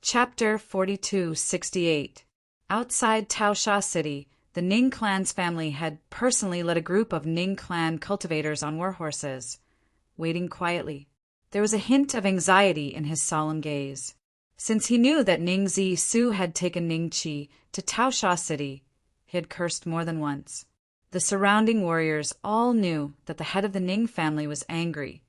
Chapter 4268. Outside Taosha City, the Ning clan's family had personally led a group of Ning clan cultivators on war horses, waiting quietly. There was a hint of anxiety in his solemn gaze. Since he knew that Ning Zisu had taken Ning Qi to Taosha City, he had cursed more than once. The surrounding warriors all knew that the head of the Ning family was angry,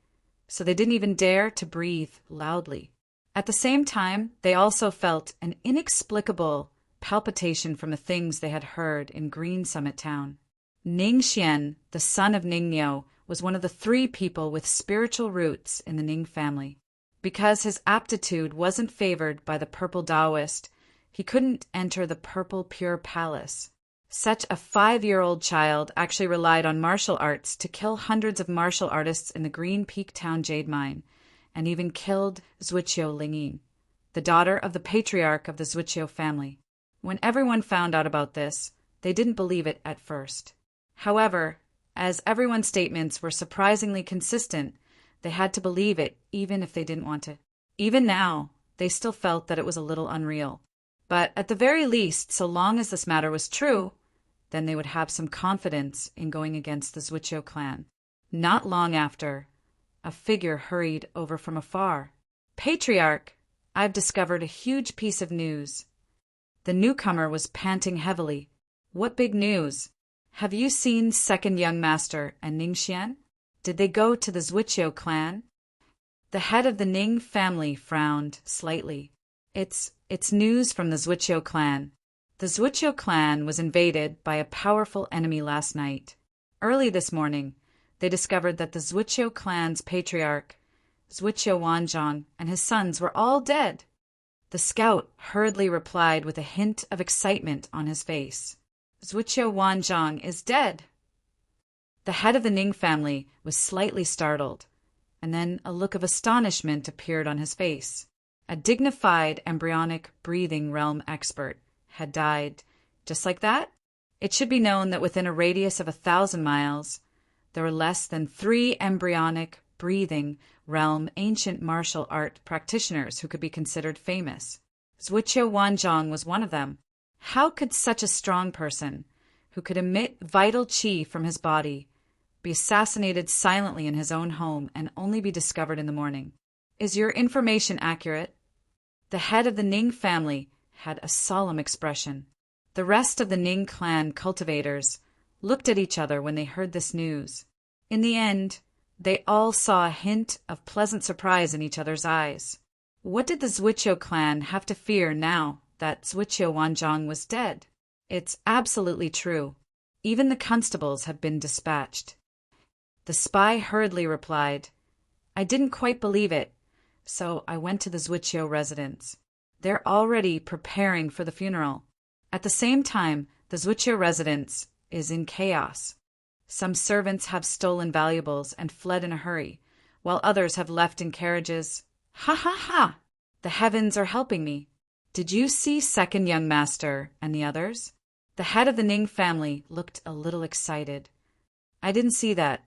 so they didn't even dare to breathe loudly. At the same time, they also felt an inexplicable palpitation from the things they had heard in Green Summit Town. Ning Xian, the son of Ning Niu, was one of the 3 people with spiritual roots in the Ning family. Because his aptitude wasn't favored by the purple Taoist, he couldn't enter the purple pure palace. Such a 5-year-old child actually relied on martial arts to kill hundreds of martial artists in the Green Peak Town jade mine, and even killed Zhuqiu Lingyin, the daughter of the patriarch of the Zhuqiu family. When everyone found out about this, they didn't believe it at first. However, as everyone's statements were surprisingly consistent, they had to believe it even if they didn't want to. Even now, they still felt that it was a little unreal. But at the very least, so long as this matter was true, then they would have some confidence in going against the Zhuqiu clan. Not long after, a figure hurried over from afar. "Patriarch, I've discovered a huge piece of news." The newcomer was panting heavily. "What big news? Have you seen Second Young Master and Ning Xian? Did they go to the Zhuqiu clan?" The head of the Ning family frowned slightly. It's news from the Zhuqiu clan. The Zhuqiu clan was invaded by a powerful enemy last night. Early this morning, they discovered that the Zhuqiu clan's patriarch, Zhuqiu Wanzhong, and his sons were all dead. The scout hurriedly replied with a hint of excitement on his face. "Zhuqiu Wanzhong is dead." The head of the Ning family was slightly startled, and then a look of astonishment appeared on his face. A dignified embryonic breathing realm expert had died just like that. It should be known that within a radius of 1,000 miles, there were less than 3 embryonic breathing realm ancient martial art practitioners who could be considered famous. Zhuqiu Wanzhong was one of them. How could such a strong person, who could emit vital qi from his body, be assassinated silently in his own home and only be discovered in the morning? "Is your information accurate?" The head of the Ning family had a solemn expression. The rest of the Ning clan cultivators looked at each other when they heard this news. In the end, they all saw a hint of pleasant surprise in each other's eyes. What did the Zhuqiu clan have to fear now that Zhuqiu Wanzhong was dead? It's absolutely true. Even the constables have been dispatched. The spy hurriedly replied, "I didn't quite believe it, so I went to the Zhuqiu residence. They're already preparing for the funeral. At the same time, the Zhuqiu residence is in chaos. Some servants have stolen valuables and fled in a hurry, while others have left in carriages. Ha ha ha! The heavens are helping me. Did you see Second Young Master and the others?" The head of the Ning family looked a little excited. "I didn't see that.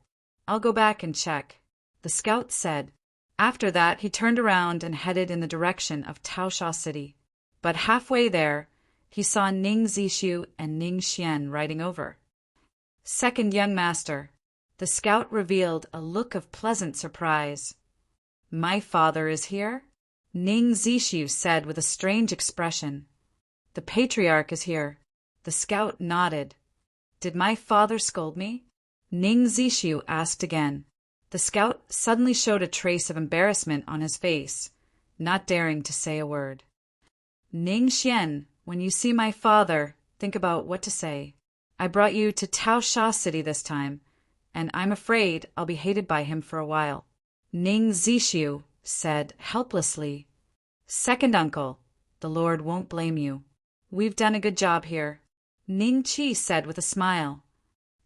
I'll go back and check," the scout said. After that, he turned around and headed in the direction of Taosha City. But halfway there, he saw Ning Zishu and Ning Xian riding over. "Second Young Master," the scout revealed a look of pleasant surprise. "My father is here?" Ning Zishu said with a strange expression. "The patriarch is here." The scout nodded. "Did my father scold me?" Ning Zishu asked again. The scout suddenly showed a trace of embarrassment on his face, not daring to say a word. "Ning Xian, when you see my father, think about what to say. I brought you to Taosha City this time, and I'm afraid I'll be hated by him for a while." Ning Zishu said helplessly, "Second uncle, the Lord won't blame you. We've done a good job here." Ning Qi said with a smile,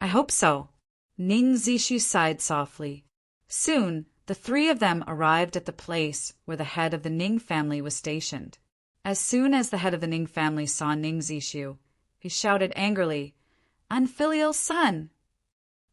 "I hope so." Ning Zishu sighed softly. Soon, the 3 of them arrived at the place where the head of the Ning family was stationed. As soon as the head of the Ning family saw Ning Zishu, he shouted angrily, "Unfilial son!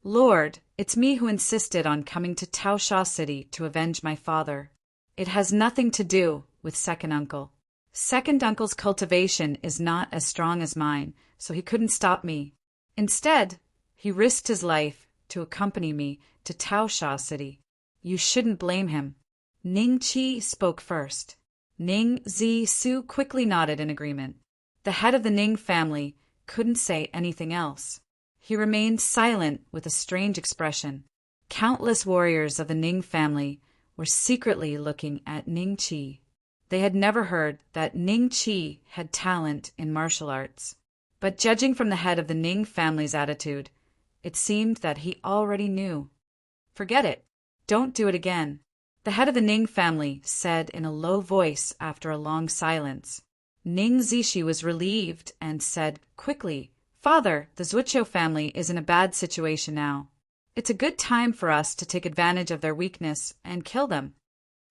Lord, it's me who insisted on coming to Taosha City to avenge my father. It has nothing to do with second uncle." Second uncle's cultivation is not as strong as mine, so he couldn't stop me. Instead, he risked his life to accompany me to Taosha City. You shouldn't blame him. Ning Qi spoke first. Ning Zisu quickly nodded in agreement. The head of the Ning family couldn't say anything else. He remained silent with a strange expression. Countless warriors of the Ning family were secretly looking at Ning Qi. They had never heard that Ning Qi had talent in martial arts. But judging from the head of the Ning family's attitude, it seemed that he already knew. Forget it. Don't do it again. The head of the Ning family said in a low voice after a long silence. Ning Zishi was relieved and said quickly, Father, the Zuicho family is in a bad situation now. It's a good time for us to take advantage of their weakness and kill them.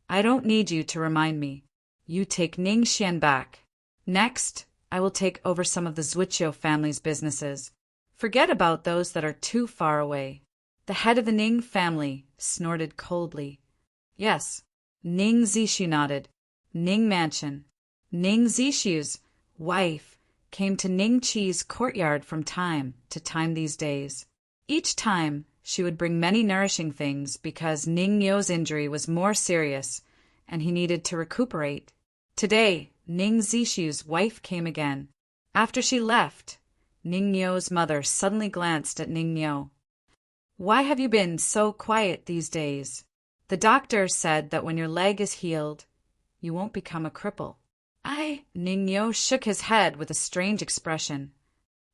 I don't need you to remind me. You take Ning Xian back. Next, I will take over some of the Zuicho family's businesses. Forget about those that are too far away. The head of the Ning family snorted coldly. Yes. Ning Zishu nodded. Ning Mansion. Ning Zishu's wife came to Ning Qi's courtyard from time to time these days. Each time, she would bring many nourishing things because Ning Yo's injury was more serious and he needed to recuperate. Today, Ning Zishu's wife came again. After she left, Ning Yo's mother suddenly glanced at Ning Yo. Why have you been so quiet these days? The doctor said that when your leg is healed, you won't become a cripple. Ning Yo shook his head with a strange expression.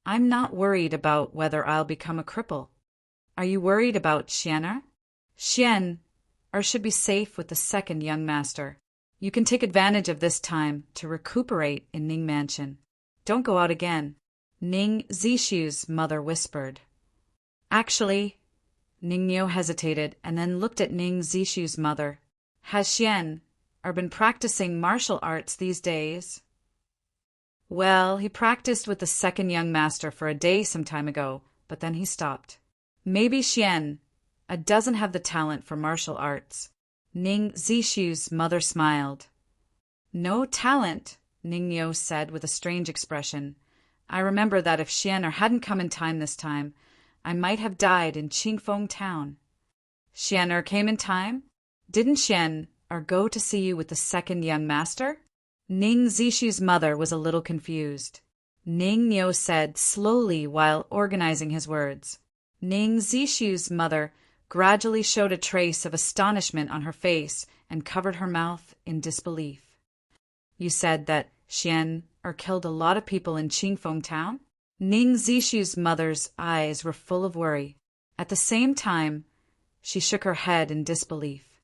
I'm not worried about whether I'll become a cripple. Are you worried about Xianer? Xian should be safe with the second young master. You can take advantage of this time to recuperate in Ning Mansion. Don't go out again. Ning Zishu's mother whispered. Actually, Ning Yo hesitated and then looked at Ning Zishu's mother. Has Xian been practicing martial arts these days? Well, he practiced with the second young master for a day some time ago, but then he stopped. Maybe Xian doesn't have the talent for martial arts. Ning Zishu's mother smiled. No talent, Ning Yo said with a strange expression. I remember that if Xian hadn't come in time this time, I might have died in Qingfeng town. Xian came in time? Didn't Xian go to see you with the second young master? Ning Zishu's mother was a little confused. Ning Yo said slowly while organizing his words. Ning Zishu's mother gradually showed a trace of astonishment on her face and covered her mouth in disbelief. You said that Xian killed a lot of people in Qingfeng town? Ning Zishu's mother's eyes were full of worry. At the same time, she shook her head in disbelief.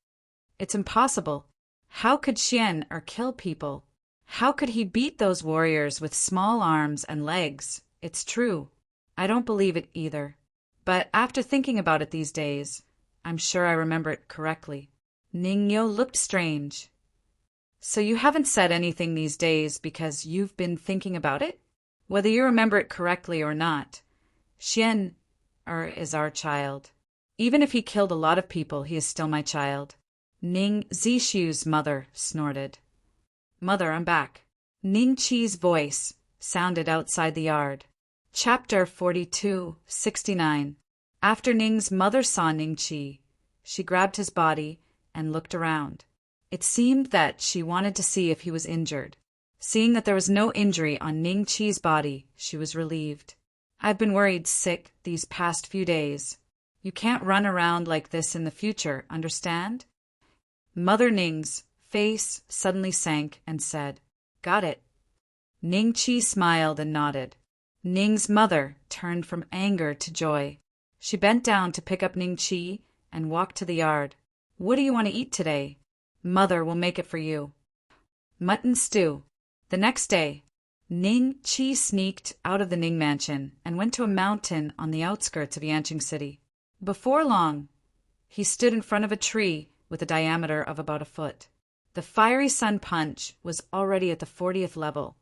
It's impossible. How could Xian kill people? How could he beat those warriors with small arms and legs? It's true. I don't believe it either. But after thinking about it these days, I'm sure I remember it correctly. Ning Yo looked strange. So you haven't said anything these days because you've been thinking about it? Whether you remember it correctly or not, Xian is our child. Even if he killed a lot of people, he is still my child. Ning Zishu's mother snorted. Mother, I'm back. Ning Qi's voice sounded outside the yard. Chapter 42:69. After Ning's mother saw Ning Qi, she grabbed his body and looked around. It seemed that she wanted to see if he was injured. Seeing that there was no injury on Ning Qi's body, she was relieved. I've been worried sick these past few days. You can't run around like this in the future, understand? Mother Ning's face suddenly sank and said, Got it. Ning Qi smiled and nodded. Ning's mother turned from anger to joy. She bent down to pick up Ning Qi and walked to the yard. What do you want to eat today? Mother will make it for you. Mutton stew. The next day, Ning Qi sneaked out of the Ning Mansion and went to a mountain on the outskirts of Yanqing City. Before long, he stood in front of a tree with a diameter of about a foot. The fiery sun punch was already at the 40th level,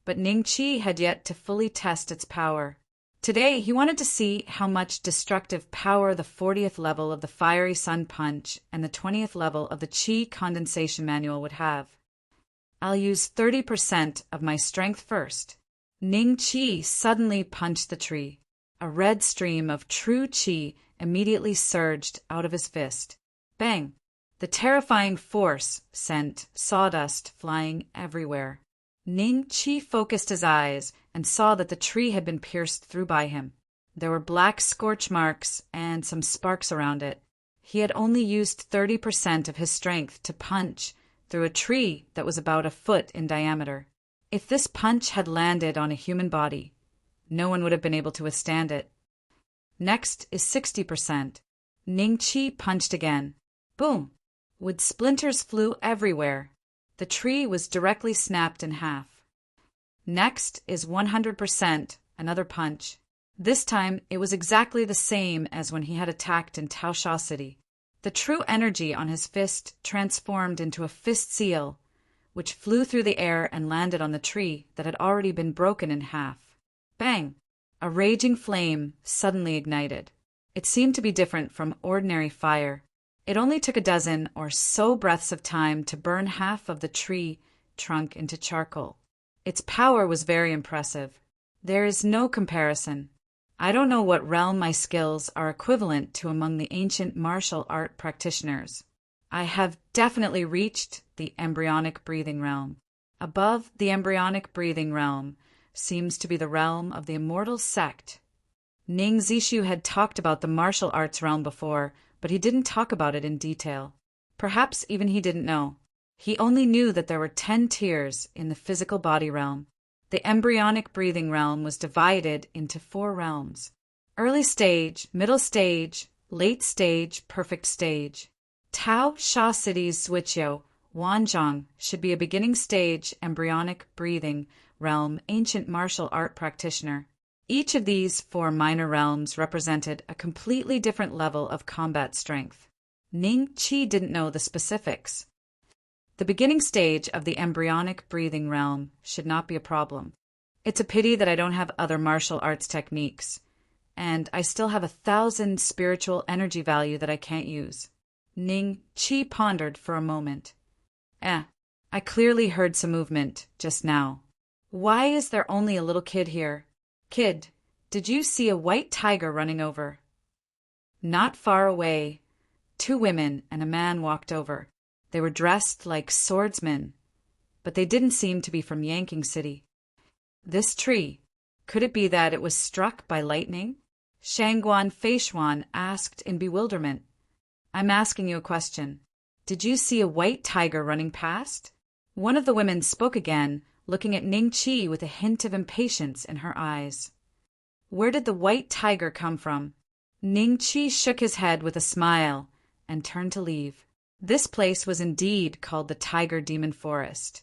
but Ning Qi had yet to fully test its power. Today, he wanted to see how much destructive power the 40th level of the fiery sun punch and the 20th level of the Qi condensation manual would have. I'll use 30% of my strength first. Ning Qi suddenly punched the tree. A red stream of true qi immediately surged out of his fist. Bang! The terrifying force sent sawdust flying everywhere. Ning Qi focused his eyes and saw that the tree had been pierced through by him. There were black scorch marks and some sparks around it. He had only used 30% of his strength to punch through a tree that was about a foot in diameter. If this punch had landed on a human body, no one would have been able to withstand it. Next is 60%. Ning Qi punched again. Boom! Wood splinters flew everywhere. The tree was directly snapped in half. Next is 100%, another punch. This time it was exactly the same as when he had attacked in Taosha City. The true energy on his fist transformed into a fist seal, which flew through the air and landed on the tree that had already been broken in half. Bang! A raging flame suddenly ignited. It seemed to be different from ordinary fire. It only took a dozen or so breaths of time to burn half of the tree trunk into charcoal. Its power was very impressive. There is no comparison. I don't know what realm my skills are equivalent to among the ancient martial art practitioners. I have definitely reached the embryonic breathing realm. Above the embryonic breathing realm seems to be the realm of the immortal sect. Ning Zishu had talked about the martial arts realm before, but he didn't talk about it in detail. Perhaps even he didn't know. He only knew that there were 10 tiers in the physical body realm. The embryonic breathing realm was divided into 4 realms: early stage, middle stage, late stage, perfect stage. Tao Sha City's Suiqiu Wanzhong should be a beginning stage embryonic breathing realm ancient martial art practitioner. Each of these 4 minor realms represented a completely different level of combat strength. Ning Qi didn't know the specifics. The beginning stage of the embryonic breathing realm should not be a problem. It's a pity that I don't have other martial arts techniques, and I still have 1,000 spiritual energy value that I can't use. Ning Qi pondered for a moment. I clearly heard some movement just now. Why is there only a little kid here? Kid, did you see a white tiger running over? Not far away, 2 women and a man walked over. They were dressed like swordsmen, but they didn't seem to be from Yanking City. This tree, could it be that it was struck by lightning? Shangguan Feishuan asked in bewilderment. I'm asking you a question. Did you see a white tiger running past? One of the women spoke again, looking at Ning Qi with a hint of impatience in her eyes. Where did the white tiger come from? Ning Qi shook his head with a smile and turned to leave. This place was indeed called the Tiger Demon Forest,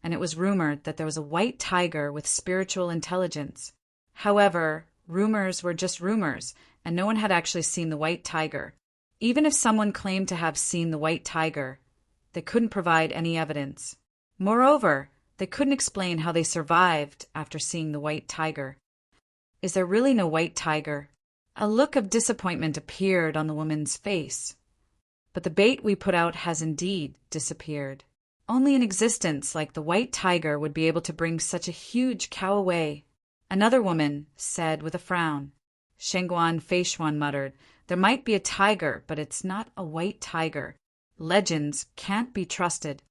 and it was rumored that there was a white tiger with spiritual intelligence. However, rumors were just rumors, and no one had actually seen the white tiger. Even if someone claimed to have seen the white tiger, they couldn't provide any evidence. Moreover, they couldn't explain how they survived after seeing the white tiger. Is there really no white tiger? A look of disappointment appeared on the woman's face. But the bait we put out has indeed disappeared. Only an existence like the white tiger would be able to bring such a huge cow away. Another woman said with a frown. Shengguan Feishuan muttered, there might be a tiger, but it's not a white tiger. Legends can't be trusted.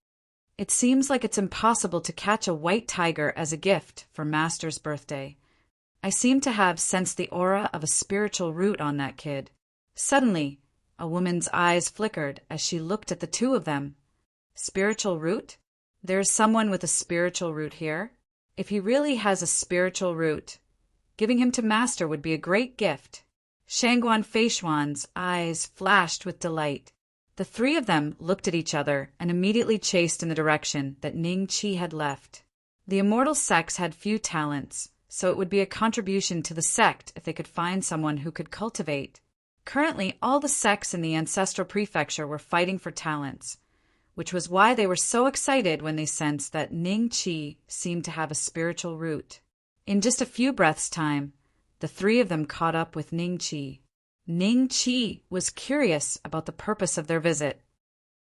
It seems like it's impossible to catch a white tiger as a gift for Master's birthday. I seem to have sensed the aura of a spiritual root on that kid. Suddenly, a woman's eyes flickered as she looked at the 2 of them. Spiritual root? There is someone with a spiritual root here? If he really has a spiritual root, giving him to Master would be a great gift. Shangguan Feishuan's eyes flashed with delight. The 3 of them looked at each other and immediately chased in the direction that Ning Qi had left. The immortal sects had few talents, so it would be a contribution to the sect if they could find someone who could cultivate. Currently, all the sects in the ancestral prefecture were fighting for talents, which was why they were so excited when they sensed that Ning Qi seemed to have a spiritual root. In just a few breaths' time, the 3 of them caught up with Ning Qi. Ning Qi was curious about the purpose of their visit.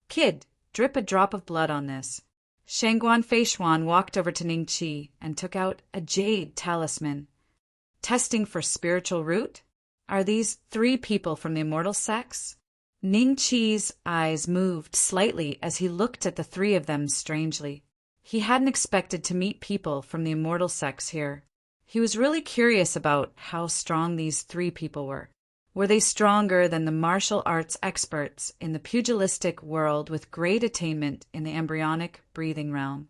Kid, drip a drop of blood on this. Shangguan Feishuan walked over to Ningqi and took out a jade talisman. Testing for spiritual root? Are these 3 people from the immortal sex? Ningqi's eyes moved slightly as he looked at the 3 of them strangely. He hadn't expected to meet people from the immortal sex here. He was really curious about how strong these 3 people were. Were they stronger than the martial arts experts in the pugilistic world with great attainment in the embryonic breathing realm?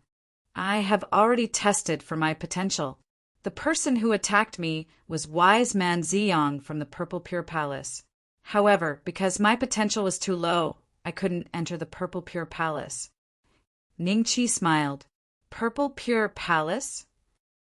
I have already tested for my potential. The person who attacked me was Wise Man Ziyang from the Purple Pure Palace. However, because my potential was too low, I couldn't enter the Purple Pure Palace. Ningqi smiled. Purple Pure Palace?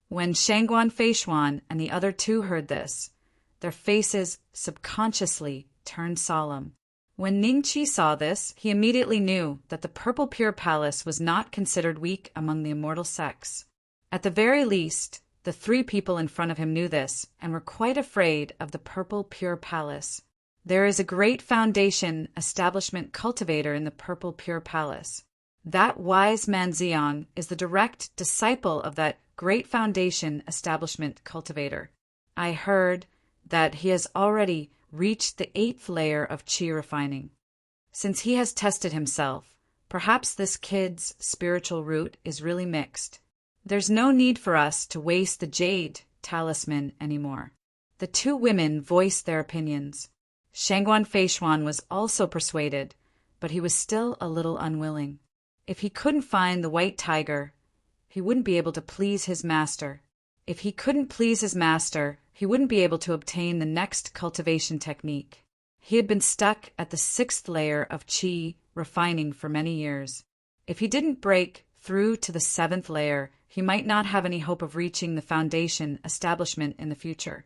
When Shangguan Feishuan and the other 2 heard this, their faces subconsciously turned solemn. When Ningqi saw this, he immediately knew that the Purple Pure Palace was not considered weak among the immortal sex. At the very least, the 3 people in front of him knew this and were quite afraid of the Purple Pure Palace. There is a great foundation establishment cultivator in the Purple Pure Palace. That Wise Man Ziyang is the direct disciple of that great foundation establishment cultivator. I heard that he has already reached the 8th layer of qi refining. Since he has tested himself, perhaps this kid's spiritual root is really mixed. There's no need for us to waste the jade talisman anymore. The 2 women voiced their opinions. Shangguan Feishuan was also persuaded, but he was still a little unwilling. If he couldn't find the white tiger, he wouldn't be able to please his master. If he couldn't please his master, he wouldn't be able to obtain the next cultivation technique. He had been stuck at the 6th layer of qi refining for many years. If he didn't break through to the 7th layer, he might not have any hope of reaching the foundation establishment in the future.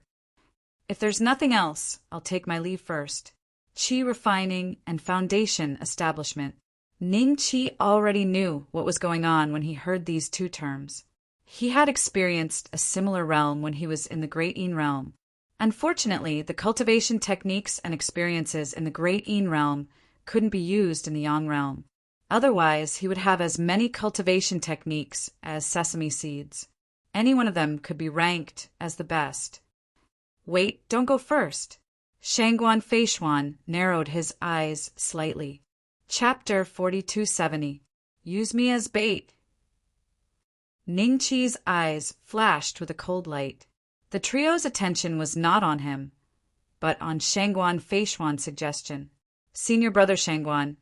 If there's nothing else, I'll take my leave first. Qi refining and foundation establishment. Ningqi already knew what was going on when he heard these 2 terms. He had experienced a similar realm when he was in the Great Yin realm. Unfortunately, the cultivation techniques and experiences in the Great Yin realm couldn't be used in the Yang realm. Otherwise, he would have as many cultivation techniques as sesame seeds. Any one of them could be ranked as the best. Wait, don't go first. Shangguan Feishuan narrowed his eyes slightly. Chapter 4270. Use me as bait. Ningqi's eyes flashed with a cold light. The trio's attention was not on him, but on Shangguan Feishuan's suggestion. Senior brother Shangguan,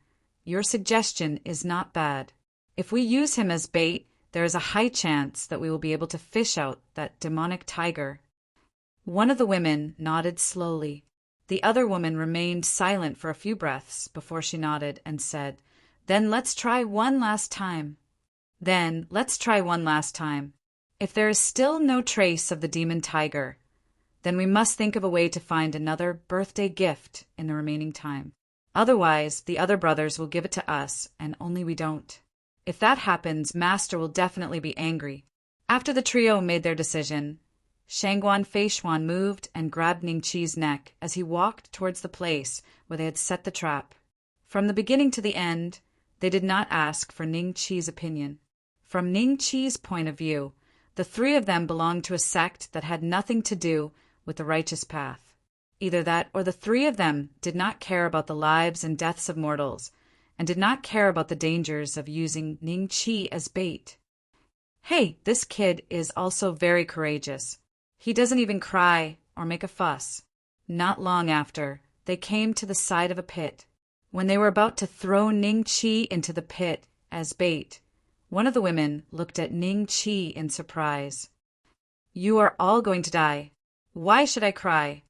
your suggestion is not bad. If we use him as bait, there is a high chance that we will be able to fish out that demonic tiger. One of the women nodded slowly. The other woman remained silent for a few breaths before she nodded and said, Then let's try one last time. If there is still no trace of the demon tiger, then we must think of a way to find another birthday gift in the remaining time. Otherwise, the other brothers will give it to us, and only we don't. If that happens, Master will definitely be angry. After the trio made their decision, Shangguan Feishuan moved and grabbed Ningqi's neck as he walked towards the place where they had set the trap. From the beginning to the end, they did not ask for Ningqi's opinion. From Ningqi's point of view, the 3 of them belonged to a sect that had nothing to do with the righteous path. Either that or the 3 of them did not care about the lives and deaths of mortals, and did not care about the dangers of using Ningqi as bait. Hey, this kid is also very courageous. He doesn't even cry or make a fuss. Not long after, they came to the side of a pit. When they were about to throw Ningqi into the pit as bait, one of the women looked at Ningqi in surprise. You are all going to die. Why should I cry?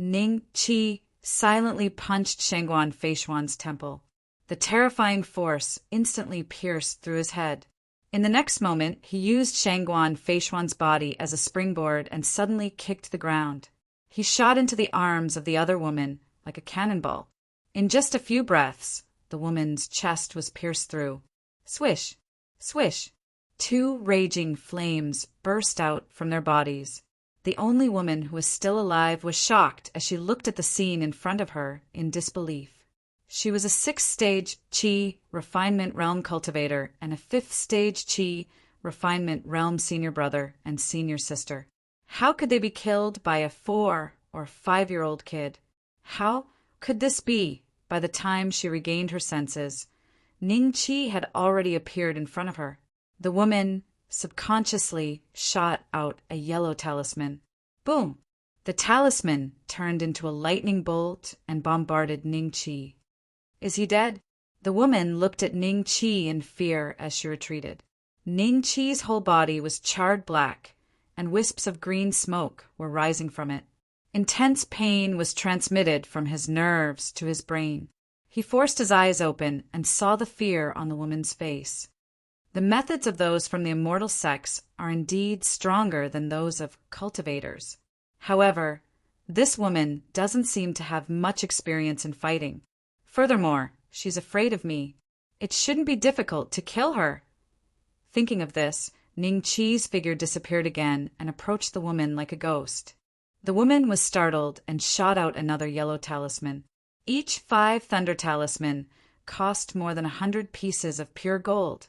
Ningqi silently punched Shangguan Feishuan's temple. The terrifying force instantly pierced through his head. In the next moment, he used Shangguan Feishuan's body as a springboard and suddenly kicked the ground. He shot into the arms of the other woman like a cannonball. In just a few breaths, the woman's chest was pierced through. Swish! Swish! 2 raging flames burst out from their bodies. The only woman who was still alive was shocked as she looked at the scene in front of her in disbelief. She was a 6th-stage Qi refinement realm cultivator and a 5th-stage Qi refinement realm senior brother and senior sister. How could they be killed by a 4 or 5-year-old kid? How could this be? By the time she regained her senses, Ning Qi had already appeared in front of her. The woman subconsciously shot out a yellow talisman. Boom! The talisman turned into a lightning bolt and bombarded Ning Qi. Is he dead? The woman looked at Ning Qi in fear as she retreated. Ning Qi's whole body was charred black, and wisps of green smoke were rising from it. Intense pain was transmitted from his nerves to his brain. He forced his eyes open and saw the fear on the woman's face. The methods of those from the immortal sects are indeed stronger than those of cultivators. However, this woman doesn't seem to have much experience in fighting. Furthermore, she's afraid of me. It shouldn't be difficult to kill her. Thinking of this, Ning Qi's figure disappeared again and approached the woman like a ghost. The woman was startled and shot out another yellow talisman. Each 5 thunder talisman cost more than 100 pieces of pure gold,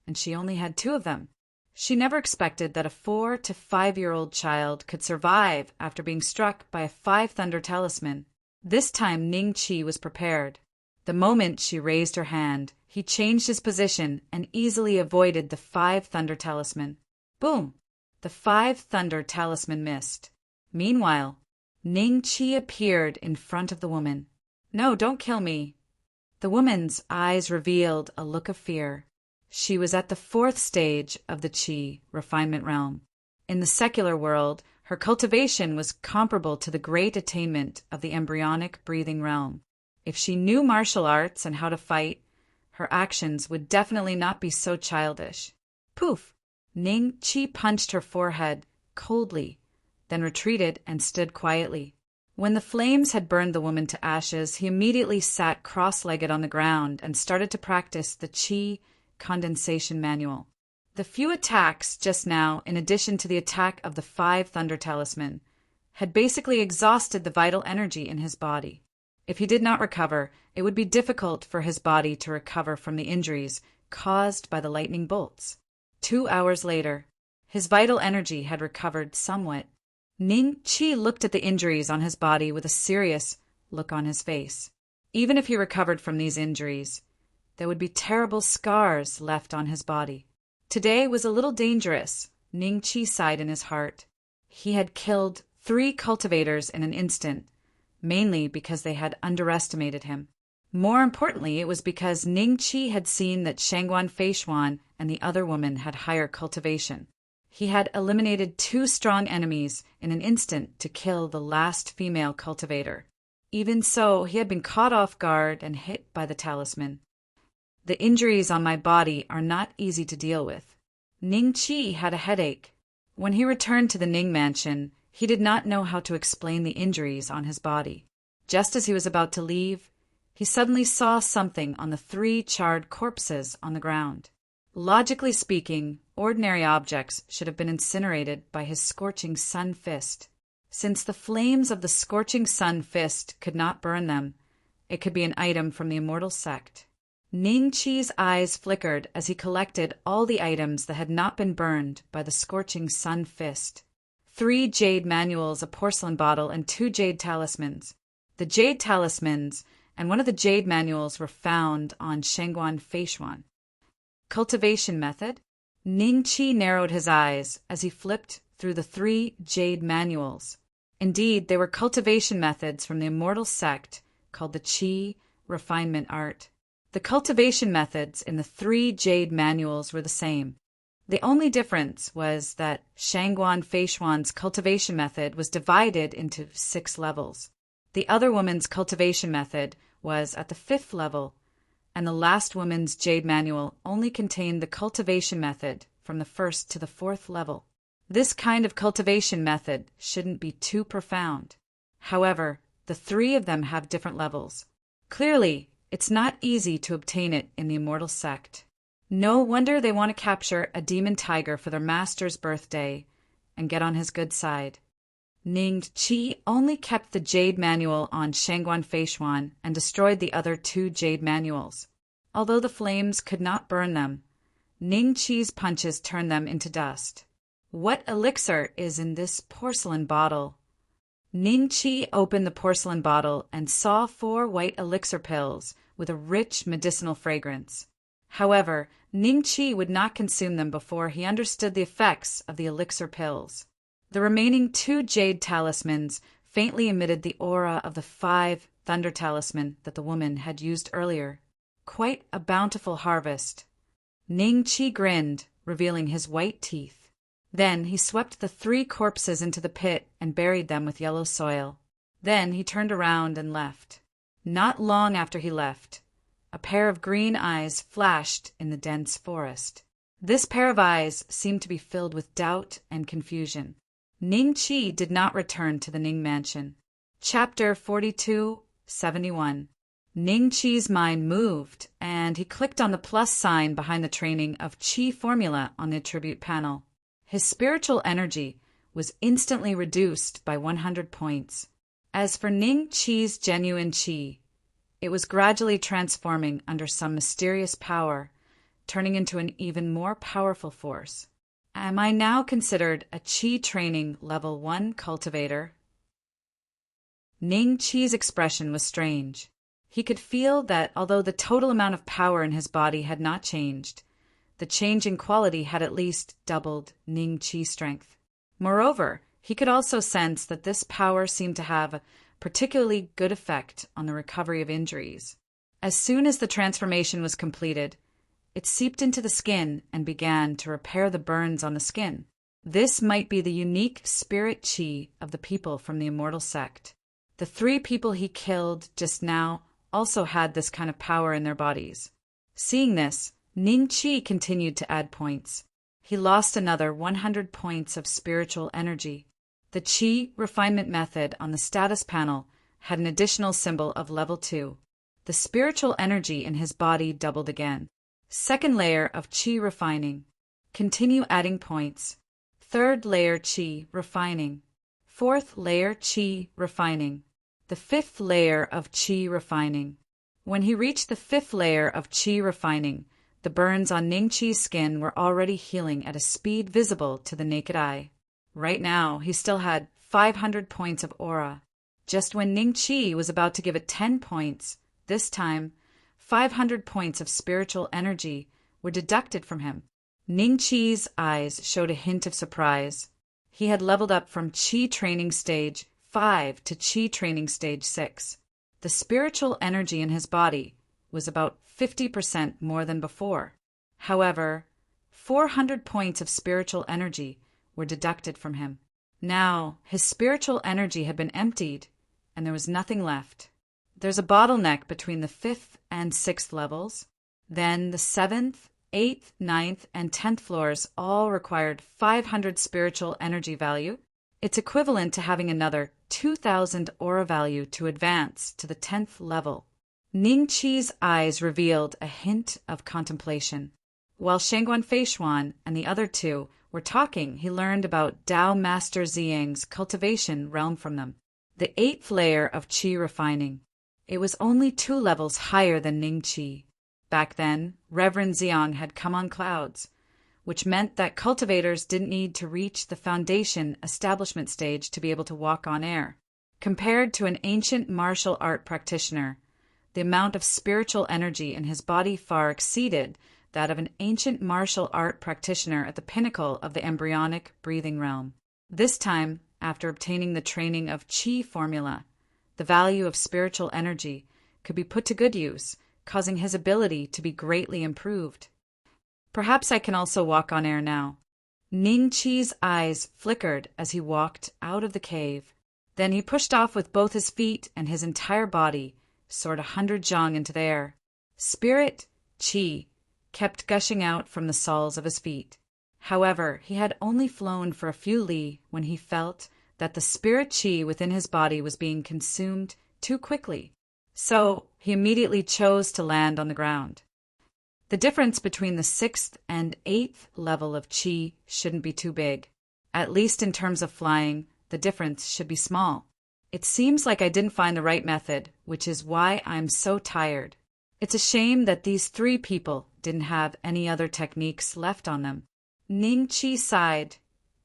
and she only had 2 of them. She never expected that a 4 to 5-year-old child could survive after being struck by a 5 thunder talisman. This time Ning Qi was prepared. The moment she raised her hand, he changed his position and easily avoided the 5 thunder talisman. Boom! The 5 thunder talisman missed. Meanwhile, Ning Qi appeared in front of the woman. No, don't kill me. The woman's eyes revealed a look of fear. She was at the 4th stage of the Qi refinement realm. In the secular world, her cultivation was comparable to the great attainment of the embryonic breathing realm. If she knew martial arts and how to fight, her actions would definitely not be so childish. Poof! Ning Qi punched her forehead coldly, then retreated and stood quietly. When the flames had burned the woman to ashes, he immediately sat cross-legged on the ground and started to practice the Qi condensation manual. The few attacks just now, in addition to the attack of the 5 thunder talisman, had basically exhausted the vital energy in his body. If he did not recover, it would be difficult for his body to recover from the injuries caused by the lightning bolts. 2 hours later, his vital energy had recovered somewhat. Ning Qi looked at the injuries on his body with a serious look on his face. Even if he recovered from these injuries, there would be terrible scars left on his body. Today was a little dangerous, Ning Qi sighed in his heart. He had killed 3 cultivators in an instant, mainly because they had underestimated him. More importantly, it was because Ning Qi had seen that Shangguan Feishuan and the other woman had higher cultivation. He had eliminated 2 strong enemies in an instant to kill the last female cultivator. Even so, he had been caught off guard and hit by the talisman. The injuries on my body are not easy to deal with. Ning Qi had a headache. When he returned to the Ning mansion, he did not know how to explain the injuries on his body. Just as he was about to leave, he suddenly saw something on the 3 charred corpses on the ground. Logically speaking, ordinary objects should have been incinerated by his scorching sun fist. Since the flames of the scorching sun fist could not burn them, it could be an item from the immortal sect. Ning Qi's eyes flickered as he collected all the items that had not been burned by the scorching sun fist. 3 jade manuals, a porcelain bottle, and 2 jade talismans. The jade talismans and one of the jade manuals were found on Shangguan Feishuan. Cultivation method? Ning Qi narrowed his eyes as he flipped through the 3 jade manuals. Indeed, they were cultivation methods from the immortal sect called the Qi refinement art. The cultivation methods in the 3 jade manuals were the same. The only difference was that Shangguan Feishuan's cultivation method was divided into 6 levels. The other woman's cultivation method was at the 5th level, and the last woman's jade manual only contained the cultivation method from the 1st to the 4th level. This kind of cultivation method shouldn't be too profound. However, the 3 of them have different levels. Clearly, it's not easy to obtain it in the immortal sect. No wonder they want to capture a demon tiger for their master's birthday and get on his good side. Ning Qi only kept the jade manual on Shangguan Feishuan and destroyed the other 2 jade manuals. Although the flames could not burn them, Ning Qi's punches turned them into dust. What elixir is in this porcelain bottle? Ning Qi opened the porcelain bottle and saw 4 white elixir pills with a rich medicinal fragrance. However, Ning Qi would not consume them before he understood the effects of the elixir pills. The remaining 2 jade talismans faintly emitted the aura of the 5 thunder talisman that the woman had used earlier. Quite a bountiful harvest. Ning Qi grinned, revealing his white teeth. Then he swept the 3 corpses into the pit and buried them with yellow soil. Then he turned around and left. Not long after he left, a pair of green eyes flashed in the dense forest. This pair of eyes seemed to be filled with doubt and confusion. Ning Qi did not return to the Ning Mansion. Chapter 4271. Ning Qi's mind moved, and he clicked on the plus sign behind the training of Qi formula on the attribute panel. His spiritual energy was instantly reduced by 100 points. As for Ning Qi's genuine Qi, it was gradually transforming under some mysterious power, turning into an even more powerful force. Am I now considered a Qi training level 1 cultivator? Ning Qi's expression was strange. He could feel that although the total amount of power in his body had not changed, the change in quality had at least doubled Ning Qi's strength. Moreover, he could also sense that this power seemed to have a particularly good effect on the recovery of injuries. As soon as the transformation was completed, it seeped into the skin and began to repair the burns on the skin. This might be the unique spirit Qi of the people from the immortal sect. The 3 people he killed just now also had this kind of power in their bodies. Seeing this, Ning Qi continued to add points. He lost another 100 points of spiritual energy. The Qi refinement method on the status panel had an additional symbol of level 2. The spiritual energy in his body doubled again. Second layer of Qi refining. Continue adding points. Third layer Qi refining. Fourth layer Qi refining. The 5th layer of Qi refining. When he reached the 5th layer of Qi refining, the burns on Ning Qi's skin were already healing at a speed visible to the naked eye. Right now, he still had 500 points of aura. Just when Ning Qi was about to give it 10 points, this time, 500 points of spiritual energy were deducted from him. Ning Qi's eyes showed a hint of surprise. He had leveled up from Qi training stage 5 to Qi training stage 6. The spiritual energy in his body was about 50% more than before. However, 400 points of spiritual energy were deducted from him. Now, his spiritual energy had been emptied, and there was nothing left. There's a bottleneck between the 5th and 6th levels. Then the 7th, 8th, 9th, and 10th floors all required 500 spiritual energy value. It's equivalent to having another 2,000 aura value to advance to the 10th level. Ning Qi's eyes revealed a hint of contemplation. While Shangguan Feishuan and the other 2 were talking, he learned about Tao Master Ziyang's cultivation realm from them. The 8th layer of Qi refining. It was only 2 levels higher than Ning Qi. Back then, Reverend Ziyang had come on clouds, which meant that cultivators didn't need to reach the foundation establishment stage to be able to walk on air. Compared to an ancient martial art practitioner, the amount of spiritual energy in his body far exceeded that of an ancient martial art practitioner at the pinnacle of the embryonic breathing realm. This time, after obtaining the training of Qi formula, the value of spiritual energy could be put to good use, causing his ability to be greatly improved. Perhaps I can also walk on air now. Ning Qi's eyes flickered as he walked out of the cave. Then he pushed off with both his feet, and his entire body soared 100 zhang into the air. Spirit Qi kept gushing out from the soles of his feet. However, he had only flown for a few li when he felt that the spirit Qi within his body was being consumed too quickly. So he immediately chose to land on the ground. The difference between the 6th and 8th level of Qi shouldn't be too big. At least in terms of flying, the difference should be small. It seems like I didn't find the right method, which is why I'm so tired. It's a shame that these 3 people didn't have any other techniques left on them. Ning Qi sighed,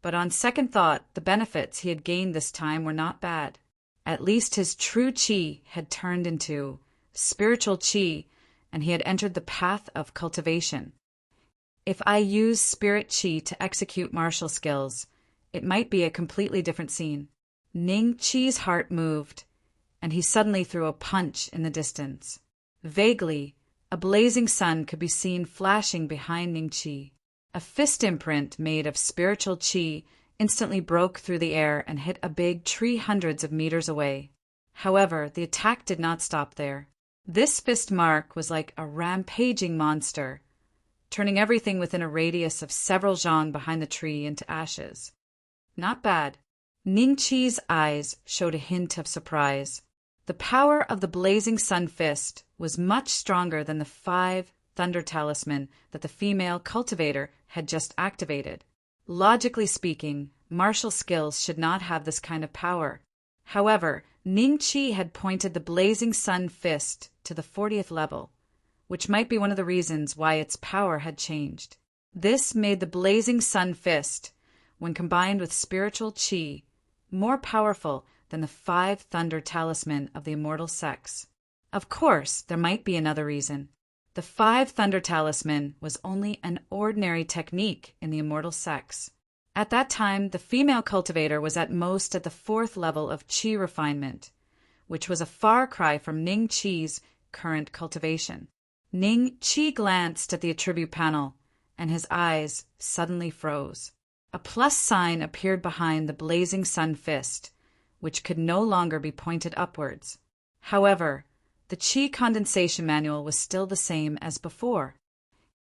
but on second thought, the benefits he had gained this time were not bad. At least his true qi had turned into spiritual qi, and he had entered the path of cultivation. If I use spirit qi to execute martial skills, it might be a completely different scene. Ning Qi's heart moved, and he suddenly threw a punch in the distance. Vaguely, a blazing sun could be seen flashing behind Ning Qi. A fist imprint made of spiritual qi instantly broke through the air and hit a big tree hundreds of meters away. However, the attack did not stop there. This fist mark was like a rampaging monster, turning everything within a radius of several zhang behind the tree into ashes. Not bad. Ning Qi's eyes showed a hint of surprise. The power of the blazing sun fist was much stronger than the 5 thunder talisman that the female cultivator had just activated. Logically speaking, martial skills should not have this kind of power. However, Ning Qi had pointed the blazing sun fist to the 40th level, which might be one of the reasons why its power had changed. This made the blazing sun fist, when combined with spiritual qi, more powerful than the 5 thunder talisman of the immortal sex. Of course, there might be another reason. The 5 thunder talisman was only an ordinary technique in the immortal sex. At that time, the female cultivator was at most at the 4th level of qi refinement, which was a far cry from Ning Qi's current cultivation. Ning Qi glanced at the attribute panel, and his eyes suddenly froze. A plus sign appeared behind the blazing sun fist, which could no longer be pointed upwards. However, the qi condensation manual was still the same as before.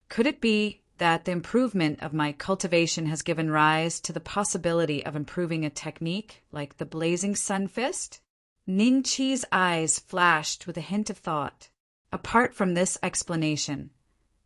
Could it be that the improvement of my cultivation has given rise to the possibility of improving a technique like the blazing sun fist? Ning Qi's eyes flashed with a hint of thought. Apart from this explanation,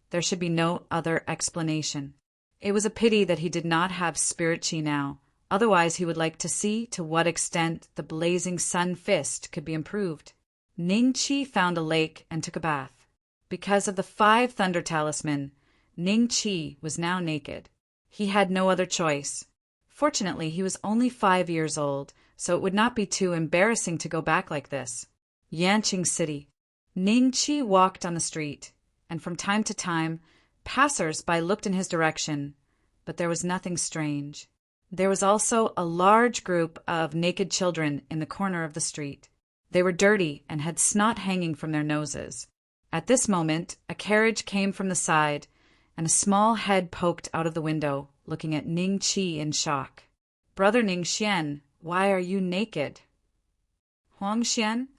there should be no other explanation. It was a pity that he did not have spirit qi now, otherwise he would like to see to what extent the blazing sun fist could be improved. Ning Qi found a lake and took a bath. Because of the 5 thunder talisman, Ning Qi was now naked. He had no other choice. Fortunately, he was only 5 years old, so it would not be too embarrassing to go back like this. Yanqing City. Ning Qi walked on the street, and from time to time, passers-by looked in his direction, but there was nothing strange. There was also a large group of naked children in the corner of the street. They were dirty and had snot hanging from their noses. At this moment, a carriage came from the side, and a small head poked out of the window, looking at Ning Qi in shock. "Brother Ning Xian, why are you naked?" "Huang Xian?"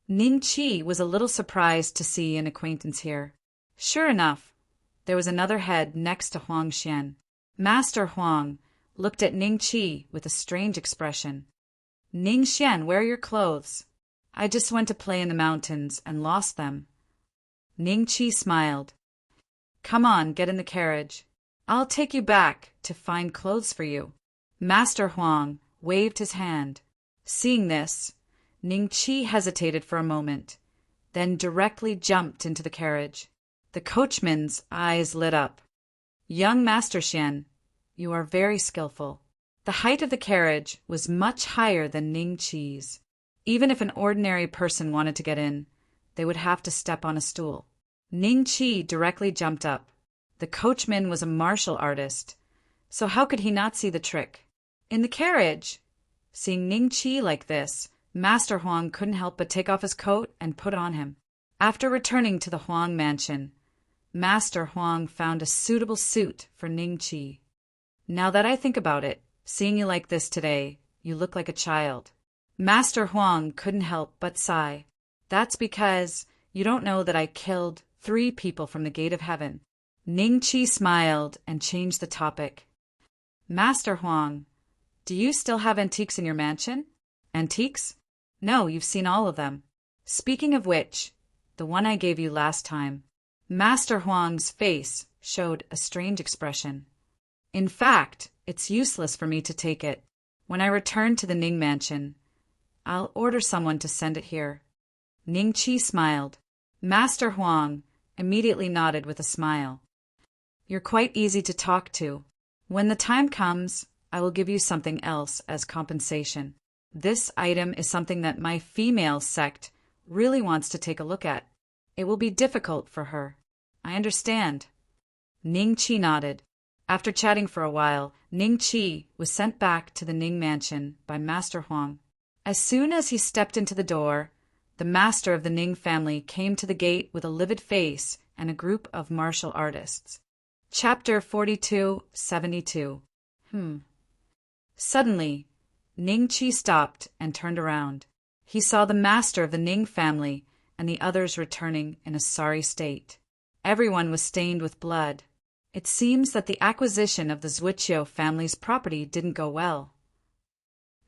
Ning Qi was a little surprised to see an acquaintance here. Sure enough, there was another head next to Huang Xian. Master Huang looked at Ning Qi with a strange expression. "Ning Xian, where are your clothes?" "I just went to play in the mountains and lost them." Ning Qi smiled. "Come on, get in the carriage. I'll take you back to find clothes for you." Master Huang waved his hand. Seeing this, Ning Qi hesitated for a moment, then directly jumped into the carriage. The coachman's eyes lit up. "Young Master Xian, you are very skillful." The height of the carriage was much higher than Ning Qi's. Even if an ordinary person wanted to get in, they would have to step on a stool. Ning Qi directly jumped up. The coachman was a martial artist, so how could he not see the trick? In the carriage, seeing Ning Qi like this, Master Huang couldn't help but take off his coat and put on him. After returning to the Huang mansion, Master Huang found a suitable suit for Ning Qi. "Now that I think about it, seeing you like this today, you look like a child." Master Huang couldn't help but sigh. "That's because you don't know that I killed 3 people from the gate of heaven." Ning Qi smiled and changed the topic. "Master Huang, do you still have antiques in your mansion?" "Antiques? No, you've seen all of them." "Speaking of which, the one I gave you last time." Master Huang's face showed a strange expression. "In fact, it's useless for me to take it. When I return to the Ning mansion, I'll order someone to send it here." Ning Qi smiled. Master Huang immediately nodded with a smile. "You're quite easy to talk to. When the time comes, I will give you something else as compensation. This item is something that my female sect really wants to take a look at. It will be difficult for her." "I understand." Ning Qi nodded. After chatting for a while, Ning Qi was sent back to the Ning mansion by Master Huang. As soon as he stepped into the door, the master of the Ning family came to the gate with a livid face and a group of martial artists. Chapter 42-72. Suddenly, Ning Qi stopped and turned around. He saw the master of the Ning family and the others returning in a sorry state. Everyone was stained with blood. It seems that the acquisition of the Zhuqiu family's property didn't go well.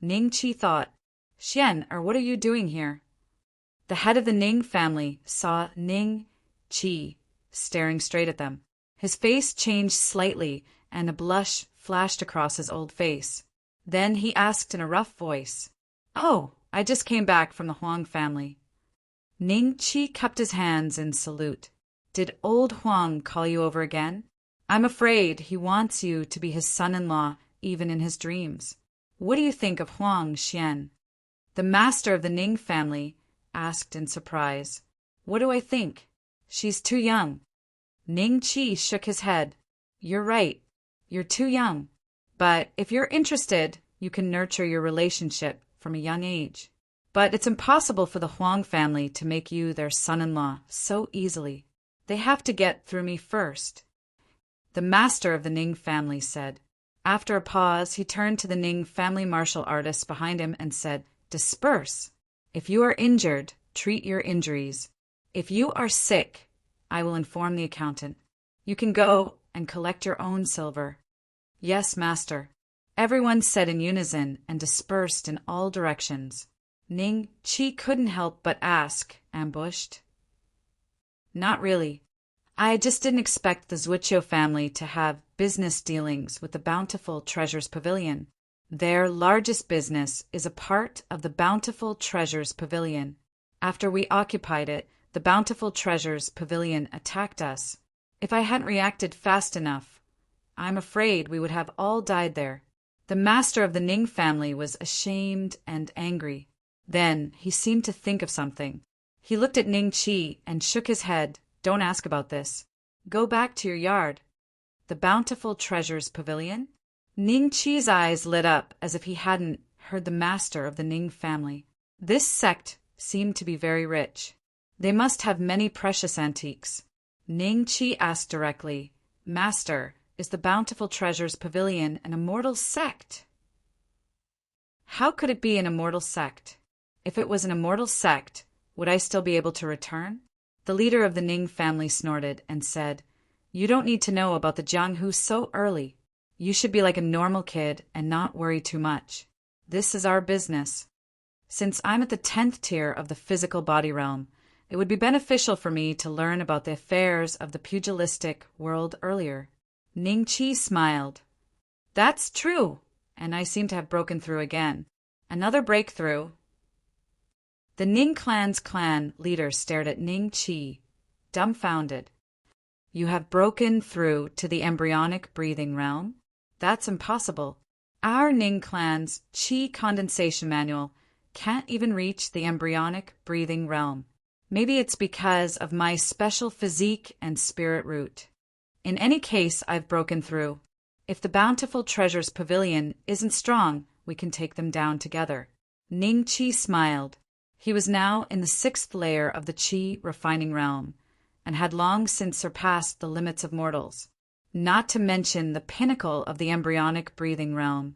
Ning Qi thought, "Xian, or what are you doing here?" The head of the Ning family saw Ning Qi staring straight at them. His face changed slightly, and a blush flashed across his old face. Then he asked in a rough voice, "Oh, I just came back from the Huang family." Ning Qi cupped his hands in salute. "Did old Huang call you over again? I'm afraid he wants you to be his son-in-law even in his dreams. What do you think of Huang Xian?" The master of the Ning family asked in surprise. "What do I think? She's too young." Ning Qi shook his head. "You're right. You're too young. But if you're interested, you can nurture your relationship from a young age. But it's impossible for the Huang family to make you their son-in-law so easily. They have to get through me first," the master of the Ning family said. After a pause, he turned to the Ning family martial artists behind him and said, "Disperse. If you are injured, treat your injuries. If you are sick, I will inform the accountant. You can go and collect your own silver." "Yes, master." Everyone said in unison and dispersed in all directions. Ning Qi couldn't help but ask, "Ambushed?" "Not really. I just didn't expect the Zhuqiu family to have business dealings with the Bountiful Treasures Pavilion. Their largest business is a part of the Bountiful Treasures Pavilion. After we occupied it, the Bountiful Treasures Pavilion attacked us. If I hadn't reacted fast enough, I'm afraid we would have all died there." The master of the Ning family was ashamed and angry. Then he seemed to think of something. He looked at Ning Qi and shook his head. "Don't ask about this. Go back to your yard." "The Bountiful Treasures Pavilion?" Ning Qi's eyes lit up as if he hadn't heard the master of the Ning family. This sect seemed to be very rich. They must have many precious antiques. Ning Qi asked directly, "Master, is the Bountiful Treasures Pavilion an immortal sect?" "How could it be an immortal sect? If it was an immortal sect, would I still be able to return?" The leader of the Ning family snorted and said, "You don't need to know about the Jianghu so early. You should be like a normal kid and not worry too much. This is our business. Since I'm at the 10th tier of the physical body realm, it would be beneficial for me to learn about the affairs of the pugilistic world earlier." Ning Qi smiled. "That's true, and I seem to have broken through again. Another breakthrough." The Ning clan's clan leader stared at Ning Qi, dumbfounded. "You have broken through to the embryonic breathing realm? That's impossible. Our Ning clan's Qi condensation manual can't even reach the embryonic breathing realm. Maybe it's because of my special physique and spirit root. In any case, I've broken through. If the Bountiful Treasures Pavilion isn't strong, we can take them down together." Ning Qi smiled. He was now in the 6th layer of the Qi refining realm, and had long since surpassed the limits of mortals. Not to mention the pinnacle of the embryonic breathing realm.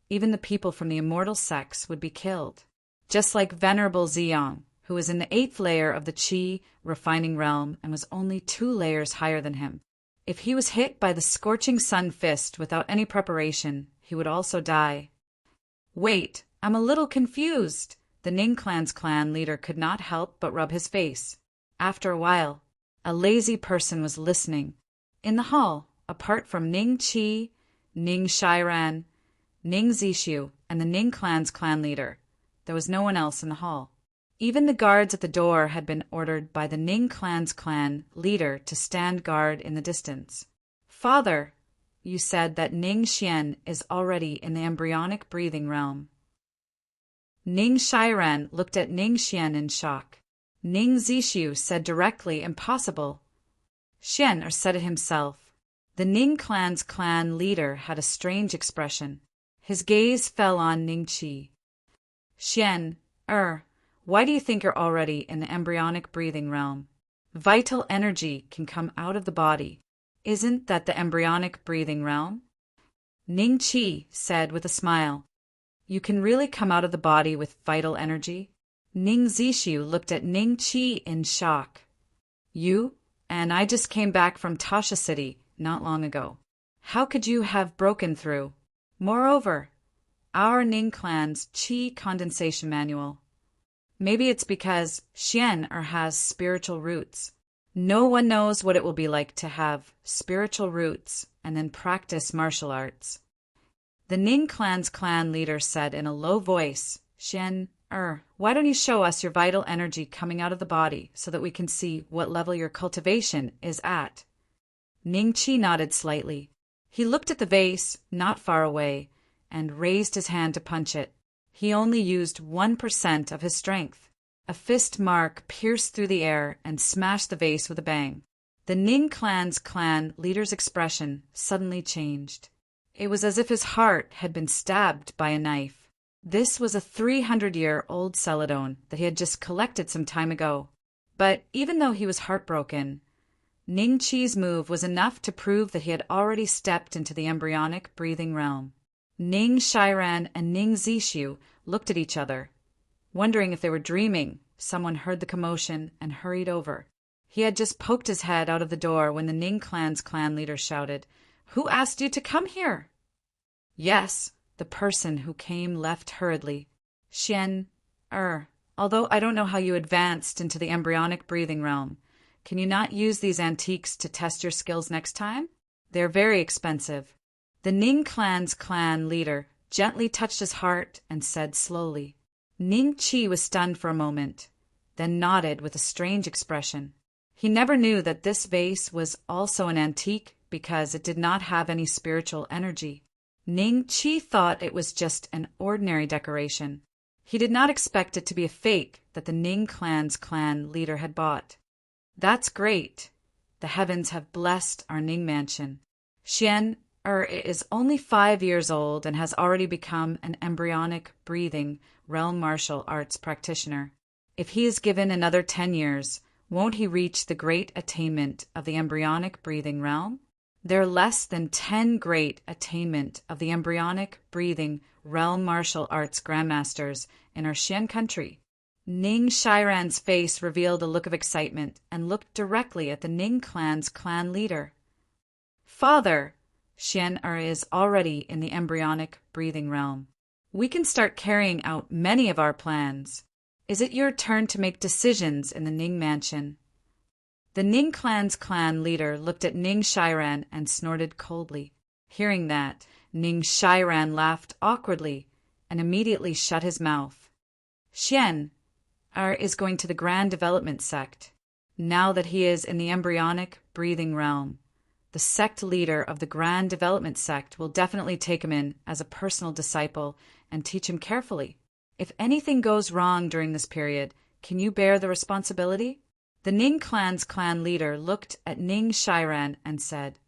Even the people from the immortal sects would be killed. Just like Venerable Ziyang, who was in the 8th layer of the Qi refining realm and was only 2 layers higher than him. If he was hit by the scorching sun fist without any preparation, he would also die. "Wait, I'm a little confused." The Ning clan's clan leader could not help but rub his face. After a while, a lazy person was listening. In the hall, apart from Ning Qi, Ning Shiran, Ning Zishu, and the Ning clan's clan leader. There was no one else in the hall. Even the guards at the door had been ordered by the Ning clan's clan leader to stand guard in the distance. Father, you said that Ning Xian is already in the embryonic breathing realm. Ning Shiran looked at Ning Xian in shock. Ning Zishu said directly, impossible. Xian said it himself. The Ning clan's clan leader had a strange expression. His gaze fell on Ning Qi. Xian, why do you think you're already in the embryonic breathing realm? Vital energy can come out of the body. Isn't that the embryonic breathing realm? Ning Qi said with a smile. You can really come out of the body with vital energy? Ning Zishu looked at Ning Qi in shock. You? And I just came back from Tasha City not long ago. How could you have broken through? Moreover, our Ning clan's Qi condensation manual. Maybe it's because Xian has spiritual roots. No one knows what it will be like to have spiritual roots and then practice martial arts. The Ning clan's clan leader said in a low voice, Xian, why don't you show us your vital energy coming out of the body so that we can see what level your cultivation is at? Ning Qi nodded slightly. He looked at the vase, not far away, and raised his hand to punch it. He only used 1% of his strength. A fist mark pierced through the air and smashed the vase with a bang. The Ning clan's clan leader's expression suddenly changed. It was as if his heart had been stabbed by a knife. This was a 300-year-old celadone that he had just collected some time ago. But even though he was heartbroken, Ning Qi's move was enough to prove that he had already stepped into the embryonic breathing realm. Ning Shiran and Ning Zishu looked at each other. Wondering if they were dreaming, someone heard the commotion and hurried over. He had just poked his head out of the door when the Ning clan's clan leader shouted, Who asked you to come here? Yes, the person who came left hurriedly. Xian, although I don't know how you advanced into the embryonic breathing realm, can you not use these antiques to test your skills next time? They're very expensive. The Ning clan's clan leader gently touched his heart and said slowly. Ning Qi was stunned for a moment, then nodded with a strange expression. He never knew that this vase was also an antique because it did not have any spiritual energy. Ning Qi thought it was just an ordinary decoration. He did not expect it to be a fake that the Ning clan's clan leader had bought. That's great. The heavens have blessed our Ning mansion. Xian is only 5 years old and has already become an embryonic breathing realm martial arts practitioner. If he is given another 10 years, won't he reach the great attainment of the embryonic breathing realm? There are less than 10 great attainment of the embryonic breathing realm martial arts grandmasters in our Xian country. Ning Shiran's face revealed a look of excitement and looked directly at the Ning clan's clan leader. Father, Xian is already in the embryonic breathing realm. We can start carrying out many of our plans. Is it your turn to make decisions in the Ning mansion? The Ning clan's clan leader looked at Ning Shiran and snorted coldly. Hearing that, Ning Shiran laughed awkwardly and immediately shut his mouth. Xian is going to the Grand Development Sect. Now that he is in the embryonic breathing realm, the sect leader of the Grand Development Sect will definitely take him in as a personal disciple and teach him carefully. If anything goes wrong during this period, can you bear the responsibility? The Ning clan's clan leader looked at Ning Shiran and said,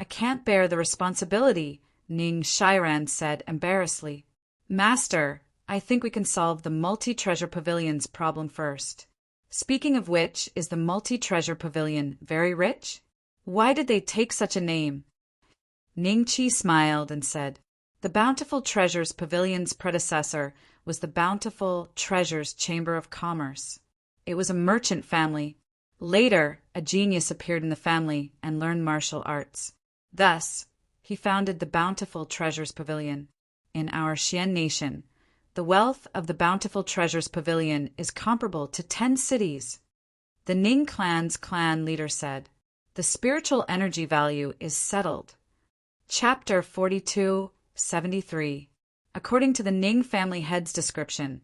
I can't bear the responsibility, Ning Shiran said embarrassedly. Master, I think we can solve the multi-treasure pavilion's problem first. Speaking of which, is the multi-treasure pavilion very rich? Why did they take such a name? Ning Qi smiled and said, The Bountiful Treasures Pavilion's predecessor was the Bountiful Treasures Chamber of Commerce. It was a merchant family. Later, a genius appeared in the family and learned martial arts. Thus, he founded the Bountiful Treasures Pavilion. In our Xian nation, the wealth of the Bountiful Treasures Pavilion is comparable to 10 cities. The Ning clan's clan leader said, The spiritual energy value is settled. Chapter 42, 73. According to the Ning family head's description,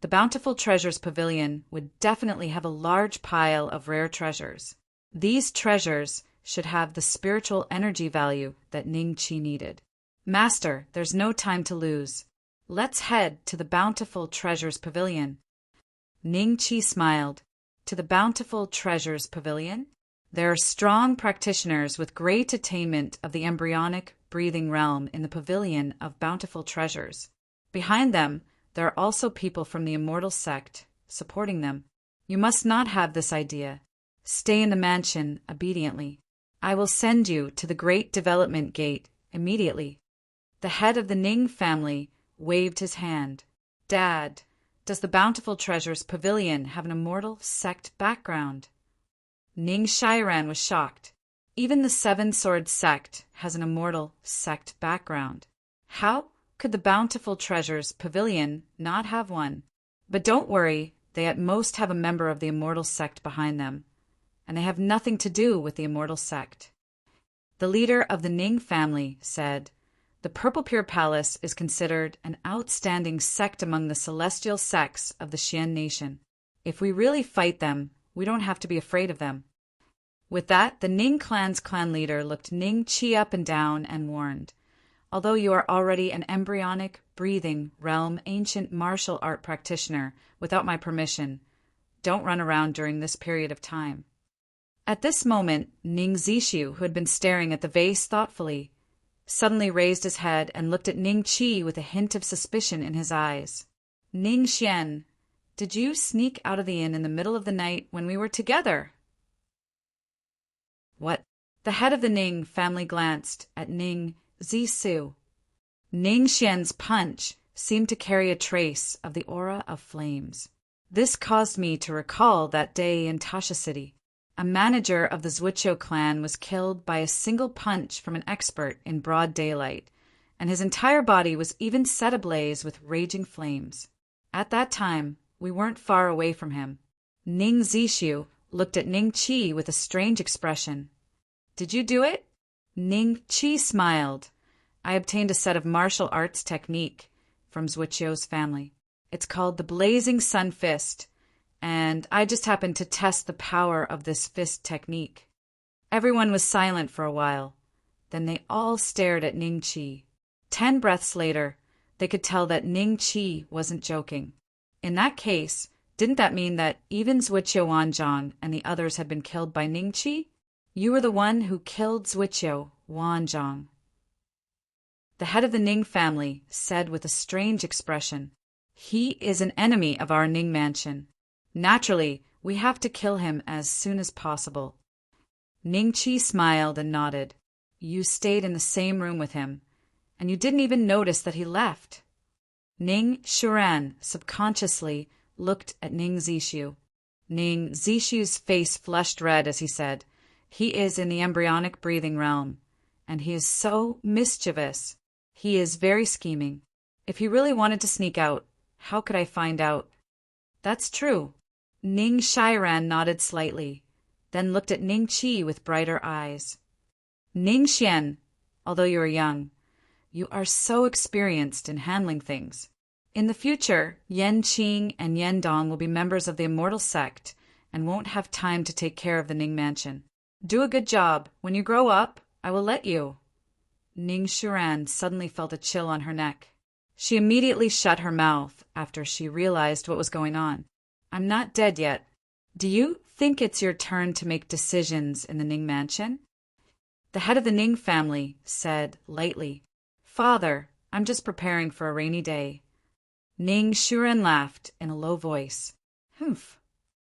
the Bountiful Treasures Pavilion would definitely have a large pile of rare treasures. These treasures should have the spiritual energy value that Ning Qi needed. Master, there's no time to lose. Let's head to the Bountiful Treasures Pavilion. Ning Qi smiled. To the Bountiful Treasures Pavilion? There are strong practitioners with great attainment of the embryonic breathing realm in the Pavilion of Bountiful Treasures. Behind them, there are also people from the Immortal Sect supporting them. You must not have this idea. Stay in the mansion obediently. I will send you to the Great Development Gate immediately. The head of the Ning family waved his hand. Dad, does the Bountiful Treasures Pavilion have an Immortal Sect background? Ning Shiran was shocked. Even the Seven Sword Sect has an Immortal Sect background. How could the Bountiful Treasures Pavilion not have one? But don't worry, they at most have a member of the Immortal Sect behind them, and they have nothing to do with the Immortal Sect. The leader of the Ning family said, the Purple Pure Palace is considered an outstanding sect among the celestial sects of the Xian nation. If we really fight them, we don't have to be afraid of them. With that, the Ning clan's clan leader looked Ning Qi up and down and warned, although you are already an embryonic, breathing, realm ancient martial art practitioner without my permission, don't run around during this period of time. At this moment, Ning Zishu, who had been staring at the vase thoughtfully, suddenly raised his head and looked at Ning Qi with a hint of suspicion in his eyes. Ning Xian, did you sneak out of the inn in the middle of the night when we were together? What? The head of the Ning family glanced at Ning Zishu. Ning Xian's punch seemed to carry a trace of the aura of flames. This caused me to recall that day in Tasha City. A manager of the Zwichou clan was killed by a single punch from an expert in broad daylight, and his entire body was even set ablaze with raging flames. At that time, we weren't far away from him. Ning Zishu looked at Ning Qi with a strange expression. Did you do it? Ning Qi smiled. I obtained a set of martial arts technique from Zwichou's family. It's called the Blazing Sun Fist, and I just happened to test the power of this fist technique. Everyone was silent for a while. Then they all stared at Ning Qi. 10 breaths later, they could tell that Ning Qi wasn't joking. In that case, didn't that mean that even Zwichou Wanzhong and the others had been killed by Ning Qi? You were the one who killed Zwichou Wanzhong. The head of the Ning family said with a strange expression, he is an enemy of our Ning mansion. Naturally, we have to kill him as soon as possible. Ning Qi smiled and nodded. You stayed in the same room with him, and you didn't even notice that he left. Ning Shuran subconsciously looked at Ning Zishu. Ning Zishu's face flushed red as he said, he is in the embryonic breathing realm, and he is so mischievous. He is very scheming. If he really wanted to sneak out, how could I find out? That's true. Ning Shiran nodded slightly, then looked at Ning Qi with brighter eyes. Ning Xian, although you are young, you are so experienced in handling things. In the future, Yan Qing and Yan Dong will be members of the Immortal Sect and won't have time to take care of the Ning Mansion. Do a good job. When you grow up, I will let you. Ning Shuran suddenly felt a chill on her neck. She immediately shut her mouth after she realized what was going on. I'm not dead yet. Do you think it's your turn to make decisions in the Ning Mansion? The head of the Ning family said lightly, Father, I'm just preparing for a rainy day. Ning Shuran laughed in a low voice. Humph.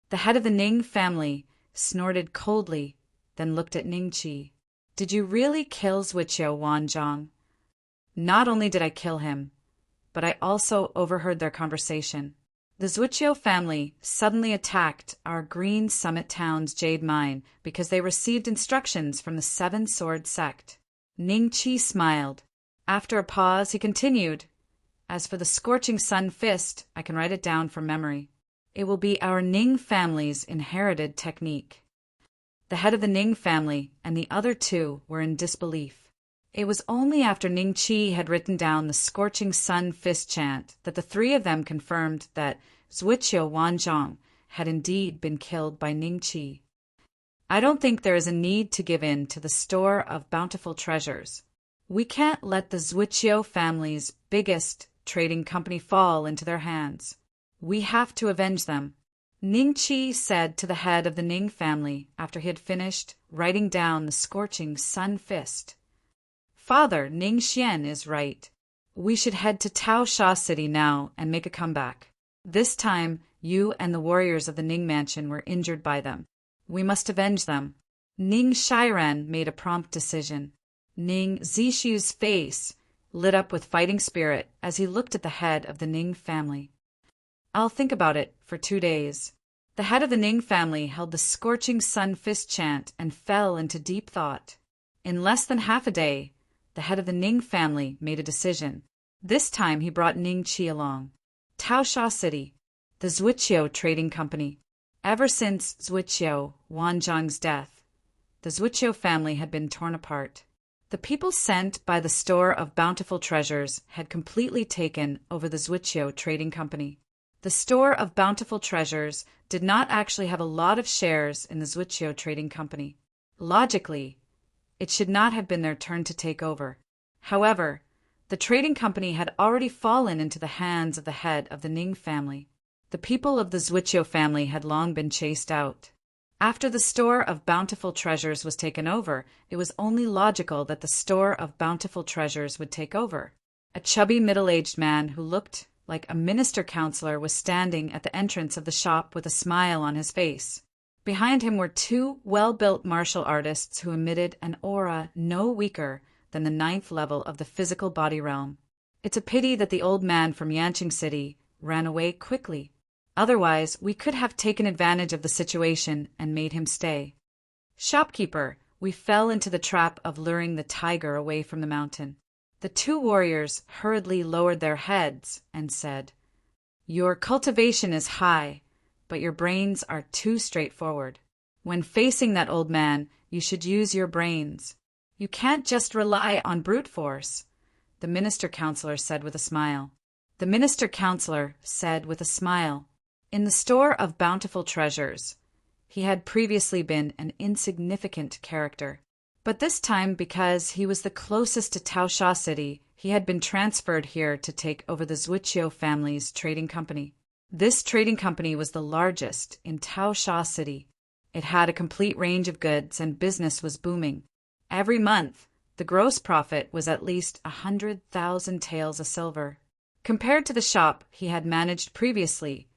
The head of the Ning family snorted coldly, then looked at Ning Qi. Did you really kill Zwichou Wanzhong? Not only did I kill him, but I also overheard their conversation. The Zwichou family suddenly attacked our Green Summit Town's jade mine because they received instructions from the Seven Sword Sect. Ning Qi smiled. After a pause, he continued, As for the Scorching Sun Fist, I can write it down from memory. It will be our Ning family's inherited technique. The head of the Ning family and the other two were in disbelief. It was only after Ning Qi had written down the scorching sun fist chant that the three of them confirmed that Zhuqiu Wanzhong had indeed been killed by Ning Qi. I don't think there is a need to give in to the store of bountiful treasures. We can't let the Zhuqiu family's biggest trading company fall into their hands. We have to avenge them, Ning Qi said to the head of the Ning family after he had finished writing down the scorching sun fist. Father, Ning Xian is right. We should head to Taosha City now and make a comeback. This time, you and the warriors of the Ning mansion were injured by them. We must avenge them. Ning Shiren made a prompt decision. Ning Zishu's face lit up with fighting spirit as he looked at the head of the Ning family. I'll think about it for 2 days. The head of the Ning family held the scorching sun fist chant and fell into deep thought. In less than half a day, the head of the Ning family made a decision. This time he brought Ning Qi along. Taosha City, the Zhuqiu Trading Company. Ever since Zhuqiu Wanzhong's death, the Zhuqiu family had been torn apart. The people sent by the store of bountiful treasures had completely taken over the Zhuqiu Trading Company. The store of bountiful treasures did not actually have a lot of shares in the Zhuqiu Trading Company. Logically, it should not have been their turn to take over. However, the trading company had already fallen into the hands of the head of the Ning family. The people of the Zhuqiu family had long been chased out. After the store of bountiful treasures was taken over, it was only logical that the store of bountiful treasures would take over. A chubby middle-aged man who looked like a minister counselor was standing at the entrance of the shop with a smile on his face. Behind him were 2 well-built martial artists who emitted an aura no weaker than the 9th level of the physical body realm. It's a pity that the old man from Yanqing City ran away quickly. Otherwise, we could have taken advantage of the situation and made him stay. Shopkeeper, we fell into the trap of luring the tiger away from the mountain. The 2 warriors hurriedly lowered their heads and said, Your cultivation is high, but your brains are too straightforward. When facing that old man, you should use your brains. You can't just rely on brute force, the minister counselor said with a smile. The minister counselor said with a smile. In the store of bountiful treasures, he had previously been an insignificant character. But this time, because he was the closest to Taosha City, he had been transferred here to take over the Zhuqiu family's trading company. This trading company was the largest in Taosha City. It had a complete range of goods and business was booming. Every month, the gross profit was at least 100,000 taels of silver. Compared to the shop he had managed previously,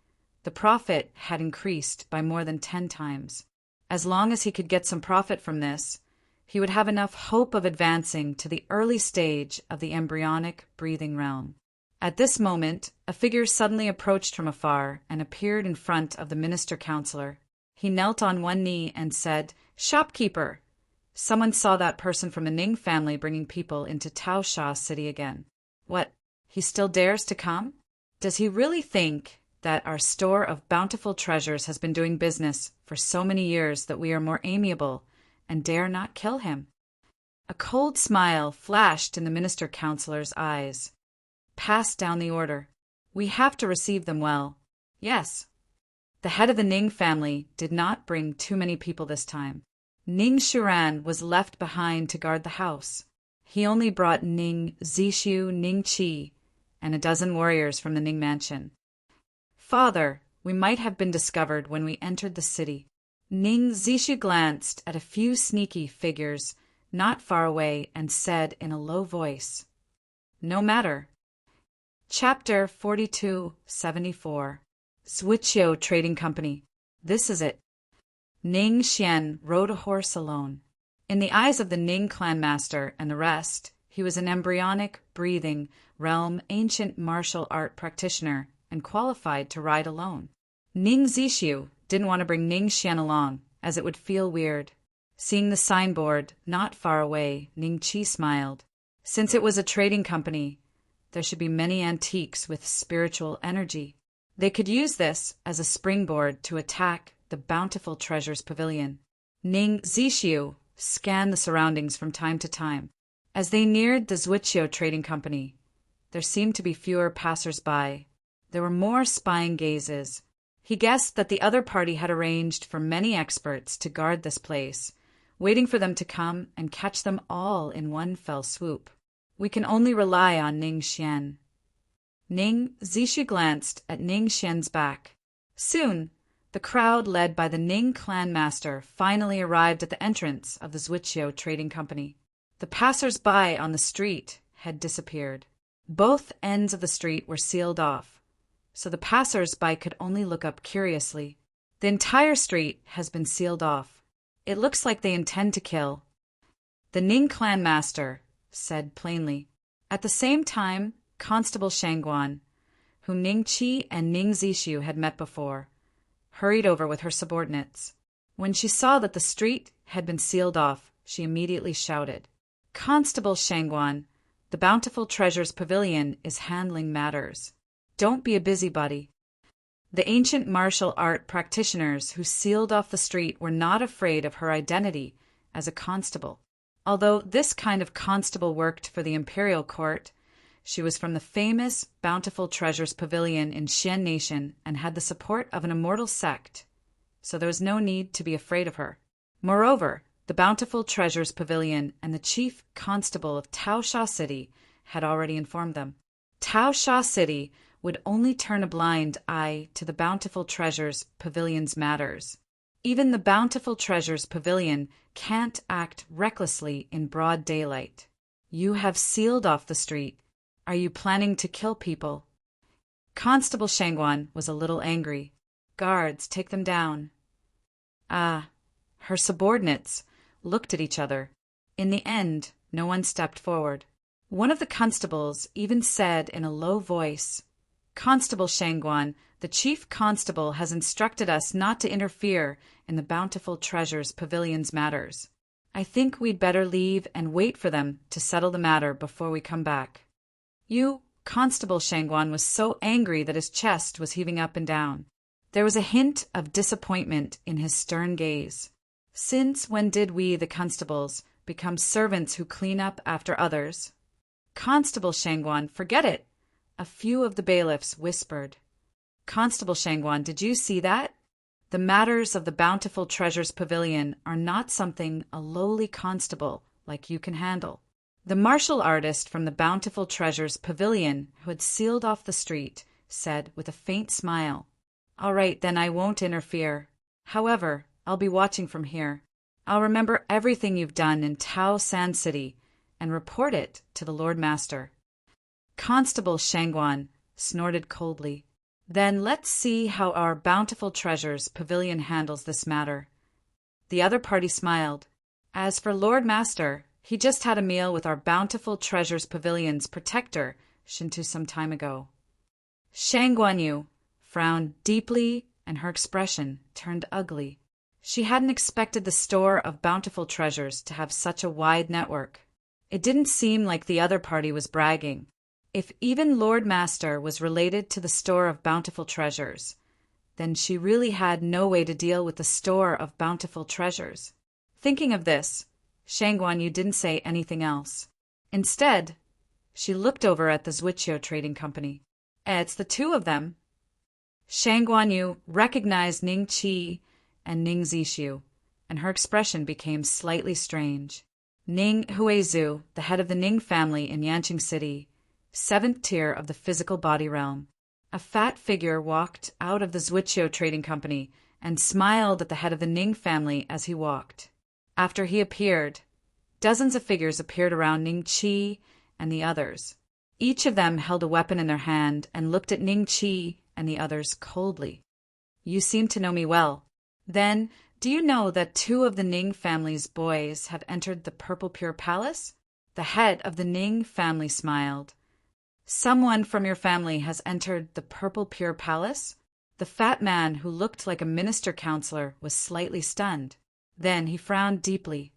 the profit had increased by more than 10 times. As long as he could get some profit from this, he would have enough hope of advancing to the early stage of the embryonic breathing realm. At this moment, a figure suddenly approached from afar and appeared in front of the minister counselor. He knelt on one knee and said, Shopkeeper! Someone saw that person from the Ning family bringing people into Taosha City again. What, he still dares to come? Does he really think that our store of bountiful treasures has been doing business for so many years that we are more amiable and dare not kill him? A cold smile flashed in the minister counselor's eyes. Pass down the order. We have to receive them well. Yes. The head of the Ning family did not bring too many people this time. Ning Shuran was left behind to guard the house. He only brought Ning Zishu, Ning Qi, and a dozen warriors from the Ning mansion. Father, we might have been discovered when we entered the city. Ning Zishu glanced at a few sneaky figures not far away and said in a low voice, No matter. Chapter 4274 Zhuqiu Trading Company. This is it. Ning Xian rode a horse alone. In the eyes of the Ning clan master and the rest, he was an embryonic, breathing, realm ancient martial art practitioner and qualified to ride alone. Ning Zishu didn't want to bring Ning Xian along, as it would feel weird. Seeing the signboard not far away, Ning Qi smiled. Since it was a trading company, there should be many antiques with spiritual energy. They could use this as a springboard to attack the bountiful treasures pavilion. Ning Zishu scanned the surroundings from time to time. As they neared the Zwitschio Trading Company, there seemed to be fewer passers-by. There were more spying gazes. He guessed that the other party had arranged for many experts to guard this place, waiting for them to come and catch them all in one fell swoop. We can only rely on Ning Xian. Zixu glanced at Ning Xian's back. Soon, the crowd led by the Ning clan master finally arrived at the entrance of the Zwitschio Trading Company. The passers-by on the street had disappeared. Both ends of the street were sealed off, so the passers-by could only look up curiously. The entire street has been sealed off. It looks like they intend to kill. The Ning clan master said plainly. At the same time, Constable Shangguan, whom Ning Qi and Ning Zixu had met before, hurried over with her subordinates. When she saw that the street had been sealed off, she immediately shouted, "Constable Shangguan, the Bountiful Treasures Pavilion is handling matters. Don't be a busybody." The ancient martial art practitioners who sealed off the street were not afraid of her identity as a constable. Although this kind of constable worked for the imperial court, she was from the famous Bountiful Treasures Pavilion in Xian Nation and had the support of an immortal sect, so there was no need to be afraid of her. Moreover, the Bountiful Treasures Pavilion and the chief constable of Taosha City had already informed them. Taosha City would only turn a blind eye to the Bountiful Treasures Pavilion's matters. Even the Bountiful Treasures Pavilion can't act recklessly in broad daylight. You have sealed off the street. Are you planning to kill people? Constable Shangguan was a little angry. Guards, take them down. Her subordinates looked at each other. In the end, no one stepped forward. One of the constables even said in a low voice, "Constable Shangguan, the chief constable has instructed us not to interfere in the Bountiful Treasures Pavilion's matters. I think we'd better leave and wait for them to settle the matter before we come back." Constable Shangguan was so angry that his chest was heaving up and down. There was a hint of disappointment in his stern gaze. Since when did we, the constables, become servants who clean up after others? Constable Shangguan, forget it, a few of the bailiffs whispered. Constable Shangguan, did you see that? The matters of the Bountiful Treasures Pavilion are not something a lowly constable like you can handle. The martial artist from the Bountiful Treasures Pavilion, who had sealed off the street, said with a faint smile, "All right, then I won't interfere. However, I'll be watching from here. I'll remember everything you've done in Tao San City and report it to the Lord Master." Constable Shangguan snorted coldly. "Then let's see how our Bountiful Treasures Pavilion handles this matter." The other party smiled. "As for Lord Master, he just had a meal with our Bountiful Treasures Pavilion's protector, Shintu, some time ago." Shangguan Yu frowned deeply and her expression turned ugly. She hadn't expected the store of Bountiful Treasures to have such a wide network. It didn't seem like the other party was bragging. If even Lord Master was related to the store of Bountiful Treasures, then she really had no way to deal with the store of Bountiful Treasures. Thinking of this, Shangguan Yu didn't say anything else. Instead, she looked over at the Zwitschio Trading Company. It's the two of them. Shangguan Yu recognized Ning Qi and Ning Zixu, and her expression became slightly strange. Ning Huizhu, the head of the Ning family in Yanqing City, 7th tier of the physical body realm. A fat figure walked out of the Zwitschio Trading Company and smiled at the head of the Ning family as he walked. After he appeared, dozens of figures appeared around Ning Qi and the others. Each of them held a weapon in their hand and looked at Ning Qi and the others coldly. "You seem to know me well. Then, do you know that 2 of the Ning family's boys have entered the Purple Pure Palace?" The head of the Ning family smiled. "Someone from your family has entered the Purple Pure Palace?" The fat man, who looked like a minister counselor, was slightly stunned. Then he frowned deeply.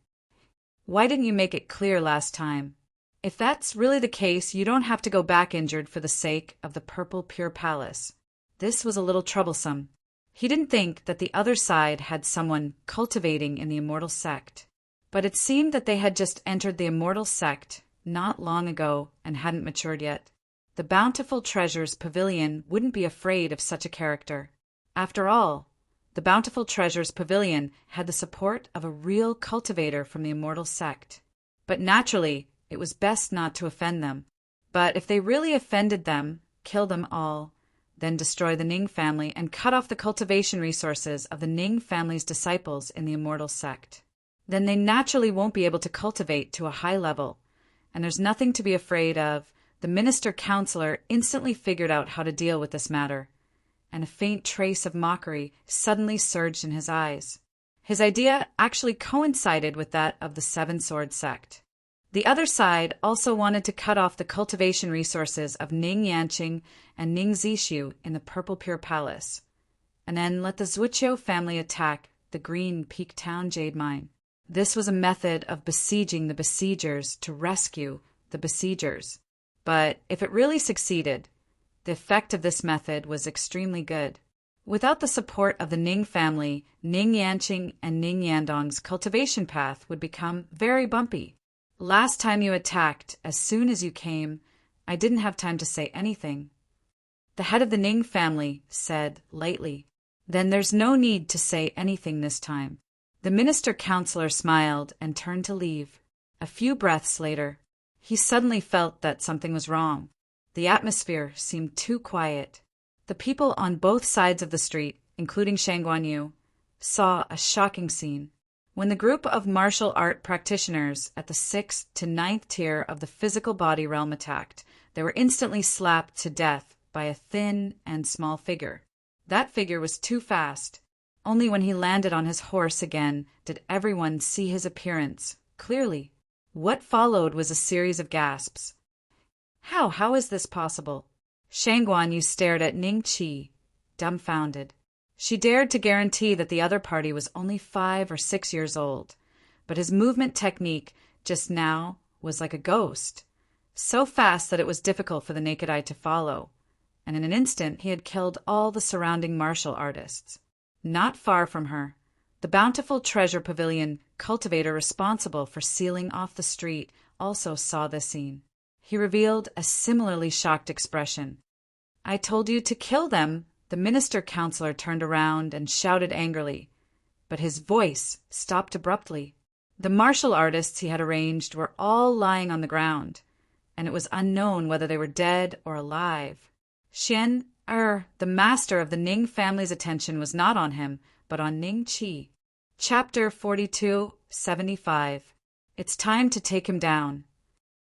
"Why didn't you make it clear last time? If that's really the case, you don't have to go back injured for the sake of the Purple Pure Palace." This was a little troublesome. He didn't think that the other side had someone cultivating in the immortal sect. But it seemed that they had just entered the immortal sect not long ago and hadn't matured yet. The Bountiful Treasures Pavilion wouldn't be afraid of such a character. After all, the Bountiful Treasures Pavilion had the support of a real cultivator from the immortal sect. But naturally, it was best not to offend them. But if they really offended them, kill them all, then destroy the Ning family and cut off the cultivation resources of the Ning family's disciples in the immortal sect. Then they naturally won't be able to cultivate to a high level, and there's nothing to be afraid of. The minister-counselor instantly figured out how to deal with this matter, and a faint trace of mockery suddenly surged in his eyes. His idea actually coincided with that of the Seven Sword sect. The other side also wanted to cut off the cultivation resources of Ning Yanqing and Ning Zishu in the Purple Pure Palace, and then let the Zhuqiu family attack the Green Peak Town jade mine. This was a method of besieging the besiegers to rescue the besiegers. But if it really succeeded, the effect of this method was extremely good. Without the support of the Ning family, Ning Yanqing and Ning Yandong's cultivation path would become very bumpy. Last time you attacked, as soon as you came, I didn't have time to say anything. The head of the Ning family said lightly, "Then there's no need to say anything this time." The minister-counselor smiled and turned to leave. A few breaths later, he suddenly felt that something was wrong. The atmosphere seemed too quiet. The people on both sides of the street, including Shang Guanyu, saw a shocking scene. When the group of martial art practitioners at the 6th to 9th tier of the physical body realm attacked, they were instantly slapped to death by a thin and small figure. That figure was too fast. Only when he landed on his horse again did everyone see his appearance clearly. What followed was a series of gasps. How is this possible? Shang Guanyu stared at Ning Qi, dumbfounded. She dared to guarantee that the other party was only 5 or 6 years old, but his movement technique just now was like a ghost, so fast that it was difficult for the naked eye to follow, and in an instant he had killed all the surrounding martial artists. Not far from her, the Bountiful Treasure Pavilion cultivator responsible for sealing off the street also saw this scene. He revealed a similarly shocked expression. "I told you to kill them." The minister-counselor turned around and shouted angrily, but his voice stopped abruptly. The martial artists he had arranged were all lying on the ground, and it was unknown whether they were dead or alive. The master of the Ning family's attention was not on him, but on Ning Qi. Chapter 4275. It's time to take him down.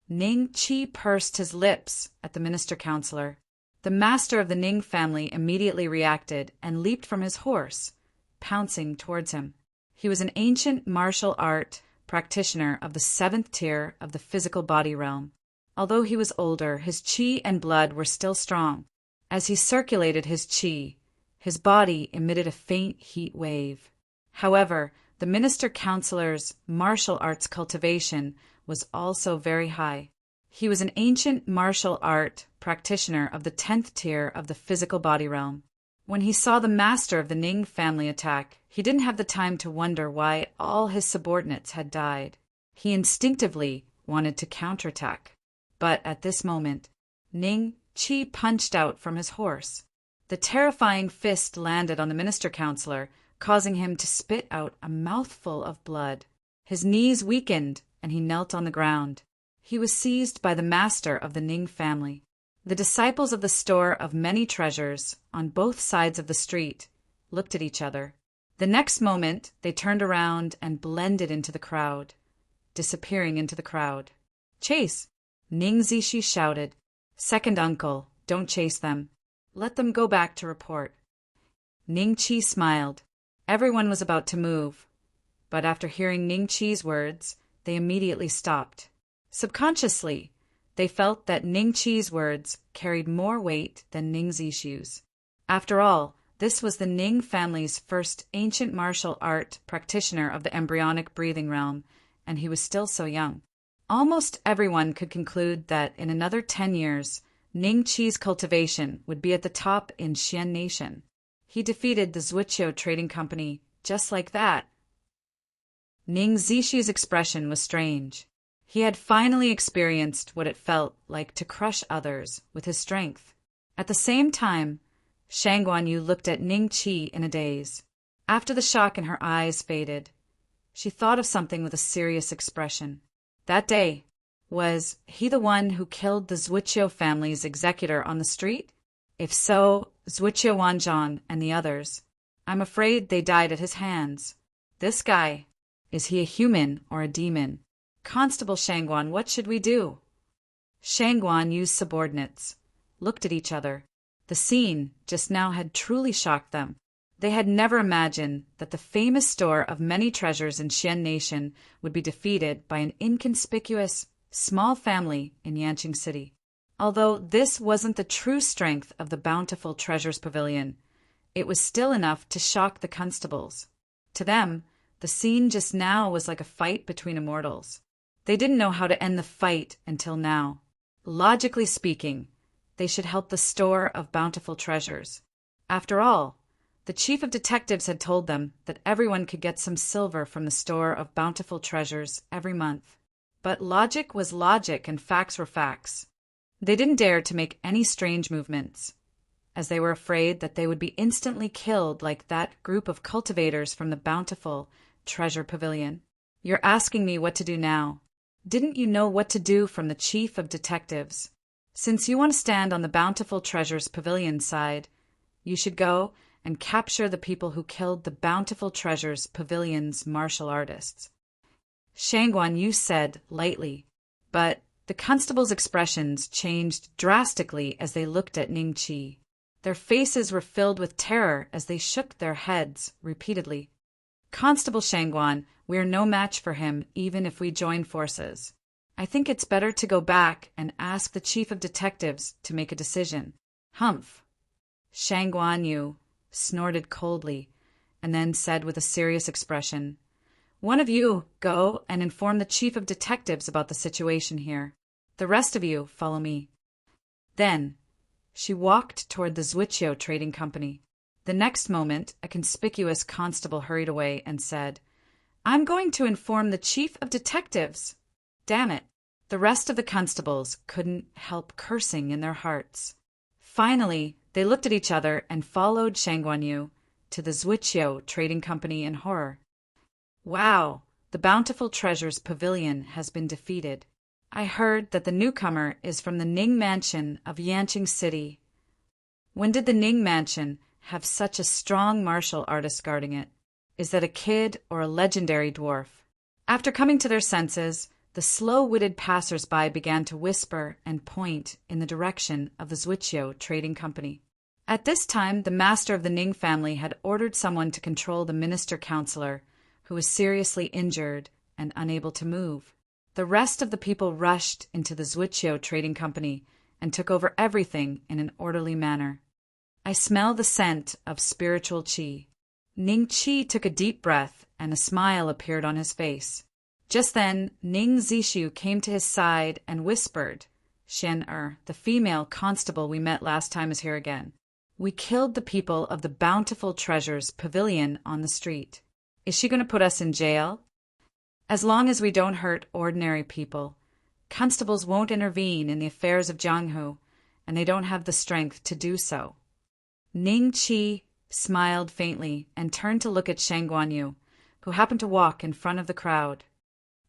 Ning Qi pursed his lips at the minister-counselor. The master of the Ning family immediately reacted and leaped from his horse, pouncing towards him. He was an ancient martial art practitioner of the 7th tier of the physical body realm. Although he was older, his qi and blood were still strong. As he circulated his qi, his body emitted a faint heat wave. However, the minister-counselor's martial arts cultivation was also very high. He was an ancient martial art practitioner of the 10th tier of the physical body realm. When he saw the master of the Ning family attack, he didn't have the time to wonder why all his subordinates had died. He instinctively wanted to counterattack. But at this moment, Ning Qi punched out from his horse. The terrifying fist landed on the minister-counselor, causing him to spit out a mouthful of blood. His knees weakened, and he knelt on the ground. He was seized by the master of the Ning family. The disciples of the store of many treasures, on both sides of the street, looked at each other. The next moment, they turned around and blended into the crowd, disappearing into the crowd. "Chase!" Ning Zishi shouted. "Second uncle, don't chase them. Let them go back to report." Ning Qi smiled. Everyone was about to move, but after hearing Ning Qi's words, they immediately stopped. Subconsciously, they felt that Ning Qi's words carried more weight than Ning Zishu's. After all, this was the Ning family's first ancient martial art practitioner of the embryonic breathing realm, and he was still so young. Almost everyone could conclude that in another 10 years, Ning Qi's cultivation would be at the top in Xian Nation. He defeated the Zhuqiu Trading Company just like that. Ning Zishu's expression was strange. He had finally experienced what it felt like to crush others with his strength. At the same time, Shang Guanyu looked at Ning Qi in a daze. After the shock in her eyes faded, she thought of something with a serious expression. That day, was he the one who killed the Zhuqiu family's executor on the street? If so, Zhuqiu Wanzhong and the others. I'm afraid they died at his hands. This guy, is he a human or a demon? Constable Shangguan, what should we do? Shangguanyu's subordinates looked at each other. The scene just now had truly shocked them. They had never imagined that the famous store of many treasures in Xian Nation would be defeated by an inconspicuous, small family in Yanqing City. Although this wasn't the true strength of the bountiful treasures pavilion, it was still enough to shock the constables. To them, the scene just now was like a fight between immortals. They didn't know how to end the fight until now. Logically speaking, they should help the store of bountiful treasures. After all, the chief of detectives had told them that everyone could get some silver from the store of bountiful treasures every month. But logic was logic and facts were facts. They didn't dare to make any strange movements, as they were afraid that they would be instantly killed like that group of cultivators from the bountiful treasure pavilion. You're asking me what to do now. Didn't you know what to do from the chief of detectives? Since you want to stand on the bountiful treasures pavilion side, you should go and capture the people who killed the bountiful treasures pavilion's martial artists. Shang Guanyu said lightly, but the constables' expressions changed drastically as they looked at Ning Qi. Their faces were filled with terror as they shook their heads repeatedly. Constable Shangguan, we're no match for him even if we join forces. I think it's better to go back and ask the chief of detectives to make a decision. Humph. Shang Guanyu snorted coldly and then said with a serious expression, one of you go and inform the chief of detectives about the situation here. The rest of you follow me. Then she walked toward the Zhuqiu Trading Company. The next moment, a conspicuous constable hurried away and said, I'm going to inform the chief of detectives. Damn it. The rest of the constables couldn't help cursing in their hearts. Finally, they looked at each other and followed Shang Guanyu to the Zhuqiu Trading Company in horror. Wow, the bountiful treasures pavilion has been defeated. I heard that the newcomer is from the Ning Mansion of Yanqing City. When did the Ning Mansion have such a strong martial artist guarding it? Is that a kid or a legendary dwarf? After coming to their senses, the slow-witted passers-by began to whisper and point in the direction of the Zhuqiu Trading Company. At this time, the master of the Ning family had ordered someone to control the minister-counselor, who was seriously injured and unable to move. The rest of the people rushed into the Zhuqiu Trading Company and took over everything in an orderly manner. I smell the scent of spiritual qi. Ning Qi took a deep breath and a smile appeared on his face. Just then, Ning Zishu came to his side and whispered, Shen the female constable we met last time is here again. We killed the people of the bountiful treasures pavilion on the street. Is she going to put us in jail? As long as we don't hurt ordinary people, constables won't intervene in the affairs of Jianghu, and they don't have the strength to do so. Ning Qi smiled faintly and turned to look at Shang Guanyu, who happened to walk in front of the crowd.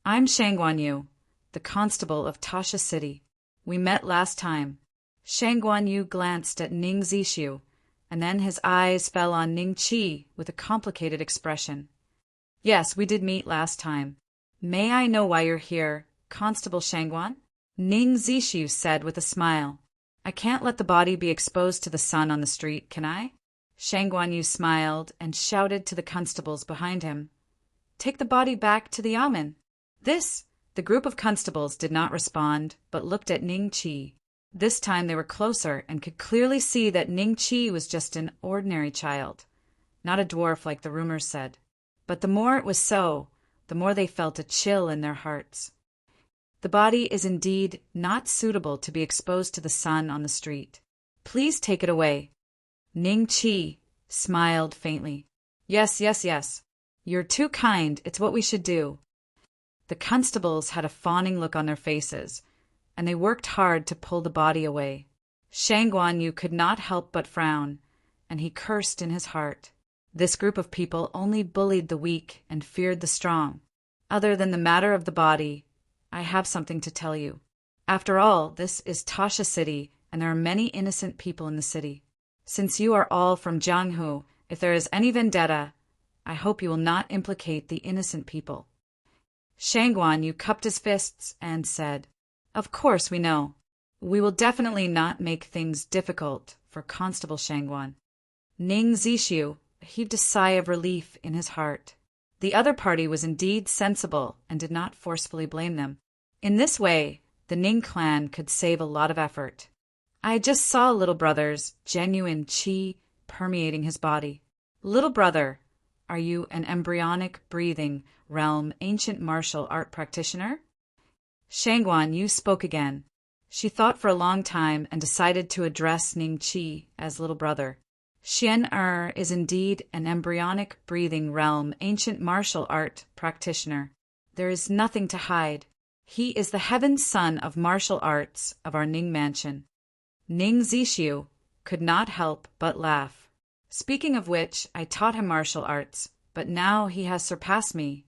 I'm Shang Guanyu, the constable of Tasha City. We met last time. Shang Guanyu glanced at Ning Zishu, and then his eyes fell on Ning Qi with a complicated expression. Yes, we did meet last time. May I know why you're here, Constable Shangguan? Ning Zishu said with a smile. I can't let the body be exposed to the sun on the street, can I? Shang Guanyu smiled and shouted to the constables behind him. Take the body back to the yamen. The group of constables did not respond, but looked at Ning Qi. This time they were closer and could clearly see that Ning Qi was just an ordinary child, not a dwarf like the rumors said. But the more it was so, the more they felt a chill in their hearts. The body is indeed not suitable to be exposed to the sun on the street. Please take it away. Ning Qi smiled faintly. Yes. You're too kind. It's what we should do. The constables had a fawning look on their faces, and they worked hard to pull the body away. Shang Guanyu could not help but frown, and he cursed in his heart. This group of people only bullied the weak and feared the strong. Other than the matter of the body, I have something to tell you. After all, this is Tasha City, and there are many innocent people in the city. Since you are all from Jianghu, if there is any vendetta, I hope you will not implicate the innocent people. Shang Guanyu cupped his fists and said, Of course we know. We will definitely not make things difficult for Constable Shangguan. Ning Zixiu heaved a sigh of relief in his heart. The other party was indeed sensible and did not forcefully blame them. In this way, the Ning clan could save a lot of effort. I just saw little brother's genuine qi permeating his body. Little brother, are you an embryonic breathing realm ancient martial art practitioner? Shangguan Yu spoke again. She thought for a long time and decided to address Ning Qi as little brother. Xian is indeed an embryonic breathing realm ancient martial art practitioner. There is nothing to hide. He is the heaven son of martial arts of our Ning mansion. Ning Zixiu could not help but laugh. Speaking of which, I taught him martial arts, but now he has surpassed me.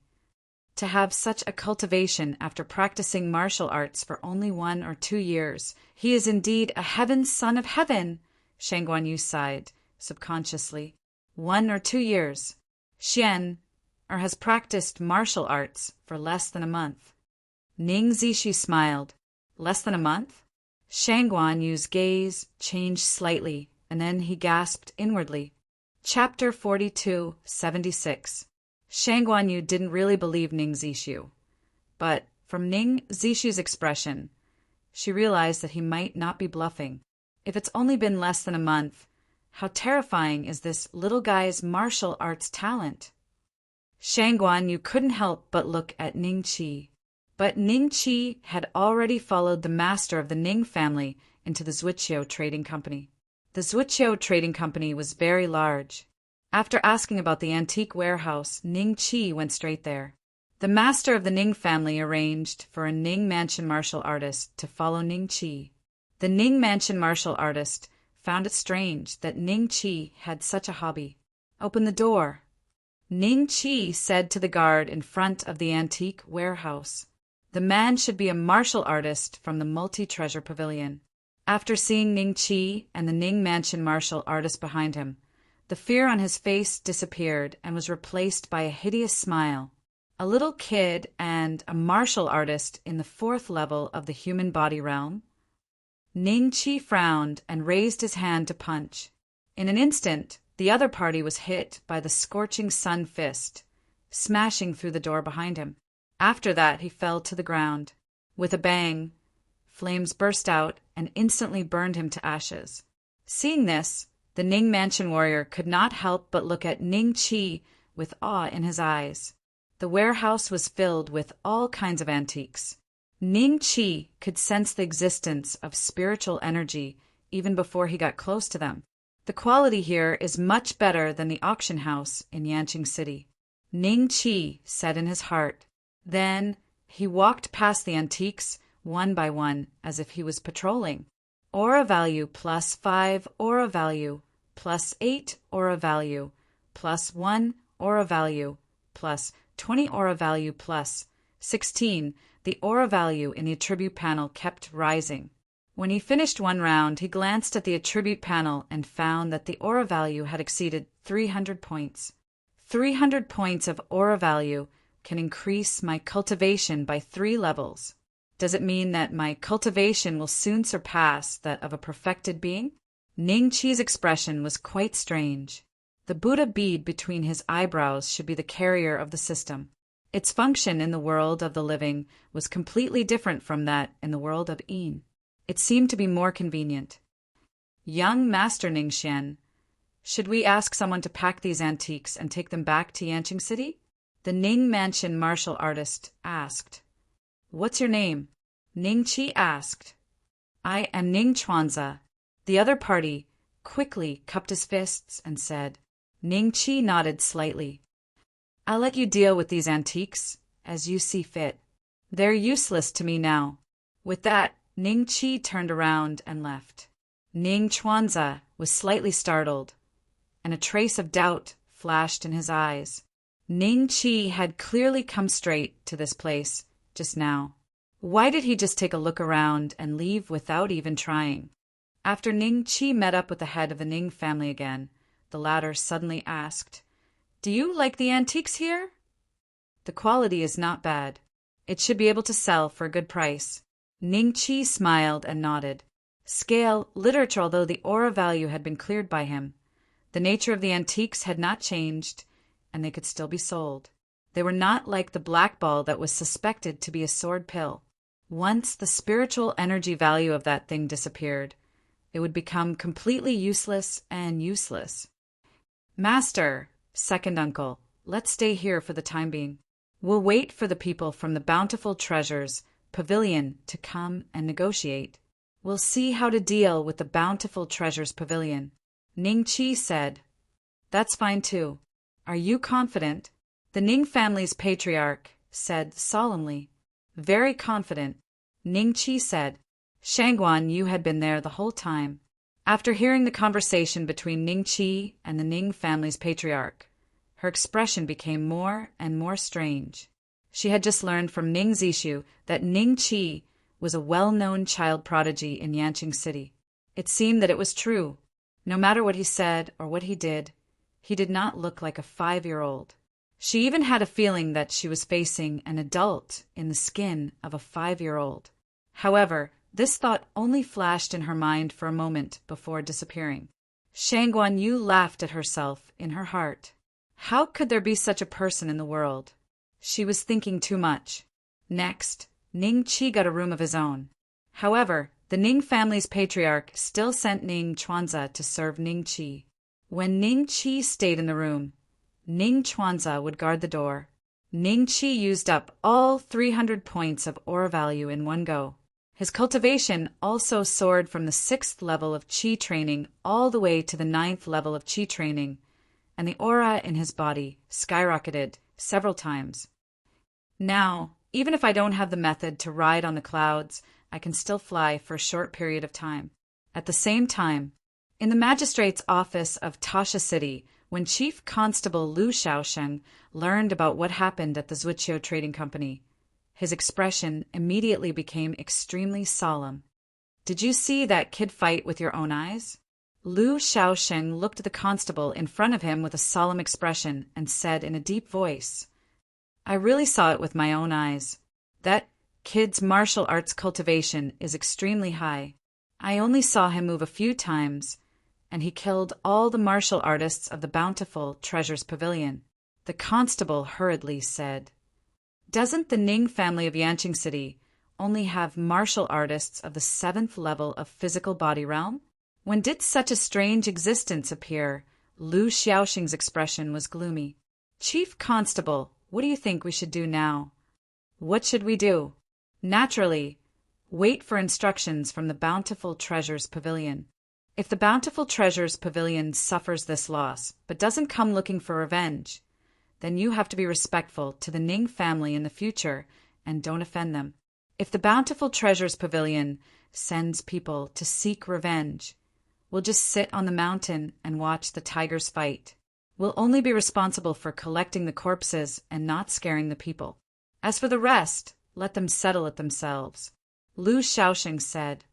To have such a cultivation after practicing martial arts for only 1 or 2 years, he is indeed a heaven son of heaven, Shangguan Yu sighed, subconsciously. 1 or 2 years. Xian has practiced martial arts for less than a month. Ning Zixiu smiled. Less than a month? Shangguan Yu's gaze changed slightly, and then he gasped inwardly. Chapter 42:76. Shangguan Yu didn't really believe Ning Zixiu, but from Ning Zixiu's expression, she realized that he might not be bluffing. If it's only been less than a month, how terrifying is this little guy's martial arts talent? Shangguan Yu couldn't help but look at Ning Qi. But Ning Qi had already followed the master of the Ning family into the Zuiqiu Trading Company. The Zuiqiu Trading Company was very large. After asking about the antique warehouse, Ning Qi went straight there. The master of the Ning family arranged for a Ning mansion martial artist to follow Ning Qi. The Ning mansion martial artist found it strange that Ning Qi had such a hobby. Open the door, Ning Qi said to the guard in front of the antique warehouse. The man should be a martial artist from the multi-treasure pavilion. After seeing Ning Qi and the Ning mansion martial artist behind him, the fear on his face disappeared and was replaced by a hideous smile. A little kid and a martial artist in the 4th level of the human body realm? Ning Qi frowned and raised his hand to punch. In an instant, the other party was hit by the scorching sun fist, smashing through the door behind him. After that, he fell to the ground. With a bang, flames burst out and instantly burned him to ashes. Seeing this, the Ning mansion warrior could not help but look at Ning Qi with awe in his eyes. The warehouse was filled with all kinds of antiques. Ning Qi could sense the existence of spiritual energy even before he got close to them. The quality here is much better than the auction house in Yanqing City, Ning Qi said in his heart. Then he walked past the antiques one by one as if he was patrolling. Aura value +5 aura value, +8 aura value, +1 aura value, +20 aura value, +16. The aura value in the attribute panel kept rising. When he finished one round, he glanced at the attribute panel and found that the aura value had exceeded 300 points. 300 points of aura value can increase my cultivation by 3 levels. Does it mean that my cultivation will soon surpass that of a perfected being? Ning Qi's expression was quite strange. The Buddha bead between his eyebrows should be the carrier of the system. Its function in the world of the living was completely different from that in the world of Yin. It seemed to be more convenient. Young Master Ningxian, should we ask someone to pack these antiques and take them back to Yanqing City? The Ning mansion martial artist asked. What's your name? Ning Qi asked. I am Ning Chuanza. The other party quickly cupped his fists and said. Ning Qi nodded slightly. I'll let you deal with these antiques as you see fit. They're useless to me now." With that, Ning Qi turned around and left. Ning Chuanza was slightly startled, and a trace of doubt flashed in his eyes. Ning Qi had clearly come straight to this place just now. Why did he just take a look around and leave without even trying? After Ning Qi met up with the head of the Ning family again, the latter suddenly asked, "Do you like the antiques here?" "The quality is not bad. It should be able to sell for a good price." Ning Qi smiled and nodded. Scale, literature, although the aura value had been cleared by him, the nature of the antiques had not changed, and they could still be sold. They were not like the black ball that was suspected to be a sword pill. Once the spiritual energy value of that thing disappeared, it would become completely useless and useless. "Master," second uncle, "let's stay here for the time being. We'll wait for the people from the Bountiful Treasures Pavilion to come and negotiate. We'll see how to deal with the Bountiful Treasures Pavilion." Ning Qi said, "That's fine too. Are you confident?" The Ning family's patriarch said solemnly, "Very confident." Ning Qi said, "Shangguan, you had been there the whole time." After hearing the conversation between Ning Qi and the Ning family's patriarch, her expression became more and more strange. She had just learned from Ning Zishu that Ning Qi was a well-known child prodigy in Yanqing City. It seemed that it was true. No matter what he said or what he did not look like a 5-year-old. She even had a feeling that she was facing an adult in the skin of a 5-year-old. However, this thought only flashed in her mind for a moment before disappearing. Shangguan Yu laughed at herself in her heart. How could there be such a person in the world? She was thinking too much. Next, Ning Qi got a room of his own. However, the Ning family's patriarch still sent Ning Chuanza to serve Ning Qi. When Ning Qi stayed in the room, Ning Chuanza would guard the door. Ning Qi used up all 300 points of aura value in one go. His cultivation also soared from the 6th level of Qi training all the way to the 9th level of Qi training, and the aura in his body skyrocketed several times. Now, even if I don't have the method to ride on the clouds, I can still fly for a short period of time. At the same time, in the magistrate's office of Tasha City, when Chief Constable Lu Shaosheng learned about what happened at the Zuiqiu Trading Company, his expression immediately became extremely solemn. "Did you see that kid fight with your own eyes?" Lu Shaosheng looked at the constable in front of him with a solemn expression and said in a deep voice, "I really saw it with my own eyes. That kid's martial arts cultivation is extremely high. I only saw him move a few times, and he killed all the martial artists of the Bountiful Treasures Pavilion." The constable hurriedly said, "Doesn't the Ning family of Yanqing City only have martial artists of the 7th level of physical body realm? When did such a strange existence appear?" Lu Xiaoxing's expression was gloomy. "Chief Constable, what do you think we should do now?" "What should we do?" "Naturally, wait for instructions from the Bountiful Treasures Pavilion. If the Bountiful Treasures Pavilion suffers this loss, but doesn't come looking for revenge, then you have to be respectful to the Ning family in the future and don't offend them. If the Bountiful Treasures Pavilion sends people to seek revenge, we'll just sit on the mountain and watch the tigers fight. We'll only be responsible for collecting the corpses and not scaring the people. As for the rest, let them settle it themselves." Lu Shaoxing said,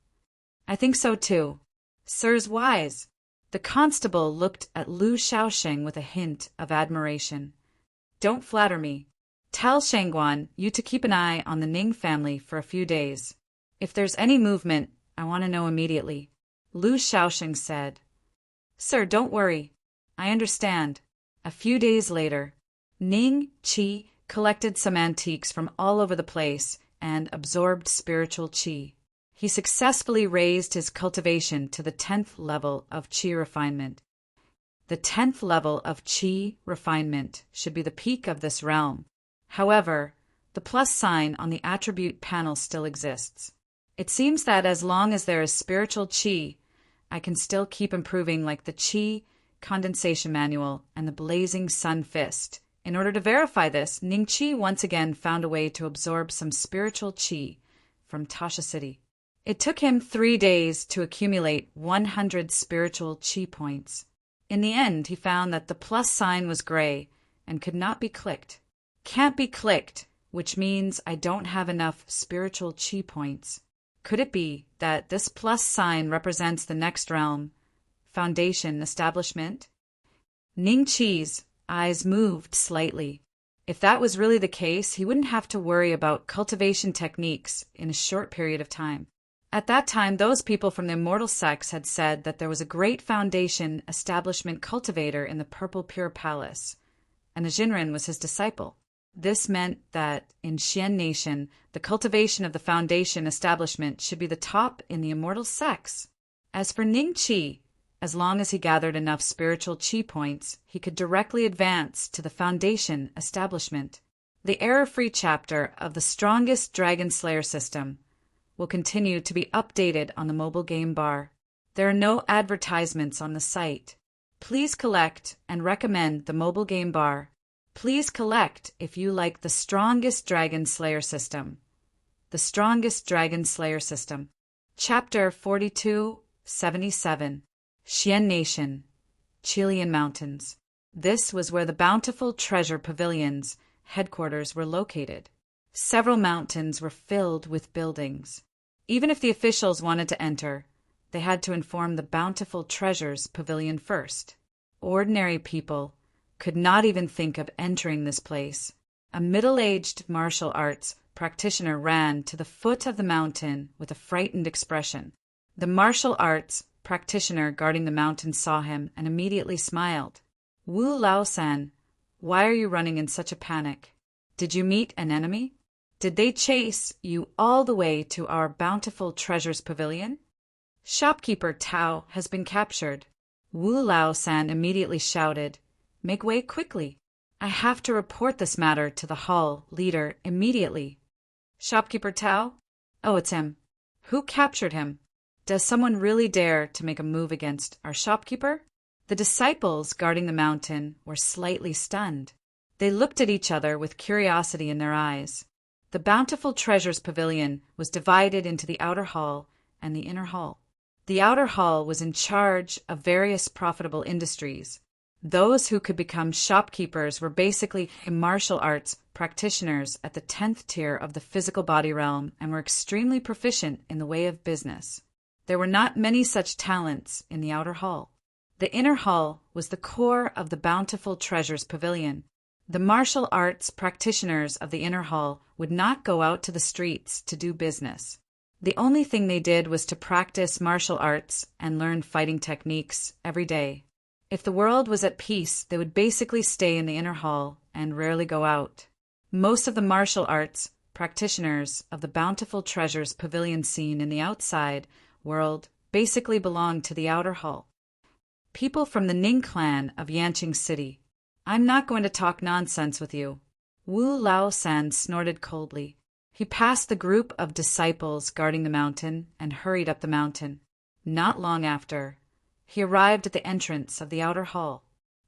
"I think so too. Sir's wise." The constable looked at Lu Shaoxing with a hint of admiration. "Don't flatter me. Tell Shangguan you to keep an eye on the Ning family for a few days. If there's any movement, I want to know immediately." Lu Shaoxing said, "Sir, don't worry. I understand." A few days later, Ning Qi collected some antiques from all over the place and absorbed spiritual qi. He successfully raised his cultivation to the 10th level of qi refinement. The 10th level of qi refinement should be the peak of this realm. However, the plus sign on the attribute panel still exists. It seems that as long as there is spiritual qi, I can still keep improving like the qi condensation manual and the blazing sun fist In order to verify this, Ning Qi once again found a way to absorb some spiritual qi from Taosha City. It took him 3 days to accumulate 100 spiritual qi points. In the end, he found that the plus sign was gray and could not be clicked. Can't be clicked, which means I don't have enough spiritual qi points. Could it be that this plus sign represents the next realm, foundation, establishment? Ning Qi's eyes moved slightly. If that was really the case, he wouldn't have to worry about cultivation techniques in a short period of time. At that time, those people from the immortal sects had said that there was a great foundation establishment cultivator in the Purple Pure Palace, and a Jinren was his disciple. This meant that in Xian Nation, the cultivation of the foundation establishment should be the top in the immortal sects. As for Ning Qi, as long as he gathered enough spiritual qi points, he could directly advance to the foundation establishment. The error-free chapter of the strongest Dragon Slayer system will continue to be updated on the mobile game bar. There are no advertisements on the site. Please collect and recommend the mobile game bar. Please collect if you like the strongest Dragon Slayer system. The strongest Dragon Slayer system. Chapter 4277. Xian Nation, Chilean Mountains. This was where the Bountiful Treasure Pavilion's headquarters were located. Several mountains were filled with buildings. Even if the officials wanted to enter, they had to inform the Bountiful Treasures Pavilion first. Ordinary people could not even think of entering this place. A middle-aged martial arts practitioner ran to the foot of the mountain with a frightened expression. The martial arts practitioner guarding the mountain saw him and immediately smiled. Wu Lao-san, why are you running in such a panic? Did you meet an enemy? Did they chase you all the way to our Bountiful Treasures Pavilion? Shopkeeper Tao has been captured. Wu Lao-san immediately shouted, Make way quickly. I have to report this matter to the hall leader immediately. Shopkeeper Tao? Oh, it's him. Who captured him? Does someone really dare to make a move against our shopkeeper? The disciples guarding the mountain were slightly stunned. They looked at each other with curiosity in their eyes. The Bountiful Treasures Pavilion was divided into the outer hall and the inner hall. The outer hall was in charge of various profitable industries. Those who could become shopkeepers were basically martial arts practitioners at the 10th tier of the physical body realm and were extremely proficient in the way of business. There were not many such talents in the outer hall. The inner hall was the core of the Bountiful Treasures Pavilion. The martial arts practitioners of the inner hall would not go out to the streets to do business. The only thing they did was to practice martial arts and learn fighting techniques every day. If the world was at peace, they would basically stay in the inner hall and rarely go out. Most of the martial arts practitioners of the Bountiful Treasures Pavilion scene in the outside world basically belonged to the outer hall. People from the Ning clan of Yanqing City. I'm not going to talk nonsense with you. Wu Lao-san snorted coldly. He passed the group of disciples guarding the mountain and hurried up the mountain. Not long after, he arrived at the entrance of the outer hall.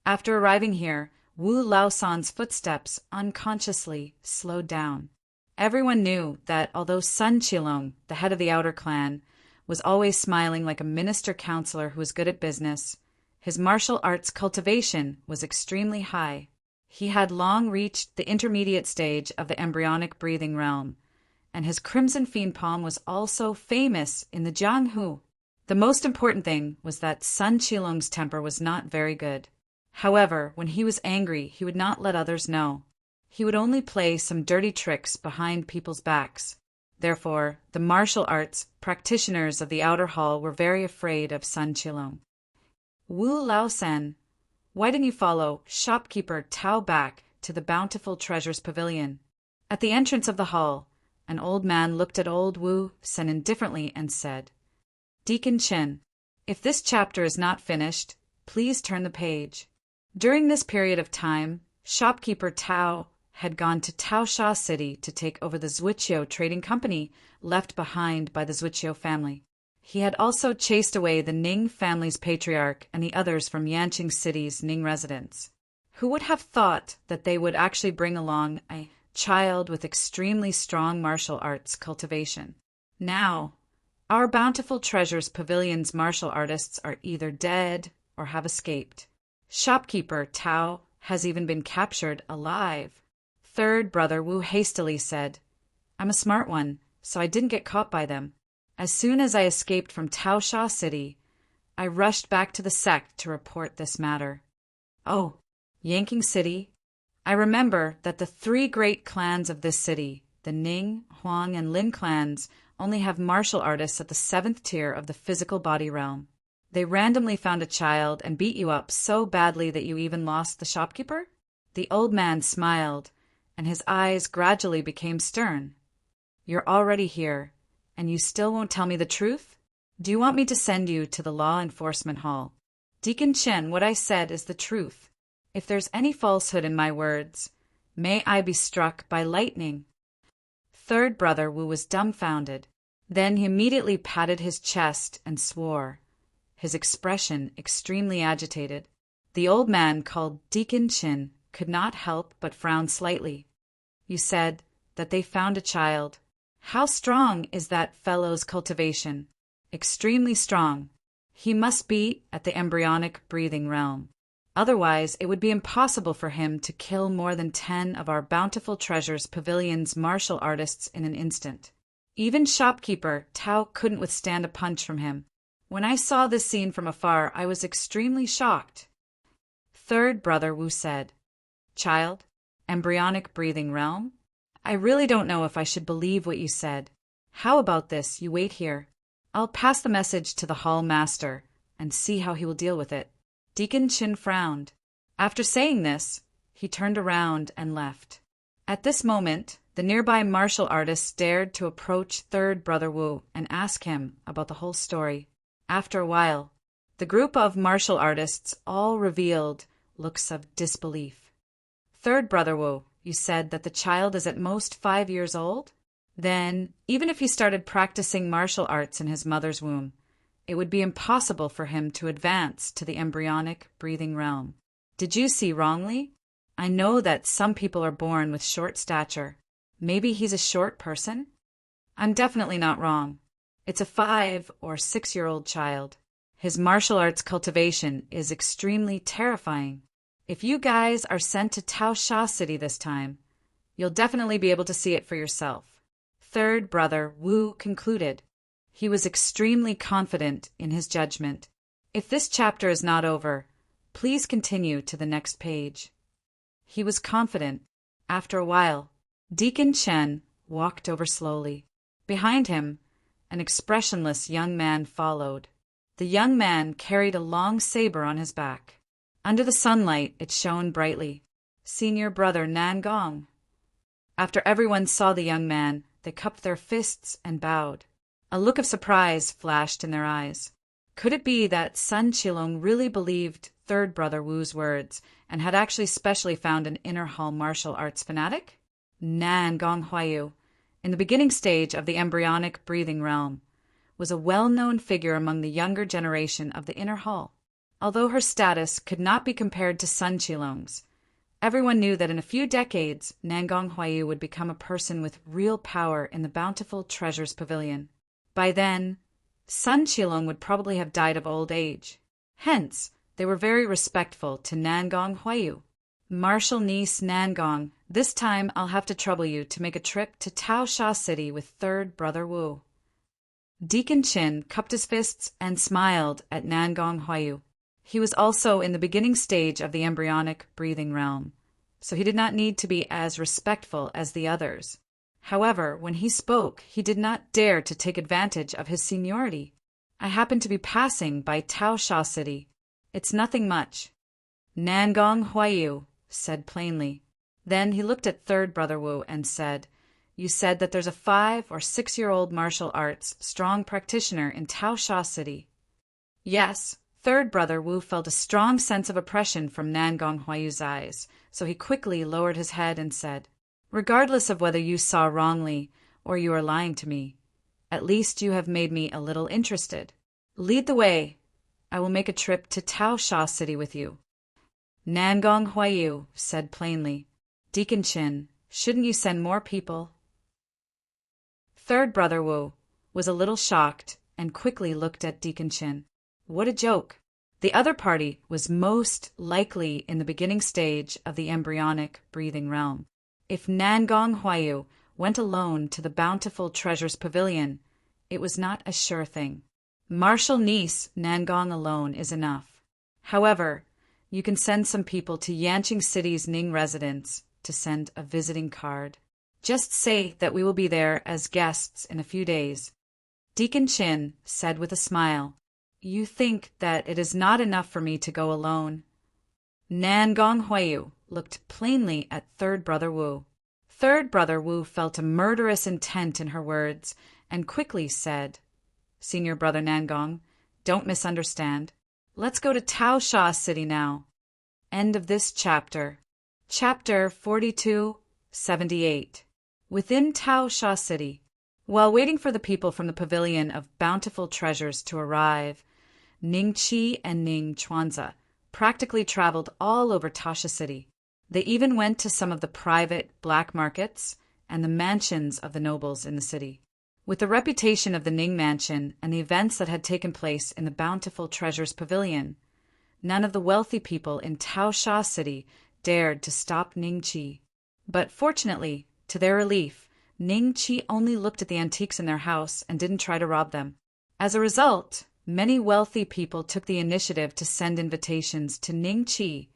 After arriving here, Wu Lao-san's footsteps unconsciously slowed down. Everyone knew that although Sun Qilong, the head of the outer clan, was always smiling like a minister counselor who was good at business, his martial arts cultivation was extremely high. He had long reached the intermediate stage of the embryonic breathing realm, and his crimson fiend palm was also famous in the Jianghu. The most important thing was that Sun Qilong's temper was not very good. However, when he was angry, he would not let others know. He would only play some dirty tricks behind people's backs. Therefore, the martial arts practitioners of the outer hall were very afraid of Sun Qilong. Wu Lao-san, why didn't you follow shopkeeper Tao back to the Bountiful Treasures Pavilion? At the entrance of the hall, an old man looked at old Wu Sen indifferently and said, Deacon Chen, if this chapter is not finished, please turn the page. During this period of time, shopkeeper Tao had gone to Taosha City to take over the Zuiqiu trading company left behind by the Zuiqiu family. He had also chased away the Ning family's patriarch and the others from Yanqing City's Ning residence. Who would have thought that they would actually bring along a child with extremely strong martial arts cultivation? Now, our Bountiful Treasures Pavilion's martial artists are either dead or have escaped. Shopkeeper Tao has even been captured alive. Third brother Wu hastily said, I'm a smart one, so I didn't get caught by them. As soon as I escaped from Taosha City, I rushed back to the sect to report this matter. Oh, Yanking City? I remember that the three great clans of this city, the Ning, Huang, and Lin clans, only have martial artists at the 7th tier of the physical body realm. They randomly found a child and beat you up so badly that you even lost the shopkeeper? The old man smiled, and his eyes gradually became stern. You're already here, and you still won't tell me the truth? Do you want me to send you to the law enforcement hall? Deacon Chen, what I said is the truth. If there's any falsehood in my words, may I be struck by lightning. Third brother Wu was dumbfounded. Then he immediately patted his chest and swore, his expression extremely agitated. The old man, called Deacon Chin, could not help but frown slightly. You said that they found a child. How strong is that fellow's cultivation? Extremely strong. He must be at the embryonic breathing realm. Otherwise, it would be impossible for him to kill more than 10 of our Bountiful Treasures Pavilion's martial artists in an instant. Even shopkeeper Tao couldn't withstand a punch from him. When I saw this scene from afar, I was extremely shocked. Third brother Wu said, Child, embryonic breathing realm? I really don't know if I should believe what you said. How about this, you wait here. I'll pass the message to the hall master and see how he will deal with it. Deacon Chin frowned. After saying this, he turned around and left. At this moment, the nearby martial artist dared to approach third brother Wu and ask him about the whole story. After a while, the group of martial artists all revealed looks of disbelief. Third brother Wu, you said that the child is at most 5 years old? Then, even if he started practicing martial arts in his mother's womb, it would be impossible for him to advance to the embryonic breathing realm. Did you see wrongly? I know that some people are born with short stature. Maybe he's a short person? I'm definitely not wrong. It's a 5 or 6-year-old child. His martial arts cultivation is extremely terrifying. If you guys are sent to Taosha City this time, you'll definitely be able to see it for yourself. Third brother Wu concluded. He was extremely confident in his judgment. If this chapter is not over, please continue to the next page. He was confident. After a while, Deacon Chen walked over slowly. Behind him, an expressionless young man followed. The young man carried a long saber on his back. Under the sunlight, it shone brightly. Senior brother Nan Gong. After everyone saw the young man, they cupped their fists and bowed. A look of surprise flashed in their eyes. Could it be that Sun Qilong really believed third brother Wu's words and had actually specially found an inner hall martial arts fanatic? Nan Gong Huayu, in the beginning stage of the embryonic breathing realm, was a well-known figure among the younger generation of the inner hall. Although her status could not be compared to Sun Qilong's, everyone knew that in a few decades, Nangong Huayu would become a person with real power in the Bountiful Treasures Pavilion. By then, Sun Qilong would probably have died of old age. Hence, they were very respectful to Nangong Huayu. Martial niece Nangong, this time I'll have to trouble you to make a trip to Taosha City with third brother Wu. Deacon Chin cupped his fists and smiled at Nangong Huayu. He was also in the beginning stage of the embryonic breathing realm, so he did not need to be as respectful as the others. However, when he spoke, he did not dare to take advantage of his seniority. I happened to be passing by Taosha City. It's nothing much. Nangong Huayu said plainly. Then he looked at third brother Wu and said, You said that there's a 5 or 6-year-old martial arts strong practitioner in Taosha City. Yes. Third brother Wu felt a strong sense of oppression from Nangong Huayu's eyes, so he quickly lowered his head and said, Regardless of whether you saw wrongly or you are lying to me, at least you have made me a little interested. Lead the way. I will make a trip to Taosha City with you. Nangong Huayu said plainly. Deacon Chin, shouldn't you send more people? Third Brother Wu was a little shocked and quickly looked at Deacon Chin. What a joke! The other party was most likely in the beginning stage of the embryonic breathing realm. If Nangong Huayu went alone to the Bountiful Treasures Pavilion, it was not a sure thing. Martial niece Nangong alone is enough. However, you can send some people to Yanqing City's Ning residence to send a visiting card. Just say that we will be there as guests in a few days. Deacon Chin said with a smile, You think that it is not enough for me to go alone? Nangong Huayu looked plainly at Third Brother Wu. Third Brother Wu felt a murderous intent in her words and quickly said, Senior Brother Nangong, don't misunderstand. Let's go to Taosha City now. End of this chapter. Chapter 4278. Within Taosha City, while waiting for the people from the Pavilion of Bountiful Treasures to arrive, Ning Qi and Ning Chuanza practically traveled all over Taosha City. They even went to some of the private black markets and the mansions of the nobles in the city. With the reputation of the Ning Mansion and the events that had taken place in the Bountiful Treasures Pavilion, none of the wealthy people in Taosha City dared to stop Ning Qi. But fortunately, to their relief, Ning Qi only looked at the antiques in their house and didn't try to rob them. As a result, many wealthy people took the initiative to send invitations to Ning Qi,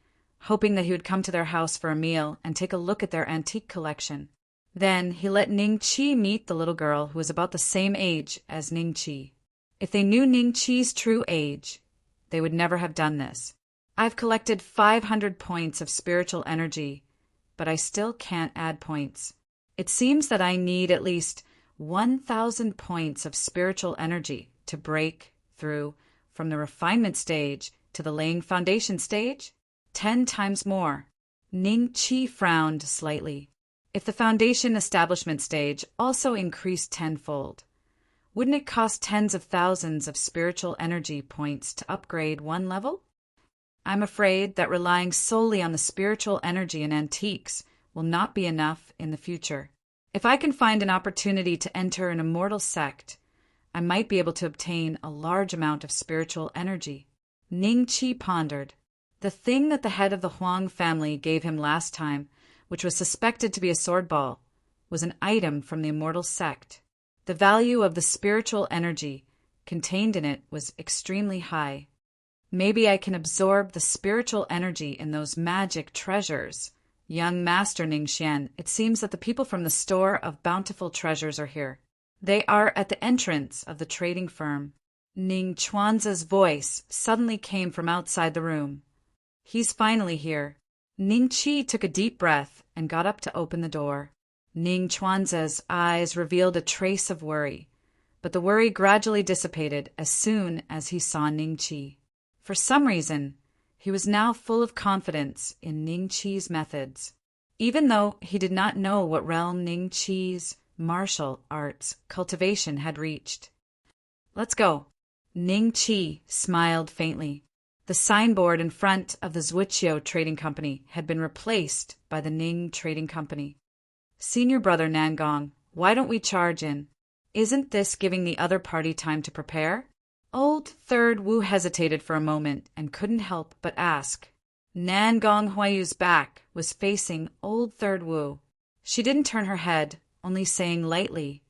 hoping that he would come to their house for a meal and take a look at their antique collection. Then he let Ning Qi meet the little girl who was about the same age as Ning Qi. If they knew Ning Qi's true age, they would never have done this. I've collected 500 points of spiritual energy, but I still can't add points. It seems that I need at least 1,000 points of spiritual energy to break through from the refinement stage to the laying foundation stage. 10 times more. Ning Qi frowned slightly. If the foundation establishment stage also increased tenfold, wouldn't it cost tens of thousands of spiritual energy points to upgrade one level? I'm afraid that relying solely on the spiritual energy in antiques will not be enough in the future. If I can find an opportunity to enter an immortal sect, I might be able to obtain a large amount of spiritual energy. Ning Qi pondered. The thing that the head of the Huang family gave him last time, which was suspected to be a sword ball, was an item from the immortal sect. The value of the spiritual energy contained in it was extremely high. Maybe I can absorb the spiritual energy in those magic treasures. Young Master Ning Xian, it seems that the people from the store of Bountiful Treasures are here. They are at the entrance of the trading firm. Ning Chuanza's voice suddenly came from outside the room. He's finally here. Ning Qi took a deep breath and got up to open the door. Ning Chuanza's eyes revealed a trace of worry, but the worry gradually dissipated as soon as he saw Ning Qi. For some reason, he was now full of confidence in Ning Qi's methods, even though he did not know what realm Ning Qi's martial arts cultivation had reached. Let's go. Ning Qi smiled faintly. The signboard in front of the Zhuqiu Trading Company had been replaced by the Ning Trading Company. Senior Brother Nangong, why don't we charge in? Isn't this giving the other party time to prepare? Old Third Wu hesitated for a moment and couldn't help but ask. Nangong Huayu's back was facing Old Third Wu. She didn't turn her head, only saying lightly,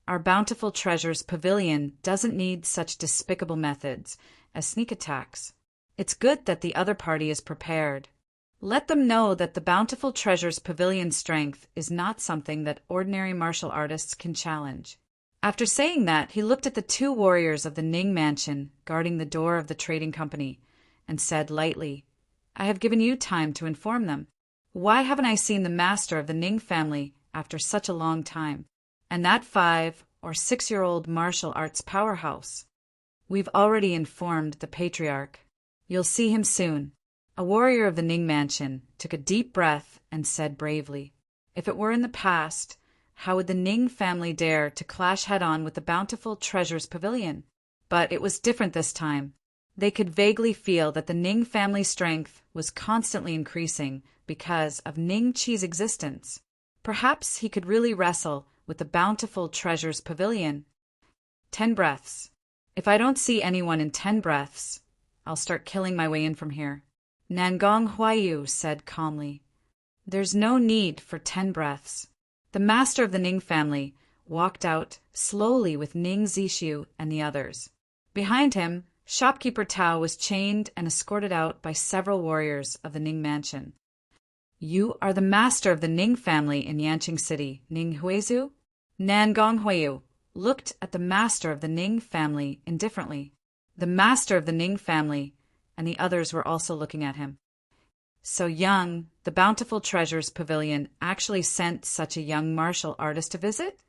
Our Bountiful Treasures Pavilion doesn't need such despicable methods as sneak attacks. It's good that the other party is prepared. Let them know that the Bountiful Treasures Pavilion strength is not something that ordinary martial artists can challenge. After saying that, he looked at the two warriors of the Ning Mansion guarding the door of the trading company and said lightly, I have given you time to inform them. Why haven't I seen the master of the Ning family after such a long time? And that 5 or 6-year-old martial arts powerhouse? We've already informed the patriarch. You'll see him soon. A warrior of the Ning Mansion took a deep breath and said bravely, If it were in the past, how would the Ning family dare to clash head-on with the Bountiful Treasures Pavilion? But it was different this time. They could vaguely feel that the Ning family strength was constantly increasing because of Ning Chi's existence. Perhaps he could really wrestle with the bountiful treasures pavilion. 10 breaths. If I don't see anyone in 10 breaths, I'll start killing my way in from here. Nangong Huayu said calmly. There's no need for 10 breaths. The master of the Ning family walked out slowly with Ning Zishu and the others. Behind him, shopkeeper Tao was chained and escorted out by several warriors of the Ning mansion. You are the master of the Ning family in Yanqing City, Ning Huizu? Nangong Huayu looked at the master of the Ning family indifferently. The master of the Ning family and the others were also looking at him. So young, the Bountiful Treasures Pavilion actually sent such a young martial artist to visit?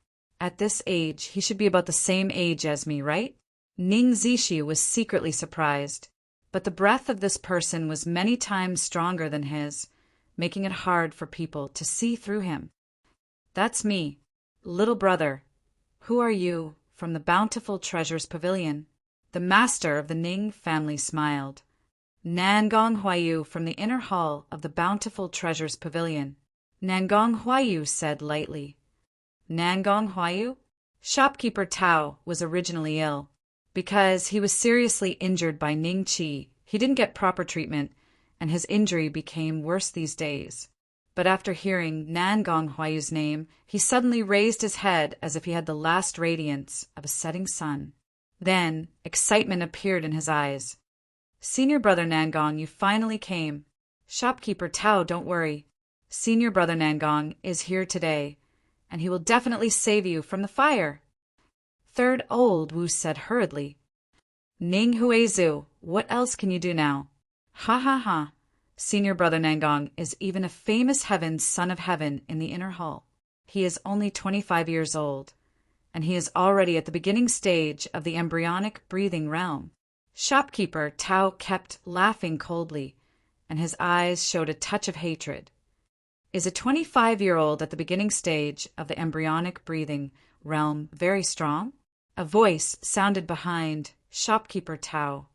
At this age, he should be about the same age as me, right? Ning Zishu was secretly surprised, but the breath of this person was many times stronger than his, making it hard for people to see through him. That's me, little brother. Who are you, from the Bountiful Treasures Pavilion? The master of the Ning family smiled. Nangong Huayu from the inner hall of the Bountiful Treasures Pavilion. Nangong Huayu said lightly. Nangong Huayu? Shopkeeper Tao was originally ill. Because he was seriously injured by Ning Chi, he didn't get proper treatment, and his injury became worse these days. But after hearing Nangong Huayu's name, he suddenly raised his head as if he had the last radiance of a setting sun. Then, excitement appeared in his eyes. Senior brother Nangong, you finally came. Shopkeeper Tao, don't worry. Senior brother Nangong is here today, and he will definitely save you from the fire. Third Old Wu said hurriedly. Ning Huizu, what else can you do now? Ha ha ha. Senior brother Nangong is even a famous heaven's son of heaven in the inner hall. He is only 25 years old, and he is already at the beginning stage of the embryonic breathing realm. Shopkeeper Tao kept laughing coldly, and his eyes showed a touch of hatred. Is a 25-year-old at the beginning stage of the embryonic breathing realm very strong? A voice sounded behind Shopkeeper Tao.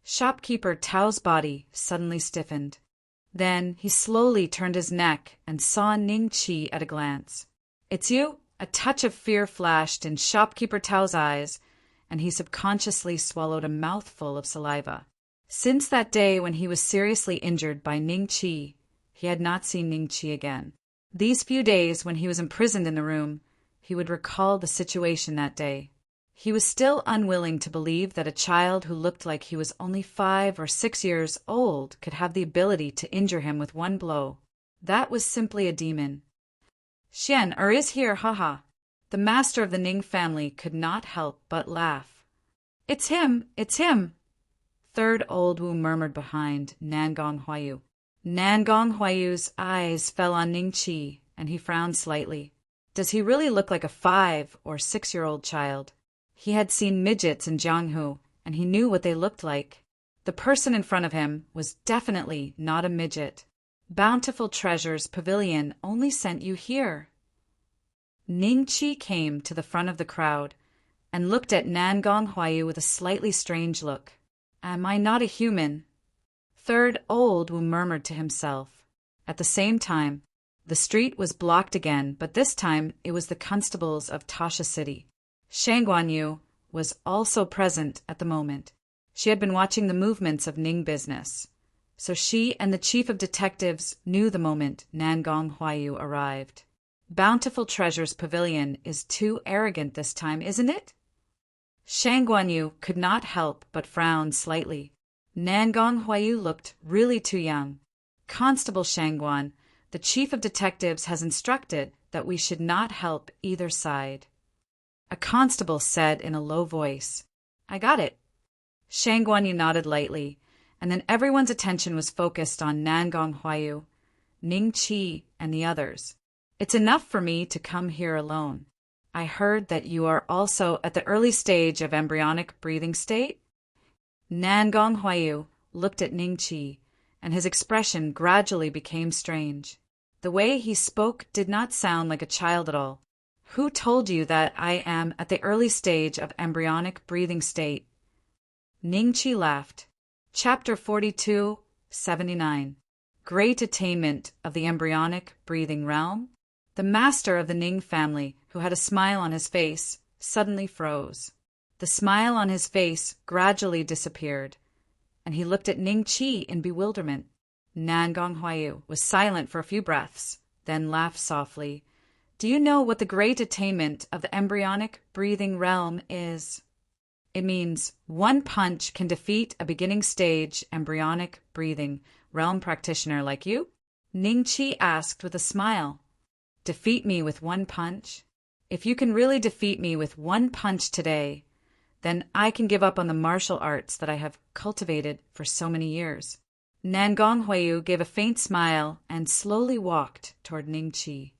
Shopkeeper Tao's body suddenly stiffened. Then he slowly turned his neck and saw Ning Chi at a glance. It's you? A touch of fear flashed in Shopkeeper Tao's eyes, and he subconsciously swallowed a mouthful of saliva. Since that day when he was seriously injured by Ning Chi, he had not seen Ning Chi again. These few days when he was imprisoned in the room, he would recall the situation that day. He was still unwilling to believe that a child who looked like he was only 5 or 6 years old could have the ability to injure him with one blow. That was simply a demon. Xian is here, haha. The master of the Ning family could not help but laugh. It's him, it's him. Third Old Wu murmured behind Nangong Huayu. Nangong Huayu's eyes fell on Ning Chi, and he frowned slightly. Does he really look like a 5 or 6-year-old child? He had seen midgets in Jianghu, and he knew what they looked like. The person in front of him was definitely not a midget. Bountiful Treasures Pavilion only sent you here. Ning Chi came to the front of the crowd and looked at Nangong Huayu with a slightly strange look. Am I not a human? Third Old Wu murmured to himself. At the same time, the street was blocked again, but this time it was the constables of Tasha City. Shang Guanyu was also present at the moment. She had been watching the movements of Ning business, so she and the chief of detectives knew the moment Nangong Huayu arrived. Bountiful Treasures Pavilion is too arrogant this time, isn't it? Shang Guanyu could not help but frown slightly. Nangong Huayu looked really too young. Constable Shangguan, the chief of detectives has instructed that we should not help either side. A constable said in a low voice, I got it. Shangguanyu nodded lightly, and then everyone's attention was focused on Nangong Huayu, Ning Chi, and the others. It's enough for me to come here alone. I heard that you are also at the early stage of embryonic breathing state. Nangong Huayu looked at Ning Chi, and his expression gradually became strange. The way he spoke did not sound like a child at all. Who told you that I am at the early stage of embryonic breathing state? Ningqi laughed. Chapter 42, 79. Great Attainment of the Embryonic Breathing Realm. The master of the Ning family, who had a smile on his face, suddenly froze. The smile on his face gradually disappeared, and he looked at Ningqi in bewilderment. Nangong Huayu was silent for a few breaths, then laughed softly. Do you know what the great attainment of the embryonic breathing realm is? It means one punch can defeat a beginning stage embryonic breathing realm practitioner like you? Ningqi asked with a smile. Defeat me with one punch? If you can really defeat me with one punch today, then I can give up on the martial arts that I have cultivated for so many years. Nangong Huayu gave a faint smile and slowly walked toward Ningqi.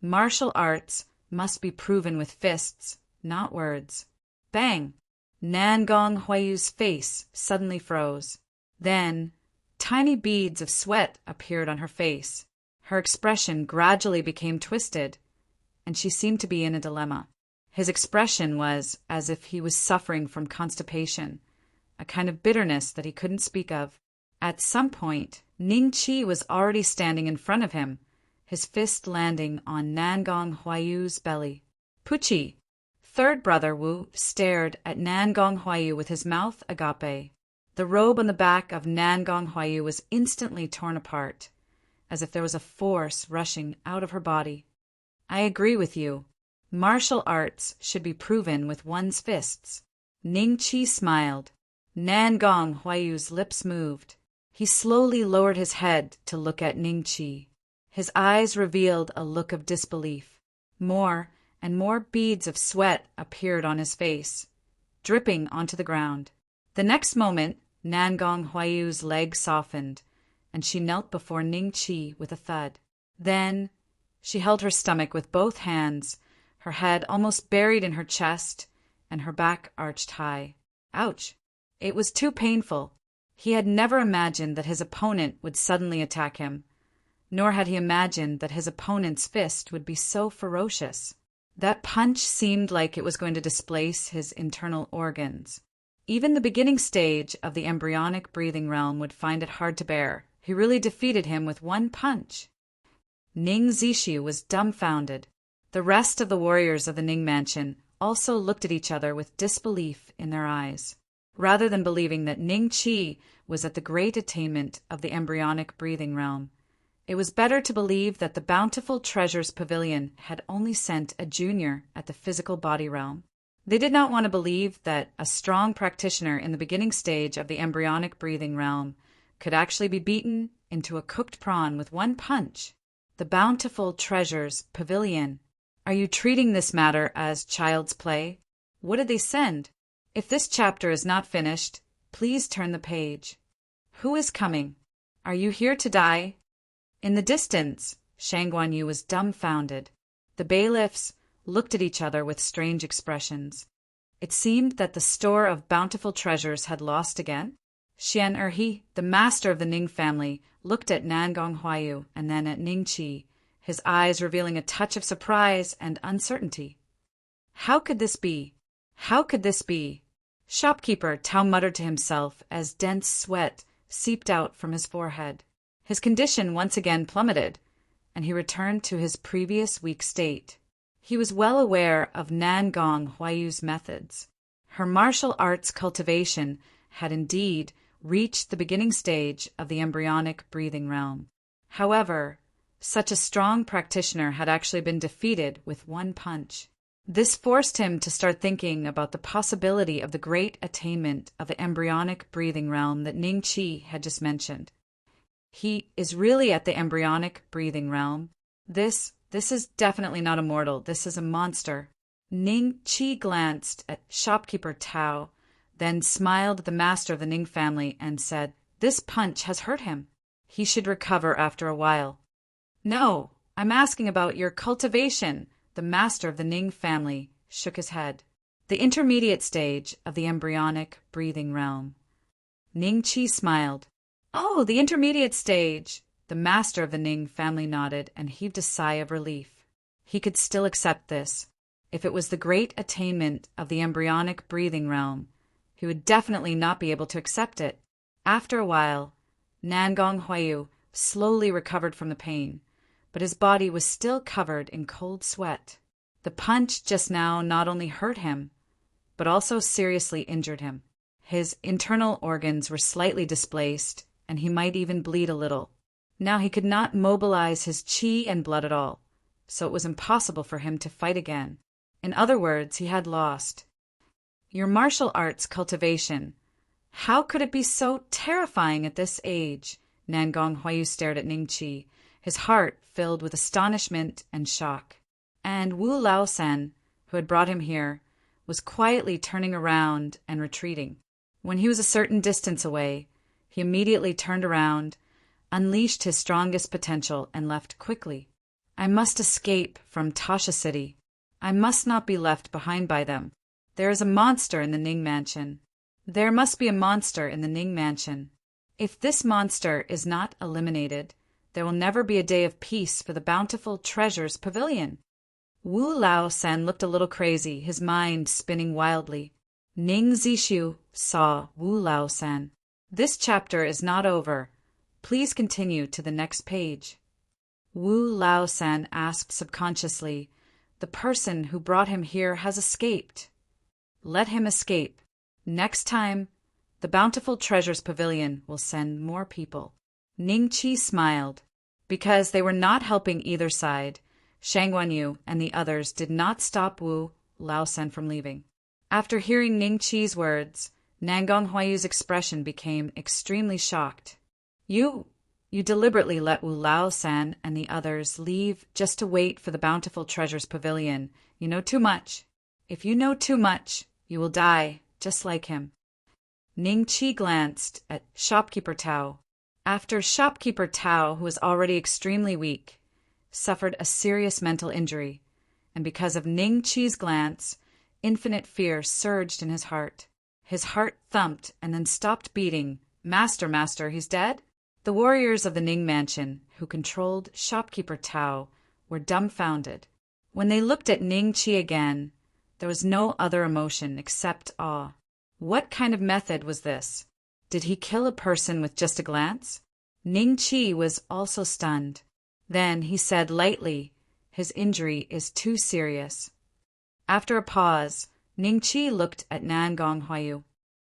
Martial arts must be proven with fists, not words. Bang! Nangong Huayu's face suddenly froze. Then, tiny beads of sweat appeared on her face. Her expression gradually became twisted, and she seemed to be in a dilemma. His expression was as if he was suffering from constipation, a kind of bitterness that he couldn't speak of. At some point, Ningqi was already standing in front of him, his fist landing on Nangong Huayu's belly. Puchi! Third brother Wu stared at Nangong Huayu with his mouth agape. The robe on the back of Nangong Huayu was instantly torn apart, as if there was a force rushing out of her body. I agree with you. Martial arts should be proven with one's fists. Ningqi smiled. Nangong Huayu's lips moved. He slowly lowered his head to look at Ningqi. His eyes revealed a look of disbelief. More and more beads of sweat appeared on his face, dripping onto the ground. The next moment, Nangong Huayu's leg softened, and she knelt before Ningqi with a thud. Then she held her stomach with both hands, her head almost buried in her chest, and her back arched high. Ouch! It was too painful. He had never imagined that his opponent would suddenly attack him, nor had he imagined that his opponent's fist would be so ferocious. That punch seemed like it was going to displace his internal organs. Even the beginning stage of the embryonic breathing realm would find it hard to bear. He really defeated him with one punch. Ning Zixi was dumbfounded. The rest of the warriors of the Ning mansion also looked at each other with disbelief in their eyes. Rather than believing that Ningqi was at the great attainment of the embryonic breathing realm, it was better to believe that the Bountiful Treasures Pavilion had only sent a junior at the physical body realm. They did not want to believe that a strong practitioner in the beginning stage of the embryonic breathing realm could actually be beaten into a cooked prawn with one punch. The Bountiful Treasures Pavilion. Are you treating this matter as child's play? What did they send? If this chapter is not finished, please turn the page. Who is coming? Are you here to die? In the distance, Shang Guanyu was dumbfounded. The bailiffs looked at each other with strange expressions. It seemed that the store of bountiful treasures had lost again. Xian Erhe, the master of the Ning family, looked at Nangong Huayu and then at Ningqi, his eyes revealing a touch of surprise and uncertainty. How could this be? How could this be? Shopkeeper Tao muttered to himself as dense sweat seeped out from his forehead. His condition once again plummeted, and he returned to his previous weak state. He was well aware of Nangong Huayu's methods. Her martial arts cultivation had indeed reached the beginning stage of the embryonic breathing realm. However, such a strong practitioner had actually been defeated with one punch. This forced him to start thinking about the possibility of the great attainment of the embryonic breathing realm that Ningqi had just mentioned. He is really at the embryonic breathing realm. This is definitely not a mortal. This is a monster. Ningqi glanced at shopkeeper Tao, then smiled at the master of the Ning family and said, "This punch has hurt him. He should recover after a while." "No, I'm asking about your cultivation." The master of the Ning family shook his head. The intermediate stage of the embryonic breathing realm. Ningqi smiled. "Oh, the intermediate stage." The master of the Ning family nodded and heaved a sigh of relief. He could still accept this. If it was the great attainment of the embryonic breathing realm, he would definitely not be able to accept it. After a while, Nangong Huayu slowly recovered from the pain, but his body was still covered in cold sweat. The punch just now not only hurt him, but also seriously injured him. His internal organs were slightly displaced, and he might even bleed a little. Now he could not mobilize his qi and blood at all, so it was impossible for him to fight again. In other words, he had lost. Your martial arts cultivation, how could it be so terrifying at this age? Nangong Huayu stared at Ning Qi, his heart filled with astonishment and shock. And Wu Laosan, who had brought him here, was quietly turning around and retreating. When he was a certain distance away, he immediately turned around, unleashed his strongest potential, and left quickly. I must escape from Tasha City. I must not be left behind by them. There is a monster in the Ning Mansion. There must be a monster in the Ning Mansion. If this monster is not eliminated, there will never be a day of peace for the Bountiful Treasures Pavilion. Wu Laosan looked a little crazy, his mind spinning wildly. Ning Zishu saw Wu Laosan. This chapter is not over. Please continue to the next page. Wu Laosan asked subconsciously, the person who brought him here has escaped. Let him escape. Next time, the Bountiful Treasures Pavilion will send more people. Ning Qi smiled. Because they were not helping either side, Shang Guanyu and the others did not stop Wu Laosan from leaving. After hearing Ning Qi's words, Nangong Huayu's expression became extremely shocked. You deliberately let Wu Laosan and the others leave just to wait for the Bountiful Treasures Pavilion. You know too much. If you know too much, you will die, just like him. Ning Qi glanced at Shopkeeper Tao. After Shopkeeper Tao, who was already extremely weak, suffered a serious mental injury, and because of Ning Qi's glance, infinite fear surged in his heart. His heart thumped and then stopped beating. Master, he's dead? The warriors of the Ning Mansion, who controlled Shopkeeper Tao, were dumbfounded. When they looked at Ning Qi again, there was no other emotion except awe. What kind of method was this? Did he kill a person with just a glance? Ning Qi was also stunned. Then he said lightly, his injury is too serious. After a pause, Ning Qi looked at Nangong Huayu.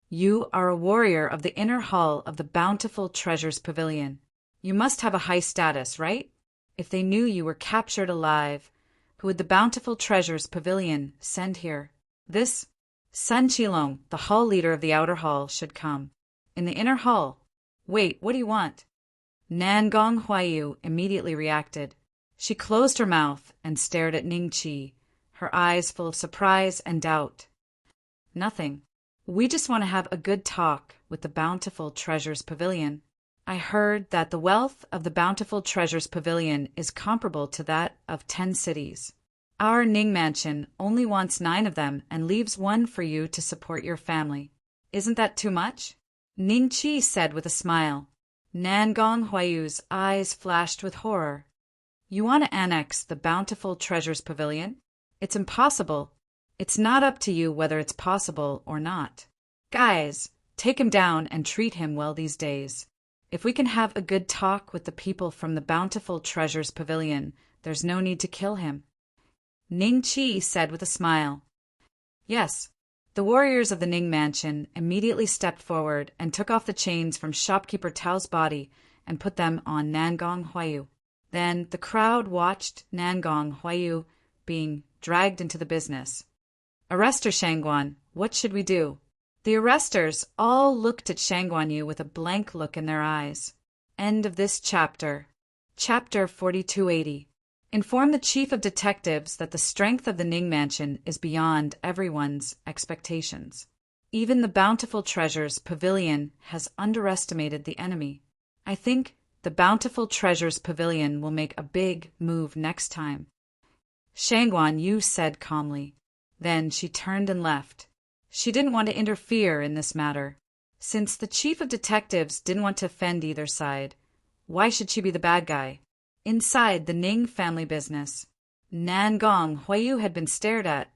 You are a warrior of the inner hall of the Bountiful Treasures Pavilion. You must have a high status, right? If they knew you were captured alive, who would the Bountiful Treasures Pavilion send here? This Sun Qilong, the hall leader of the outer hall, should come. In the inner hall. Wait, what do you want? Nangong Huayu immediately reacted. She closed her mouth and stared at Ning Qi, her eyes full of surprise and doubt. Nothing. We just want to have a good talk with the Bountiful Treasures Pavilion. I heard that the wealth of the Bountiful Treasures Pavilion is comparable to that of 10 cities. Our Ning Mansion only wants 9 of them and leaves 1 for you to support your family. Isn't that too much? Ning Qi said with a smile. Nangong Huayu's eyes flashed with horror. You want to annex the Bountiful Treasures Pavilion? It's impossible. It's not up to you whether it's possible or not. Guys, take him down and treat him well these days. If we can have a good talk with the people from the Bountiful Treasures Pavilion, there's no need to kill him. Ning Qi said with a smile. Yes. The warriors of the Ning Mansion immediately stepped forward and took off the chains from Shopkeeper Tao's body and put them on Nangong Huayu. Then the crowd watched Nangong Huayu being dragged into the business. Arrest her, Shangguan. What should we do? The arresters all looked at Shang Guanyu with a blank look in their eyes. End of this chapter. Chapter 4280. Inform the Chief of Detectives that the strength of the Ning Mansion is beyond everyone's expectations. Even the Bountiful Treasures Pavilion has underestimated the enemy. I think the Bountiful Treasures Pavilion will make a big move next time. Shang Guanyu said calmly. Then she turned and left. She didn't want to interfere in this matter. Since the Chief of Detectives didn't want to offend either side, why should she be the bad guy? Inside the Ning family business, Nangong Huayu had been stared at.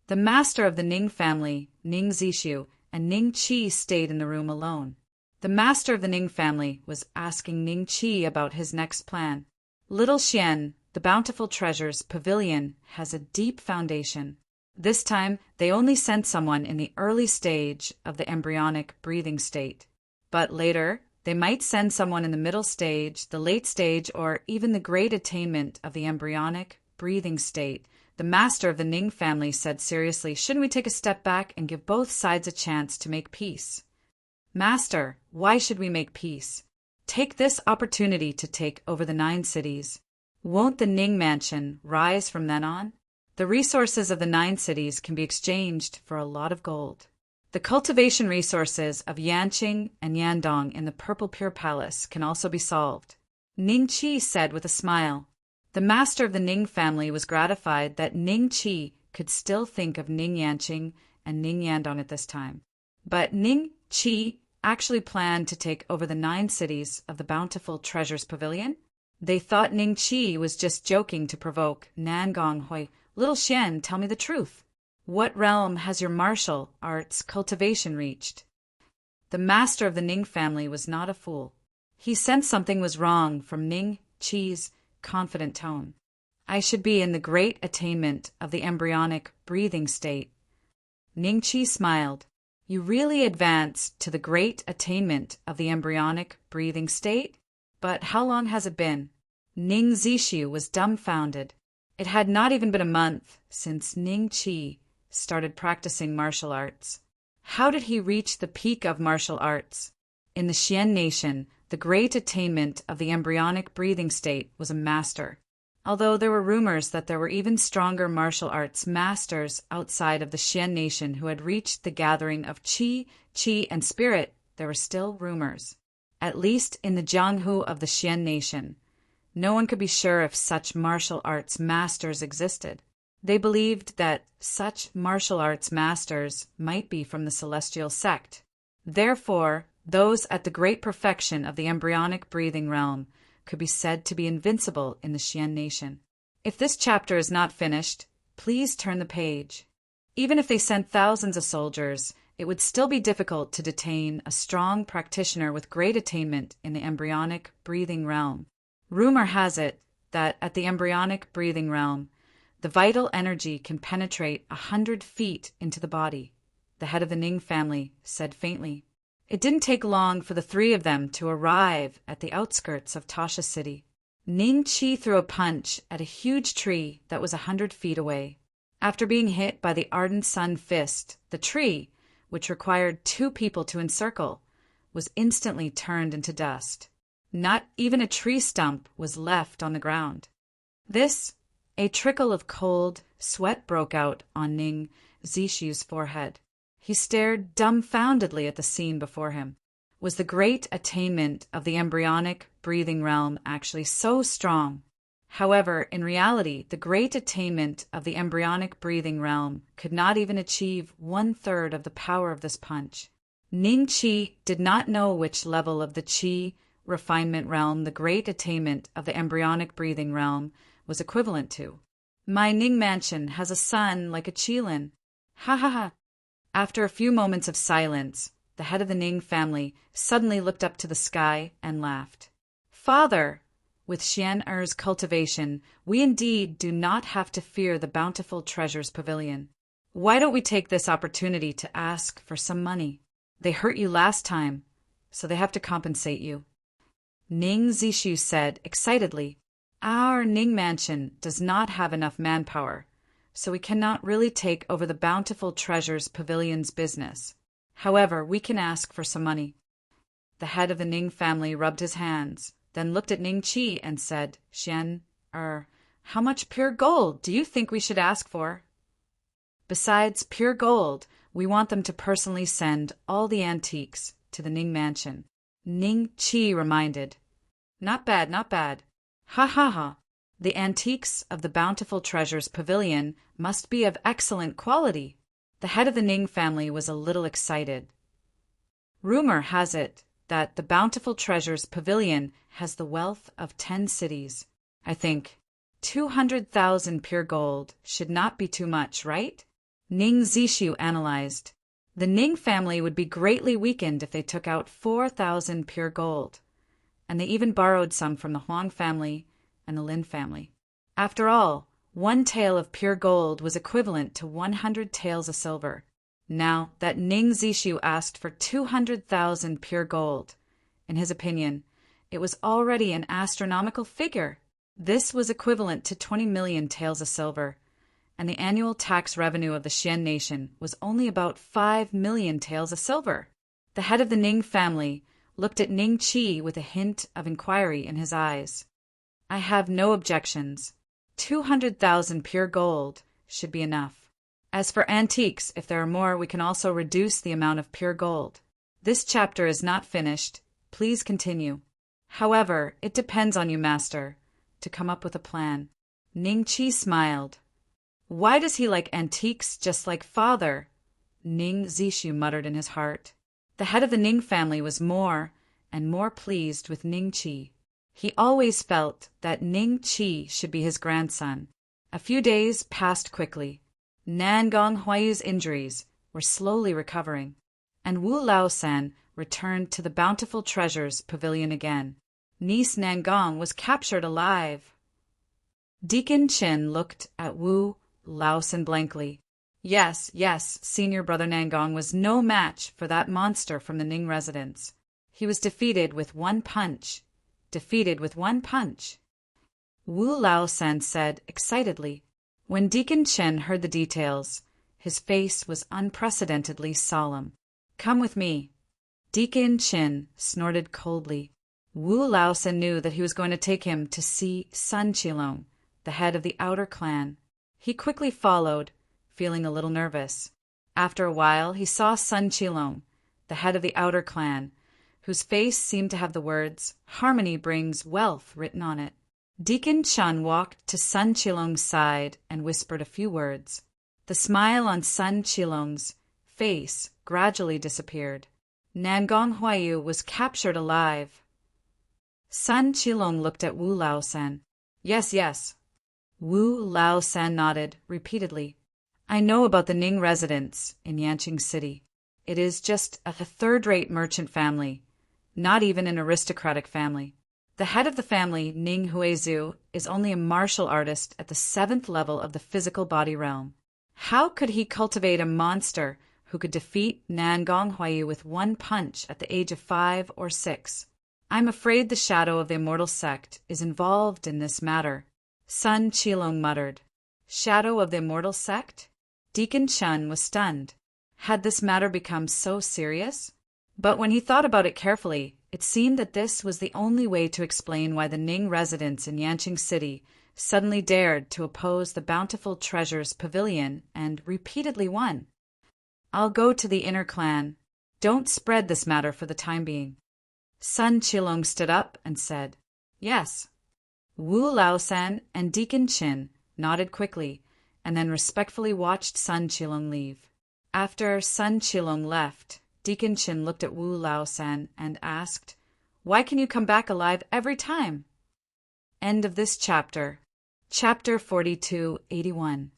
The master of the Ning family, Ning Zishu, and Ning Qi stayed in the room alone. The master of the Ning family was asking Ning Qi about his next plan. Little Xian, the Bountiful Treasures Pavilion has a deep foundation. This time, they only sent someone in the early stage of the embryonic breathing state. But later, they might send someone in the middle stage, the late stage, or even the great attainment of the embryonic breathing state. The master of the Ning family said seriously, "Shouldn't we take a step back and give both sides a chance to make peace?" "Master, why should we make peace? Take this opportunity to take over the 9 cities. Won't the Ning mansion rise from then on? The resources of the 9 cities can be exchanged for a lot of gold. The cultivation resources of Yanqing and Yandong in the Purple Pure Palace can also be solved," Ning Qi said with a smile. The master of the Ning family was gratified that Ning Qi could still think of Ning Yanqing and Ning Yandong at this time. But Ning Qi actually planned to take over the 9 cities of the Bountiful Treasures Pavilion. They thought Ning Qi was just joking to provoke Nangong Hui. "Little Xian, tell me the truth. What realm has your martial arts cultivation reached?" The master of the Ning family was not a fool. He sensed something was wrong from Ning Qi's confident tone. "I should be in the great attainment of the embryonic breathing state." Ning Qi smiled. "You really advanced to the great attainment of the embryonic breathing state? But how long has it been?" Ning Zishu was dumbfounded. It had not even been a month since Ning Qi started practicing martial arts. How did he reach the peak of martial arts? In the Xian nation, the great attainment of the embryonic breathing state was a master. Although there were rumors that there were even stronger martial arts masters outside of the Xian nation who had reached the gathering of qi, and spirit, there were still rumors. At least in the Jianghu of the Xian nation, no one could be sure if such martial arts masters existed. They believed that such martial arts masters might be from the celestial sect. Therefore, those at the great perfection of the embryonic breathing realm could be said to be invincible in the Xian nation. If this chapter is not finished, please turn the page. Even if they sent thousands of soldiers, it would still be difficult to detain a strong practitioner with great attainment in the embryonic breathing realm. Rumor has it that at the embryonic breathing realm, the vital energy can penetrate 100 feet into the body, the head of the Ning family said faintly. It didn't take long for the 3 of them to arrive at the outskirts of Tasha City. Ning Qi threw a punch at a huge tree that was 100 feet away. After being hit by the ardent sun fist, the tree, which required 2 people to encircle, was instantly turned into dust. Not even a tree stump was left on the ground. A trickle of cold sweat broke out on Ning Zishu's forehead. He stared dumbfoundedly at the scene before him. Was the great attainment of the embryonic breathing realm actually so strong? However, in reality, the great attainment of the embryonic breathing realm could not even achieve 1/3 of the power of this punch. Ning Qi did not know which level of the Qi refinement realm the great attainment of the embryonic breathing realm was equivalent to. "My Ning mansion has a son like a Qilin. Ha ha ha." After a few moments of silence, the head of the Ning family suddenly looked up to the sky and laughed. "Father, with Xian Er's cultivation, we indeed do not have to fear the Bountiful Treasures Pavilion. Why don't we take this opportunity to ask for some money? They hurt you last time, so they have to compensate you." Ning Zishu said excitedly, "Our Ning mansion does not have enough manpower, so we cannot really take over the Bountiful Treasures Pavilion's business. However, we can ask for some money." The head of the Ning family rubbed his hands, then looked at Ning Qi and said, "Xian how much pure gold do you think we should ask for?" "Besides pure gold, we want them to personally send all the antiques to the Ning mansion," Ning Qi reminded. "Not bad, not bad. Ha ha ha. The antiques of the Bountiful Treasures Pavilion must be of excellent quality." The head of the Ning family was a little excited. Rumor has it that the Bountiful Treasures Pavilion has the wealth of 10 cities. I think 200,000 pure gold should not be too much, right? Ning Zishu analyzed. The Ning family would be greatly weakened if they took out 4,000 pure gold, and they even borrowed some from the Huang family and the Lin family. After all, 1 tael of pure gold was equivalent to 100 taels of silver. Now that Ning Zishu asked for 200,000 pure gold, in his opinion, it was already an astronomical figure. This was equivalent to 20 million taels of silver, and the annual tax revenue of the Xian nation was only about 5 million taels of silver. The head of the Ning family looked at Ning Qi with a hint of inquiry in his eyes. I have no objections. 200,000 pure gold should be enough. As for antiques, if there are more, we can also reduce the amount of pure gold. This chapter is not finished. Please continue. However, it depends on you, master, to come up with a plan. Ning Qi smiled. Why does he like antiques just like father? Ning Zishu muttered in his heart. The head of the Ning family was more and more pleased with Ning Qi. He always felt that Ning Qi should be his grandson. A few days passed quickly. Nangong Huayu's injuries were slowly recovering, and Wu Laosan returned to the Bountiful Treasures Pavilion again. Niece Nangong was captured alive. Deacon Chin looked at Wu Laosan blankly. Yes, senior brother Nangong was no match for that monster from the Ning residence. He was defeated with one punch. Wu Laosan said excitedly. When Deacon Chen heard the details, his face was unprecedentedly solemn. Come with me. Deacon Chen snorted coldly. Wu Laosan knew that he was going to take him to see Sun Qilong, the head of the outer clan. He quickly followed, feeling a little nervous. After a while, he saw Sun Qilong, the head of the outer clan, whose face seemed to have the words, "Harmony brings wealth," written on it. Deacon Chun walked to Sun Qilong's side and whispered a few words. The smile on Sun Qilong's face gradually disappeared. Nangong Huayu was captured alive. Sun Qilong looked at Wu Laosan. Yes. Wu Laosan nodded repeatedly. I know about the Ning residence in Yanqing City. It is just a third-rate merchant family, not even an aristocratic family. The head of the family, Ning Huizu, is only a martial artist at the 7th level of the physical body realm. How could he cultivate a monster who could defeat Nangong Huayu with one punch at the age of 5 or 6? I'm afraid the shadow of the immortal sect is involved in this matter. Sun Qilong muttered. Shadow of the immortal sect? Deacon Chun was stunned. Had this matter become so serious? But when he thought about it carefully, it seemed that this was the only way to explain why the Ning residents in Yanqing City suddenly dared to oppose the Bountiful Treasures Pavilion and repeatedly won. I'll go to the inner clan. Don't spread this matter for the time being. Sun Qilong stood up and said, Yes. Wu Laosan and Deacon Chin nodded quickly and then respectfully watched Sun Qilong leave. After Sun Qilong left, Deacon Chin looked at Wu Laosan and asked, Why can you come back alive every time? End of this chapter. Chapter 4281.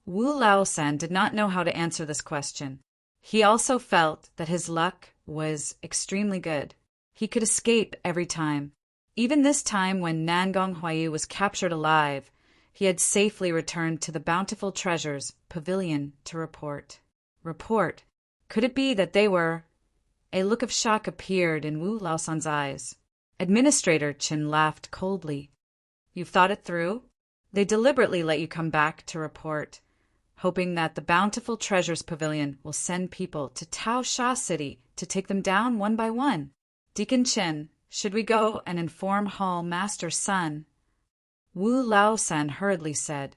Wu Laosan, did not know how to answer this question. He also felt that his luck was extremely good. He could escape every time. Even this time when Nangong Huayu was captured alive, he had safely returned to the Bountiful Treasures Pavilion to report. Report? Could it be that they were? A look of shock appeared in Wu Laosan's eyes. Administrator Chin laughed coldly. You've thought it through? They deliberately let you come back to report, hoping that the Bountiful Treasures Pavilion will send people to Tao Sha City to take them down one by one. Deacon Chen, should we go and inform Hall Master Sun? Wu Laosan hurriedly said.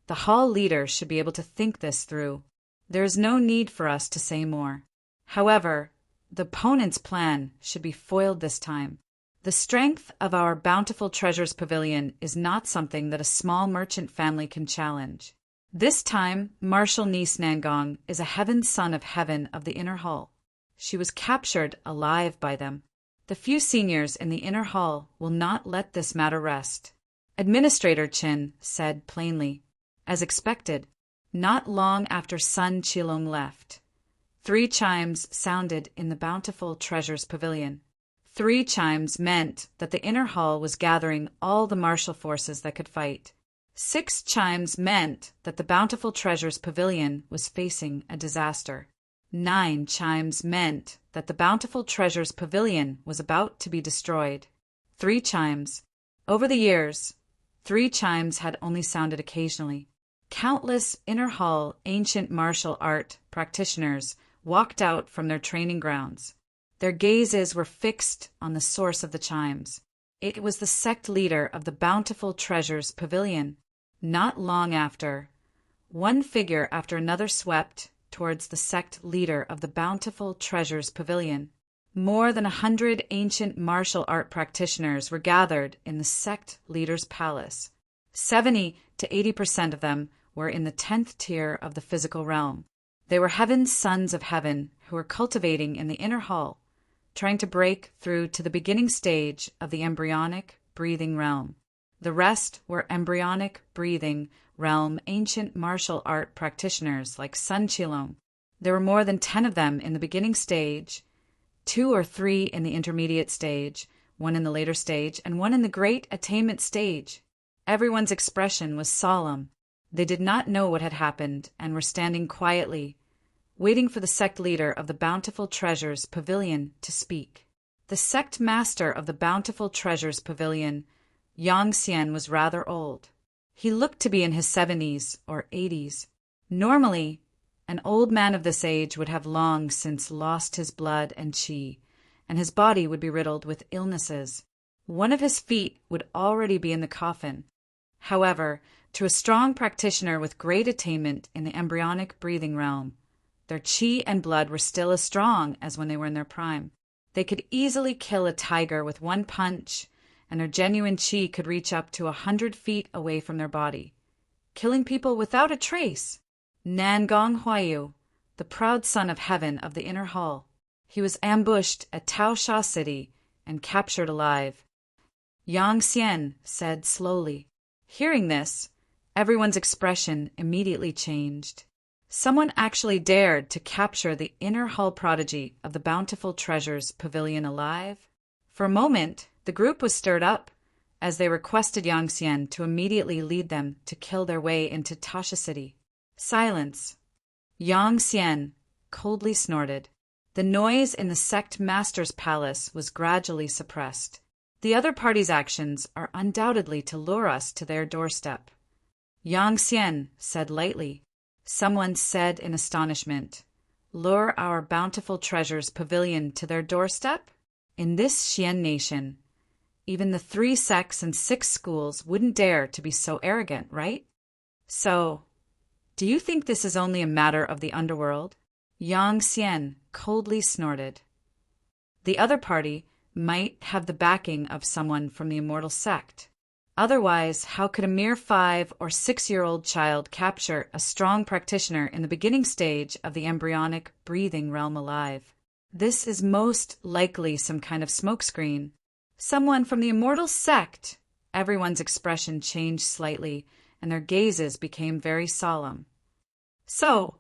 The Hall leader should be able to think this through. There is no need for us to say more. However, the opponent's plan should be foiled this time. The strength of our Bountiful Treasures Pavilion is not something that a small merchant family can challenge. This time, Martial Niece Nangong is a heaven son of heaven of the Inner Hall. She was captured alive by them. The few seniors in the Inner Hall will not let this matter rest. Administrator Chin said plainly. As expected, not long after Sun Qilong left, 3 chimes sounded in the Bountiful Treasures Pavilion. 3 chimes meant that the inner hall was gathering all the martial forces that could fight. 6 chimes meant that the Bountiful Treasures Pavilion was facing a disaster. 9 chimes meant that the Bountiful Treasures Pavilion was about to be destroyed. 3 chimes. Over the years, 3 chimes had only sounded occasionally. Countless inner hall ancient martial art practitioners walked out from their training grounds. Their gazes were fixed on the source of the chimes. It was the sect leader of the Bountiful Treasures Pavilion. Not long after, one figure after another swept towards the sect leader of the Bountiful Treasures Pavilion. More than 100 ancient martial art practitioners were gathered in the sect leader's palace. 70 to 80% of them were in the 10th tier of the physical realm. They were heaven's sons of heaven who were cultivating in the inner hall, trying to break through to the beginning stage of the embryonic breathing realm. The rest were embryonic breathing realm ancient martial art practitioners like Sun Qilong. There were more than 10 of them in the beginning stage, 2 or 3 in the intermediate stage, 1 in the later stage, and 1 in the great attainment stage. Everyone's expression was solemn. They did not know what had happened and were standing quietly, waiting for the sect leader of the Bountiful Treasures Pavilion to speak. The sect master of the Bountiful Treasures Pavilion, Yang Xian, was rather old. He looked to be in his 70s or 80s. Normally, an old man of this age would have long since lost his blood and qi, and his body would be riddled with illnesses. One of his feet would already be in the coffin. However, to a strong practitioner with great attainment in the embryonic breathing realm, their qi and blood were still as strong as when they were in their prime. They could easily kill a tiger with 1 punch, and their genuine qi could reach up to 100 feet away from their body, killing people without a trace. Nangong Huayu, the proud son of heaven of the inner hall. He was ambushed at Taosha City and captured alive. Yang Xian said slowly. Hearing this, everyone's expression immediately changed. Someone actually dared to capture the inner hall prodigy of the Bountiful Treasures Pavilion alive? For a moment, the group was stirred up, as they requested Yang Xian to immediately lead them to kill their way into Tasha City. Silence. Yang Xian coldly snorted. The noise in the sect master's palace was gradually suppressed. The other party's actions are undoubtedly to lure us to their doorstep. Yang Xian said lightly. Someone said in astonishment, "Lure our Bountiful Treasures Pavilion to their doorstep?" In this Xian nation, even the 3 sects and 6 schools wouldn't dare to be so arrogant, right? So, do you think this is only a matter of the underworld? Yang Xian coldly snorted. The other party might have the backing of someone from the immortal sect. Otherwise, how could a mere 5 or 6-year-old child capture a strong practitioner in the beginning stage of the embryonic breathing realm alive? This is most likely some kind of smokescreen. Someone from the immortal sect. Everyone's expression changed slightly, and their gazes became very solemn. So,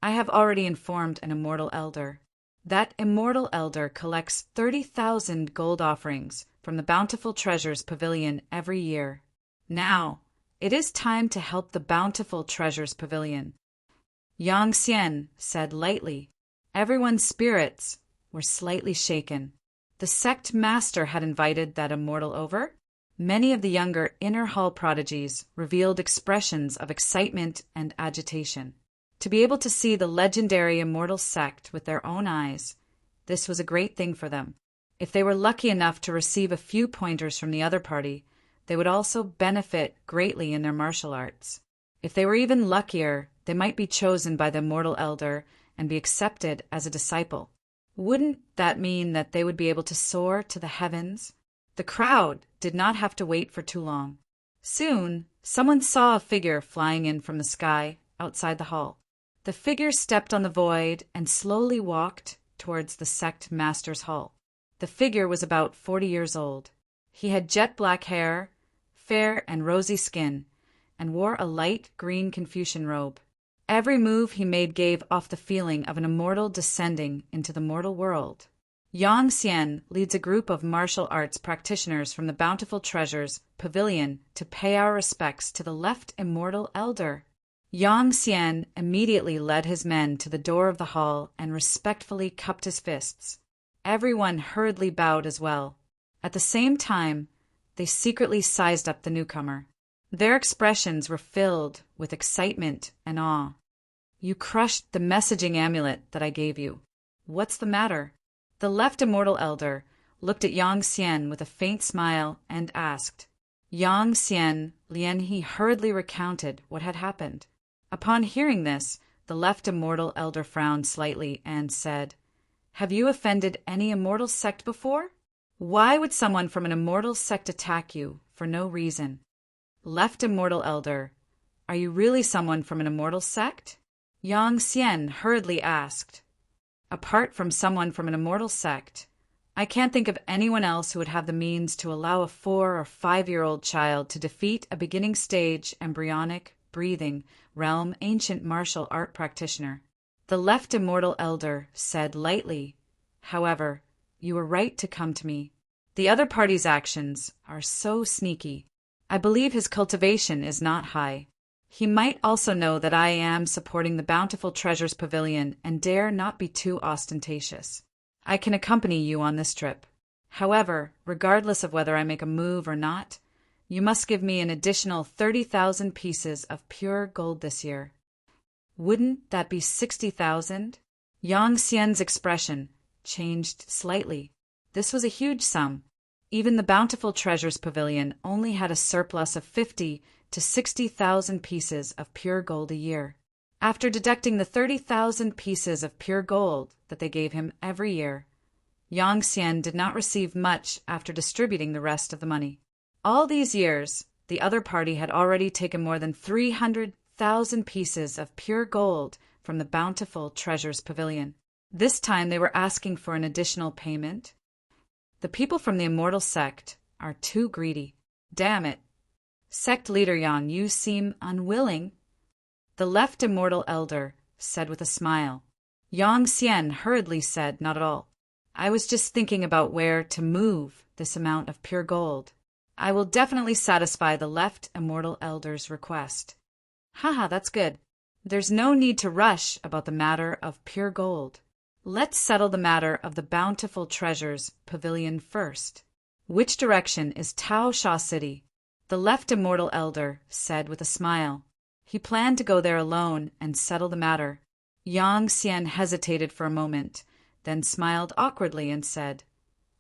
I have already informed an immortal elder. That immortal elder collects 30,000 gold offerings from the Bountiful Treasures Pavilion every year. Now, it is time to help the Bountiful Treasures Pavilion. Yang Xian said lightly. Everyone's spirits were slightly shaken. The sect master had invited that immortal over. Many of the younger inner hall prodigies revealed expressions of excitement and agitation. To be able to see the legendary immortal sect with their own eyes, this was a great thing for them. If they were lucky enough to receive a few pointers from the other party, they would also benefit greatly in their martial arts. If they were even luckier, they might be chosen by the immortal elder and be accepted as a disciple. Wouldn't that mean that they would be able to soar to the heavens? The crowd did not have to wait for too long. Soon, someone saw a figure flying in from the sky outside the hall. The figure stepped on the void and slowly walked towards the sect master's hall. The figure was about 40 years old. He had jet black hair, fair and rosy skin, and wore a light green Confucian robe. Every move he made gave off the feeling of an immortal descending into the mortal world. Yang Xian leads a group of martial arts practitioners from the Bountiful Treasures Pavilion to pay our respects to the left immortal elder. Yang Xian immediately led his men to the door of the hall and respectfully cupped his fists. Everyone hurriedly bowed as well. At the same time, they secretly sized up the newcomer. Their expressions were filled with excitement and awe. "You crushed the messaging amulet that I gave you. What's the matter?" The left immortal elder looked at Yang Xian with a faint smile and asked. Yang Xian Lian he hurriedly recounted what had happened. Upon hearing this, the left immortal elder frowned slightly and said, "Have you offended any immortal sect before? Why would someone from an immortal sect attack you for no reason?" Left immortal elder, "Are you really someone from an immortal sect?" Yang Xian hurriedly asked. "Apart from someone from an immortal sect, I can't think of anyone else who would have the means to allow a 4 or 5-year-old child to defeat a beginning stage embryonic, breathing, realm ancient martial art practitioner." The left immortal elder said lightly, "However, you were right to come to me. The other party's actions are so sneaky. I believe his cultivation is not high. He might also know that I am supporting the Bountiful Treasures Pavilion and dare not be too ostentatious. I can accompany you on this trip. However, regardless of whether I make a move or not, you must give me an additional 30,000 pieces of pure gold this year." "Wouldn't that be 60,000? Yang Xian's expression changed slightly. This was a huge sum. Even the Bountiful Treasures Pavilion only had a surplus of 50 to 60,000 pieces of pure gold a year. After deducting the 30,000 pieces of pure gold that they gave him every year, Yang Xian did not receive much after distributing the rest of the money. All these years, the other party had already taken more than 300,000 pieces of pure gold from the Bountiful Treasures Pavilion. This time they were asking for an additional payment. The people from the immortal sect are too greedy. Damn it. Sect leader Yang, you seem unwilling. The left immortal elder said with a smile. Yang Xian hurriedly said, "Not at all. I was just thinking about where to move this amount of pure gold. I will definitely satisfy the left immortal elder's request." "Haha, that's good. There's no need to rush about the matter of pure gold. Let's settle the matter of the Bountiful Treasures Pavilion first. Which direction is Tao Sha City?" The left immortal elder said with a smile. He planned to go there alone and settle the matter. Yang Xian hesitated for a moment, then smiled awkwardly and said,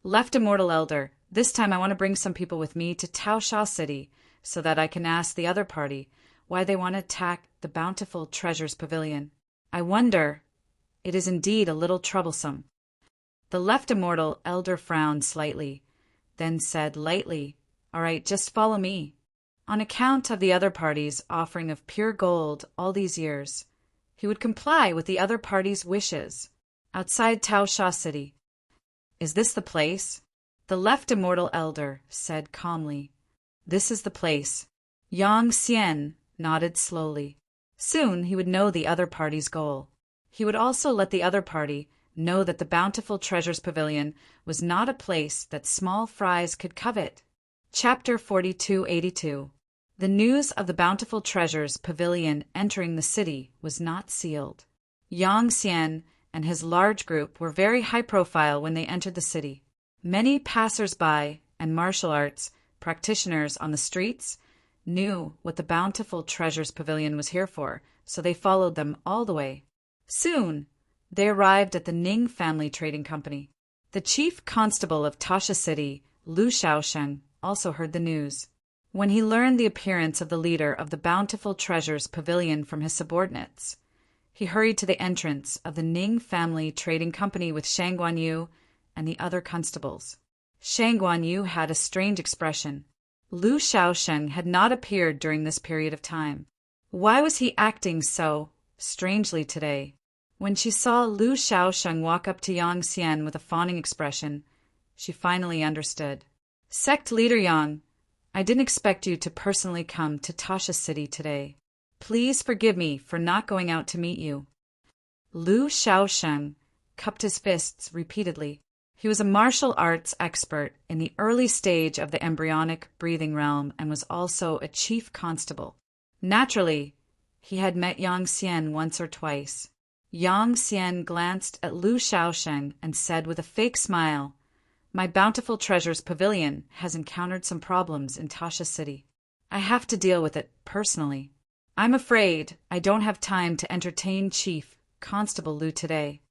"Left immortal elder, this time I want to bring some people with me to Tao Sha City so that I can ask the other party why they want to attack the Bountiful Treasures Pavilion. I wonder, it is indeed a little troublesome." The left immortal elder frowned slightly, then said lightly, "All right, just follow me." On account of the other party's offering of pure gold all these years, he would comply with the other party's wishes. Outside Tao Sha City. "Is this the place?" The left immortal elder said calmly. "This is the place." Yang Xian nodded slowly. Soon he would know the other party's goal. He would also let the other party know that the Bountiful Treasures Pavilion was not a place that small fries could covet. Chapter 4282. The news of the Bountiful Treasures Pavilion entering the city was not sealed. Yang Xian and his large group were very high profile when they entered the city. Many passers-by and martial arts practitioners on the streets knew what the Bountiful Treasures Pavilion was here for, so they followed them all the way. Soon, they arrived at the Ning Family Trading Company. The chief constable of Tasha City, Lu Shaosheng, also heard the news. When he learned the appearance of the leader of the Bountiful Treasures Pavilion from his subordinates, he hurried to the entrance of the Ning Family Trading Company with Shang Guanyu and the other constables. Shang Guanyu had a strange expression. Lu Shaosheng had not appeared during this period of time. Why was he acting so strangely today? When she saw Lu Shaosheng walk up to Yang Xian with a fawning expression, she finally understood. "Sect leader Yang, I didn't expect you to personally come to Tasha City today. Please forgive me for not going out to meet you. Lu Shaosheng cupped his fists repeatedly. He was a martial arts expert in the early stage of the embryonic breathing realm and was also a chief constable. Naturally, he had met Yang Xian once or twice. Yang Xian glanced at Lu Shaosheng and said with a fake smile, "My Bountiful Treasures Pavilion has encountered some problems in Tasha City. I have to deal with it personally. I'm afraid I don't have time to entertain Chief Constable Lu today."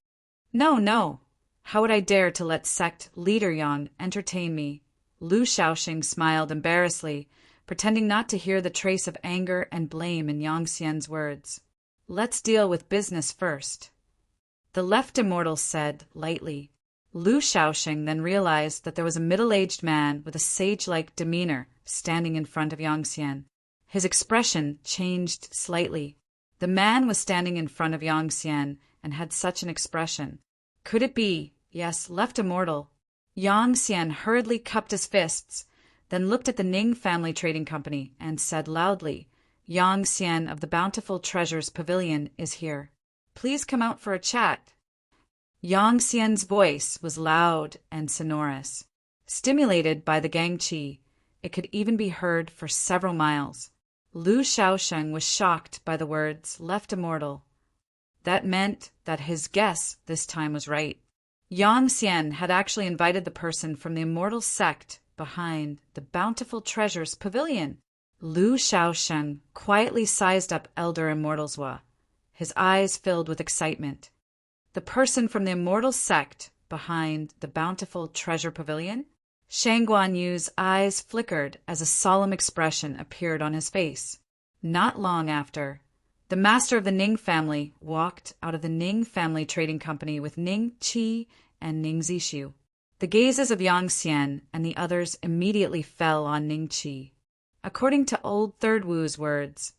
No. How would I dare to let sect leader Yang entertain me? Lu Shaoxing smiled embarrassedly, pretending not to hear the trace of anger and blame in Yang Xian's words. Let's deal with business first, the left immortal said lightly. Lu Shaoxing then realized that there was a middle-aged man with a sage-like demeanor standing in front of Yang Xian. His expression changed slightly. The man was standing in front of Yang Xian and had such an expression. Could it be, yes, left immortal? Yang Xian hurriedly cupped his fists, then looked at the Ning Family Trading Company and said loudly, "Yang Xian of the Bountiful Treasures Pavilion is here. Please come out for a chat." Yang Xian's voice was loud and sonorous. Stimulated by the gang qi, it could even be heard for several miles. Lu Shaosheng was shocked by the words "left immortal." That meant that his guess this time was right. Yang Xian had actually invited the person from the immortal sect behind the Bountiful Treasures Pavilion. Lu Shaosheng quietly sized up Elder Immortal Zhua. His eyes filled with excitement. The person from the immortal sect behind the Bountiful Treasure Pavilion? Shang Guanyu's eyes flickered as a solemn expression appeared on his face. Not long after, the master of the Ning family walked out of the Ning Family Trading Company with Ning Qi and Ning Zixu. The gazes of Yang Xian and the others immediately fell on Ning Qi. According to old Third Wu's words,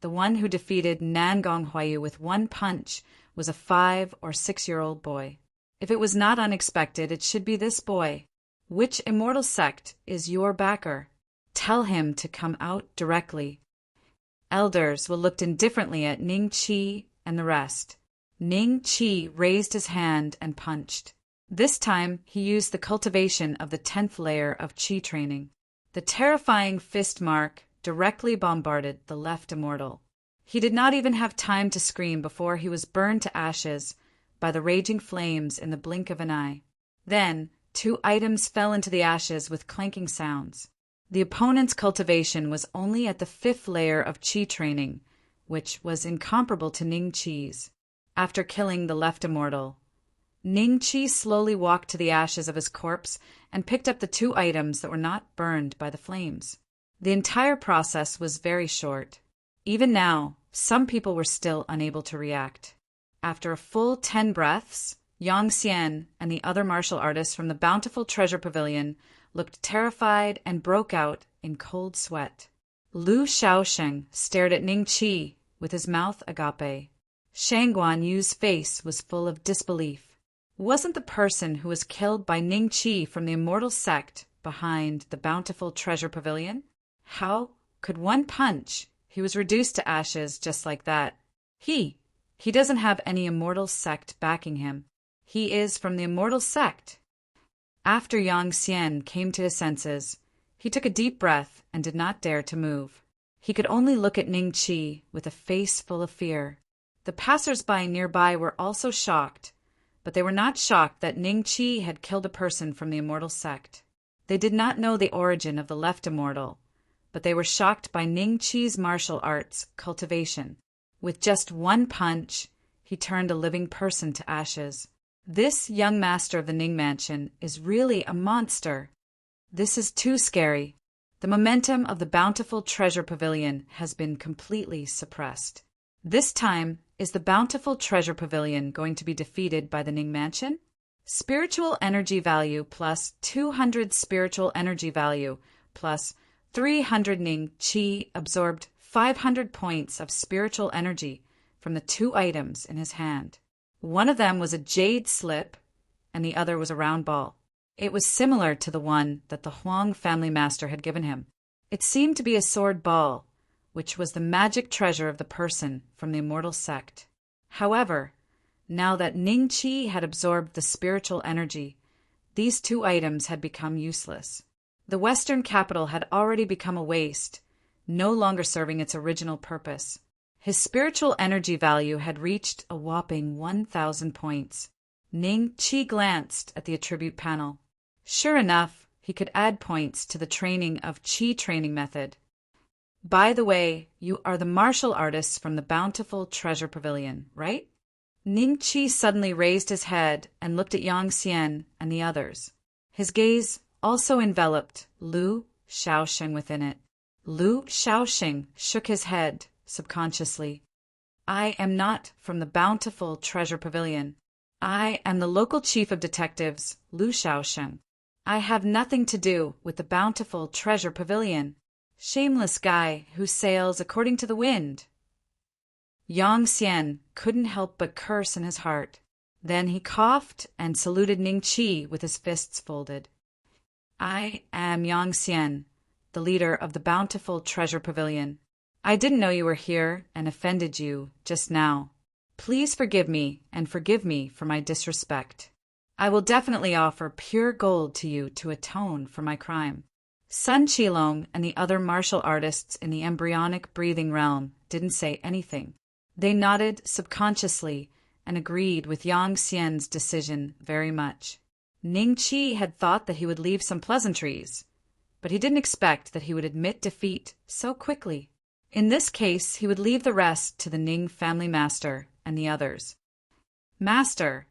the one who defeated Nangong Huayu with one punch was a 5 or 6-year-old boy. If it was not unexpected, it should be this boy. Which immortal sect is your backer? Tell him to come out directly. Elders looked indifferently at Ning Qi and the rest. Ning Qi raised his hand and punched. This time, he used the cultivation of the 10th layer of Qi training. The terrifying fist mark directly bombarded the left immortal. He did not even have time to scream before he was burned to ashes by the raging flames in the blink of an eye. Then, 2 items fell into the ashes with clanking sounds. The opponent's cultivation was only at the 5th layer of Qi training, which was incomparable to Ning Qi's. After killing the left immortal, Ning Qi slowly walked to the ashes of his corpse and picked up the 2 items that were not burned by the flames. The entire process was very short. Even now, some people were still unable to react. After a full 10 breaths, Yang Xian and the other martial artists from the Bountiful Treasure Pavilion looked terrified and broke out in cold sweat. Lu Shaosheng stared at Ning Qi with his mouth agape. Shang Guanyu's face was full of disbelief. Wasn't the person who was killed by Ning Qi from the immortal sect behind the Bountiful Treasure Pavilion? How could one punch? He was reduced to ashes just like that. He doesn't have any immortal sect backing him. He is from the immortal sect. After Yang Xian came to his senses, he took a deep breath and did not dare to move. He could only look at Ning Qi with a face full of fear. The passers-by nearby were also shocked, but they were not shocked that Ning Qi had killed a person from the immortal sect. They did not know the origin of the left immortal, but they were shocked by Ning Qi's martial arts cultivation. With just one punch, he turned a living person to ashes. This young master of the Ning Mansion is really a monster. This is too scary. The momentum of the Bountiful Treasure Pavilion has been completely suppressed. This time, is the Bountiful Treasure Pavilion going to be defeated by the Ning Mansion? Spiritual energy value plus 200 spiritual energy value plus 300 Ning Qi absorbed 500 points of spiritual energy from the 2 items in his hand. One of them was a jade slip, and the other was a round ball. It was similar to the one that the Huang family master had given him. It seemed to be a sword ball, which was the magic treasure of the person from the immortal sect. However, now that Ning Qi had absorbed the spiritual energy, these two items had become useless. The Western capital had already become a waste, no longer serving its original purpose. His spiritual energy value had reached a whopping 1,000 points. Ning Qi glanced at the attribute panel. Sure enough, he could add points to the training of Qi training method. By the way, you are the martial artists from the Bountiful Treasure Pavilion, right? Ning Qi suddenly raised his head and looked at Yang Xian and the others. His gaze also enveloped Lu Shaoxing within it. Lu Shaoxing shook his head subconsciously. I am not from the Bountiful Treasure Pavilion. I am the local chief of detectives, Lu Shaoxing. I have nothing to do with the Bountiful Treasure Pavilion. Shameless guy who sails according to the wind. Yang Xian couldn't help but curse in his heart. Then he coughed and saluted Ning Qi with his fists folded. I am Yang Xian, the leader of the Bountiful Treasure Pavilion. I didn't know you were here and offended you just now. Please forgive me and forgive me for my disrespect. I will definitely offer pure gold to you to atone for my crime. Sun Qilong and the other martial artists in the embryonic breathing realm didn't say anything. They nodded subconsciously and agreed with Yang Xian's decision very much. Ning Qi had thought that he would leave some pleasantries, but he didn't expect that he would admit defeat so quickly. In this case, he would leave the rest to the Ning family master and the others. Master,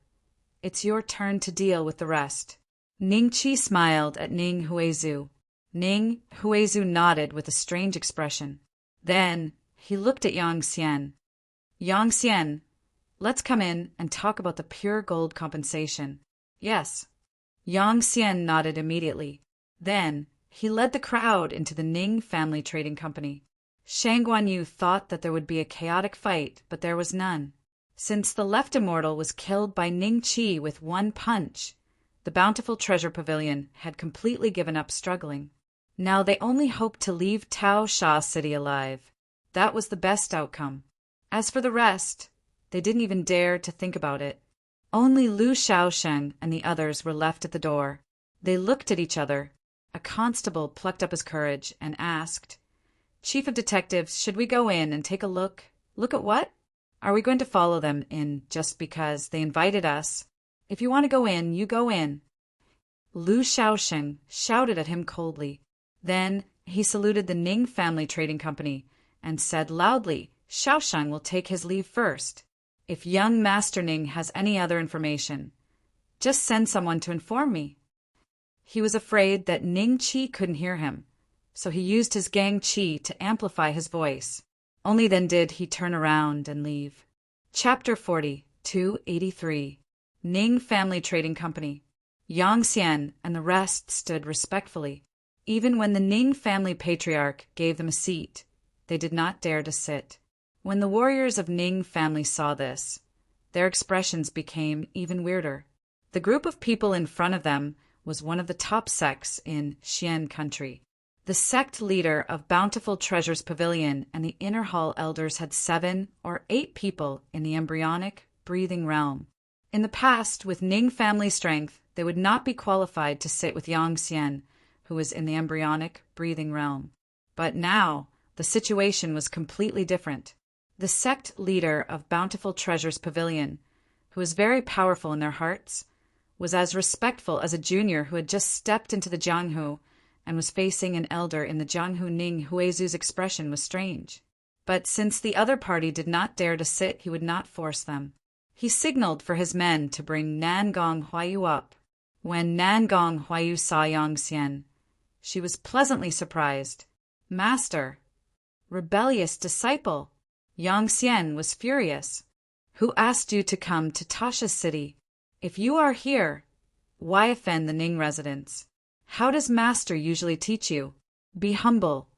it's your turn to deal with the rest. Ning Qi smiled at Ning Huizhu. Ning Huizhu nodded with a strange expression. Then he looked at Yang Xian. Yang Xian, let's come in and talk about the pure gold compensation. Yes. Yang Xian nodded immediately. Then he led the crowd into the Ning family trading company. Shang Guanyu thought that there would be a chaotic fight, but there was none. Since the left immortal was killed by Ning Qi with one punch, the Bountiful Treasure Pavilion had completely given up struggling. Now they only hoped to leave Tao Sha City alive. That was the best outcome. As for the rest, they didn't even dare to think about it. Only Lu Shaoxing and the others were left at the door. They looked at each other. A constable plucked up his courage and asked, Chief of Detectives, should we go in and take a look? Look at what? Are we going to follow them in just because they invited us? If you want to go in, you go in. Lu Shaoxing shouted at him coldly. Then he saluted the Ning family trading company and said loudly, Shaoxing will take his leave first. If young Master Ning has any other information, just send someone to inform me. He was afraid that Ning Qi couldn't hear him, so he used his gang Qi to amplify his voice. Only then did he turn around and leave. Chapter 40, 283. Ning Family Trading Company. Yang Xian and the rest stood respectfully. Even when the Ning family patriarch gave them a seat, they did not dare to sit. When the warriors of Ning family saw this, their expressions became even weirder. The group of people in front of them was one of the top sects in Xian country. The sect leader of Bountiful Treasures Pavilion and the Inner Hall elders had 7 or 8 people in the embryonic breathing realm. In the past, with Ning family strength, they would not be qualified to sit with Yang Xian, who was in the embryonic breathing realm. But now, the situation was completely different. The sect leader of Bountiful Treasures Pavilion, who was very powerful in their hearts, was as respectful as a junior who had just stepped into the Jianghu and was facing an elder in the Jianghu. Ning Huizhu's expression was strange. But since the other party did not dare to sit, he would not force them. He signaled for his men to bring Nangong Huayu up. When Nangong Huayu saw Yang Xian, she was pleasantly surprised. Master, rebellious disciple. Yang Xian was furious. Who asked you to come to Tasha City? If you are here, why offend the Ning residents? How does Master usually teach you? Be humble,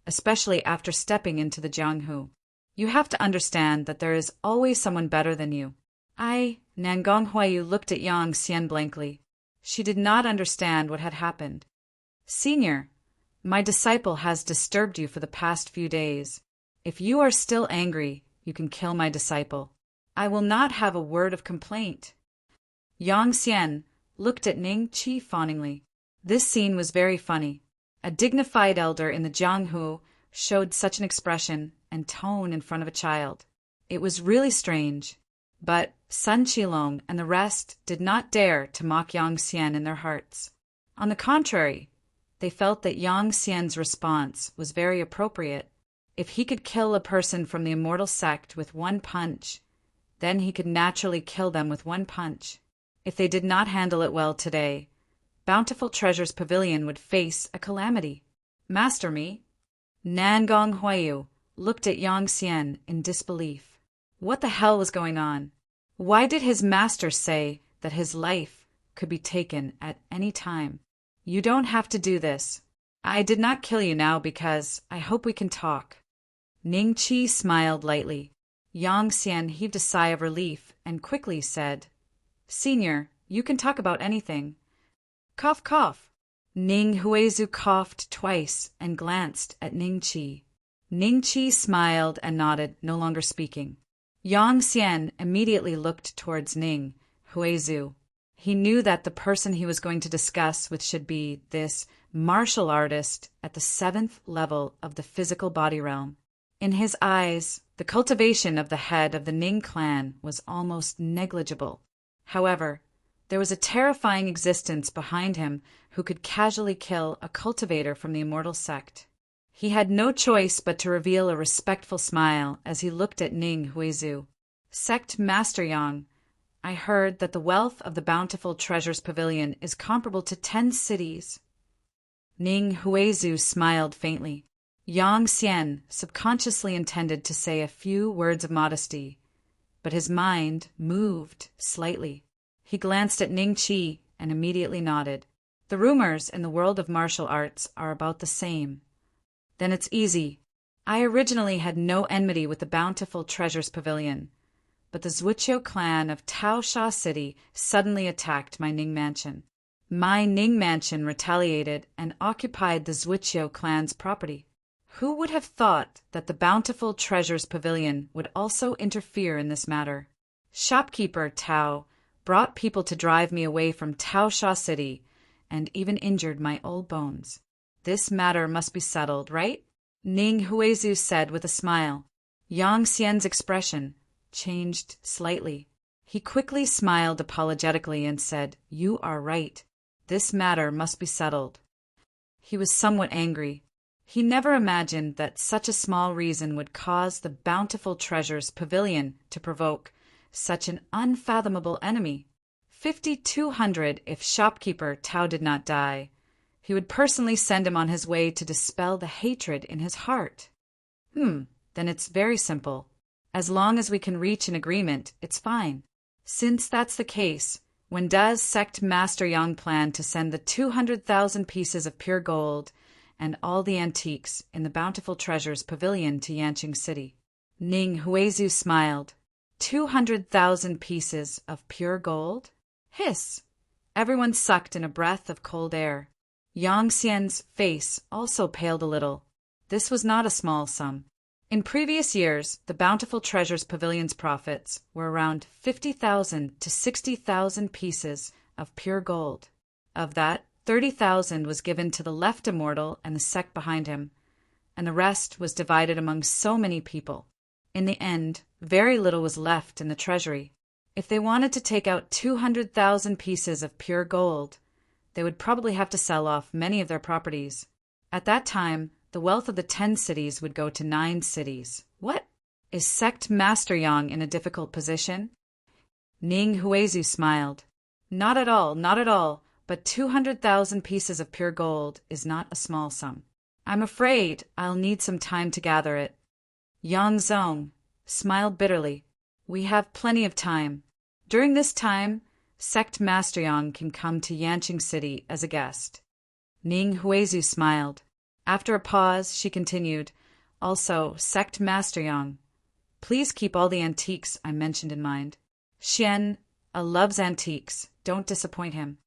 especially after stepping into the Jianghu. You have to understand that there is always someone better than you. Nangong Huayu looked at Yang Xian blankly. She did not understand what had happened. Senior, my disciple has disturbed you for the past few days. If you are still angry, you can kill my disciple. I will not have a word of complaint." Yang Xian looked at Ning Qi fawningly. This scene was very funny. A dignified elder in the Jianghu showed such an expression and tone in front of a child. It was really strange. But Sun Qilong and the rest did not dare to mock Yang Xian in their hearts. On the contrary, they felt that Yang Xian's response was very appropriate. If he could kill a person from the immortal sect with one punch, then he could naturally kill them with one punch. If they did not handle it well today, Bountiful Treasures Pavilion would face a calamity. "Master me?" Nangong Huayu looked at Yang Xian in disbelief. What the hell was going on? Why did his master say that his life could be taken at any time? "You don't have to do this. I did not kill you now because I hope we can talk." Ning Qi smiled lightly. Yang Xian heaved a sigh of relief and quickly said, "Senior, you can talk about anything." Cough, cough. Ning Huizu coughed twice and glanced at Ning Qi. Ning Qi smiled and nodded, no longer speaking. Yang Xian immediately looked towards Ning Huizu. He knew that the person he was going to discuss with should be this martial artist at the 7th level of the physical body realm. In his eyes, the cultivation of the head of the Ning clan was almost negligible. However, there was a terrifying existence behind him who could casually kill a cultivator from the immortal sect. He had no choice but to reveal a respectful smile as he looked at Ning Huizu. "Sect Master Yang, I heard that the wealth of the Bountiful Treasures Pavilion is comparable to 10 cities. Ning Huizu smiled faintly. Yang Xian subconsciously intended to say a few words of modesty, but his mind moved slightly. He glanced at Ning Qi and immediately nodded. The rumors in the world of martial arts are about the same. Then it's easy. I originally had no enmity with the Bountiful Treasures Pavilion, but the Zhuqiu clan of Taosha City suddenly attacked my Ning mansion. My Ning mansion retaliated and occupied the Zhuqiu clan's property. Who would have thought that the Bountiful Treasures Pavilion would also interfere in this matter? Shopkeeper Tao brought people to drive me away from Taosha City and even injured my old bones. This matter must be settled, right? Ning Huizu said with a smile. Yang Xian's expression changed slightly. He quickly smiled apologetically and said, "You are right. This matter must be settled." He was somewhat angry. He never imagined that such a small reason would cause the Bountiful Treasures Pavilion to provoke such an unfathomable enemy. 5,200 if shopkeeper Tao did not die. He would personally send him on his way to dispel the hatred in his heart. Then it's very simple. As long as we can reach an agreement, it's fine. Since that's the case, when does Sect Master Yang plan to send the 200,000 pieces of pure gold and all the antiques in the Bountiful Treasures Pavilion to Yanqing City? Ning Huizu smiled. 200,000 pieces of pure gold? Hiss! Everyone sucked in a breath of cold air. Yang Xian's face also paled a little. This was not a small sum. In previous years, the Bountiful Treasures Pavilion's profits were around 50,000 to 60,000 pieces of pure gold. Of that, 30,000 was given to the left immortal and the sect behind him, and the rest was divided among so many people. In the end, very little was left in the treasury. If they wanted to take out 200,000 pieces of pure gold, they would probably have to sell off many of their properties. At that time, the wealth of the 10 cities would go to 9 cities. What? Is Sect Master Yang in a difficult position? Ning Huizu smiled. Not at all, not at all, but 200,000 pieces of pure gold is not a small sum. I'm afraid I'll need some time to gather it. Yang Zong smiled bitterly. We have plenty of time. During this time, Sect Master Yang can come to Yanqing City as a guest. Ning Huizu smiled. After a pause, she continued, Also, Sect Master Yang, please keep all the antiques I mentioned in mind. Xian loves antiques. Don't disappoint him.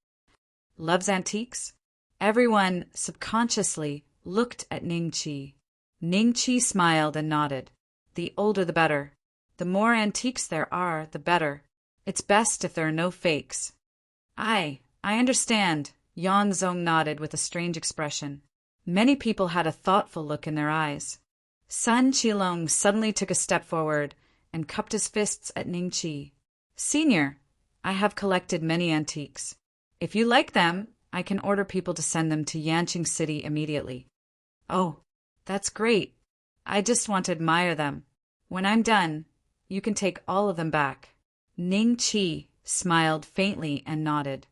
Loves antiques? Everyone subconsciously looked at Ning Qi. Ning Qi smiled and nodded. The older the better. The more antiques there are, the better. It's best if there are no fakes. I understand, Yan Zong nodded with a strange expression. Many people had a thoughtful look in their eyes. Sun Qilong suddenly took a step forward and cupped his fists at Ning Qi. Senior, I have collected many antiques. If you like them, I can order people to send them to Yanqing City immediately. Oh, that's great. I just want to admire them. When I'm done, you can take all of them back. Ning Qi smiled faintly and nodded.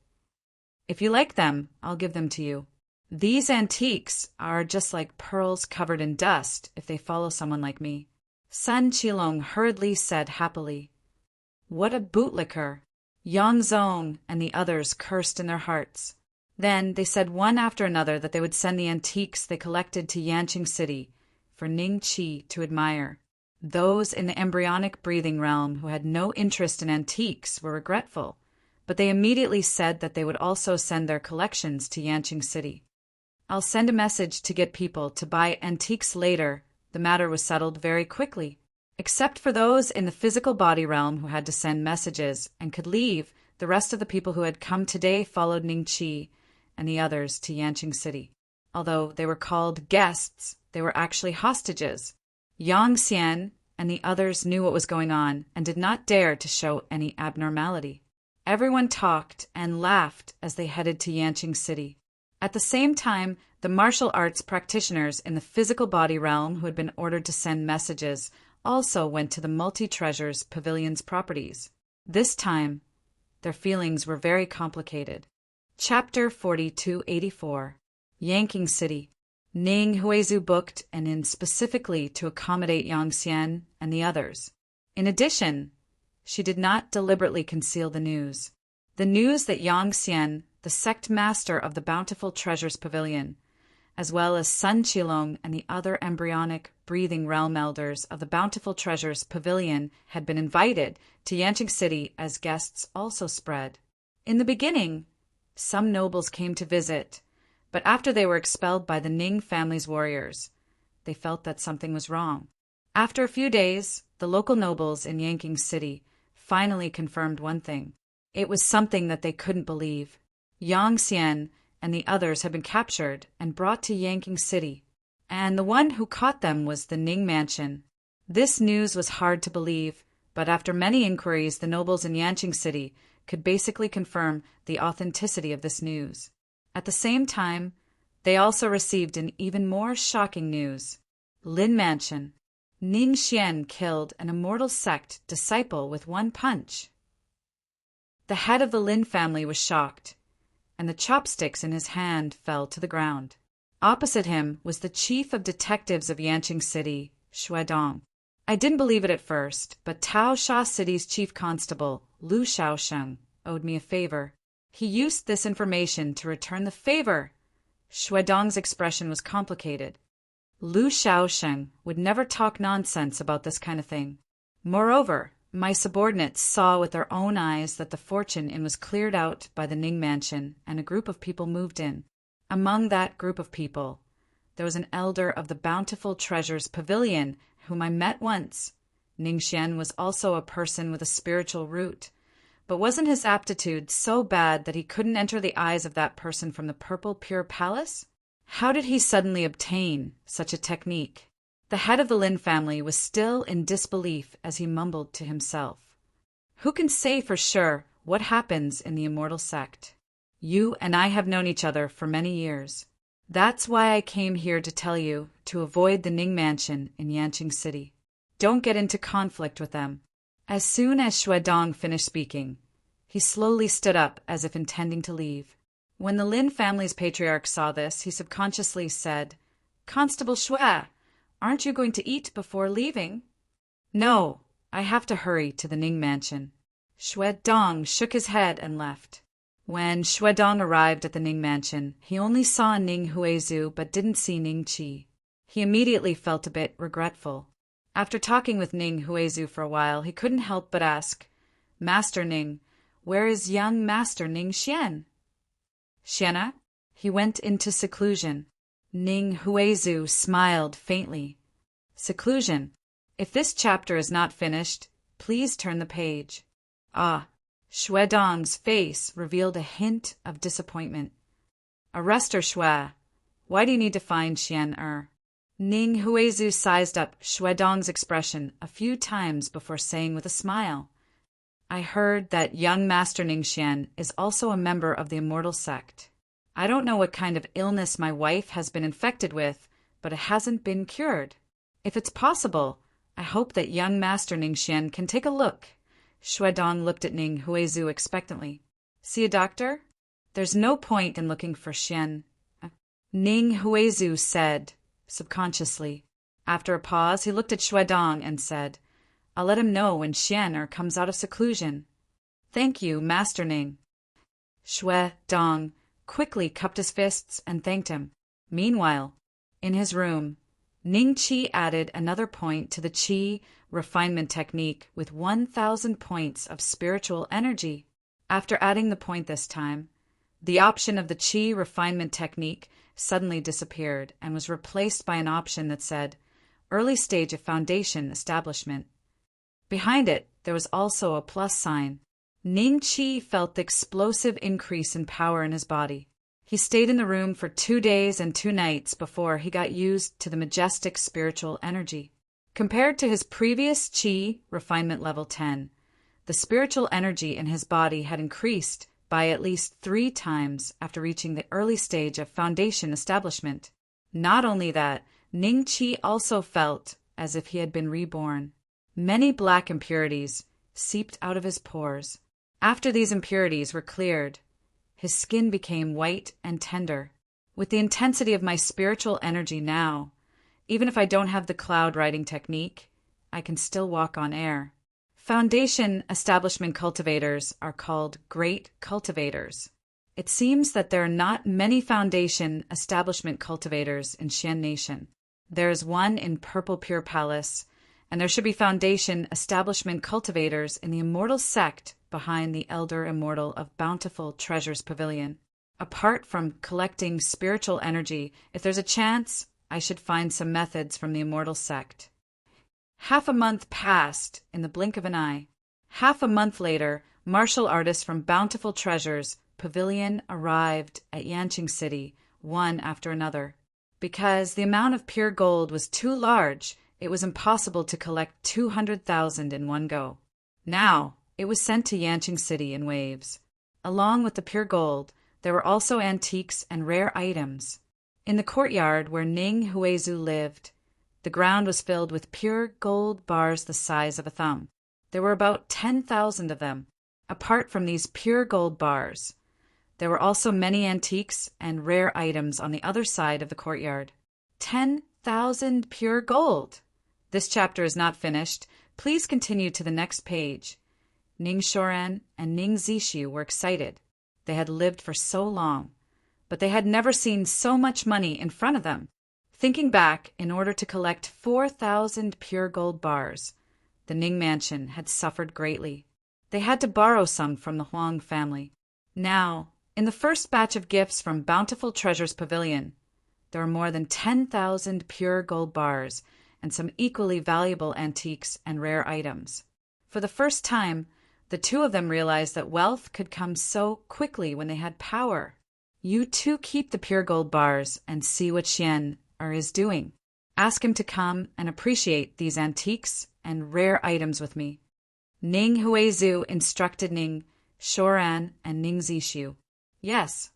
If you like them, I'll give them to you. These antiques are just like pearls covered in dust if they follow someone like me. Sun Qilong hurriedly said happily. What a bootlicker! Yan Zong and the others cursed in their hearts. Then they said one after another that they would send the antiques they collected to Yanqing City for Ning Qi to admire. Those in the embryonic breathing realm who had no interest in antiques were regretful, but they immediately said that they would also send their collections to Yanqing City. I'll send a message to get people to buy antiques later. The matter was settled very quickly. Except for those in the physical body realm who had to send messages and could leave, the rest of the people who had come today followed Ning Qi and the others to Yanqing City. Although they were called guests, they were actually hostages. Yang Xian and the others knew what was going on and did not dare to show any abnormality. Everyone talked and laughed as they headed to Yanqing City. At the same time, the martial arts practitioners in the physical body realm who had been ordered to send messages also went to the Multi-Treasures Pavilion's properties. This time, their feelings were very complicated. Chapter 4284. Yanqing City. Ning Huizu booked an inn specifically to accommodate Yang Xian and the others. In addition, she did not deliberately conceal the news. The news that Yang Xian, the sect master of the Bountiful Treasures Pavilion, as well as Sun Qilong and the other embryonic breathing realm elders of the Bountiful Treasures Pavilion had been invited to Yanqing City as guests also spread. In the beginning, some nobles came to visit, but after they were expelled by the Ning family's warriors, they felt that something was wrong. After a few days, the local nobles in Yanqing City finally confirmed one thing. It was something that they couldn't believe. Yang Xian and the others had been captured and brought to Yanqing City, and the one who caught them was the Ning mansion. This news was hard to believe, but after many inquiries, the nobles in Yanqing City could basically confirm the authenticity of this news. At the same time, they also received an even more shocking news. Lin Mansion. Ning Xian killed an immortal sect disciple with one punch. The head of the Lin family was shocked, and the chopsticks in his hand fell to the ground. Opposite him was the chief of detectives of Yanqing City, Xuedong. I didn't believe it at first, but Tao Sha City's chief constable, Lu Shaosheng, owed me a favor. He used this information to return the favor. Xuedong's expression was complicated. Lu Shaosheng would never talk nonsense about this kind of thing. Moreover, my subordinates saw with their own eyes that the fortune inn was cleared out by the Ning mansion and a group of people moved in. Among that group of people, there was an elder of the Bountiful Treasures Pavilion whom I met once. Ning Xian was also a person with a spiritual root. But wasn't his aptitude so bad that he couldn't enter the eyes of that person from the Purple Pure Palace? How did he suddenly obtain such a technique? The head of the Lin family was still in disbelief as he mumbled to himself. Who can say for sure what happens in the immortal sect? You and I have known each other for many years. That's why I came here to tell you to avoid the Ning mansion in Yanqing City. Don't get into conflict with them. As soon as Xuedong finished speaking, he slowly stood up as if intending to leave. When the Lin family's patriarch saw this, he subconsciously said, "Constable Xue, aren't you going to eat before leaving?" "No, I have to hurry to the Ning mansion." Xuedong shook his head and left. When Xuedong arrived at the Ning mansion, he only saw Ning Huizu but didn't see Ning Qi. He immediately felt a bit regretful. After talking with Ning Huizu for a while, he couldn't help but ask, "Master Ning, where is young Master Ning Xian?" "Xiana?" He went into seclusion. Ning Huizu smiled faintly. Seclusion. If this chapter is not finished, please turn the page. Ah, Shui Dong's face revealed a hint of disappointment. Arrest her, Shui. Why do you need to find Xian Er? Ning Huizu sized up Shui Dong's expression a few times before saying with a smile, I heard that young Master Ning Xian is also a member of the Immortal Sect. I don't know what kind of illness my wife has been infected with, but it hasn't been cured. If it's possible, I hope that young Master Ning Xian can take a look. Shui Dong looked at Ning Huizu expectantly. See a doctor? There's no point in looking for Xian. Ning Huizu said, subconsciously. After a pause, he looked at Shui Dong and said, I'll let him know when Xian Er comes out of seclusion. Thank you, Master Ning. Shui Dong quickly cupped his fists and thanked him. Meanwhile, in his room, Ning Qi added another point to the Qi refinement technique with 1,000 points of spiritual energy. After adding the point this time, the option of the Qi refinement technique suddenly disappeared and was replaced by an option that said, Early stage of foundation establishment. Behind it, there was also a plus sign. Ning Qi felt the explosive increase in power in his body. He stayed in the room for 2 days and 2 nights before he got used to the majestic spiritual energy. Compared to his previous Qi refinement level 10, the spiritual energy in his body had increased by at least 3 times after reaching the early stage of foundation establishment. Not only that, Ning Qi also felt as if he had been reborn. Many black impurities seeped out of his pores. After these impurities were cleared, his skin became white and tender. With the intensity of my spiritual energy now, even if I don't have the cloud riding technique, I can still walk on air. Foundation establishment cultivators are called great cultivators. It seems that there are not many foundation establishment cultivators in Xian Nation. There is one in Purple Pure Palace, and there should be foundation establishment cultivators in the Immortal Sect behind the Elder Immortal of Bountiful Treasures Pavilion. Apart from collecting spiritual energy, if there's a chance, I should find some methods from the Immortal Sect. Half a month passed in the blink of an eye. Half a month later, martial artists from Bountiful Treasures Pavilion arrived at Yanqing City, one after another. Because the amount of pure gold was too large, it was impossible to collect 200,000 in one go. Now, it was sent to Yanqing City in waves. Along with the pure gold, there were also antiques and rare items. In the courtyard where Ning Huizu lived, the ground was filled with pure gold bars the size of a thumb. There were about 10,000 of them. Apart from these pure gold bars, there were also many antiques and rare items on the other side of the courtyard. 10,000 pure gold! This chapter is not finished. Please continue to the next page. Ning Shoran and Ning Zishu were excited. They had lived for so long, but they had never seen so much money in front of them. Thinking back, in order to collect 4,000 pure gold bars, the Ning mansion had suffered greatly. They had to borrow some from the Huang family. Now, in the first batch of gifts from Bountiful Treasures Pavilion, there were more than 10,000 pure gold bars and some equally valuable antiques and rare items. For the first time, the two of them realized that wealth could come so quickly when they had power. You too keep the pure gold bars and see what Xian Er is doing. Ask him to come and appreciate these antiques and rare items with me. Ning Huizu instructed Ning Shoran and Ning Zishu. Yes.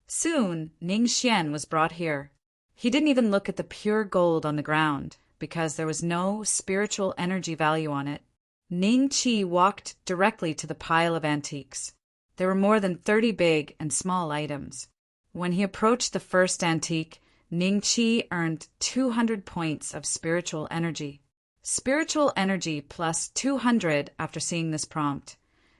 Soon, Ning Xian was brought here. He didn't even look at the pure gold on the ground, because there was no spiritual energy value on it. Ning Qi walked directly to the pile of antiques. There were more than 30 big and small items. When he approached the first antique, Ning Qi earned 200 points of spiritual energy. Spiritual energy plus 200 after seeing this prompt.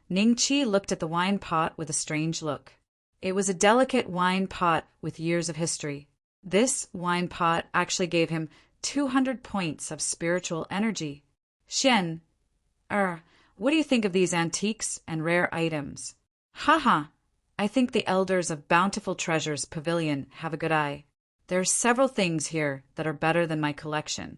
Ning Qi looked at the wine pot with a strange look. It was a delicate wine pot with years of history. This wine pot actually gave him 200 points of spiritual energy. Xian Er, what do you think of these antiques and rare items? Haha, I think the elders of Bountiful Treasures Pavilion have a good eye. There are several things here that are better than my collection.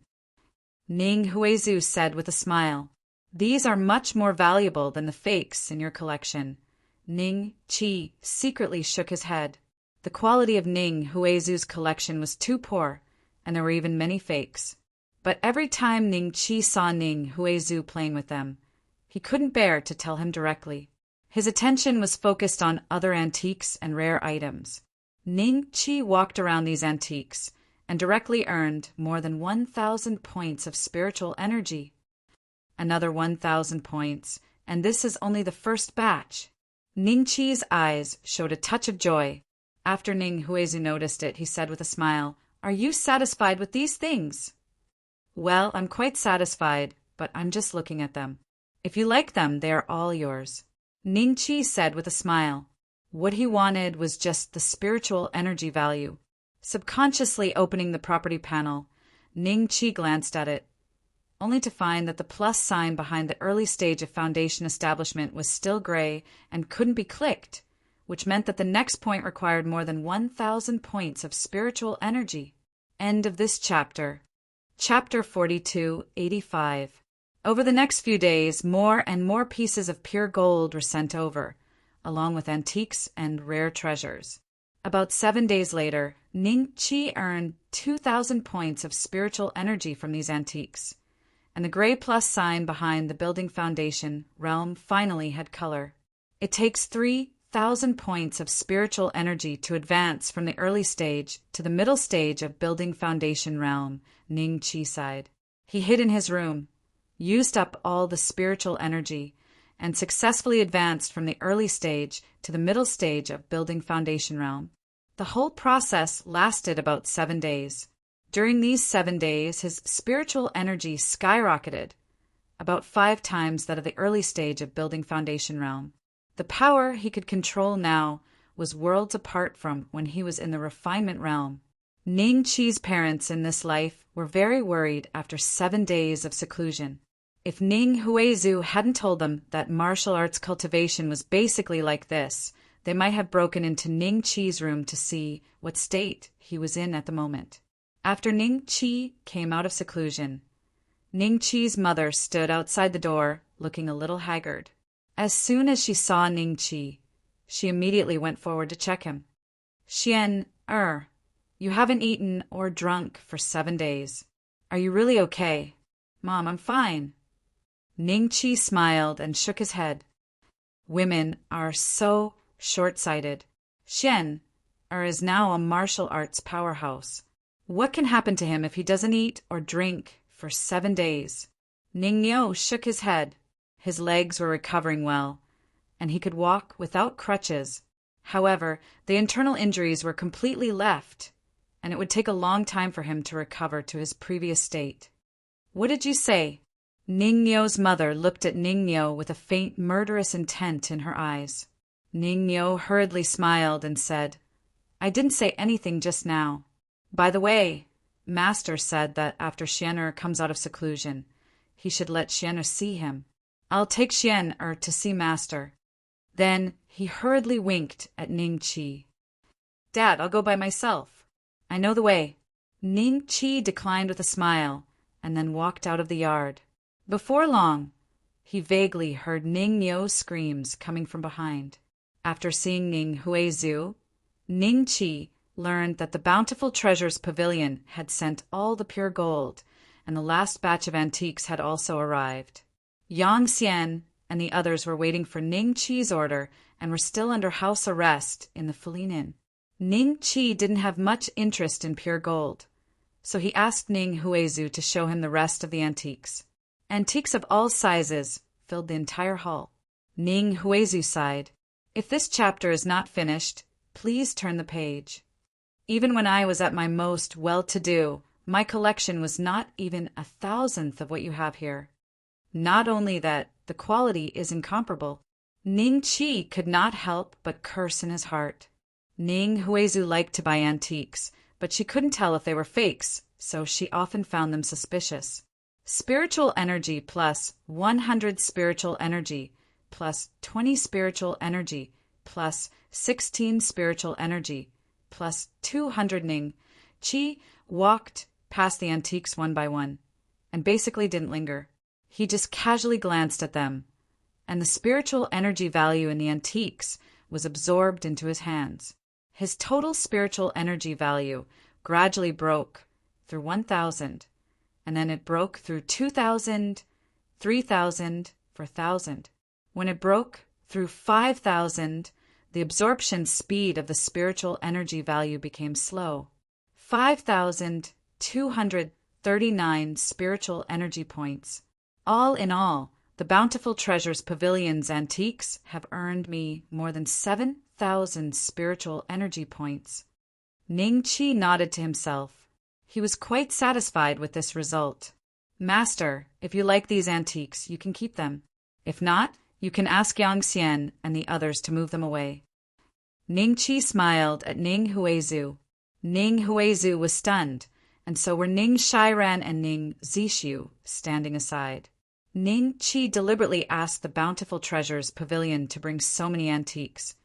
Ning Huizu said with a smile. These are much more valuable than the fakes in your collection. Ning Qi secretly shook his head. The quality of Ning Huizu's collection was too poor, and there were even many fakes. But every time Ning Qi saw Ning Huizu playing with them, he couldn't bear to tell him directly. His attention was focused on other antiques and rare items. Ning Qi walked around these antiques and directly earned more than 1,000 points of spiritual energy. Another 1,000 points, and this is only the first batch. Ning Qi's eyes showed a touch of joy. After Ning Huizu noticed it, he said with a smile, "Are you satisfied with these things?" "Well, I'm quite satisfied, but I'm just looking at them. If you like them, they are all yours," Ning Qi said with a smile. What he wanted was just the spiritual energy value. Subconsciously opening the property panel, Ning Qi glanced at it, only to find that the plus sign behind the early stage of foundation establishment was still gray and couldn't be clicked, which meant that the next point required more than 1,000 points of spiritual energy. End of this chapter. Chapter 4285. Over the next few days, more and more pieces of pure gold were sent over, along with antiques and rare treasures. About 7 days later, Ning Qi earned 2,000 points of spiritual energy from these antiques, and the gray plus sign behind the building foundation realm finally had color. It takes 3,000 points of spiritual energy to advance from the early stage to the middle stage of building foundation realm, Ning Qi sighed. He hid in his room, used up all the spiritual energy, and successfully advanced from the early stage to the middle stage of building foundation realm. The whole process lasted about 7 days. During these 7 days, his spiritual energy skyrocketed, about 5 times that of the early stage of building foundation realm. The power he could control now was worlds apart from when he was in the refinement realm. Ning Qi's parents in this life were very worried after 7 days of seclusion. If Ning Huizu hadn't told them that martial arts cultivation was basically like this, they might have broken into Ning Qi's room to see what state he was in at the moment. After Ning Qi came out of seclusion, Ning Qi's mother stood outside the door, looking a little haggard. As soon as she saw Ning Qi, she immediately went forward to check him. "Xian, you haven't eaten or drunk for 7 days. Are you really okay?" "Mom, I'm fine." Ning Qi smiled and shook his head. Women are so short-sighted. Xian is now a martial arts powerhouse. What can happen to him if he doesn't eat or drink for 7 days? Ning Niu shook his head. His legs were recovering well, and he could walk without crutches. However, the internal injuries were completely left, and it would take a long time for him to recover to his previous state. "What did you say?" Ning Niu's mother looked at Ning Niu with a faint murderous intent in her eyes. Ning Niu hurriedly smiled and said, "I didn't say anything just now. By the way, Master said that after Xian'er comes out of seclusion, he should let Xian'er see him. I'll take Xian'er to see Master." Then he hurriedly winked at Ning Qi. "Dad, I'll go by myself. I know the way." Ning Qi declined with a smile and then walked out of the yard. Before long, he vaguely heard Ning Niu's screams coming from behind. After seeing Ning Huizu, Ning Qi learned that the Bountiful Treasures Pavilion had sent all the pure gold, and the last batch of antiques had also arrived. Yang Xian and the others were waiting for Ning Qi's order and were still under house arrest in the Feline Inn. Ning Qi didn't have much interest in pure gold, so he asked Ning Huizu to show him the rest of the antiques. Antiques of all sizes filled the entire hall. Ning Huizu sighed. "If this chapter is not finished, please turn the page. Even when I was at my most well-to-do, my collection was not even 1,000th of what you have here. Not only that, the quality is incomparable." Ning Qi could not help but curse in his heart. Ning Huizu liked to buy antiques, but she couldn't tell if they were fakes, so she often found them suspicious. Spiritual energy plus 100 spiritual energy plus 20 spiritual energy plus 16 spiritual energy plus 200 Ning Qi walked past the antiques one by one, and basically didn't linger. He just casually glanced at them, and the spiritual energy value in the antiques was absorbed into his hands. His total spiritual energy value gradually broke through 1,000, and then it broke through 2,000, 3,000, 4,000. When it broke through 5,000, the absorption speed of the spiritual energy value became slow. 5,239 spiritual energy points. All in all, the Bountiful Treasures Pavilion's antiques have earned me more than 7,000 spiritual energy points. Ning Qi nodded to himself. He was quite satisfied with this result. Master, if you like these antiques, you can keep them. If not, you can ask Yang Xian and the others to move them away. Ning Qi smiled at Ning Huizu. Ning Huizu was stunned, and so were Ning Shiran and Ning Zishu, standing aside. Ning Qi deliberately asked the Bountiful Treasures Pavilion to bring so many antiques,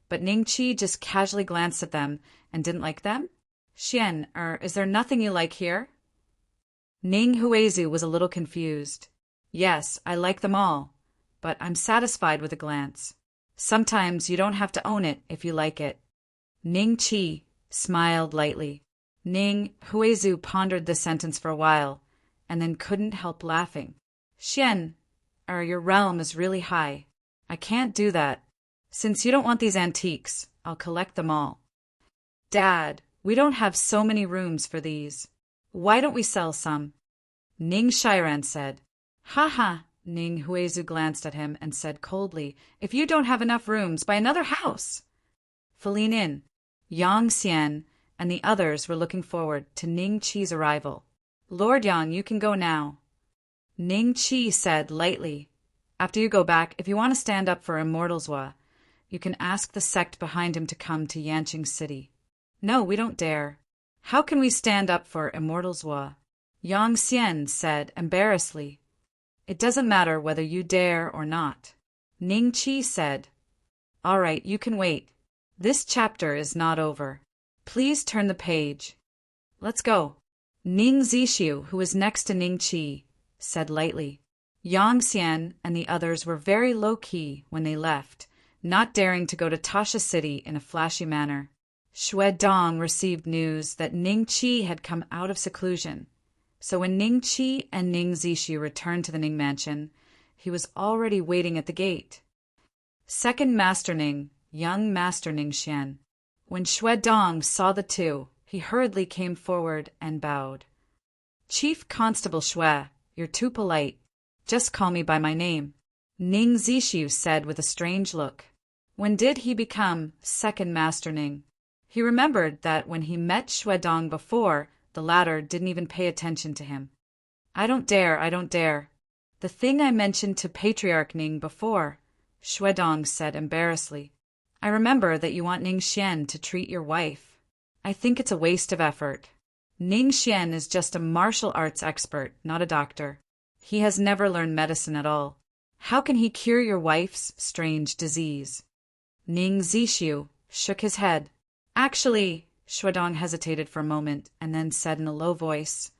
but Ning Qi just casually glanced at them and didn't like them. Xian, is there nothing you like here? Ning Huizu was a little confused. Yes, I like them all, but I'm satisfied with a glance. Sometimes you don't have to own it if you like it. Ning Qi smiled lightly. Ning Huizu pondered this sentence for a while, and then couldn't help laughing. Xian, your realm is really high. I can't do that. Since you don't want these antiques, I'll collect them all. Dad, we don't have so many rooms for these. Why don't we sell some? Ning Shiran said. Ha ha. Ning Huizu glanced at him and said coldly, if you don't have enough rooms, buy another house. Feline in. Yang Xian and the others were looking forward to Ning Qi's arrival. Lord Yang, you can go now. Ning Qi said lightly, after you go back, if you want to stand up for Immortalswa, you can ask the sect behind him to come to Yanqing City. No, we don't dare. How can we stand up for Immortalswa? Yang Xian said embarrassedly. It doesn't matter whether you dare or not. Ning Qi said, all right, you can wait. This chapter is not over. Please turn the page. Let's go. Ning Zishu, who was next to Ning Qi, said lightly. Yang Xian and the others were very low-key when they left, not daring to go to Tasha City in a flashy manner. Xue Dong received news that Ning Qi had come out of seclusion, so when Ning Qi and Ning Zishu returned to the Ning Mansion, he was already waiting at the gate. Second Master Ning, young Master Ning Xian. When Xue Dong saw the two, he hurriedly came forward and bowed. Chief Constable Xue, you're too polite. Just call me by my name. Ning Zishu said with a strange look. When did he become Second Master Ning? He remembered that when he met Xue Dong before, the latter didn't even pay attention to him. I don't dare. The thing I mentioned to Patriarch Ning before, Xue Dong said embarrassedly. I remember that you want Ning Xian to treat your wife. I think it's a waste of effort. Ning Xian is just a martial arts expert, not a doctor. He has never learned medicine at all. How can he cure your wife's strange disease? Ning Zishu shook his head. Actually, Xue Dong hesitated for a moment and then said in a low voice,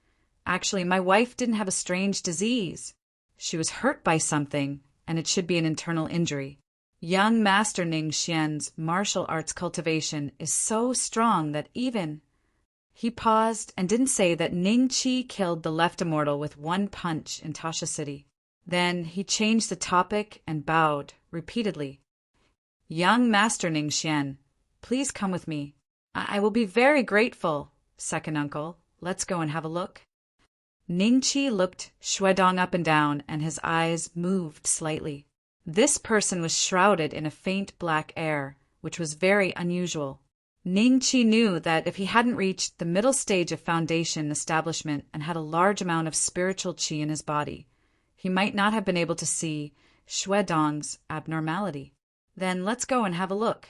actually, my wife didn't have a strange disease. She was hurt by something, and it should be an internal injury. Young Master Ning Xian's martial arts cultivation is so strong that even... He paused and didn't say that Ning Qi killed the left immortal with one punch in Tasha City. Then he changed the topic and bowed repeatedly. Young Master Ning Xian, please come with me. I will be very grateful, second uncle. Let's go and have a look. Ning Qi looked Xue Dong up and down, and his eyes moved slightly. This person was shrouded in a faint black air, which was very unusual. Ning Qi knew that if he hadn't reached the middle stage of foundation establishment and had a large amount of spiritual qi in his body, he might not have been able to see Xue Dong's abnormality. Then let's go and have a look.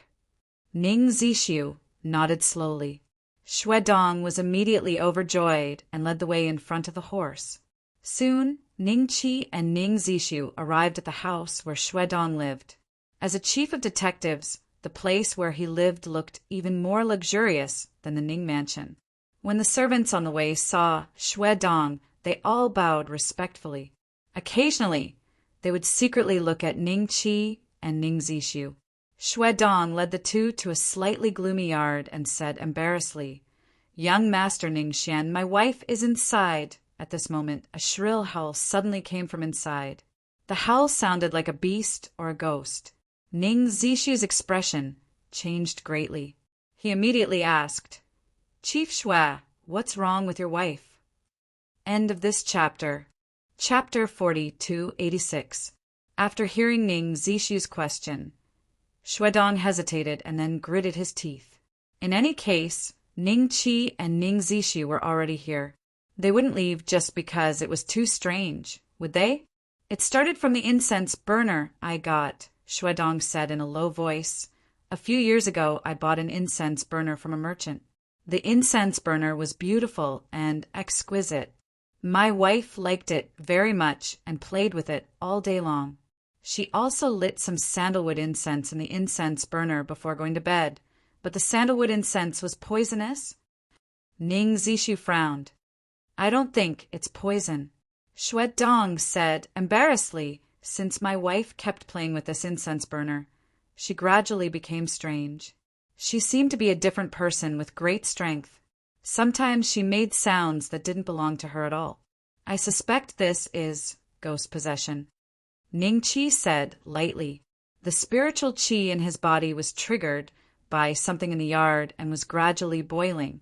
Ning Zishu nodded slowly. Xue Dong was immediately overjoyed and led the way in front of the horse. Soon, Ning Qi and Ning Zishu arrived at the house where Xue Dong lived. As a chief of detectives, the place where he lived looked even more luxurious than the Ning Mansion. When the servants on the way saw Xue Dong, They all bowed respectfully. Occasionally, they would secretly look at Ning Qi and Ning Zishu. Xue Dong led the two to a slightly gloomy yard and said embarrassedly, "Young Master Ning Xian, my wife is inside." At this moment, a shrill howl suddenly came from inside. The howl sounded like a beast or a ghost. Ning Zishu's expression changed greatly. He immediately asked, "Chief Xue, what's wrong with your wife?" End of this chapter. Chapter 4286. After hearing Ning Zishu's question, Xue Dong hesitated and then gritted his teeth. In any case, Ning Qi and Ning Zishu were already here. They wouldn't leave just because it was too strange, would they? "It started from the incense burner I got," Xue Dong said in a low voice. "A few years ago, I bought an incense burner from a merchant. The incense burner was beautiful and exquisite. My wife liked it very much and played with it all day long. She also lit some sandalwood incense in the incense burner before going to bed, but the sandalwood incense was poisonous." Ning Zishu frowned. "I don't think it's poison," Xue Dong said embarrassedly. "Since my wife kept playing with this incense burner, she gradually became strange. She seemed to be a different person with great strength. Sometimes she made sounds that didn't belong to her at all. I suspect this is ghost possession," Ning Qi said lightly. The spiritual qi in his body was triggered by something in the yard and was gradually boiling.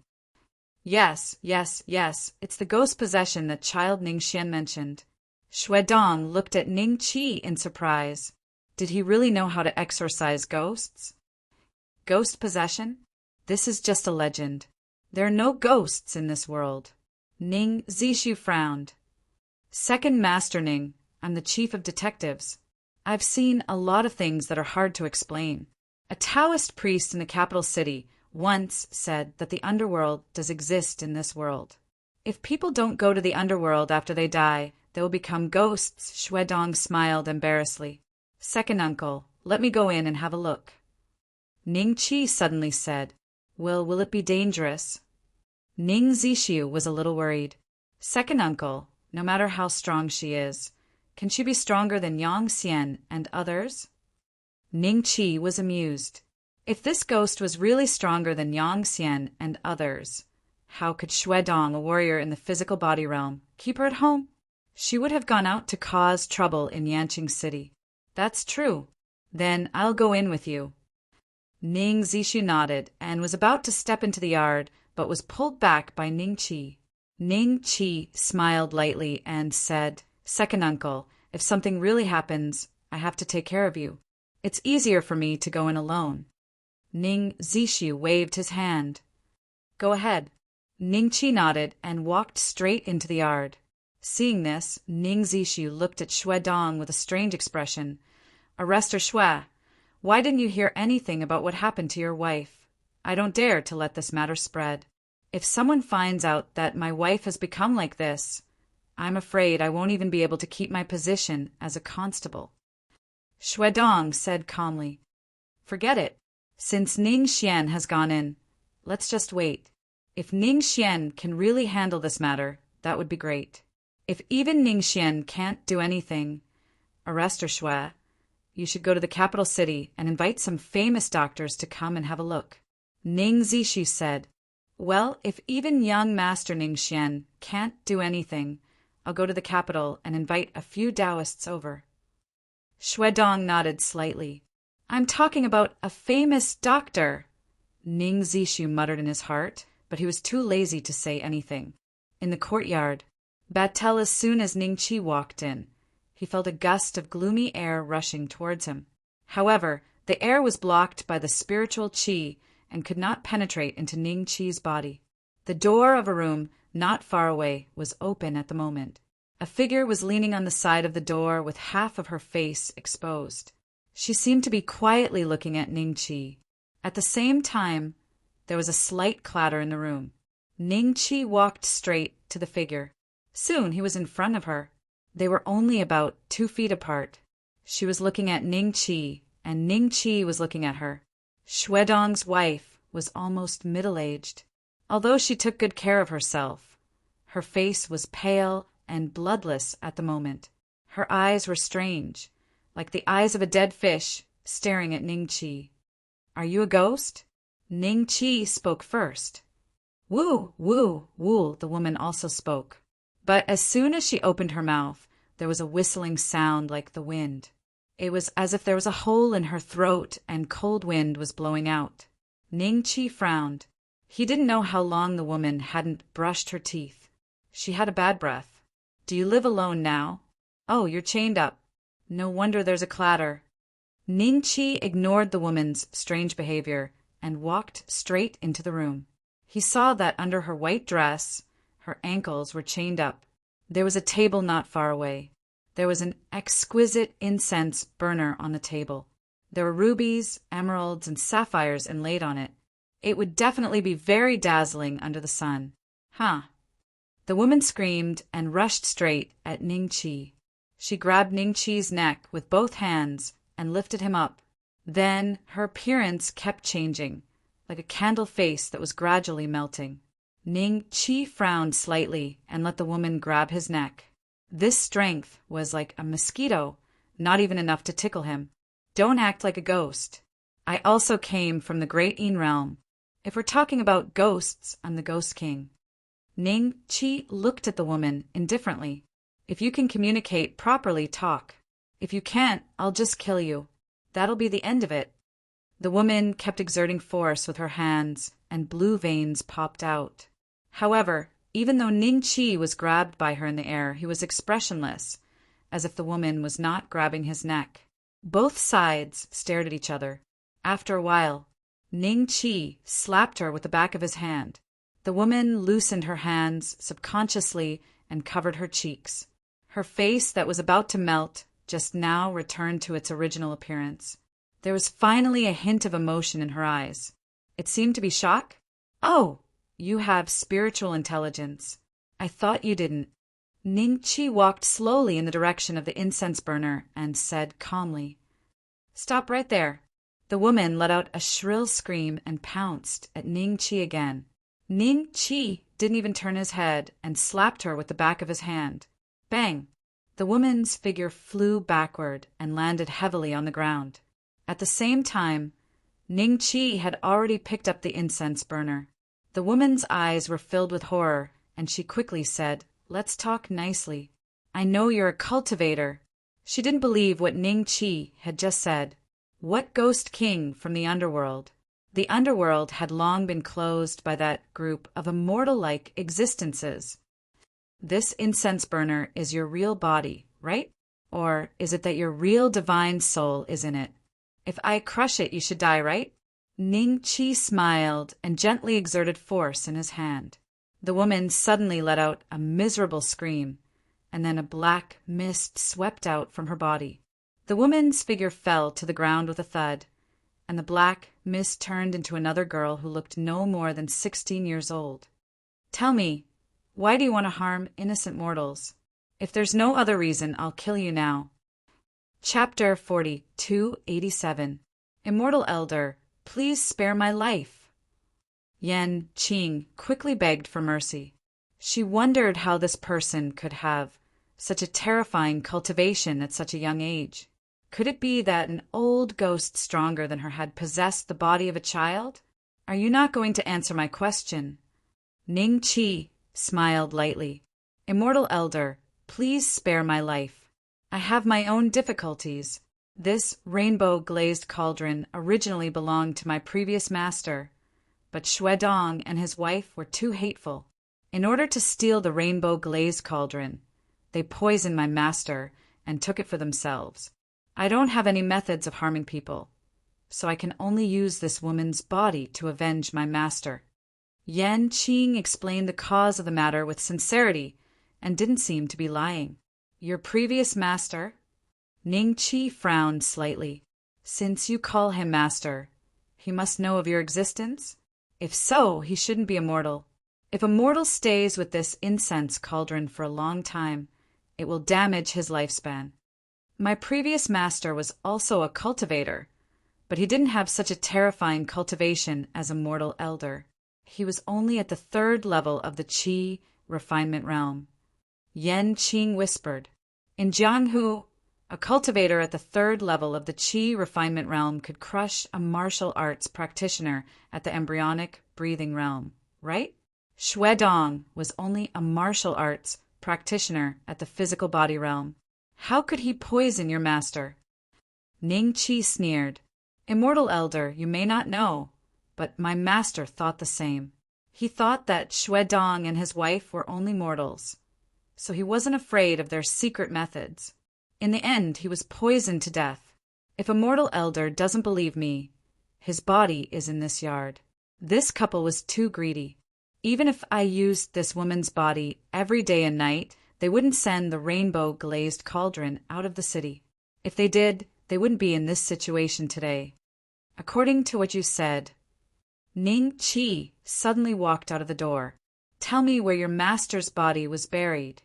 Yes, it's the ghost possession that child Ning Xian mentioned." Xue Dong looked at Ning Qi in surprise. Did he really know how to exorcise ghosts? Ghost possession? This is just a legend. There are no ghosts in this world. Ning Zishu frowned. "Second Master Ning, I'm the chief of detectives. I've seen a lot of things that are hard to explain. A Taoist priest in the capital city once said that the underworld does exist in this world. If people don't go to the underworld after they die, they will become ghosts." Xue Dong smiled embarrassedly. "Second uncle, let me go in and have a look." Ning Qi suddenly said, Will it be dangerous?" Ning Zishu was a little worried. "Second uncle, no matter how strong she is, can she be stronger than Yang Xian and others?" Ning Qi was amused. If this ghost was really stronger than Yang Xian and others, how could Xue Dong, a warrior in the physical body realm, keep her at home? She would have gone out to cause trouble in Yanqing City. "That's true. Then I'll go in with you." Ning Zishu nodded and was about to step into the yard, but was pulled back by Ning Qi. Ning Qi smiled lightly and said, "Second uncle, if something really happens, I have to take care of you. It's easier for me to go in alone." Ning Zishu waved his hand. "Go ahead." Ning Qi nodded and walked straight into the yard. Seeing this, Ning Zishu looked at Xue Dong with a strange expression. "Arrestor Xue, why didn't you hear anything about what happened to your wife? I don't dare to let this matter spread. If someone finds out that my wife has become like this, I'm afraid I won't even be able to keep my position as a constable." Xue Dong said calmly, "Forget it. Since Ning Xian has gone in, let's just wait. If Ning Xian can really handle this matter, that would be great. If even Ning Xian can't do anything, Arrestor Xue, you should go to the capital city and invite some famous doctors to come and have a look." Ning Zishu said, "Well, if even young Master Ning Xian can't do anything, I'll go to the capital and invite a few Taoists over." Xue Dong nodded slightly. "I'm talking about a famous doctor," Ning Zishu muttered in his heart, but he was too lazy to say anything. In the courtyard, Batel, as soon as Ning Qi walked in, he felt a gust of gloomy air rushing towards him. However, the air was blocked by the spiritual qi and could not penetrate into Ning Qi's body. The door of a room not far away was open at the moment. A figure was leaning on the side of the door with half of her face exposed. She seemed to be quietly looking at Ning Qi. At the same time, there was a slight clatter in the room. Ning Qi walked straight to the figure. Soon he was in front of her. They were only about 2 feet apart. She was looking at Ning Qi, and Ning Qi was looking at her. Xue Dong's wife was almost middle-aged. Although she took good care of herself, Her face was pale and bloodless at the moment. Her eyes were strange, like the eyes of a dead fish, staring at Ning Chi. "Are you a ghost?" Ning Chi spoke first. "Woo, woo, woo," the woman also spoke. But as soon as she opened her mouth, there was a whistling sound like the wind. It was as if there was a hole in her throat and cold wind was blowing out. Ning Chi frowned. He didn't know how long the woman hadn't brushed her teeth. She had a bad breath. "Do you live alone now?" "Oh, you're chained up. No wonder there's a clatter." Ning Chi ignored the woman's strange behavior and walked straight into the room. He saw that under her white dress, her ankles were chained up. There was a table not far away. There was an exquisite incense burner on the table. There were rubies, emeralds, and sapphires inlaid on it. It would definitely be very dazzling under the sun. Huh. The woman screamed and rushed straight at Ning Chi. She grabbed Ning Chi's neck with both hands and lifted him up. Then her appearance kept changing, like a candle face that was gradually melting. Ning Chi frowned slightly and let the woman grab his neck. This strength was like a mosquito, not even enough to tickle him. "Don't act like a ghost. I also came from the Great Een realm. If we're talking about ghosts, I'm the Ghost King." Ning Chi looked at the woman indifferently. "If you can communicate properly, talk. If you can't, I'll just kill you. That'll be the end of it." The woman kept exerting force with her hands, and blue veins popped out. However, even though Ning Chi was grabbed by her in the air, he was expressionless, as if the woman was not grabbing his neck. Both sides stared at each other. After a while, Ning Chi slapped her with the back of his hand. The woman loosened her hands subconsciously and covered her cheeks. Her face that was about to melt just now returned to its original appearance. There was finally a hint of emotion in her eyes. It seemed to be shock. "Oh, you have spiritual intelligence. I thought you didn't." Ning Chi walked slowly in the direction of the incense burner and said calmly, "Stop right there." The woman let out a shrill scream and pounced at Ning Chi again. Ning Chi didn't even turn his head and slapped her with the back of his hand. Bang! The woman's figure flew backward and landed heavily on the ground. At the same time, Ning Chi had already picked up the incense burner. The woman's eyes were filled with horror, and she quickly said, "Let's talk nicely. I know you're a cultivator." She didn't believe what Ning Chi had just said. What ghost king from the underworld? The underworld had long been closed by that group of immortal-like existences. This incense burner is your real body, right? Or is it that your real divine soul is in it? If I crush it, you should die, right? Ning Chi smiled and gently exerted force in his hand. The woman suddenly let out a miserable scream, and then a black mist swept out from her body. The woman's figure fell to the ground with a thud, and the black mist turned into another girl who looked no more than 16 years old. "Tell me, why do you want to harm innocent mortals? If there's no other reason, I'll kill you now." Chapter 4287. Immortal Elder, please spare my life. Yan Qing quickly begged for mercy. She wondered how this person could have such a terrifying cultivation at such a young age. Could it be that an old ghost stronger than her had possessed the body of a child? "Are you not going to answer my question?" Ning Chi smiled lightly. "Immortal Elder, please spare my life. I have my own difficulties. This rainbow-glazed cauldron originally belonged to my previous master, but Xuedong and his wife were too hateful. In order to steal the rainbow-glazed cauldron, they poisoned my master and took it for themselves. I don't have any methods of harming people, so I can only use this woman's body to avenge my master." Yan Qing explained the cause of the matter with sincerity and didn't seem to be lying. "Your previous master?" Ning Chi frowned slightly. "Since you call him master, he must know of your existence? If so, he shouldn't be immortal. If a mortal stays with this incense cauldron for a long time, it will damage his lifespan. My previous master was also a cultivator, but he didn't have such a terrifying cultivation as a mortal elder. He was only at the 3rd level of the Qi refinement realm. Yan Qing whispered. In Jianghu, a cultivator at the third level of the Qi refinement realm could crush a martial arts practitioner at the embryonic breathing realm, right? Xue Dong was only a martial arts practitioner at the physical body realm. How could he poison your master? Ning Qi sneered. Immortal Elder, you may not know, but my master thought the same. He thought that Xue Dong and his wife were only mortals, so he wasn't afraid of their secret methods. In the end, he was poisoned to death. If a mortal elder doesn't believe me, his body is in this yard. This couple was too greedy. Even if I used this woman's body every day and night, they wouldn't send the rainbow-glazed cauldron out of the city. If they did, they wouldn't be in this situation today. According to what you said, Ning Qi suddenly walked out of the door. Tell me where your master's body was buried.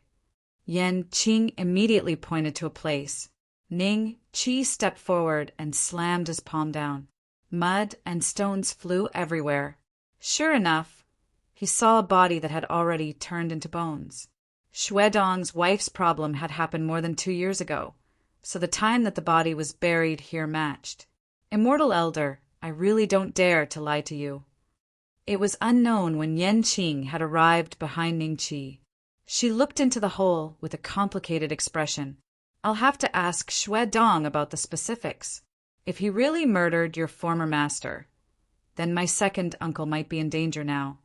Yan Qing immediately pointed to a place. Ning Qi stepped forward and slammed his palm down. Mud and stones flew everywhere. Sure enough, he saw a body that had already turned into bones. Xue Dong's wife's problem had happened more than 2 years ago, so the time that the body was buried here matched. Immortal Elder, I really don't dare to lie to you. It was unknown when Yan Qing had arrived behind Ning Qi. She looked into the hole with a complicated expression. I'll have to ask Xue Dong about the specifics. If he really murdered your former master, then my second uncle might be in danger now.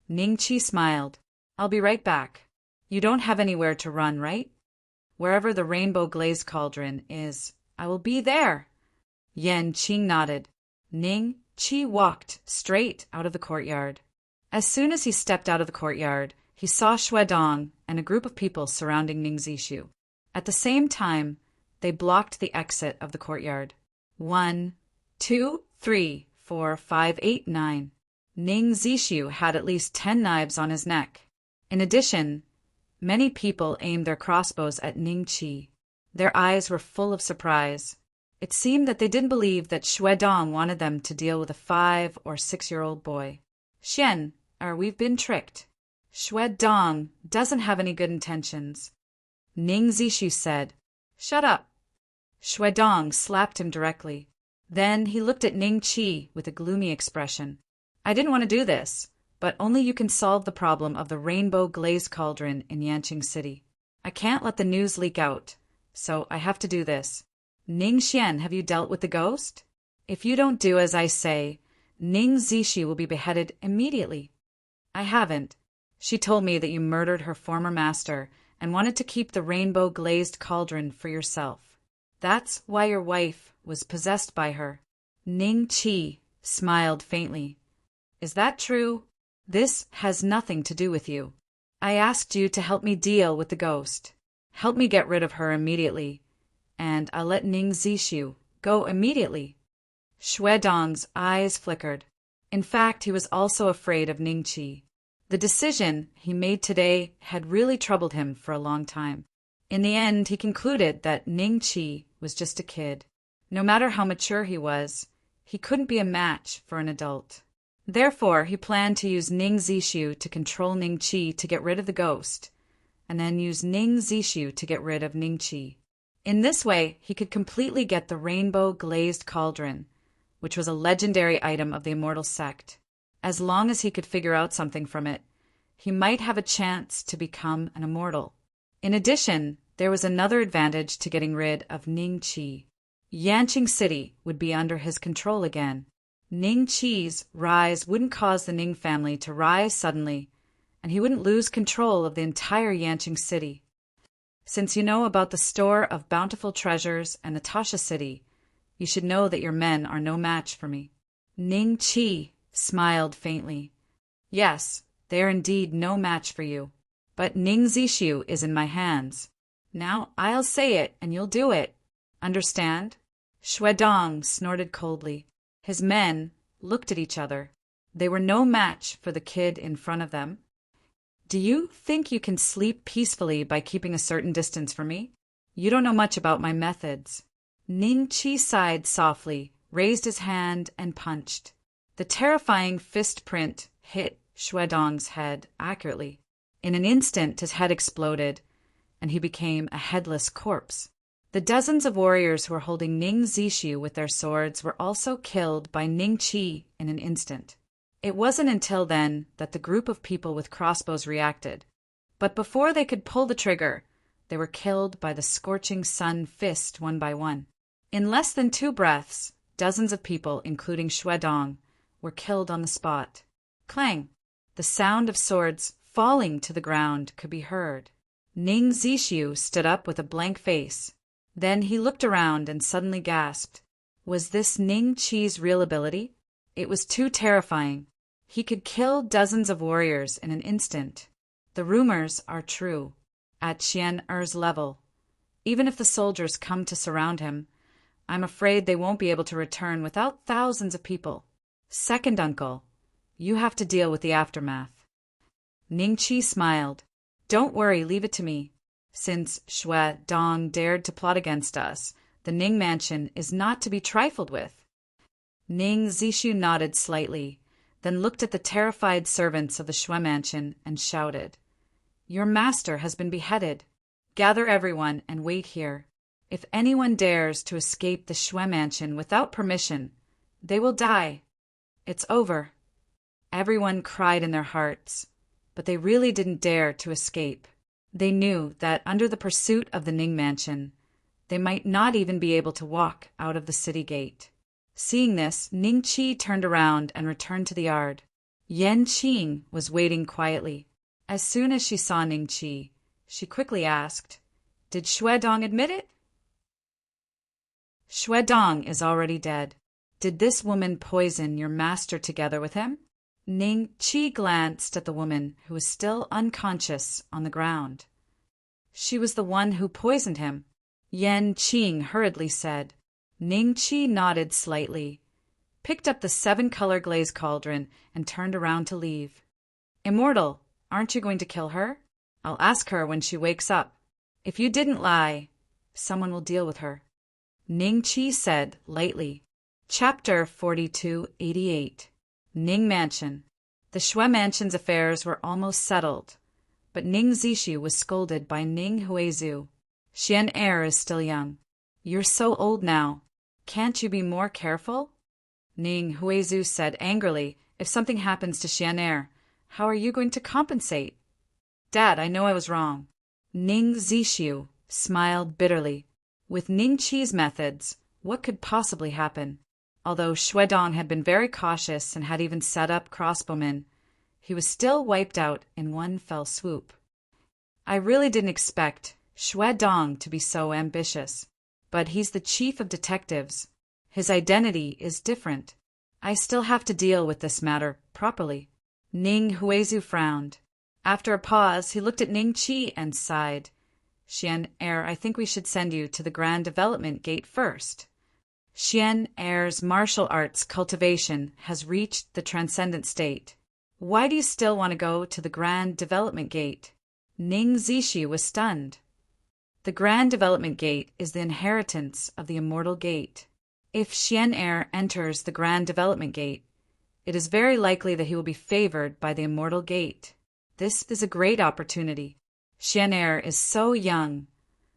Ning Qi smiled. I'll be right back. You don't have anywhere to run, right? Wherever the rainbow-glazed cauldron is, I will be there. Yan Qing nodded. Ning Qi walked straight out of the courtyard. As soon as he stepped out of the courtyard, he saw Xue Dong and a group of people surrounding Ning Zixu. At the same time, they blocked the exit of the courtyard. 1, 2, 3, 4, 5, 8, 9. Ning Zixu had at least 10 knives on his neck. In addition, many people aimed their crossbows at Ning Qi. Their eyes were full of surprise. It seemed that they didn't believe that Xue Dong wanted them to deal with a 5 or 6-year-old boy. We've been tricked. Xue Dong doesn't have any good intentions. Ning Zixu said. Shut up. Xue Dong slapped him directly. Then he looked at Ning Qi with a gloomy expression. I didn't want to do this, but only you can solve the problem of the rainbow-glazed cauldron in Yanqing City. I can't let the news leak out, so I have to do this. Ning Xian, have you dealt with the ghost? If you don't do as I say, Ning Zixu will be beheaded immediately. I haven't. She told me that you murdered her former master and wanted to keep the rainbow-glazed cauldron for yourself. That's why your wife was possessed by her. Ning Qi smiled faintly. Is that true? This has nothing to do with you. I asked you to help me deal with the ghost. Help me get rid of her immediately, and I'll let Ning Zixu go immediately. Xue Dong's eyes flickered. In fact, he was also afraid of Ning Qi. The decision he made today had really troubled him for a long time. In the end, he concluded that Ning Qi was just a kid. No matter how mature he was, he couldn't be a match for an adult. Therefore, he planned to use Ning Zixu to control Ning Qi to get rid of the ghost, and then use Ning Zixu to get rid of Ning Qi. In this way, he could completely get the rainbow-glazed cauldron, which was a legendary item of the immortal sect. As long as he could figure out something from it, he might have a chance to become an immortal. In addition, there was another advantage to getting rid of Ning Qi. Yanqing City would be under his control again. Ning Qi's rise wouldn't cause the Ning family to rise suddenly, and he wouldn't lose control of the entire Yanqing City. Since you know about the store of bountiful treasures and the Tasha City, you should know that your men are no match for me. Ning Qi smiled faintly. Yes, they are indeed no match for you, but Ning Zixu is in my hands. Now I'll say it and you'll do it. Understand? Xue Dong snorted coldly. His men looked at each other. They were no match for the kid in front of them. Do you think you can sleep peacefully by keeping a certain distance from me? You don't know much about my methods. Ning Qi sighed softly, raised his hand, and punched. The terrifying fist print hit Xue Dong's head accurately. In an instant, his head exploded, and he became a headless corpse. The dozens of warriors who were holding Ning Zishu with their swords were also killed by Ning Qi in an instant. It wasn't until then that the group of people with crossbows reacted. But before they could pull the trigger, they were killed by the scorching sun fist one by one. In less than 2 breaths, dozens of people, including Xue Dong, were killed on the spot. Clang! The sound of swords falling to the ground could be heard. Ning Zishu stood up with a blank face. Then he looked around and suddenly gasped. Was this Ning Qi's real ability? It was too terrifying. He could kill dozens of warriors in an instant. The rumors are true. At Xian Er's level, even if the soldiers come to surround him, I'm afraid they won't be able to return without thousands of people. Second uncle, you have to deal with the aftermath. Ning Qi smiled. Don't worry, leave it to me. Since Xue Dong dared to plot against us, the Ning mansion is not to be trifled with. Ning Zishu nodded slightly, then looked at the terrified servants of the Xue mansion and shouted, Your master has been beheaded. Gather everyone and wait here. If anyone dares to escape the Xue mansion without permission, they will die. It's over. Everyone cried in their hearts, but they really didn't dare to escape. They knew that under the pursuit of the Ning mansion, they might not even be able to walk out of the city gate. Seeing this, Ning Qi turned around and returned to the yard. Yan Qing was waiting quietly. As soon as she saw Ning Qi, she quickly asked, Did Xue Dong admit it? Xue Dong is already dead. Did this woman poison your master together with him? Ning Qi glanced at the woman who was still unconscious on the ground. She was the one who poisoned him, Yan Qing hurriedly said. Ning Qi nodded slightly, picked up the 7-color glaze cauldron, and turned around to leave. Immortal, aren't you going to kill her? I'll ask her when she wakes up. If you didn't lie, someone will deal with her. Ning Qi said lightly. Chapter 4288. Ning Mansion. The Xue Mansion's affairs were almost settled, but Ning Zishu was scolded by Ning Huizu. Xian Er is still young. You're so old now. Can't you be more careful? Ning Huizu said angrily, If something happens to Xian Er, how are you going to compensate? Dad, I know I was wrong. Ning Zishu smiled bitterly. With Ning Qi's methods, what could possibly happen? Although Xue Dong had been very cautious and had even set up crossbowmen, he was still wiped out in one fell swoop. I really didn't expect Xue Dong to be so ambitious, but he's the chief of detectives. His identity is different. I still have to deal with this matter properly. Ning Huizu frowned. After a pause, he looked at Ning Qi and sighed. Xian Er, I think we should send you to the Grand Development Gate first. Xian Er's martial arts cultivation has reached the transcendent state. Why do you still want to go to the Grand Development Gate? Ning Zishu was stunned. The Grand Development Gate is the inheritance of the Immortal Gate. If Xian Er enters the Grand Development Gate, it is very likely that he will be favored by the Immortal Gate. This is a great opportunity. Xian Er is so young,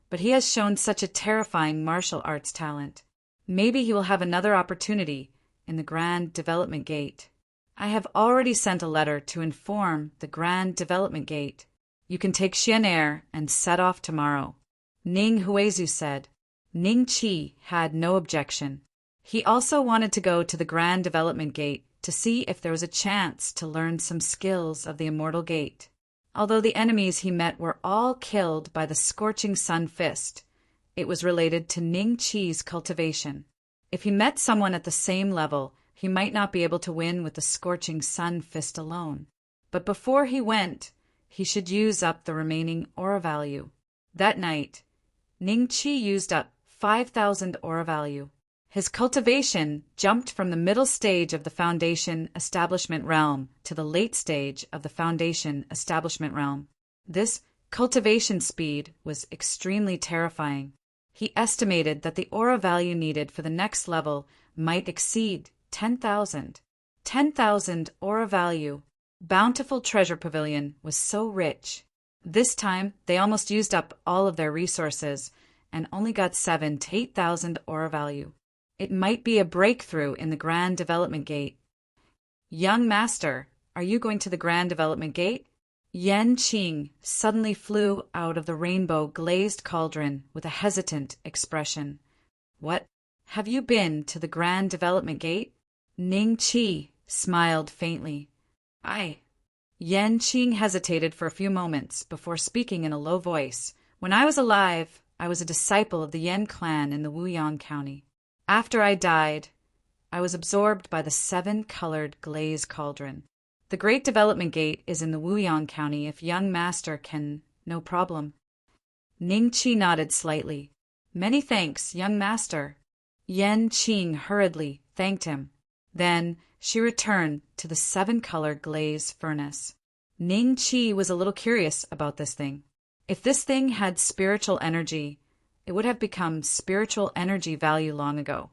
but he has shown such a terrifying martial arts talent. Maybe he will have another opportunity in the Grand Development Gate. I have already sent a letter to inform the Grand Development Gate. You can take Xian Er and set off tomorrow. Ning Huizu said. Ning Qi had no objection. He also wanted to go to the Grand Development Gate to see if there was a chance to learn some skills of the Immortal Gate. Although the enemies he met were all killed by the scorching sun fist, it was related to Ning Qi's cultivation. If he met someone at the same level, he might not be able to win with the scorching sun fist alone. But before he went, he should use up the remaining aura value. That night, Ning Qi used up 5,000 aura value. His cultivation jumped from the middle stage of the Foundation Establishment Realm to the late stage of the Foundation Establishment Realm. This cultivation speed was extremely terrifying. He estimated that the aura value needed for the next level might exceed 10,000. 10,000 aura value. bountiful treasure pavilion was so rich. This time, they almost used up all of their resources and only got 7 to 8,000 ore value. It might be a breakthrough in the Grand Development Gate. Young master, are you going to the Grand Development Gate? Yan Qing suddenly flew out of the rainbow-glazed cauldron with a hesitant expression. What? Have you been to the Grand Development Gate? Ning Qi smiled faintly. Aye. Yan Qing hesitated for a few moments before speaking in a low voice. When I was alive, I was a disciple of the Yan clan in the Wuyang County. After I died, I was absorbed by the 7-colored glazed cauldron. The Great Development Gate is in the Wuyang County if young master can, no problem. Ning Qi nodded slightly. Many thanks, young master. Yan Qing hurriedly thanked him. Then she returned to the 7-colored glazed furnace. Ning Qi was a little curious about this thing. If this thing had spiritual energy, it would have become spiritual energy value long ago.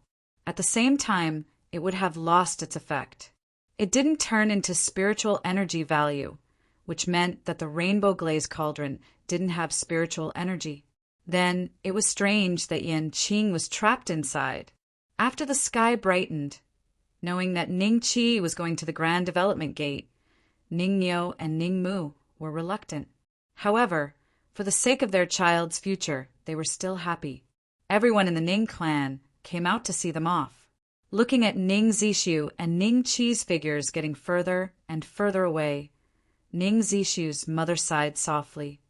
At the same time, it would have lost its effect. It didn't turn into spiritual energy value, which meant that the rainbow glazed cauldron didn't have spiritual energy. Then it was strange that Yan Qing was trapped inside. After the sky brightened, knowing that Ning Qi was going to the Grand Development Gate, Ning Niu and Ning Mu were reluctant. However, for the sake of their child's future, they were still happy. Everyone in the Ning clan came out to see them off. Looking at Ning Zishu and Ning Qi's figures getting further and further away, Ning Zishu's mother sighed softly.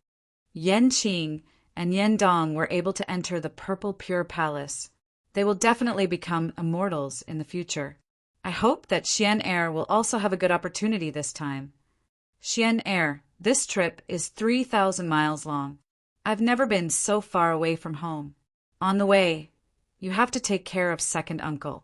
Yan Qing and Yan Dong were able to enter the Purple Pure Palace. They will definitely become immortals in the future. I hope that Xian Air will also have a good opportunity this time. Xian Air, this trip is 3,000 miles long. I've never been so far away from home. On the way, you have to take care of second uncle.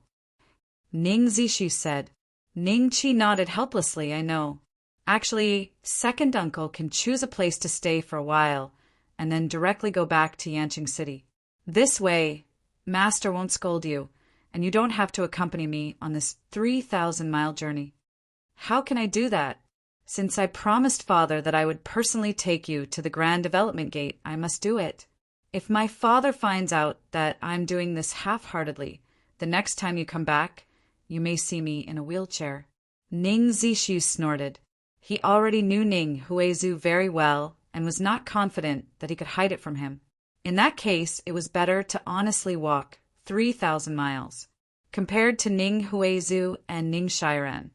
Ning Zishu said. Ning Qi nodded helplessly, I know. Actually, second uncle can choose a place to stay for a while and then directly go back to Yanqing City. This way, master won't scold you, and you don't have to accompany me on this 3,000-mile journey. How can I do that? Since I promised father that I would personally take you to the Grand Development Gate, I must do it. If my father finds out that I'm doing this half-heartedly, the next time you come back, you may see me in a wheelchair. Ning Zishu snorted. He already knew Ning Huizhu very well and was not confident that he could hide it from him. In that case, it was better to honestly walk 3,000 miles. Compared to Ning Huizhu and Ning Shiran,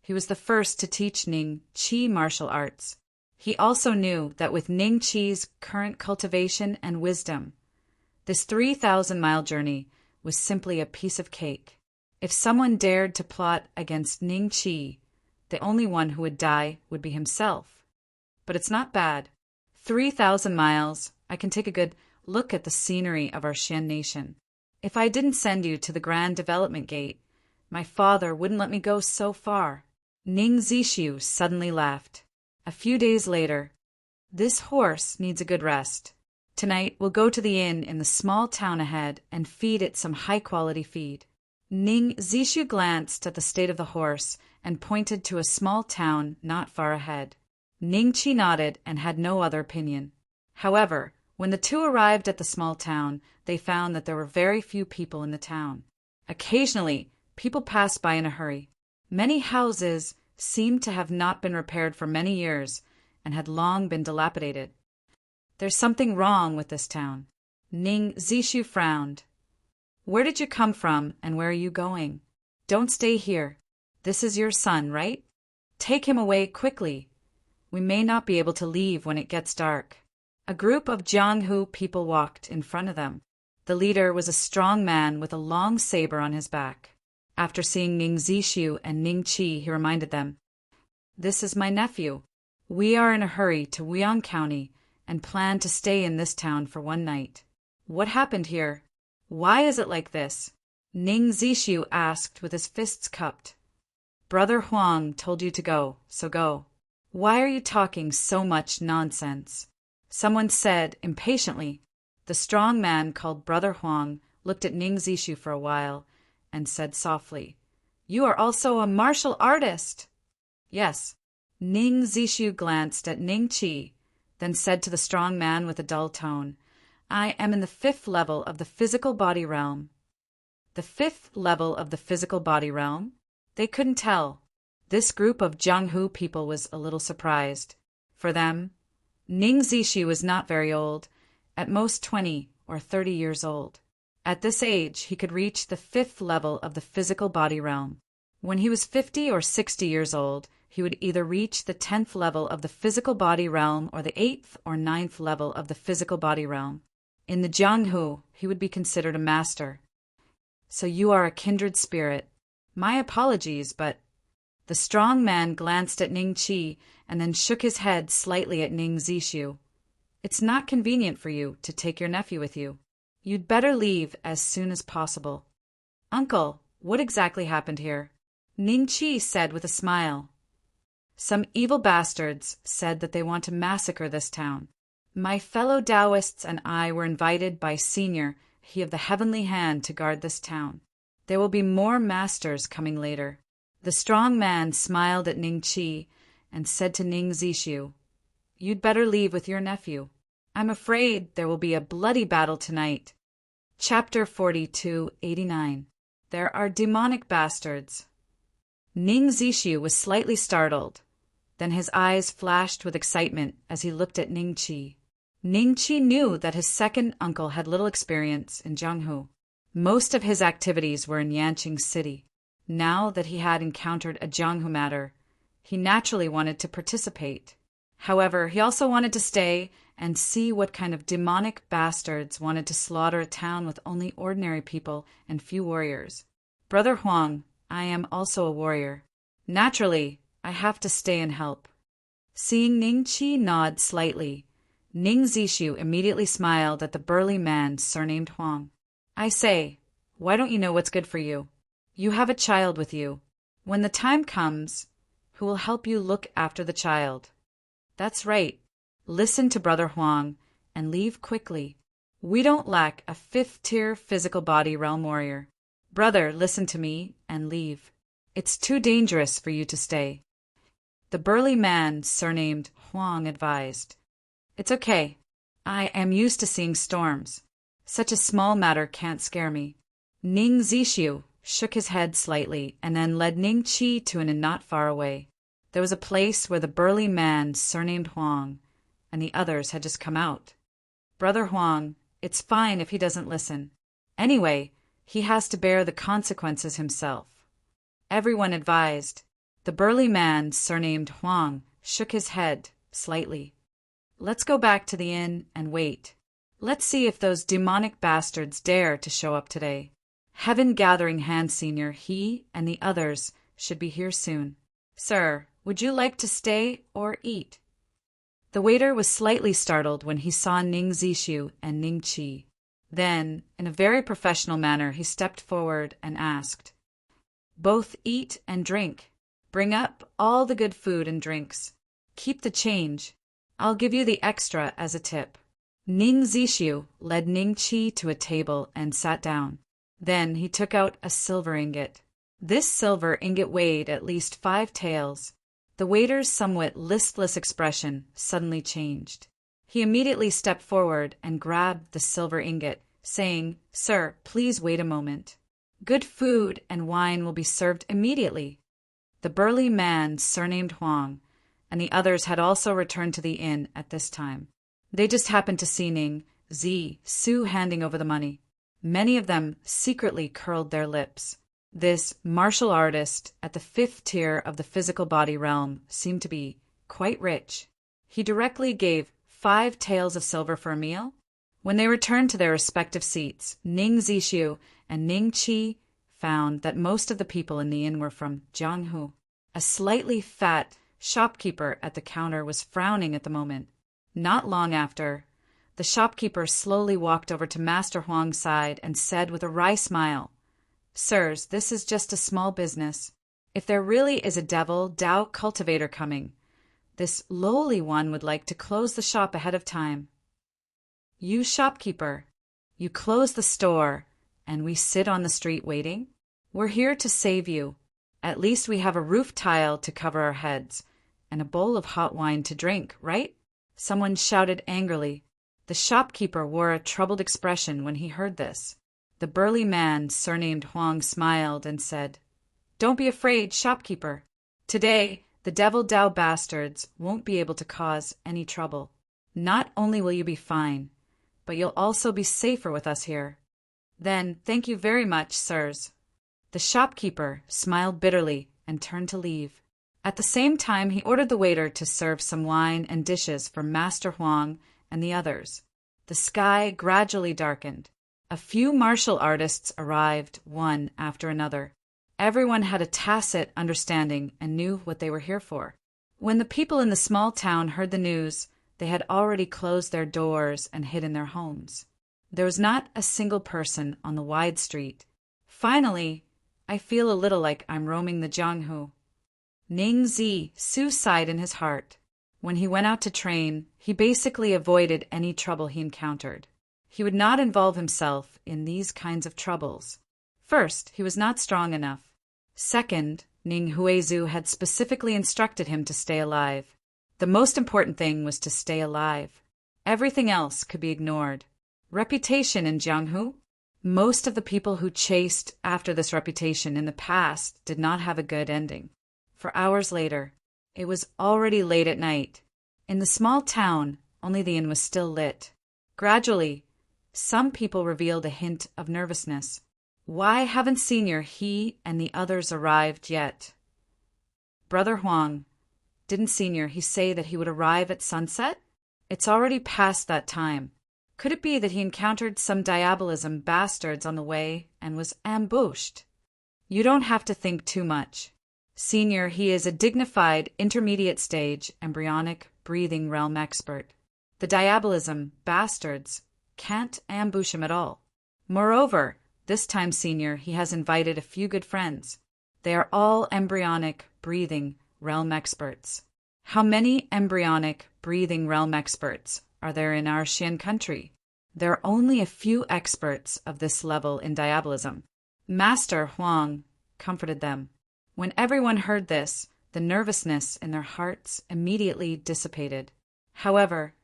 he was the first to teach Ning Qi martial arts. He also knew that with Ning Qi's current cultivation and wisdom, this 3,000-mile journey was simply a piece of cake. If someone dared to plot against Ning Qi, the only one who would die would be himself. But it's not bad. 3,000 miles, I can take a good look at the scenery of our Xian nation. If I didn't send you to the Grand Development Gate, my father wouldn't let me go so far. Ning Zishu suddenly laughed. A few days later, this horse needs a good rest. Tonight we'll go to the inn in the small town ahead and feed it some high-quality feed. Ning Zishu glanced at the state of the horse and pointed to a small town not far ahead. Ning Qi nodded and had no other opinion. However, when the two arrived at the small town, they found that there were very few people in the town. Occasionally, people passed by in a hurry. Many houses seemed to have not been repaired for many years and had long been dilapidated. There's something wrong with this town. Ning Zishu frowned. Where did you come from and where are you going? Don't stay here. This is your son, right? Take him away quickly. We may not be able to leave when it gets dark. A group of Jianghu people walked in front of them. The leader was a strong man with a long saber on his back. After seeing Ning Zishu and Ning Qi, he reminded them, "This is my nephew. We are in a hurry to Wuyang County and plan to stay in this town for one night." "What happened here? Why is it like this?" Ning Zishu asked with his fists cupped. "Brother Huang told you to go, so go. Why are you talking so much nonsense?" Someone said impatiently. The strong man called Brother Huang looked at Ning Zishu for a while and said softly, "You are also a martial artist." "Yes, Ning Zishu glanced at Ning Qi, then said to the strong man with a dull tone, I am in the 5th level of the physical body realm. The 5th level of the physical body realm? They couldn't tell. This group of Jianghu people was a little surprised. For them, Ning Zishu was not very old, at most 20 or 30 years old. At this age, he could reach the 5th level of the physical body realm. When he was 50 or 60 years old, he would either reach the 10th level of the physical body realm or the 8th or 9th level of the physical body realm. In the Jianghu, he would be considered a master. So you are a kindred spirit. My apologies, but... The strong man glanced at Ning Qi and then shook his head slightly at Ning Zishu. It's not convenient for you to take your nephew with you. You'd better leave as soon as possible. Uncle, what exactly happened here? Ning Qi said with a smile. Some evil bastards said that they want to massacre this town. My fellow Taoists and I were invited by Senior, he of the Heavenly Hand, to guard this town. There will be more masters coming later. The strong man smiled at Ning Qi and said to Ning Zishu, You'd better leave with your nephew. I'm afraid there will be a bloody battle tonight. Chapter 42:89. There are demonic bastards. Ning Zishu was slightly startled. Then his eyes flashed with excitement as he looked at Ning Qi. Ning Qi knew that his second uncle had little experience in Jianghu. Most of his activities were in Yanqing City. Now that he had encountered a Jianghu matter, he naturally wanted to participate. However, he also wanted to stay and see what kind of demonic bastards wanted to slaughter a town with only ordinary people and few warriors. Brother Huang, I am also a warrior. Naturally, I have to stay and help. Seeing Ning Qi nod slightly, Ning Zishu immediately smiled at the burly man surnamed Huang. I say, why don't you know what's good for you? You have a child with you. When the time comes, who will help you look after the child? That's right. Listen to Brother Huang and leave quickly. We don't lack a 5th-tier physical body realm warrior. Brother, listen to me and leave. It's too dangerous for you to stay. The burly man surnamed Huang advised. It's okay. I am used to seeing storms. Such a small matter can't scare me. Ning Zishu shook his head slightly and then led Ning Qi to an inn not far away. There was a place where the burly man surnamed Huang and the others had just come out. Brother Huang, it's fine if he doesn't listen. Anyway, he has to bear the consequences himself. Everyone advised. The burly man surnamed Huang shook his head slightly. Let's go back to the inn and wait. Let's see if those demonic bastards dare to show up today. Heaven Gathering Hand Senior, he and the others should be here soon. Sir, would you like to stay or eat? The waiter was slightly startled when he saw Ning Zishu and Ning Qi. Then, in a very professional manner, he stepped forward and asked, Both eat and drink. Bring up all the good food and drinks. Keep the change. I'll give you the extra as a tip. Ning Zishu led Ning Qi to a table and sat down. Then he took out a silver ingot. This silver ingot weighed at least 5 taels. The waiter's somewhat listless expression suddenly changed. He immediately stepped forward and grabbed the silver ingot, saying, Sir, please wait a moment. Good food and wine will be served immediately. The burly man surnamed Huang and the others had also returned to the inn at this time. They just happened to see Ning Zishu handing over the money. Many of them secretly curled their lips. This martial artist at the 5th tier of the physical body realm seemed to be quite rich. He directly gave 5 taels of silver for a meal. When they returned to their respective seats, Ning Zishu and Ning Qi found that most of the people in the inn were from Jianghu. A slightly fat shopkeeper at the counter was frowning at the moment. Not long after, the shopkeeper slowly walked over to Master Huang's side and said with a wry smile, Sirs, this is just a small business. If there really is a devil Tao cultivator coming, this lowly one would like to close the shop ahead of time. You shopkeeper, you close the store and we sit on the street waiting? We're here to save you. At least we have a roof tile to cover our heads, and a bowl of hot wine to drink, right?" Someone shouted angrily. The shopkeeper wore a troubled expression when he heard this. The burly man, surnamed Huang, smiled and said, "Don't be afraid, shopkeeper. Today, the Devil Dao bastards won't be able to cause any trouble. Not only will you be fine, but you'll also be safer with us here." "Then, thank you very much, sirs." The shopkeeper smiled bitterly and turned to leave. At the same time, he ordered the waiter to serve some wine and dishes for Master Huang and the others. The sky gradually darkened. A few martial artists arrived, one after another. Everyone had a tacit understanding and knew what they were here for. When the people in the small town heard the news, they had already closed their doors and hid in their homes. There was not a single person on the wide street. Finally, I feel a little like I'm roaming the Jianghu. Ning Zi sighed in his heart. When he went out to train, he basically avoided any trouble he encountered. He would not involve himself in these kinds of troubles. First, he was not strong enough. Second, Ning Huizhu had specifically instructed him to stay alive. The most important thing was to stay alive. Everything else could be ignored. Reputation in Jianghu? Most of the people who chased after this reputation in the past did not have a good ending. For hours later, it was already late at night. In the small town, only the inn was still lit. Gradually, some people revealed a hint of nervousness. Why haven't Senior He and the others arrived yet? Brother Huang, didn't Senior He say that he would arrive at sunset? It's already past that time. Could it be that he encountered some diabolism bastards on the way and was ambushed? You don't have to think too much. Senior He is a dignified intermediate stage embryonic breathing realm expert. The diabolism bastards can't ambush him at all. Moreover, this time Senior He has invited a few good friends. They are all embryonic breathing realm experts. How many embryonic breathing realm experts are there in our Xian country? There are only a few experts of this level in diabolism. Master Huang comforted them. When everyone heard this, the nervousness in their hearts immediately dissipated. However,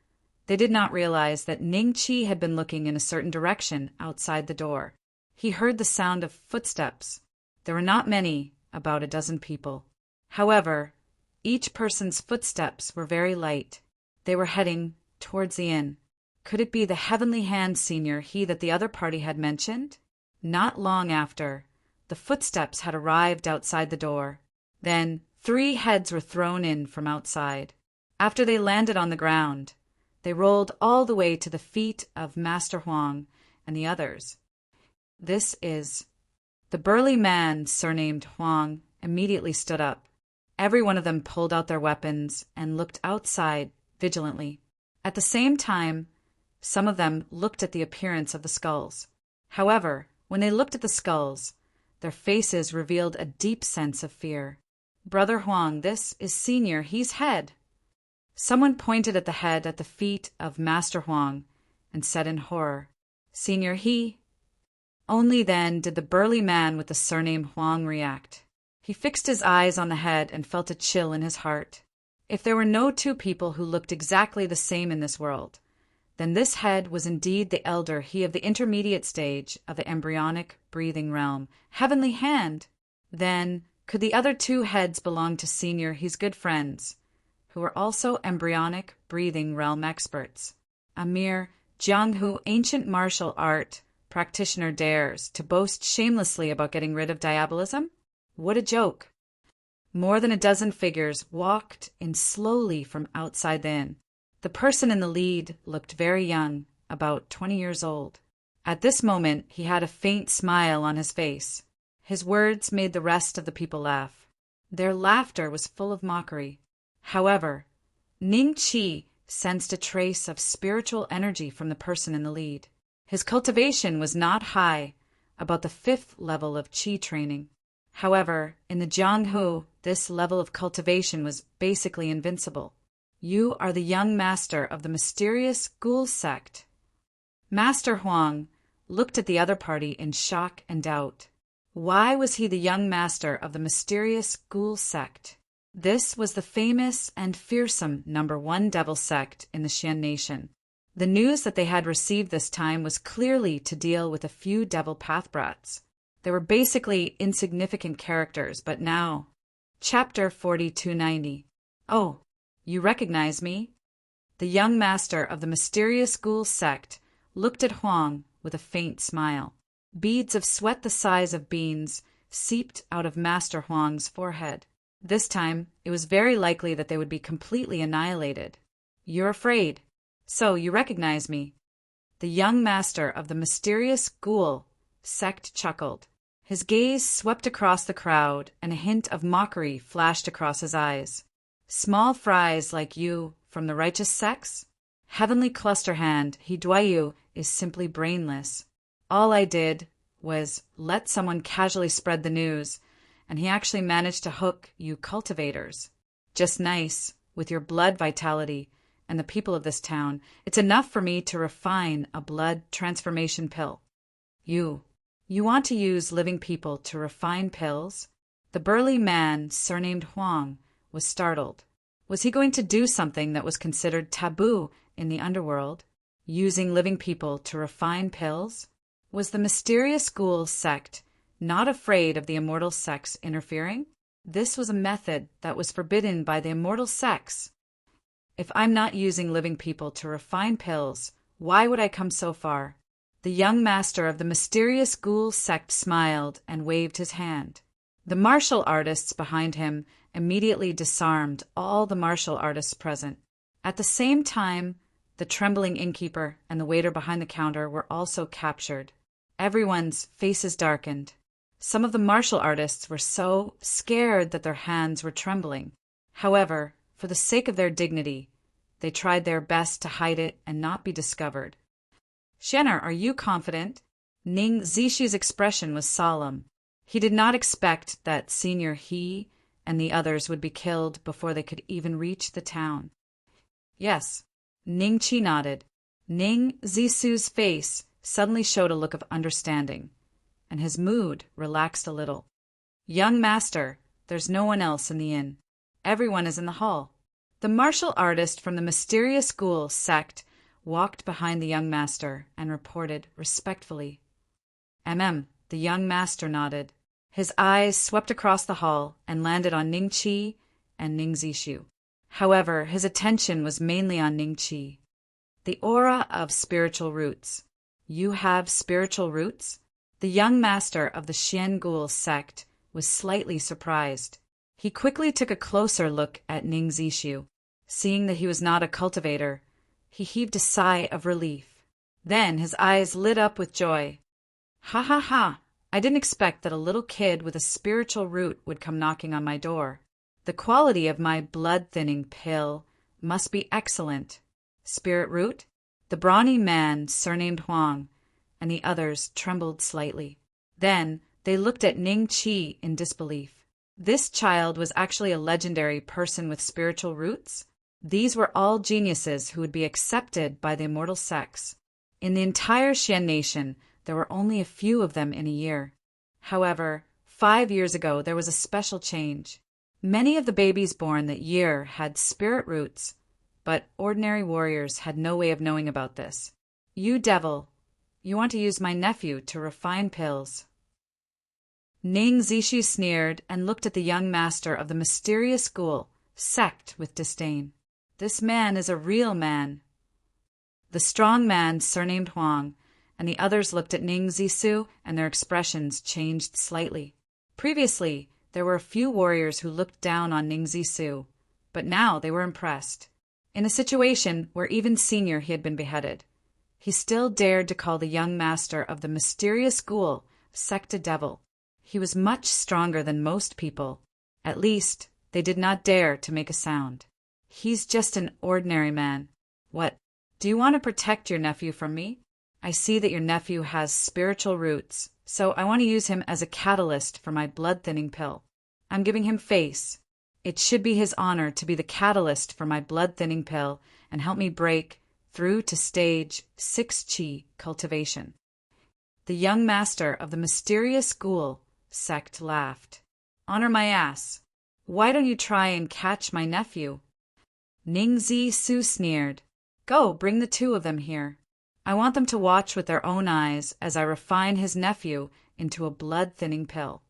they did not realize that Ning Qi had been looking in a certain direction outside the door. He heard the sound of footsteps. There were not many, about a dozen people. However, each person's footsteps were very light. They were heading towards the inn. Could it be the heavenly hand Senior He that the other party had mentioned? Not long after, the footsteps had arrived outside the door. Then 3 heads were thrown in from outside. After they landed on the ground, they rolled all the way to the feet of Master Huang and the others. This is... The burly man, surnamed Huang, immediately stood up. Every one of them pulled out their weapons and looked outside vigilantly. At the same time, some of them looked at the appearance of the skulls. However, when they looked at the skulls, their faces revealed a deep sense of fear. Brother Huang, this is Senior He's head. Someone pointed at the head at the feet of Master Huang and said in horror, Senior He. Only then did the burly man with the surname Huang react. He fixed his eyes on the head and felt a chill in his heart. If there were no 2 people who looked exactly the same in this world, then this head was indeed the elder he of the intermediate stage of the embryonic breathing realm, heavenly hand. Then could the other 2 heads belong to Senior He's good friends, who were also embryonic breathing realm experts? A mere Jianghu ancient martial art practitioner dares to boast shamelessly about getting rid of diabolism? What a joke! More than a dozen figures walked in slowly from outside the inn. The person in the lead looked very young, about 20 years old. At this moment, he had a faint smile on his face. His words made the rest of the people laugh. Their laughter was full of mockery. However, Ning Qi sensed a trace of spiritual energy from the person in the lead. His cultivation was not high, about the 5th level of Qi training. However, in the Jianghu, this level of cultivation was basically invincible. You are the young master of the mysterious ghoul sect. Master Huang looked at the other party in shock and doubt. Why was he the young master of the mysterious ghoul sect? This was the famous and fearsome #1 devil sect in the Xian nation. The news that they had received this time was clearly to deal with a few devil pathbrats. They were basically insignificant characters, but now... Chapter 4290. Oh, you recognize me? The young master of the mysterious ghoul sect looked at Huang with a faint smile. Beads of sweat the size of beans seeped out of Master Huang's forehead. This time, it was very likely that they would be completely annihilated. You're afraid. So you recognize me. The young master of the mysterious ghoul sect chuckled. His gaze swept across the crowd, and a hint of mockery flashed across his eyes. Small fries like you from the righteous sects? Heavenly cluster-hand, he Duayu is simply brainless. All I did was let someone casually spread the news, and he actually managed to hook you cultivators. Just nice, with your blood vitality and the people of this town. It's enough for me to refine a blood transformation pill. You want to use living people to refine pills? The burly man, surnamed Huang, was startled. Was he going to do something that was considered taboo in the underworld? Using living people to refine pills? Was the mysterious ghoul sect not afraid of the immortal sects interfering? This was a method that was forbidden by the immortal sects. If I'm not using living people to refine pills, why would I come so far? The young master of the mysterious ghoul sect smiled and waved his hand. The martial artists behind him immediately disarmed all the martial artists present. At the same time, the trembling innkeeper and the waiter behind the counter were also captured. Everyone's faces darkened. Some of the martial artists were so scared that their hands were trembling. However, for the sake of their dignity, they tried their best to hide it and not be discovered. Xianer, are you confident? Ning Zishu's expression was solemn. He did not expect that Senior He and the others would be killed before they could even reach the town. Yes. Ning Qi nodded. Ning Zisu's face suddenly showed a look of understanding, and his mood relaxed a little. Young master, there's no one else in the inn. Everyone is in the hall. The martial artist from the mysterious ghoul sect walked behind the young master and reported respectfully. The young master nodded. His eyes swept across the hall and landed on Ning Qi and Ning Zishu. However, his attention was mainly on Ning Qi. The aura of spiritual roots. You have spiritual roots? The young master of the Xian Ghoul sect was slightly surprised. He quickly took a closer look at Ning Zishu. Seeing that he was not a cultivator, he heaved a sigh of relief. Then his eyes lit up with joy. Ha ha ha! I didn't expect that a little kid with a spiritual root would come knocking on my door. The quality of my blood-thinning pill must be excellent. Spirit root? The brawny man, surnamed Huang, and the others trembled slightly. Then they looked at Ning Qi in disbelief. This child was actually a legendary person with spiritual roots? These were all geniuses who would be accepted by the immortal sects. In the entire Xian nation, there were only a few of them in a year. However, 5 years ago there was a special change. Many of the babies born that year had spirit roots, but ordinary warriors had no way of knowing about this. You devil, you want to use my nephew to refine pills. Ning Zishu sneered and looked at the young master of the mysterious ghoul sect with disdain. This man is a real man. The strong man, surnamed Huang, and the others looked at Ning Zishu, and their expressions changed slightly. Previously, there were a few warriors who looked down on Ning Zishu, but now they were impressed. In a situation where even Senior He had been beheaded, he still dared to call the young master of the mysterious ghoul sect a devil. He was much stronger than most people. At least, they did not dare to make a sound. He's just an ordinary man. What? Do you want to protect your nephew from me? I see that your nephew has spiritual roots, so I want to use him as a catalyst for my blood-thinning pill. I'm giving him face. It should be his honor to be the catalyst for my blood-thinning pill and help me break through to stage 6 Qi cultivation. The young master of the mysterious ghoul sect laughed. Honor my ass. Why don't you try and catch my nephew? Ning Zisu sneered. Go, bring the two of them here. I want them to watch with their own eyes as I refine his nephew into a blood-thinning pill.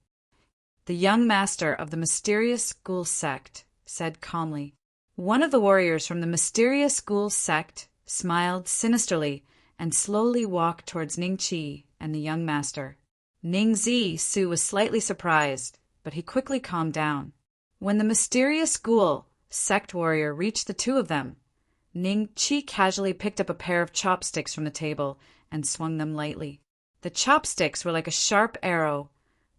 The young master of the mysterious school sect said calmly. One of the warriors from the mysterious school sect smiled sinisterly and slowly walked towards Ning Qi and the young master. Ning Zisu was slightly surprised, but he quickly calmed down. When the mysterious school sect warrior reached the two of them, Ning Qi casually picked up a pair of chopsticks from the table and swung them lightly. The chopsticks were like a sharp arrow,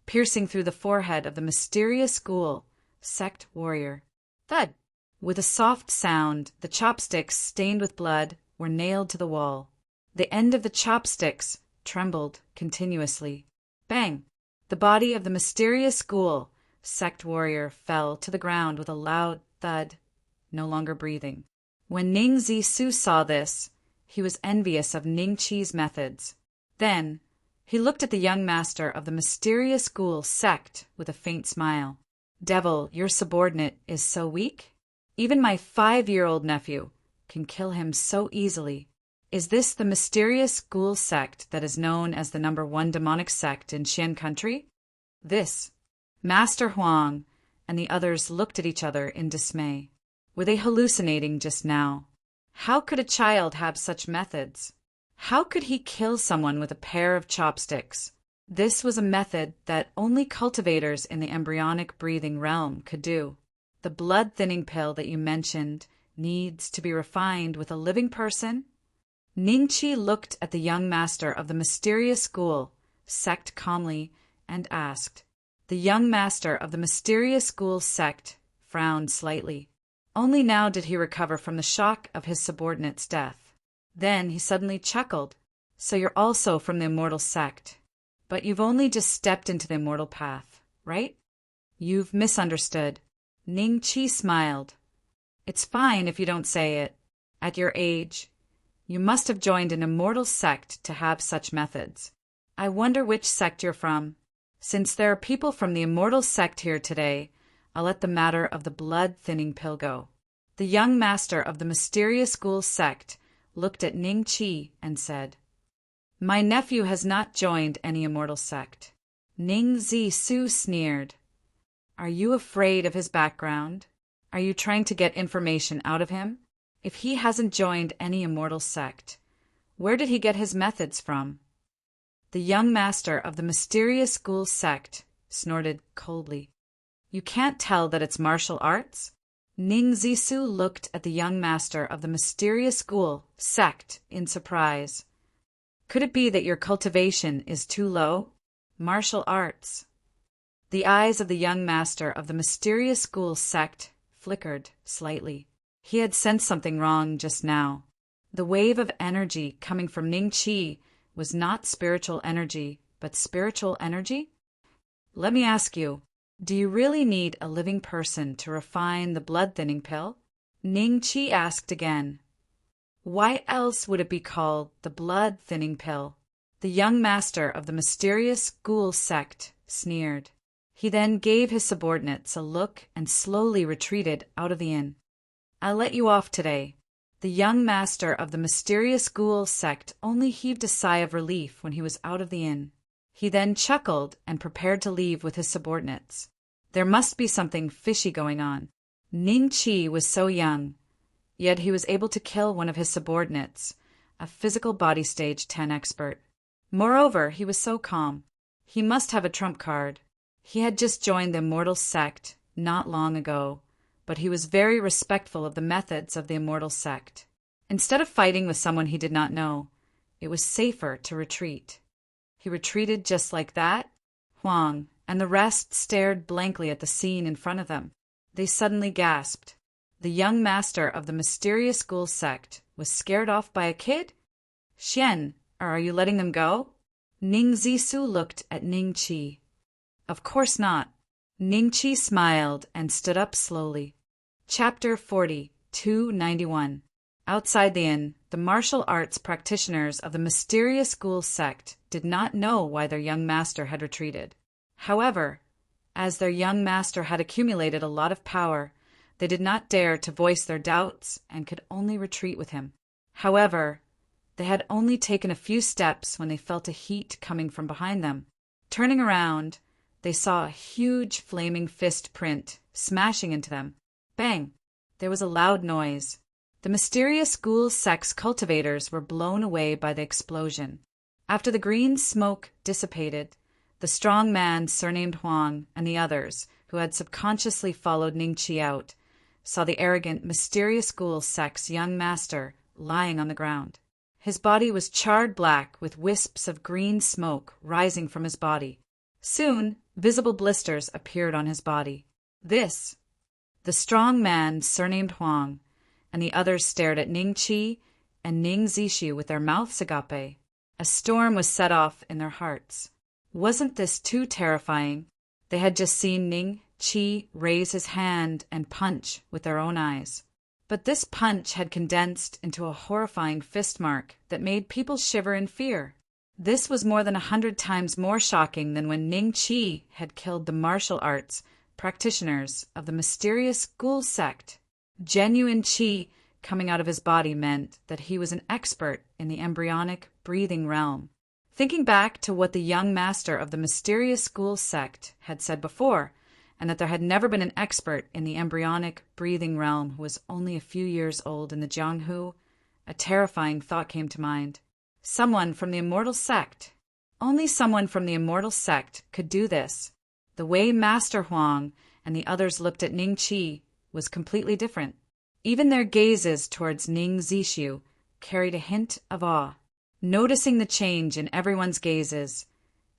piercing through the forehead of the mysterious school sect warrior. Thud! With a soft sound, the chopsticks, stained with blood, were nailed to the wall. The end of the chopsticks trembled continuously. Bang! The body of the mysterious school sect warrior fell to the ground with a loud thud, no longer breathing. When Ning Zisu saw this, he was envious of Ning Qi's methods. Then, he looked at the young master of the mysterious school sect with a faint smile. Devil, your subordinate is so weak? Even my 5-year-old nephew can kill him so easily. Is this the mysterious school sect that is known as the #1 demonic sect in Xian country? This. Master Huang and the others looked at each other in dismay. Were they hallucinating just now? How could a child have such methods? How could he kill someone with a pair of chopsticks? This was a method that only cultivators in the embryonic breathing realm could do. The blood-thinning pill that you mentioned needs to be refined with a living person? Ning Qi looked at the young master of the mysterious school sect calmly and asked. The young master of the mysterious school sect frowned slightly. Only now did he recover from the shock of his subordinate's death. Then he suddenly chuckled. So you're also from the immortal sect. But you've only just stepped into the immortal path, right? You've misunderstood. Ning Qi smiled. It's fine if you don't say it. At your age, you must have joined an immortal sect to have such methods. I wonder which sect you're from. Since there are people from the immortal sect here today, I'll let the matter of the blood-thinning pill go. The young master of the mysterious school sect looked at Ning Qi and said, My nephew has not joined any immortal sect. Ning Zisu sneered. Are you afraid of his background? Are you trying to get information out of him? If he hasn't joined any immortal sect, where did he get his methods from? The young master of the mysterious school sect snorted coldly. You can't tell that it's martial arts? Ning Zisu looked at the young master of the mysterious school sect in surprise. Could it be that your cultivation is too low? Martial arts. The eyes of the young master of the mysterious school sect flickered slightly. He had sensed something wrong just now. The wave of energy coming from Ning Qi was not spiritual energy, but spiritual energy? Let me ask you, do you really need a living person to refine the blood-thinning pill? Ning Qi asked again. Why else would it be called the blood-thinning pill? The young master of the mysterious school sect sneered. He then gave his subordinates a look and slowly retreated out of the inn. I'll let you off today. The young master of the mysterious school sect only heaved a sigh of relief when he was out of the inn. He then chuckled and prepared to leave with his subordinates. There must be something fishy going on. Ning Qi was so young, yet he was able to kill one of his subordinates, a physical body stage 10 expert. Moreover, he was so calm. He must have a trump card. He had just joined the immortal sect not long ago, but he was very respectful of the methods of the immortal sect. Instead of fighting with someone he did not know, it was safer to retreat. He retreated just like that. Huang and the rest stared blankly at the scene in front of them. They suddenly gasped. The young master of the mysterious school sect was scared off by a kid? Xian, are you letting them go? Ning Zisu looked at Ning Qi. Of course not. Ning Qi smiled and stood up slowly. Chapter 40, 291. Outside the inn, the martial arts practitioners of the mysterious school sect did not know why their young master had retreated. However, As their young master had accumulated a lot of power, they did not dare to voice their doubts and could only retreat with him. However, they had only taken a few steps when they felt a heat coming from behind them. Turning around, they saw a huge flaming fist print smashing into them. Bang! There was a loud noise. The mysterious ghoul sex cultivators were blown away by the explosion. After the green smoke dissipated, the strong man surnamed Huang and the others, who had subconsciously followed Ningqi out, saw the arrogant, mysterious ghoul sex young master lying on the ground. His body was charred black with wisps of green smoke rising from his body. Soon, visible blisters appeared on his body. The strong man surnamed Huang and the others stared at Ningqi and Ning Zishu with their mouths agape. A storm was set off in their hearts. Wasn't this too terrifying? They had just seen Ningqi raise his hand and punch with their own eyes. But this punch had condensed into a horrifying fist mark that made people shiver in fear. This was more than 100 times more shocking than when Ningqi had killed the martial arts practitioners of the mysterious ghoul sect. Genuine qi coming out of his body meant that he was an expert in the embryonic breathing realm. Thinking back to what the young master of the mysterious ghoul sect had said before, and that there had never been an expert in the embryonic breathing realm who was only a few years old in the Jianghu, a terrifying thought came to mind. Someone from the immortal sect. Only someone from the immortal sect could do this. The way Master Huang and the others looked at Ningqi was completely different. Even their gazes towards Ning Zishu carried a hint of awe. Noticing the change in everyone's gazes,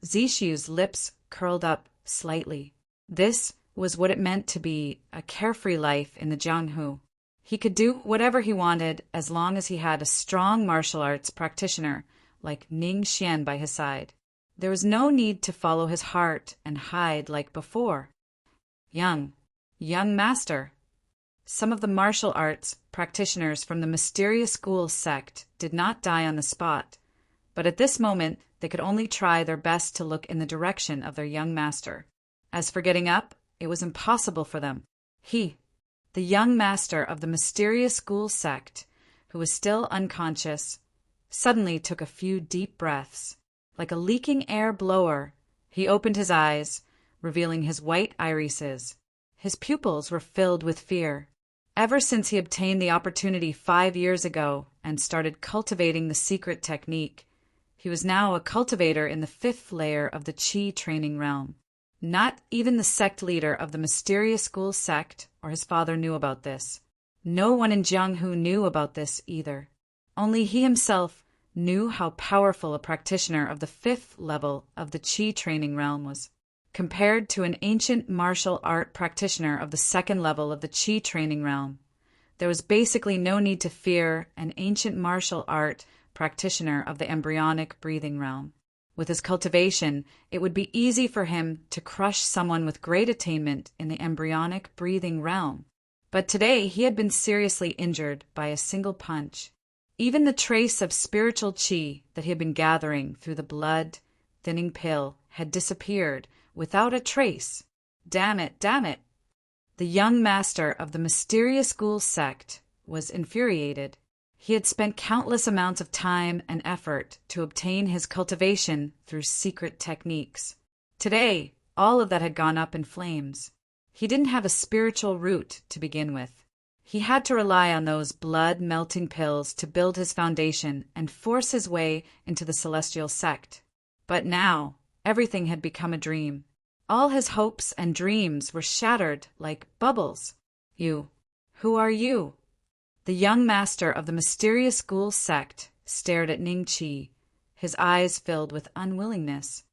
Zishu's lips curled up slightly. This was what it meant to be a carefree life in the Jianghu. He could do whatever he wanted as long as he had a strong martial arts practitioner like Ning Xian by his side. There was no need to follow his heart and hide like before. Young master. Some of the martial arts practitioners from the mysterious ghoul sect did not die on the spot, but at this moment they could only try their best to look in the direction of their young master. As for getting up, it was impossible for them. He, the young master of the mysterious ghoul sect, who was still unconscious, suddenly took a few deep breaths. Like a leaking air blower, he opened his eyes, revealing his white irises. His pupils were filled with fear. Ever since he obtained the opportunity 5 years ago and started cultivating the secret technique, he was now a cultivator in the 5th layer of the Qi training realm. Not even the sect leader of the mysterious ghoul sect or his father knew about this. No one in Jianghu knew about this either. Only he himself knew how powerful a practitioner of the 5th level of the Qi training realm was. Compared to an ancient martial art practitioner of the 2nd level of the Qi training realm, there was basically no need to fear an ancient martial art practitioner of the embryonic breathing realm. With his cultivation, it would be easy for him to crush someone with great attainment in the embryonic breathing realm. But today he had been seriously injured by a single punch. Even the trace of spiritual qi that he had been gathering through the blood-thinning pill had disappeared without a trace. Damn it! The young master of the mysterious ghoul sect was infuriated. He had spent countless amounts of time and effort to obtain his cultivation through secret techniques. Today, all of that had gone up in flames. He didn't have a spiritual root to begin with. He had to rely on those blood-melting pills to build his foundation and force his way into the celestial sect. But now, everything had become a dream. All his hopes and dreams were shattered like bubbles. You. Who are you? The young master of the mysterious ghoul sect stared at Ningqi, his eyes filled with unwillingness.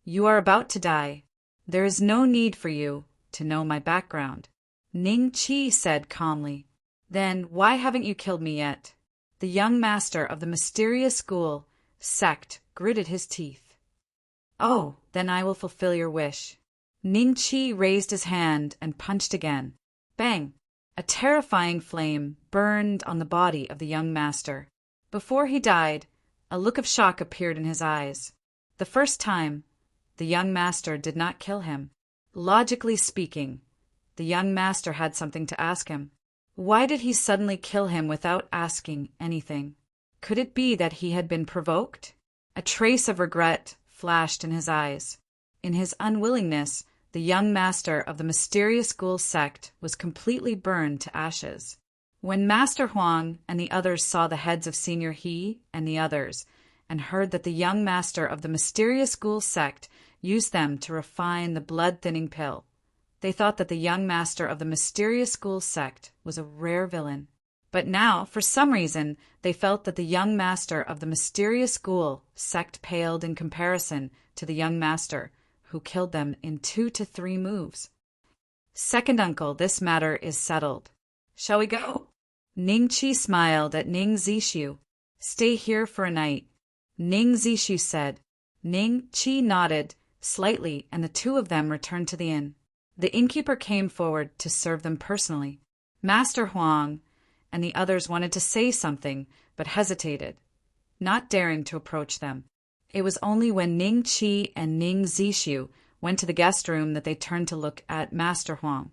You are about to die. There is no need for you to know my background. Ningqi said calmly. Then why haven't you killed me yet? The young master of the mysterious ghoul sect gritted his teeth. Oh, then I will fulfill your wish. Ningqi raised his hand and punched again. Bang! A terrifying flame burned on the body of the young master. Before he died, a look of shock appeared in his eyes. The first time, the young master did not kill him. Logically speaking, the young master had something to ask him. Why did he suddenly kill him without asking anything? Could it be that he had been provoked? A trace of regret flashed in his eyes. In his unwillingness, the young master of the mysterious ghoul sect was completely burned to ashes. When Master Huang and the others saw the heads of Senior He and the others, and heard that the young master of the mysterious ghoul sect used them to refine the blood-thinning pill, they thought that the young master of the mysterious ghoul sect was a rare villain. But now, for some reason, they felt that the young master of the mysterious ghoul sect paled in comparison to the young master who killed them in 2 to 3 moves. Second uncle, this matter is settled. Shall we go? Ning Qi smiled at Ning Zishu. Stay here for a night, Ning Zishu said. Ning Qi nodded slightly, and the two of them returned to the inn. The innkeeper came forward to serve them personally. Master Huang and the others wanted to say something, but hesitated, not daring to approach them. It was only when Ning Qi and Ning Zishu went to the guest room that they turned to look at Master Huang.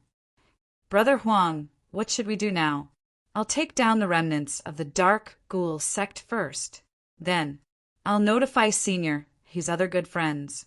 Brother Huang, what should we do now? I'll take down the remnants of the dark ghoul sect first. Then, I'll notify Senior, his other good friends.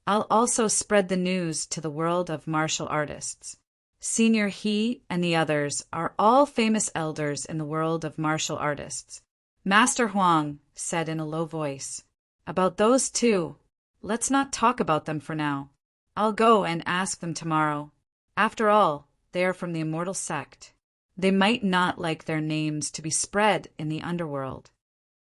I'll also spread the news to the world of martial artists. Senior He and the others are all famous elders in the world of martial artists. Master Huang said in a low voice, About those two, let's not talk about them for now. I'll go and ask them tomorrow. After all, they are from the immortal sect. They might not like their names to be spread in the underworld.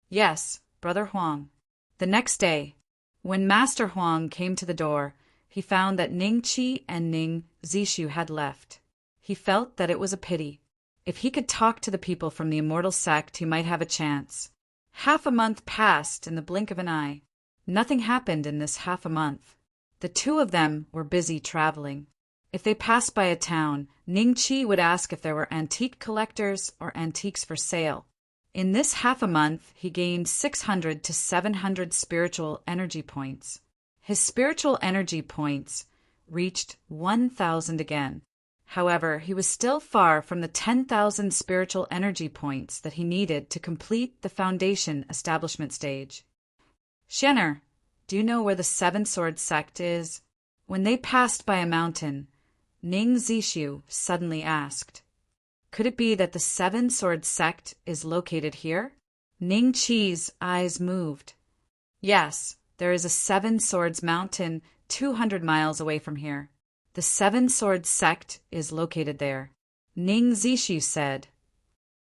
Yes, Brother Huang. The next day, when Master Huang came to the door, he found that Ning Qi and Ning Zishu had left. He felt that it was a pity. If he could talk to the people from the immortal sect, he might have a chance. Half a month passed in the blink of an eye. Nothing happened in this half a month. The two of them were busy traveling. If they passed by a town, Ning Qi would ask if there were antique collectors or antiques for sale. In this half a month, he gained 600 to 700 spiritual energy points. His spiritual energy points reached 1,000 again. However, he was still far from the 10,000 spiritual energy points that he needed to complete the foundation establishment stage. Xianer, do you know where the Seven Sword Sect is? When they passed by a mountain, Ning Zishu suddenly asked, Could it be that the Seven Sword Sect is located here? Ning Qi's eyes moved. Yes, there is a Seven Swords Mountain 200 miles away from here. The Seven Sword Sect is located there. Ning Zishu said.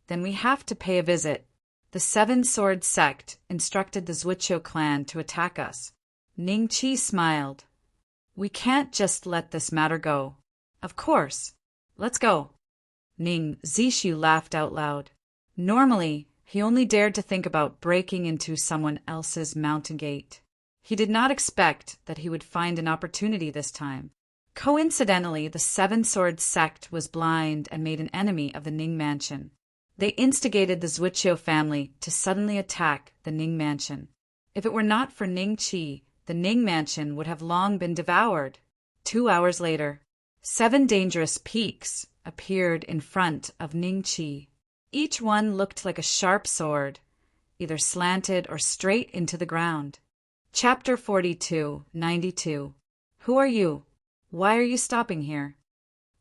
Then we have to pay a visit. The Seven Sword Sect instructed the Zhuqiu clan to attack us. Ning Qi smiled. We can't just let this matter go. Of course. Let's go. Ning Zishu laughed out loud. Normally, he only dared to think about breaking into someone else's mountain gate. He did not expect that he would find an opportunity this time. Coincidentally, the Seven Sword Sect was blind and made an enemy of the Ning Mansion. They instigated the Zhuqiu family to suddenly attack the Ning Mansion. If it were not for Ning Qi, the Ning Mansion would have long been devoured. 2 hours later, 7 dangerous peaks appeared in front of Ning Qi. Each one looked like a sharp sword, either slanted or straight into the ground. Chapter 42, 92. Who are you? Why are you stopping here?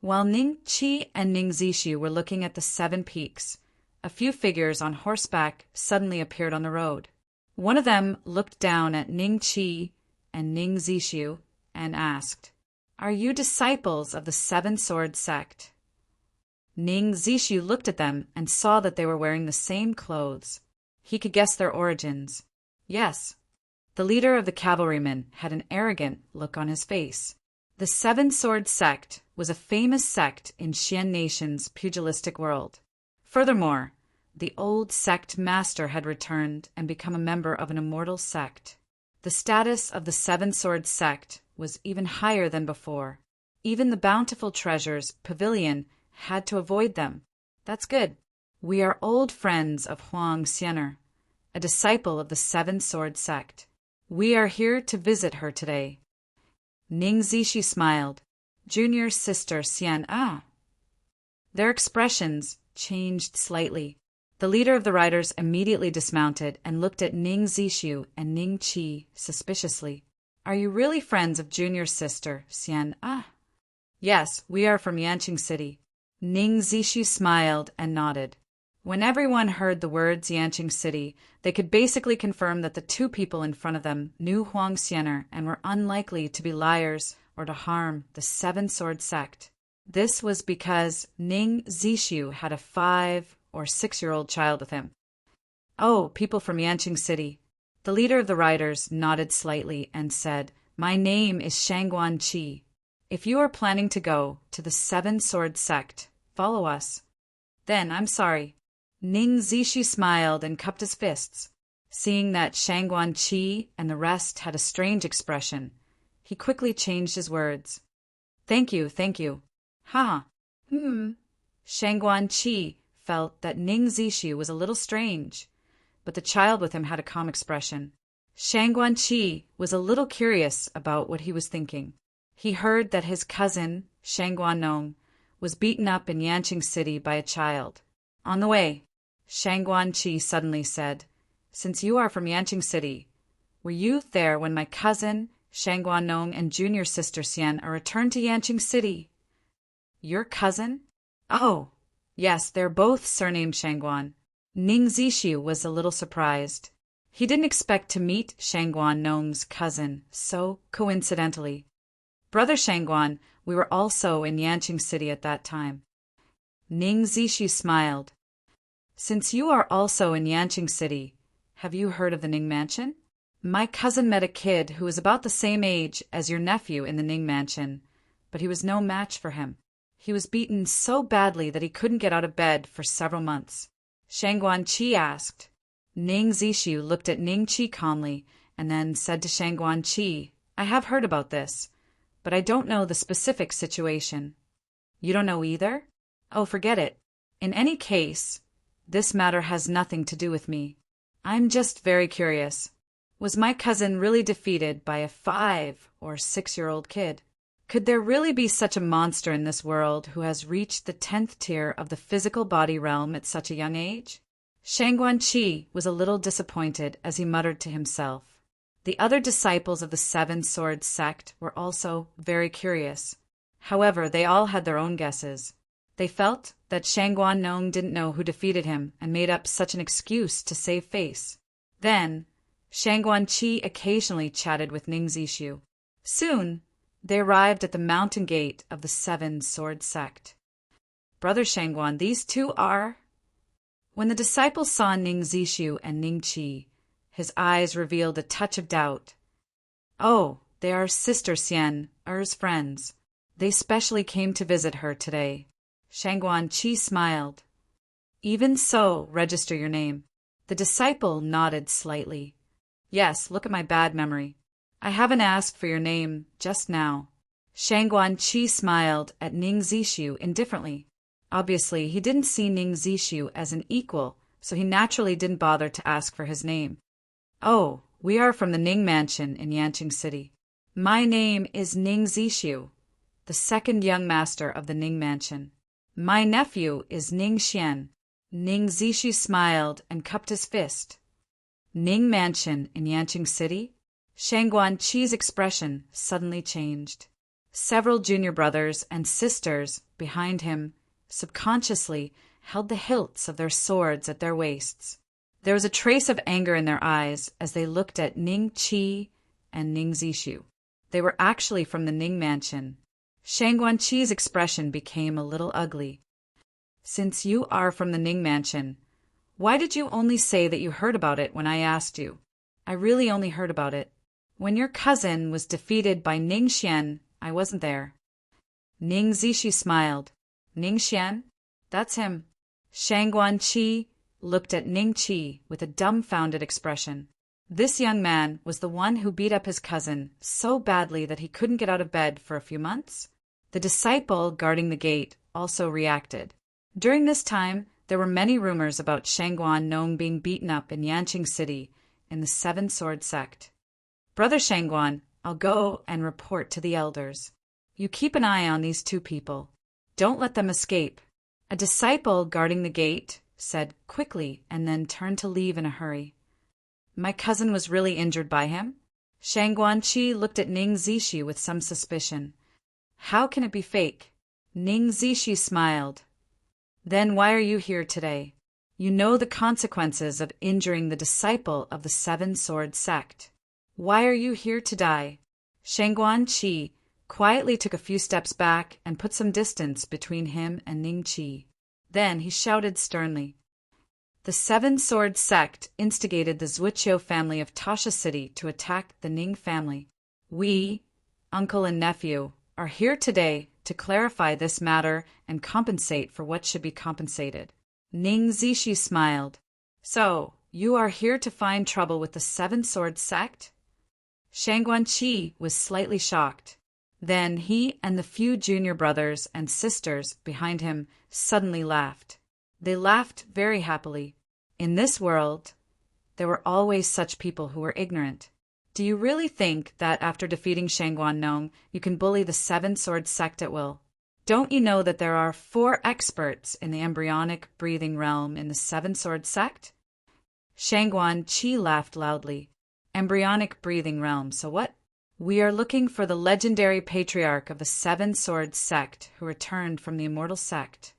While Ning Qi and Ning Zishu were looking at the 7 peaks, a few figures on horseback suddenly appeared on the road. One of them looked down at Ning Qi and Ning Zishu and asked, Are you disciples of the Seven Sword Sect? Ning Zishu looked at them and saw that they were wearing the same clothes. He could guess their origins. Yes. The leader of the cavalrymen had an arrogant look on his face. The Seven Sword Sect was a famous sect in Xian Nation's pugilistic world. Furthermore, the old sect master had returned and become a member of an immortal sect. The status of the Seven Sword Sect was even higher than before. Even the bountiful treasures pavilion had to avoid them. That's good. We are old friends of Huang Xianer, a disciple of the Seven Sword Sect. We are here to visit her today. Ning Zishu smiled. Junior's sister Xian. Ah. Their expressions changed slightly. The leader of the riders immediately dismounted and looked at Ning Zishu and Ning Qi suspiciously. Are you really friends of Junior's sister, Xian? Ah. Yes, we are from Yanqing City. Ning Zishu smiled and nodded. When everyone heard the words Yanqing City, they could basically confirm that the two people in front of them knew Huang Xianer and were unlikely to be liars or to harm the Seven Sword Sect. This was because Ning Zishu had a 5 or 6-year-old child with him. Oh, people from Yanqing City. The leader of the riders nodded slightly and said, My name is Shangguan Qi. If you are planning to go to the Seven Sword Sect, follow us. Then, I'm sorry. Ning Zishu smiled and cupped his fists. Seeing that Shangguan Qi and the rest had a strange expression, he quickly changed his words. Thank you, thank you. Ha. Shangguan Qi felt that Ning Zishu was a little strange, but the child with him had a calm expression. Shangguan Qi was a little curious about what he was thinking. He heard that his cousin, Shangguan Nong, was beaten up in Yanqing City by a child. On the way, Shangguan Qi suddenly said, Since you are from Yanqing City, were you there when my cousin, Shangguan Nong, and junior sister Xian are returned to Yanqing City? Your cousin? Oh, yes, they're both surnamed Shangguan. Ning Zishu was a little surprised. He didn't expect to meet Shangguan Nong's cousin so coincidentally. Brother Shangguan, we were also in Yanqing City at that time. Ning Zishu smiled. Since you are also in Yanqing City, have you heard of the Ning Mansion? My cousin met a kid who was about the same age as your nephew in the Ning Mansion, but he was no match for him. He was beaten so badly that he couldn't get out of bed for several months. Shangguan Qi asked. Ning Zishu looked at Ning Qi calmly and then said to Shangguan Qi, I have heard about this, but I don't know the specific situation. You don't know either? Oh, forget it. In any case, this matter has nothing to do with me. I'm just very curious. Was my cousin really defeated by a 5 or 6-year-old kid? Could there really be such a monster in this world who has reached the 10th tier of the physical body realm at such a young age? Shangguan Qi was a little disappointed as he muttered to himself. The other disciples of the Seven Sword Sect were also very curious. However, they all had their own guesses. They felt that Shangguan Nong didn't know who defeated him and made up such an excuse to save face. Then, Shangguan Qi occasionally chatted with Ning Zishu. Soon, they arrived at the mountain gate of the Seven Sword Sect. Brother Shangguan, these two are... When the disciples saw Ning Zishu and Ning Qi, his eyes revealed a touch of doubt. Oh, they are Sister Xian, Er's friends. They specially came to visit her today. Shangguan Qi smiled. Even so, register your name. The disciple nodded slightly. Yes, look at my bad memory. I haven't asked for your name just now. Shangguan Qi smiled at Ning Zishu indifferently. Obviously, he didn't see Ning Zishu as an equal, so he naturally didn't bother to ask for his name. Oh, we are from the Ning Mansion in Yanqing City. My name is Ning Zishu, the second young master of the Ning Mansion. My nephew is Ning Xian. Ning Zishu smiled and cupped his fist. Ning Mansion in Yanqing City? Shangguan Qi's expression suddenly changed. Several junior brothers and sisters behind him subconsciously held the hilts of their swords at their waists. There was a trace of anger in their eyes as they looked at Ning Qi and Ning Zishu. They were actually from the Ning Mansion. Shangguan Qi's expression became a little ugly. Since you are from the Ning Mansion, why did you only say that you heard about it when I asked you? I really only heard about it. When your cousin was defeated by Ning Xian, I wasn't there. Ning Zishu smiled. Ning Xian? That's him. Shangguan Qi looked at Ning Qi with a dumbfounded expression. This young man was the one who beat up his cousin so badly that he couldn't get out of bed for a few months? The disciple guarding the gate also reacted. During this time, there were many rumors about Shangguan Nong being beaten up in Yanqing City in the Seven Sword Sect. Brother Shangguan, I'll go and report to the elders. You keep an eye on these two people. Don't let them escape." A disciple guarding the gate said quickly and then turned to leave in a hurry. "My cousin was really injured by him?" Shang Guanqi looked at Ning Zishi with some suspicion. "How can it be fake?" Ning Zishi smiled. "Then why are you here today? You know the consequences of injuring the disciple of the Seven-Sword Sect. Why are you here to die?" Shang Guanqi quietly took a few steps back and put some distance between him and Ning Qi. Then he shouted sternly. The Seven-Sword Sect instigated the Zuiqiu family of Tasha City to attack the Ning family. We, uncle and nephew, are here today to clarify this matter and compensate for what should be compensated. Ning Zishi smiled. "So, you are here to find trouble with the Seven-Sword Sect?" Shang Guanqi was slightly shocked. Then he and the few junior brothers and sisters behind him suddenly laughed. They laughed very happily. In this world, there were always such people who were ignorant. Do you really think that after defeating Shangguan Nong, you can bully the Seven-Sword Sect at will? Don't you know that there are 4 experts in the embryonic breathing realm in the Seven-Sword Sect? Shangguan Qi laughed loudly. Embryonic breathing realm, so what? We are looking for the legendary patriarch of the Seven-Sword Sect who returned from the Immortal Sect.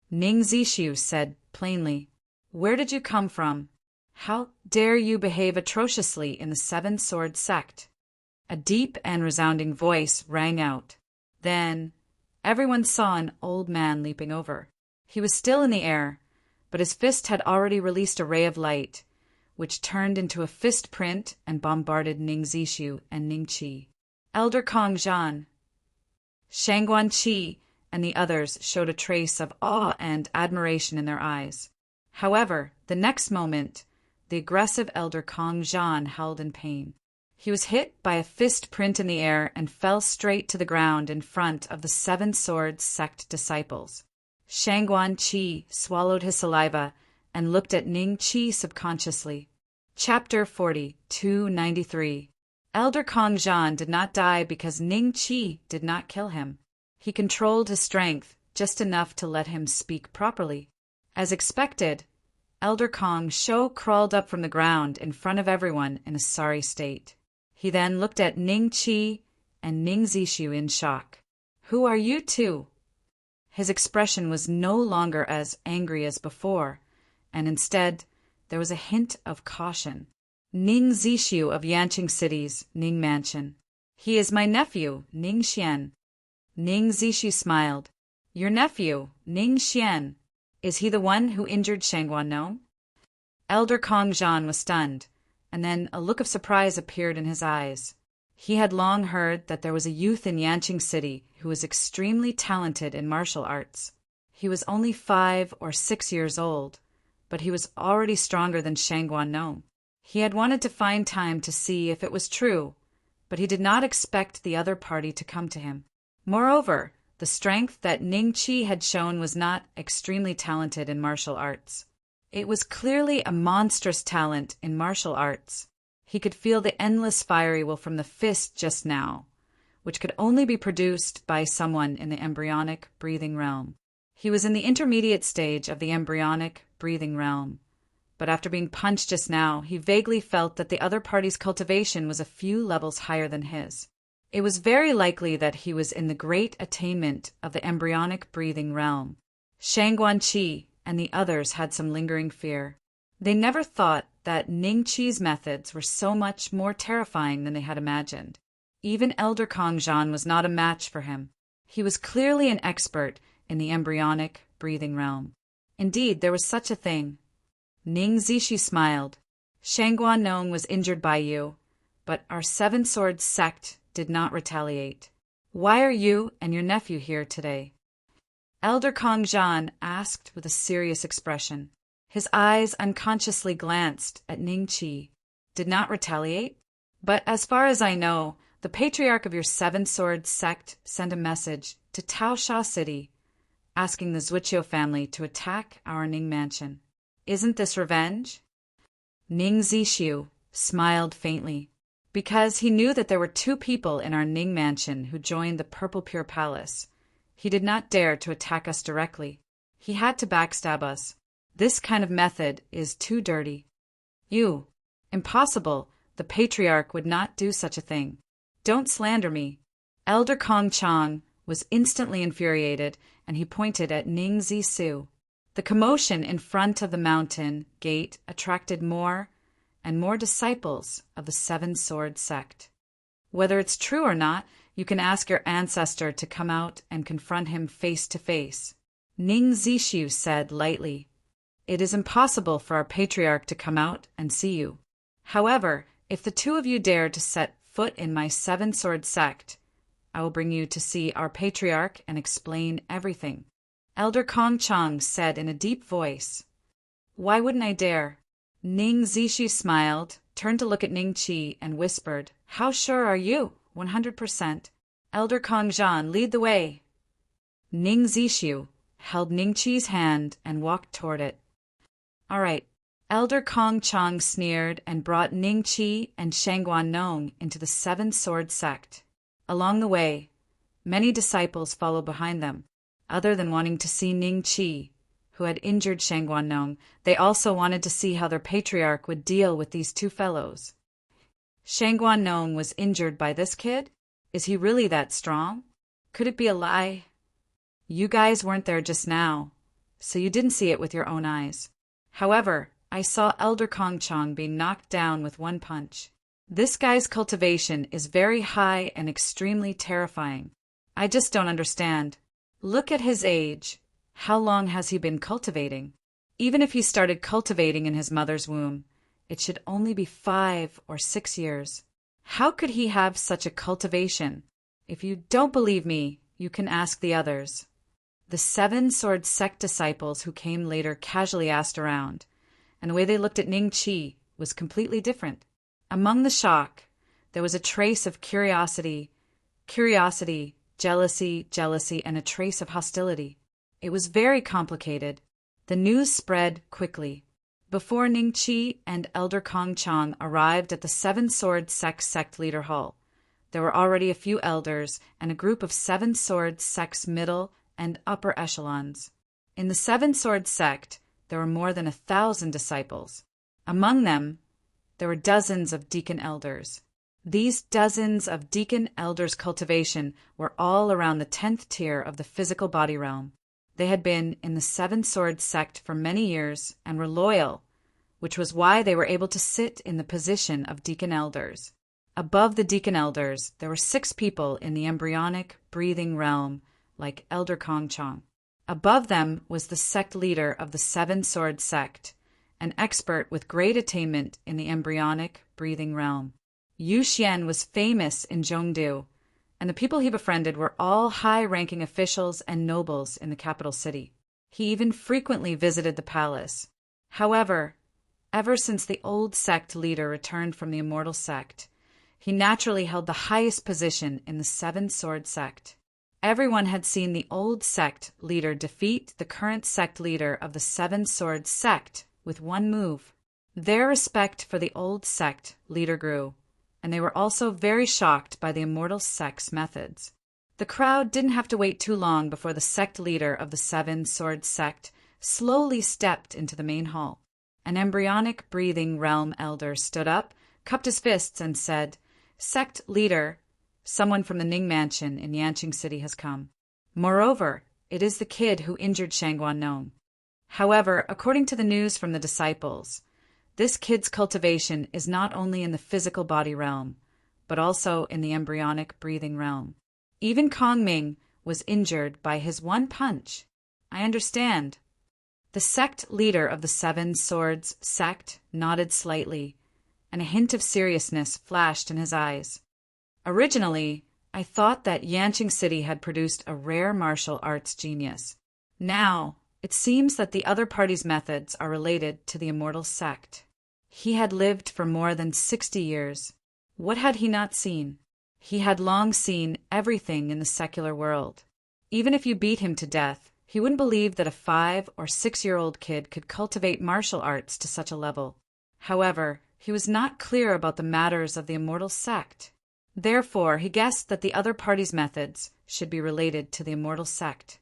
Ning Zixiu said plainly, "Where did you come from? How dare you behave atrociously in the Seven-Sword Sect?" A deep and resounding voice rang out. Then everyone saw an old man leaping over. He was still in the air, but his fist had already released a ray of light, which turned into a fist print and bombarded Ning Zixiu and Ning Qi. Elder Kong Zhan. Shangguan Qi and the others showed a trace of awe and admiration in their eyes. However, the next moment, the aggressive Elder Kong Zhan howled in pain. He was hit by a fist print in the air and fell straight to the ground in front of the Seven-Sword Sect disciples. Shangguan Qi swallowed his saliva and looked at Ning Qi subconsciously. Chapter 4293. Elder Kong Zhan did not die because Ning Qi did not kill him. He controlled his strength just enough to let him speak properly. As expected, Elder Kong Shou crawled up from the ground in front of everyone in a sorry state. He then looked at Ning Qi and Ning Zixiu in shock. "Who are you two?" His expression was no longer as angry as before, and instead there was a hint of caution. "Ning Zixiu of Yanqing City's Ning Mansion. He is my nephew, Ning Xian." Ning Zixiu smiled. "Your nephew, Ning Xian. Is he the one who injured Shangguan Nong?" Elder Kong Zhan was stunned, and then a look of surprise appeared in his eyes. He had long heard that there was a youth in Yanqing City who was extremely talented in martial arts. He was only 5 or 6 years old, but he was already stronger than Shangguan Nong. He had wanted to find time to see if it was true, but he did not expect the other party to come to him. Moreover, the strength that Ning Qi had shown was not extremely talented in martial arts. It was clearly a monstrous talent in martial arts. He could feel the endless fiery will from the fist just now, which could only be produced by someone in the embryonic breathing realm. He was in the intermediate stage of the embryonic breathing realm, but after being punched just now, he vaguely felt that the other party's cultivation was a few levels higher than his. It was very likely that he was in the great attainment of the embryonic breathing realm. Shangguan Qi and the others had some lingering fear. They never thought that Ning Qi's methods were so much more terrifying than they had imagined. Even Elder Kong Zhan was not a match for him. He was clearly an expert in the embryonic breathing realm. Indeed, there was such a thing. Ning Zishi smiled. "Shangguan Nong was injured by you, but our Seven-Sword Sect did not retaliate. Why are you and your nephew here today?" Elder Kong Zhan asked with a serious expression. His eyes unconsciously glanced at Ning Qi. "Did not retaliate? But as far as I know, the patriarch of your Seven-Sword Sect sent a message to Taosha City, asking the Zuiqiu family to attack our Ning Mansion. Isn't this revenge?" Ning Zixiu smiled faintly. Because he knew that there were two people in our Ning mansion who joined the Purple Pure Palace. He did not dare to attack us directly. He had to backstab us. This kind of method is too dirty. You. Impossible. The patriarch would not do such a thing. Don't slander me. Elder Kong Chang was instantly infuriated, and he pointed at Ning Zisu. The commotion in front of the mountain gate attracted more and more disciples of the Seven Sword Sect. Whether it's true or not, you can ask your ancestor to come out and confront him face to face. Ning Zishu said lightly, "It is impossible for our patriarch to come out and see you. However, if the two of you dare to set foot in my Seven Sword Sect, I will bring you to see our patriarch and explain everything." Elder Kong Chang said in a deep voice. "Why wouldn't I dare?" Ning Zishu smiled, turned to look at Ning Qi, and whispered, "How sure are you?" 100%. Elder Kong Zhan, lead the way. Ning Zishu held Ning Qi's hand and walked toward it. All right. Elder Kong Chang sneered and brought Ning Qi and Shangguan Nong into the Seven Sword Sect. Along the way, many disciples followed behind them. Other than wanting to see Ning Qi, who had injured Shangguan Nong, they also wanted to see how their patriarch would deal with these two fellows. Shangguan Nong was injured by this kid? Is he really that strong? Could it be a lie? You guys weren't there just now, so you didn't see it with your own eyes. However, I saw Elder Kong Chang be knocked down with one punch. This guy's cultivation is very high and extremely terrifying. I just don't understand. Look at his age. How long has he been cultivating? Even if he started cultivating in his mother's womb, it should only be 5 or 6 years. How could he have such a cultivation? If you don't believe me, you can ask the others. The Seven Sword Sect disciples who came later casually asked around, and the way they looked at Ning Qi was completely different. Among the shock, there was a trace of curiosity, jealousy, and a trace of hostility. It was very complicated. The news spread quickly. Before Ning Qi and Elder Kong Chang arrived at the Seven Sword Sect leader hall, there were already a few elders and a group of Seven Sword Sect's middle and upper echelons. In the Seven Sword Sect, there were more than 1,000 disciples. Among them, there were dozens of deacon elders. These dozens of deacon elders' cultivation were all around the 10th tier of the physical body realm. They had been in the Seven Sword Sect for many years and were loyal, which was why they were able to sit in the position of deacon elders. Above the deacon elders, there were 6 people in the embryonic, breathing realm, like Elder Kong Chang. Above them was the sect leader of the Seven Sword Sect, an expert with great attainment in the embryonic, breathing realm. Yu Xian was famous in Zhongdu, and the people he befriended were all high-ranking officials and nobles in the capital city. He even frequently visited the palace. However, ever since the old sect leader returned from the immortal sect, he naturally held the highest position in the Seven Sword Sect. Everyone had seen the old sect leader defeat the current sect leader of the Seven Sword Sect with one move. Their respect for the old sect leader grew, and they were also very shocked by the immortal sect's methods. The crowd didn't have to wait too long before the sect leader of the Seven Sword Sect slowly stepped into the main hall. An embryonic breathing realm elder stood up, cupped his fists, and said, "Sect leader, someone from the Ning Mansion in Yanqing City has come. Moreover, it is the kid who injured Shangguan Nong. However, according to the news from the disciples, this kid's cultivation is not only in the physical body realm, but also in the embryonic breathing realm. Even Kong Ming was injured by his one punch. I understand." The sect leader of the Seven Swords Sect nodded slightly, and a hint of seriousness flashed in his eyes. Originally, I thought that Yanqing City had produced a rare martial arts genius. Now, it seems that the other party's methods are related to the immortal sect. He had lived for more than 60 years. What had he not seen? He had long seen everything in the secular world. Even if you beat him to death, he wouldn't believe that a 5 or 6-year-old kid could cultivate martial arts to such a level. However, He was not clear about the matters of the immortal sect. Therefore, he guessed that the other party's methods should be related to the immortal sect.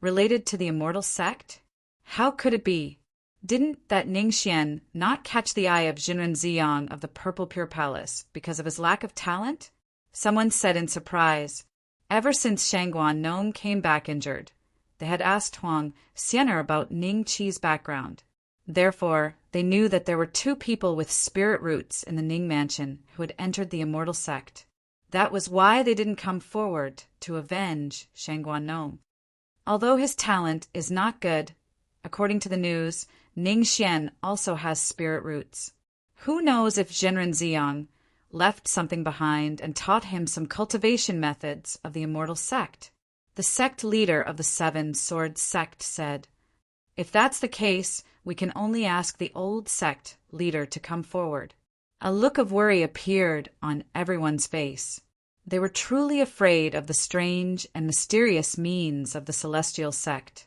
Related to the immortal sect? How could it be? Didn't that Ning Xian not catch the eye of Jinren Ziyang of the Purple Pure Palace because of his lack of talent? Someone said in surprise. Ever since Shangguan Nong came back injured, they had asked Huang Xianer about Ning Qi's background. Therefore, they knew that there were two people with spirit roots in the Ning mansion who had entered the immortal sect. That was why they didn't come forward to avenge Shangguan Nong. Although his talent is not good, according to the news, Ning Xian also has spirit roots. Who knows if Jinren Ziyang left something behind and taught him some cultivation methods of the immortal sect? The sect leader of the Seven Swords sect said, "If that's the case, we can only ask the old sect leader to come forward." A look of worry appeared on everyone's face. They were truly afraid of the strange and mysterious means of the celestial sect.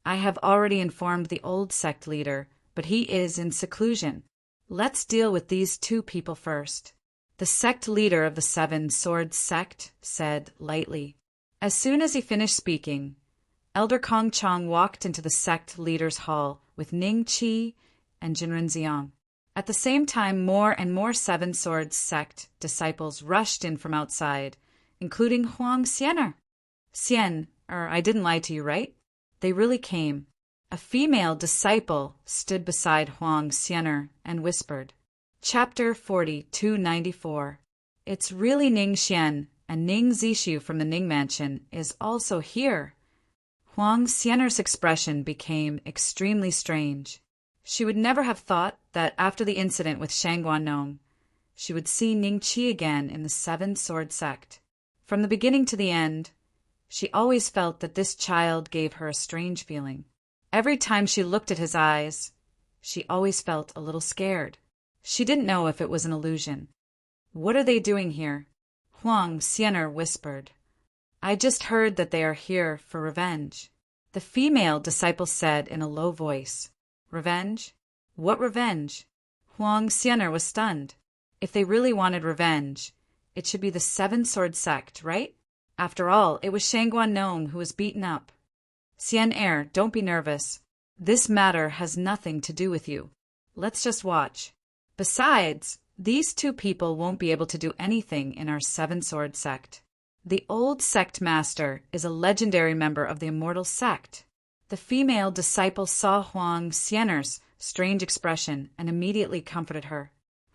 "I have already informed the old sect leader, but he is in seclusion. Let's deal with these two people first," the sect leader of the Seven Swords sect said lightly. As soon as he finished speaking, Elder Kong Chong walked into the sect leader's hall with Ning Qi and Jinren Ziyang. At the same time, more and more Seven Swords sect disciples rushed in from outside, including Huang Xianer. I didn't lie to you, right? They really came. A female disciple stood beside Huang Xianer and whispered. Chapter 4294. It's really Ning Xian, and Ning Zishu from the Ning Mansion is also here. Huang Xianer's expression became extremely strange. She would never have thought that after the incident with Shangguan Nong, she would see Ning Qi again in the Seven Sword sect. From the beginning to the end, she always felt that this child gave her a strange feeling. Every time she looked at his eyes, she always felt a little scared. She didn't know if it was an illusion. "What are they doing here?" Huang Xianer whispered. "I just heard that they are here for revenge," the female disciple said in a low voice. "Revenge? What revenge?" Huang Xianer was stunned. If they really wanted revenge, it should be the Seven Sword sect, right? After all, it was Shangguan Nong who was beaten up. "Xian, don't be nervous. This matter has nothing to do with you. Let's just watch. Besides, these two people won't be able to do anything in our Seven Sword sect. The old sect master is a legendary member of the immortal sect." The female disciple saw Huang Xianer's strange expression and immediately comforted her.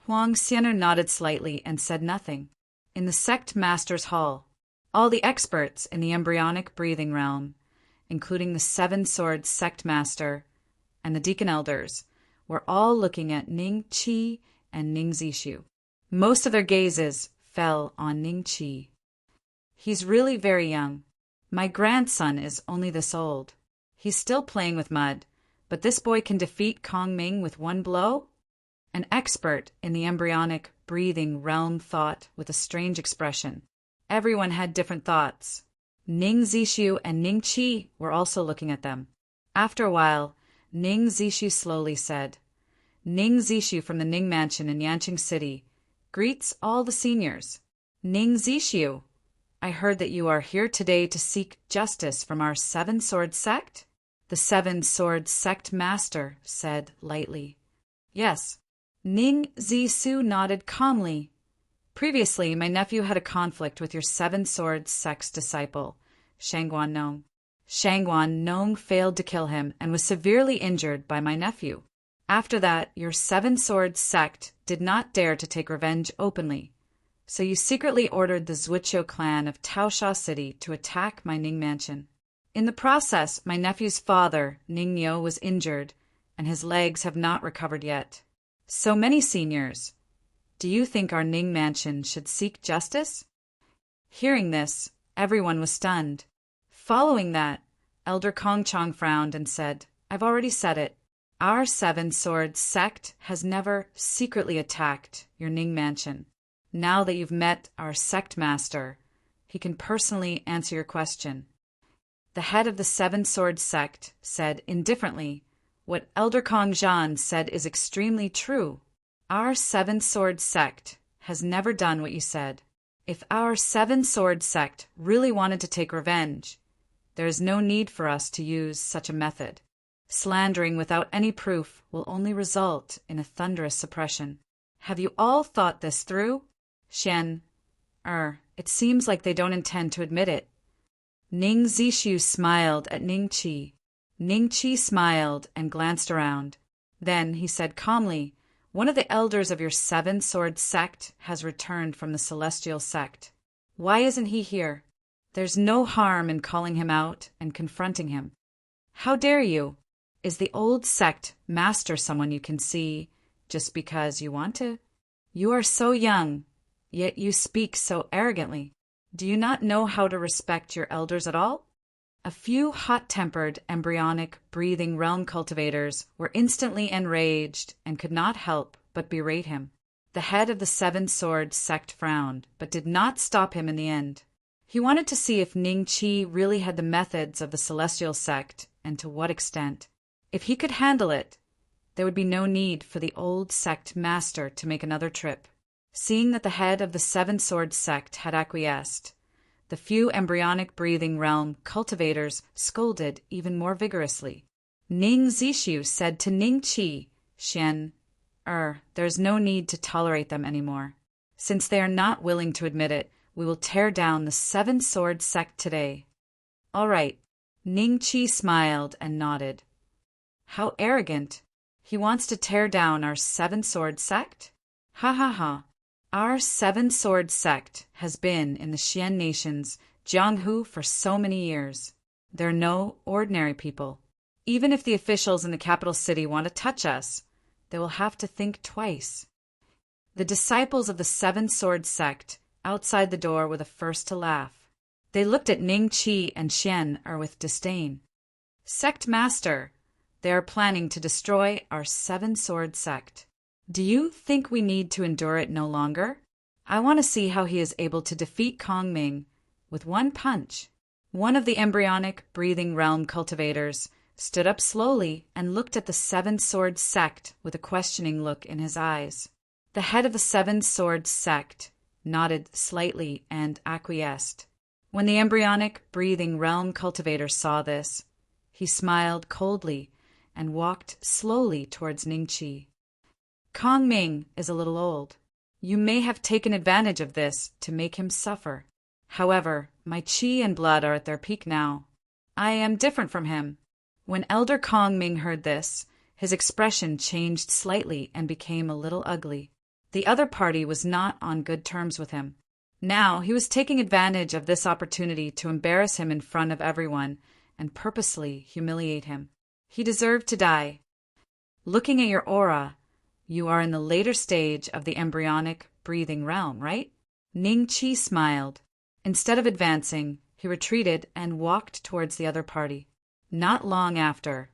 Huang Xianer nodded slightly and said nothing. In the sect master's hall, all the experts in the embryonic breathing realm, including the Seven Swords sect master and the deacon elders, were all looking at Ning Qi and Ning Zishu. Most of their gazes fell on Ning Qi. "He's really very young. My grandson is only this old. He's still playing with mud, but this boy can defeat Kong Ming with one blow?" An expert in the embryonic breathing realm thought with a strange expression. Everyone had different thoughts. Ning Zishu and Ning Qi were also looking at them. After a while, Ning Zishu slowly said, "Ning Zishu from the Ning Mansion in Yanqing City greets all the seniors. Ning Zishu, I heard that you are here today to seek justice from our Seven Sword sect?" The Seven Sword sect master said lightly. "Yes." Ning Zishu nodded calmly. "Previously, my nephew had a conflict with your Seven Swords sect disciple, Shangguan Nong. Shangguan Nong failed to kill him and was severely injured by my nephew. After that, your Seven Swords sect did not dare to take revenge openly, so you secretly ordered the Zhuqiu clan of Taosha City to attack my Ning mansion. In the process, my nephew's father, Ning Niu, was injured, and his legs have not recovered yet. So many seniors. Do you think our Ning mansion should seek justice?" Hearing this, everyone was stunned. Following that, Elder Kong Chong frowned and said, "I've already said it. Our Seven Swords sect has never secretly attacked your Ning mansion. Now that you've met our sect master, he can personally answer your question." The head of the Seven Swords sect said indifferently, "What Elder Kong Zhan said is extremely true. Our seven-sword sect has never done what you said. If our seven-sword sect really wanted to take revenge, there is no need for us to use such a method. Slandering without any proof will only result in a thunderous suppression. Have you all thought this through? Xian, it seems like they don't intend to admit it. Ning Zishu smiled at Ning Qi. Ning Qi smiled and glanced around. Then he said calmly, "One of the elders of your seven-sword sect has returned from the celestial sect. Why isn't he here? There's no harm in calling him out and confronting him. How dare you? Is the old sect master someone you can see just because you want to? You are so young, yet you speak so arrogantly. Do you not know how to respect your elders at all?" A few hot-tempered, embryonic, breathing realm cultivators were instantly enraged and could not help but berate him. The head of the seven-sword sect frowned, but did not stop him in the end. He wanted to see if Ning Qi really had the methods of the celestial sect and to what extent. If he could handle it, there would be no need for the old sect master to make another trip. Seeing that the head of the seven-sword sect had acquiesced, the few embryonic breathing realm cultivators scolded even more vigorously. Ning Zishu said to Ning Qi, "Xian, there's no need to tolerate them anymore. Since they are not willing to admit it, we will tear down the seven-sword sect today." "All right." Ning Qi smiled and nodded. "How arrogant. He wants to tear down our seven-sword sect? Ha ha ha. Our seven-sword sect has been in the Xian nation's Jianghu for so many years. They're no ordinary people. Even if the officials in the capital city want to touch us, they will have to think twice." The disciples of the seven-sword sect outside the door were the first to laugh. They looked at Ning Qi and Xian with disdain. "Sect master, they are planning to destroy our seven-sword sect. Do you think we need to endure it no longer? I want to see how he is able to defeat Kong Ming with one punch." One of the embryonic breathing realm cultivators stood up slowly and looked at the seven-sword sect with a questioning look in his eyes. The head of the seven-sword sect nodded slightly and acquiesced. When the embryonic breathing realm cultivator saw this, he smiled coldly and walked slowly towards Ning Qi. "Kong Ming is a little old. You may have taken advantage of this to make him suffer. However, my qi and blood are at their peak now. I am different from him." When Elder Kong Ming heard this, his expression changed slightly and became a little ugly. The other party was not on good terms with him. Now he was taking advantage of this opportunity to embarrass him in front of everyone and purposely humiliate him. He deserved to die. "Looking at your aura, you are in the later stage of the embryonic breathing realm, right?" Ning Qi smiled. Instead of advancing, he retreated and walked towards the other party. Not long after,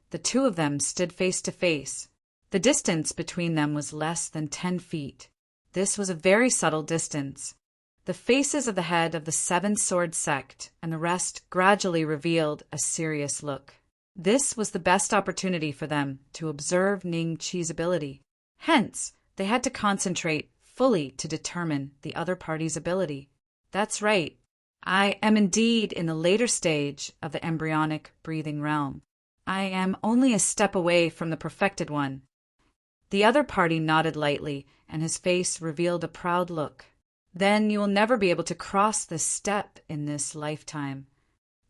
the two of them stood face to face. The distance between them was less than 10 feet. This was a very subtle distance. The faces of the head of the seven-sword sect and the rest gradually revealed a serious look. This was the best opportunity for them to observe Ning Qi's ability. Hence, they had to concentrate fully to determine the other party's ability. "That's right. I am indeed in the later stage of the embryonic breathing realm. I am only a step away from the perfected one." The other party nodded lightly, and his face revealed a proud look. "Then you will never be able to cross this step in this lifetime."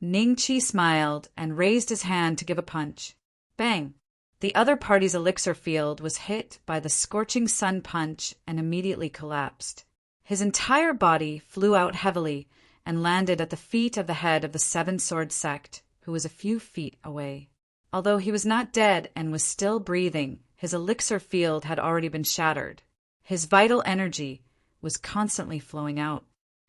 Ning Qi smiled and raised his hand to give a punch. Bang! The other party's elixir field was hit by the scorching sun punch and immediately collapsed. His entire body flew out heavily and landed at the feet of the head of the seven-sword sect, who was a few feet away. Although he was not dead and was still breathing, his elixir field had already been shattered. His vital energy was constantly flowing out.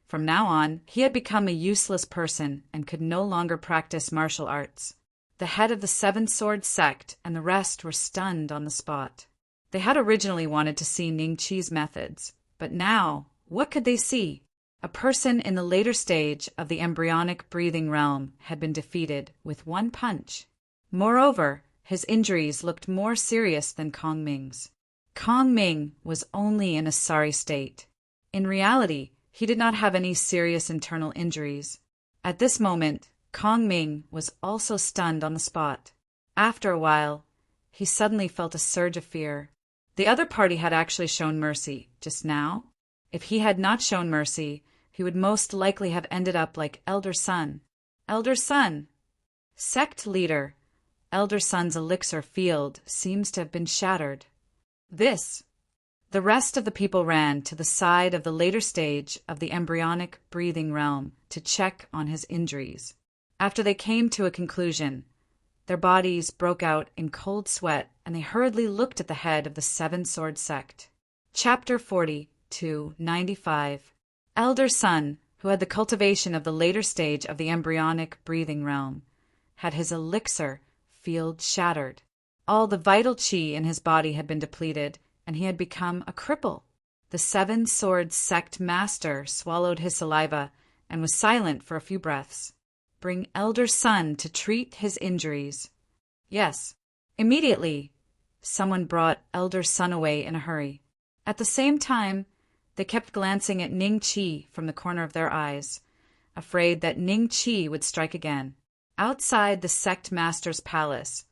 From now on, he had become a useless person and could no longer practice martial arts. The head of the seven-sword sect and the rest were stunned on the spot. They had originally wanted to see Ning Qi's methods, but now, what could they see? A person in the later stage of the embryonic breathing realm had been defeated with one punch. Moreover, his injuries looked more serious than Kong Ming's. Kong Ming was only in a sorry state. In reality, he did not have any serious internal injuries. At this moment, Kong Ming was also stunned on the spot. After a while, he suddenly felt a surge of fear. The other party had actually shown mercy just now. If he had not shown mercy, he would most likely have ended up like Elder Sun. Elder Sun! Sect leader! Elder Sun's elixir field seems to have been shattered. The rest of the people ran to the side of the later stage of the embryonic breathing realm to check on his injuries. After they came to a conclusion, their bodies broke out in cold sweat, and they hurriedly looked at the head of the Seven-Sword Sect. Chapter 40-95. Elder Sun, who had the cultivation of the later stage of the embryonic breathing realm, had his elixir field shattered. All the vital qi in his body had been depleted, and he had become a cripple. The Seven-Sword Sect master swallowed his saliva and was silent for a few breaths. Bring Elder Sun to treat his injuries. Yes. Immediately, someone brought Elder Sun away in a hurry. At the same time, they kept glancing at Ning Qi from the corner of their eyes, afraid that Ning Qi would strike again. Outside the sect master's palace,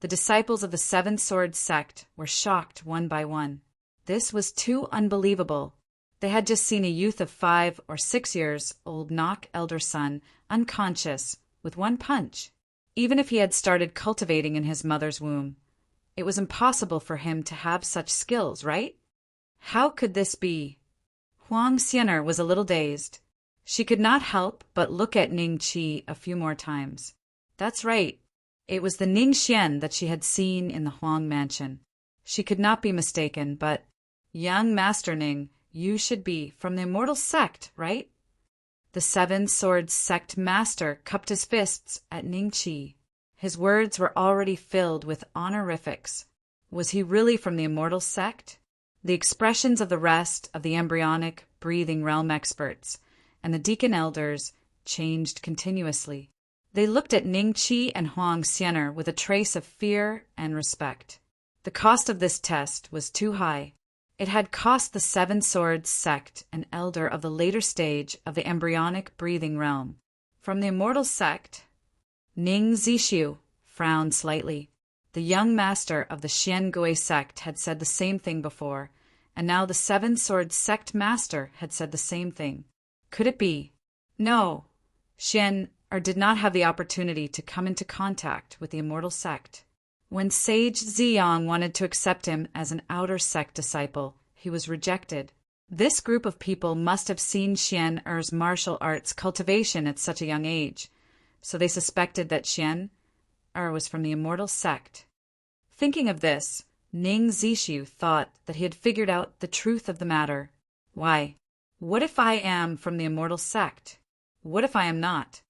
the disciples of the Seven-Sword Sect were shocked one by one. This was too unbelievable. They had just seen a youth of 5 or 6 years old knock Elder Sun unconscious with one punch. Even if he had started cultivating in his mother's womb, it was impossible for him to have such skills, right? How could this be? Huang Xian'er was a little dazed. She could not help but look at Ning Qi a few more times. That's right. It was the Ning Xian that she had seen in the Huang mansion. She could not be mistaken, but, young Master Ning, you should be from the Immortal Sect, right? The Seven-Sword Sect master cupped his fists at Ning Qi. His words were already filled with honorifics. Was he really from the Immortal Sect? The expressions of the rest of the embryonic breathing realm experts and the deacon elders changed continuously. They looked at Ning Qi and Huang Xian'er with a trace of fear and respect. The cost of this test was too high. It had cost the Seven-Sword Sect an elder of the later stage of the embryonic breathing realm. From the Immortal Sect, Ning Zishu frowned slightly. The young master of the Xiangui sect had said the same thing before, and now the Seven-Sword Sect master had said the same thing. Could it be? No. Xian'er did not have the opportunity to come into contact with the Immortal Sect. When Sage Ziyang wanted to accept him as an outer sect disciple, he was rejected. This group of people must have seen Xian'er's martial arts cultivation at such a young age, so they suspected that Xian'er was from the Immortal Sect. Thinking of this, Ning Zishu thought that he had figured out the truth of the matter. Why? What if I am from the Immortal Sect? What if I am not?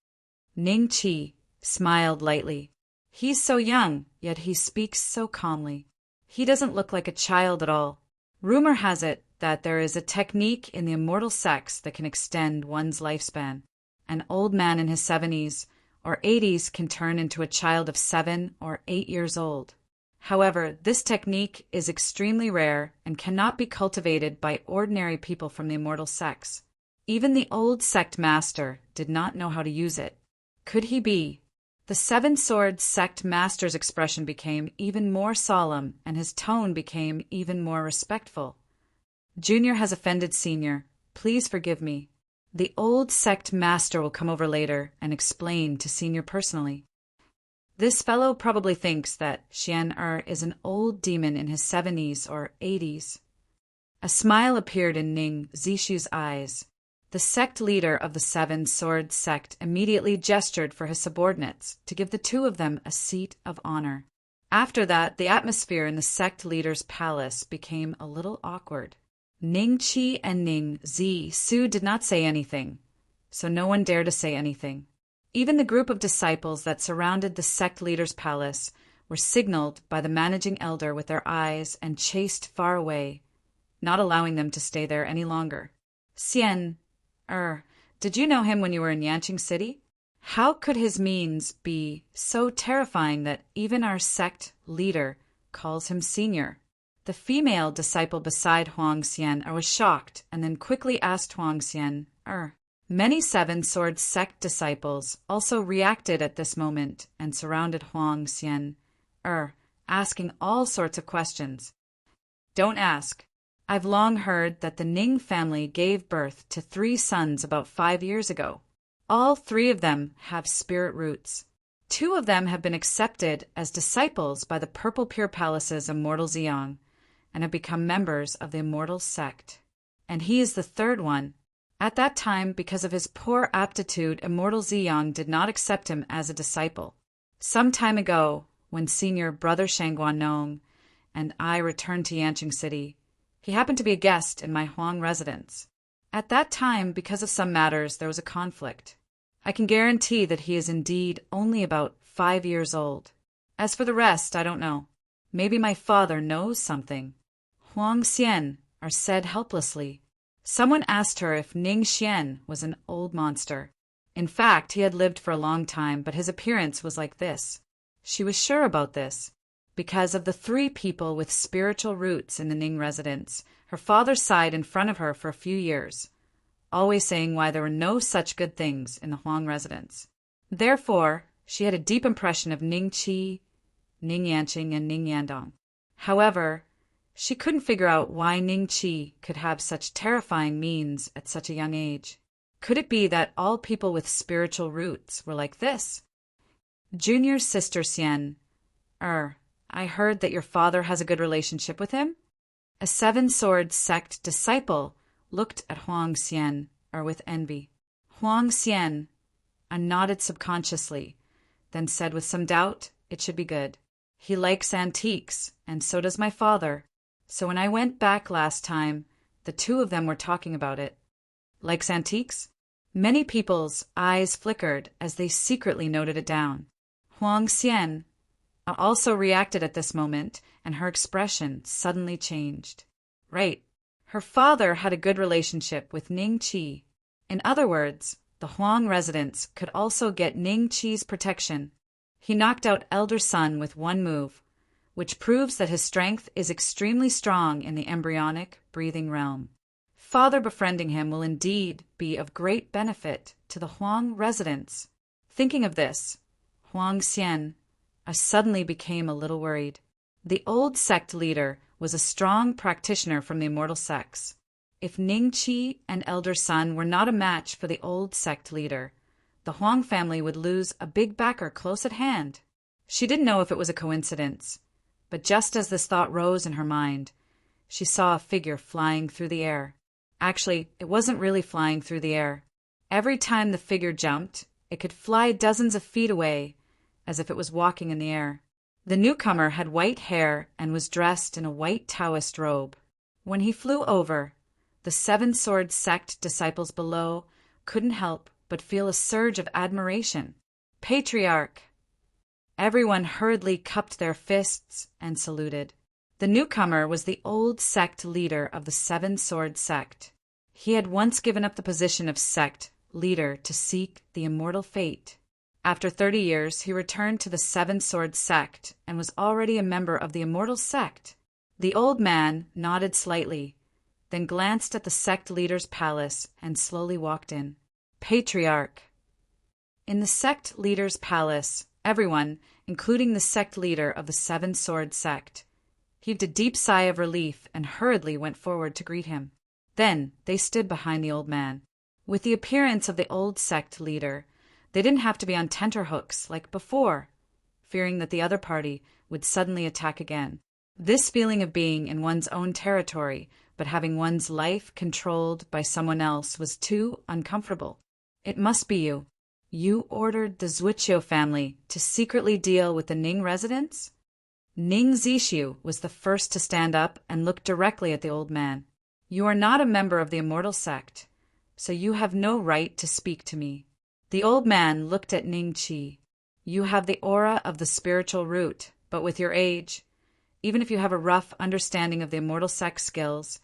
Ning Qi smiled lightly. He's so young, yet he speaks so calmly. He doesn't look like a child at all. Rumor has it that there is a technique in the Immortal Sects that can extend one's lifespan. An old man in his 70s or 80s can turn into a child of 7 or 8 years old. However, this technique is extremely rare and cannot be cultivated by ordinary people from the Immortal Sects. Even the old sect master did not know how to use it. Could he be? The Seven-Sword Sect master's expression became even more solemn, and his tone became even more respectful. Junior has offended Senior. Please forgive me. The old sect master will come over later and explain to Senior personally. This fellow probably thinks that Xian'er is an old demon in his 70s or 80s. A smile appeared in Ning Zishu's eyes. The sect leader of the Seven-Sword Sect immediately gestured for his subordinates to give the two of them a seat of honor. After that, the atmosphere in the sect leader's palace became a little awkward. Ning Qi and Ning Zishu did not say anything, so no one dared to say anything. Even the group of disciples that surrounded the sect leader's palace were signaled by the managing elder with their eyes and chased far away, not allowing them to stay there any longer. Did you know him when you were in Yanqing City? How could his means be so terrifying that even our sect leader calls him Senior? The female disciple beside Huang Xian was shocked and then quickly asked Huang Xian, Many seven-sword sect disciples also reacted at this moment and surrounded Huang Xian, asking all sorts of questions. Don't ask. I've long heard that the Ning family gave birth to 3 sons about 5 years ago. All 3 of them have spirit roots. 2 of them have been accepted as disciples by the Purple Pure Palace's Immortal Ziyang and have become members of the Immortal Sect. And he is the 3rd one. At that time, because of his poor aptitude, Immortal Ziyang did not accept him as a disciple. Some time ago, when Senior Brother Shangguanong and I returned to Yanqing City, he happened to be a guest in my Huang residence. At that time, because of some matters, there was a conflict. I can guarantee that he is indeed only about 5 years old. As for the rest, I don't know. Maybe my father knows something. Huang Xian said helplessly. Someone asked her if Ning Xian was an old monster. In fact, he had lived for a long time, but his appearance was like this. She was sure about this. Because of the 3 people with spiritual roots in the Ning residence, her father sighed in front of her for a few years, always saying why there were no such good things in the Huang residence. Therefore, she had a deep impression of Ning Qi, Ning Yanqing, and Ning Yandong. However, she couldn't figure out why Ning Qi could have such terrifying means at such a young age. Could it be that all people with spiritual roots were like this? Junior Sister Xian, I heard that your father has a good relationship with him? A seven-sword sect disciple looked at Huang Xian, with envy. Huang Xian nodded subconsciously, then said with some doubt, it should be good. He likes antiques, and so does my father. So when I went back last time, the 2 of them were talking about it. Likes antiques? Many people's eyes flickered as they secretly noted it down. Huang Xian also reacted at this moment, and her expression suddenly changed. Right. Her father had a good relationship with Ning Qi. In other words, the Huang residents could also get Ning Qi's protection. He knocked out Elder Sun with 1 move, which proves that his strength is extremely strong in the embryonic breathing realm. Father befriending him will indeed be of great benefit to the Huang residents. Thinking of this, Huang Xian suddenly became a little worried. The old sect leader was a strong practitioner from the immortal sects. If Ning Qi and Elder Sun were not a match for the old sect leader, the Huang family would lose a big backer close at hand. She didn't know if it was a coincidence, but just as this thought rose in her mind, she saw a figure flying through the air. Actually, it wasn't really flying through the air. Every time the figure jumped, it could fly dozens of feet away, as if it was walking in the air. The newcomer had white hair and was dressed in a white Taoist robe. When he flew over, the seven-sword sect disciples below couldn't help but feel a surge of admiration. Patriarch! Everyone hurriedly cupped their fists and saluted. The newcomer was the old sect leader of the seven-sword sect. He had once given up the position of sect leader to seek the immortal fate. After 30 years, he returned to the seven-sword sect and was already a member of the immortal sect. The old man nodded slightly, then glanced at the sect leader's palace and slowly walked in. Patriarch! In the sect leader's palace, everyone, including the sect leader of the seven-sword sect, heaved a deep sigh of relief and hurriedly went forward to greet him. Then they stood behind the old man. With the appearance of the old sect leader, they didn't have to be on tenterhooks like before, fearing that the other party would suddenly attack again. This feeling of being in one's own territory, but having one's life controlled by someone else, was too uncomfortable. It must be you. You ordered the Zuiqiu family to secretly deal with the Ning residents? Ning Zishu was the first to stand up and look directly at the old man. You are not a member of the immortal sect, so you have no right to speak to me. The old man looked at Ning Qi. You have the aura of the spiritual root, but with your age, even if you have a rough understanding of the immortal sect skills,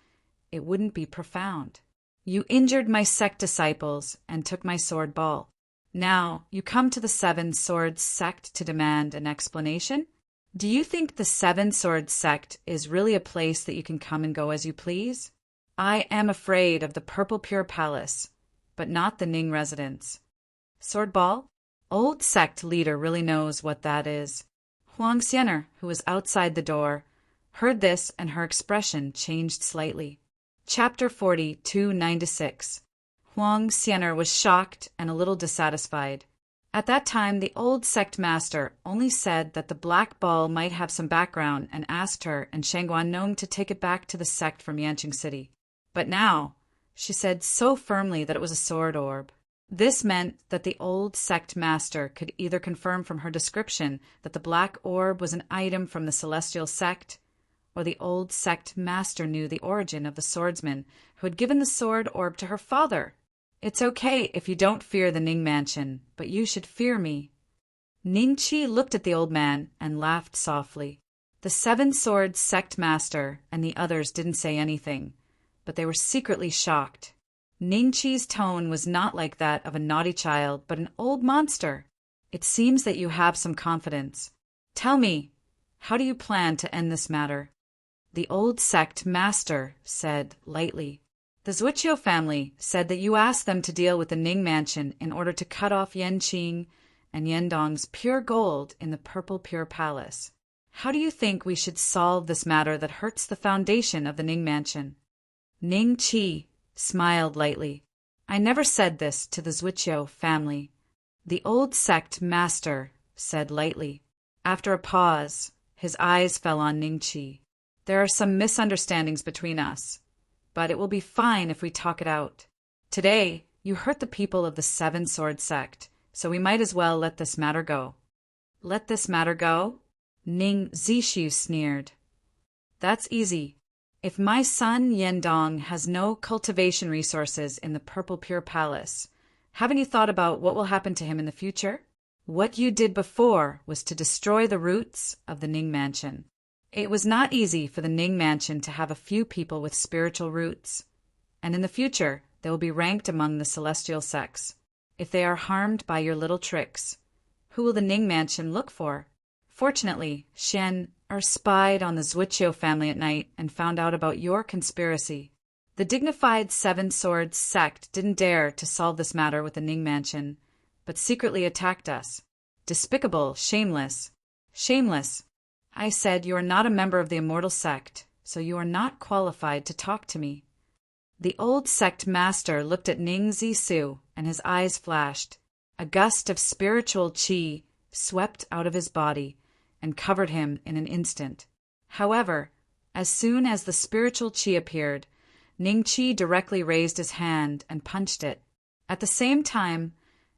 it wouldn't be profound. You injured my sect disciples and took my sword ball. Now you come to the seven-sword sect to demand an explanation? Do you think the Seven Swords sect is really a place that you can come and go as you please? I am afraid of the Purple Pure Palace, but not the Ning residence. Sword Ball? Old sect leader really knows what that is. Huang Xianer, who was outside the door, heard this and her expression changed slightly. Chapter 40, 296. Huang Xianer was shocked and a little dissatisfied. At that time, the old sect master only said that the black ball might have some background and asked her and Shangguan Nong to take it back to the sect from Yanqing City. But now, she said so firmly that it was a sword orb. This meant that the old sect master could either confirm from her description that the black orb was an item from the celestial sect, or the old sect master knew the origin of the swordsman who had given the sword orb to her father. It's okay if you don't fear the Ning mansion, but you should fear me. Ning Qi looked at the old man and laughed softly. The Seven Swords sect master and the others didn't say anything, but they were secretly shocked. Ning Qi's tone was not like that of a naughty child, but an old monster. It seems that you have some confidence. Tell me, how do you plan to end this matter? The old sect master said lightly. The Zhuqiu family said that you asked them to deal with the Ning mansion in order to cut off Yanqing and Yendong's pure gold in the Purple Pure Palace. How do you think we should solve this matter that hurts the foundation of the Ning mansion? Ning Qi smiled lightly. I never said this to the Zhuqiu family. The old sect master said lightly. After a pause, his eyes fell on Ning Qi. There are some misunderstandings between us, but it will be fine if we talk it out. Today, you hurt the people of the Seven Swords sect, so we might as well let this matter go. Let this matter go? Ning Zishu sneered. That's easy. If my son Yendong has no cultivation resources in the Purple Pure Palace, haven't you thought about what will happen to him in the future? What you did before was to destroy the roots of the Ning mansion. It was not easy for the Ning mansion to have a few people with spiritual roots, and in the future they will be ranked among the celestial sects. If they are harmed by your little tricks, who will the Ning mansion look for? Fortunately, Shen spied on the Zhuqiu family at night and found out about your conspiracy. The dignified Seven Swords sect didn't dare to solve this matter with the Ning mansion, but secretly attacked us. Despicable, shameless. Shameless. I said you are not a member of the immortal sect, so you are not qualified to talk to me. The old sect master looked at Ning Zisu, and his eyes flashed. A gust of spiritual qi swept out of his body and covered him in an instant. However, as soon as the spiritual qi appeared, Ning Qi directly raised his hand and punched it. At the same time,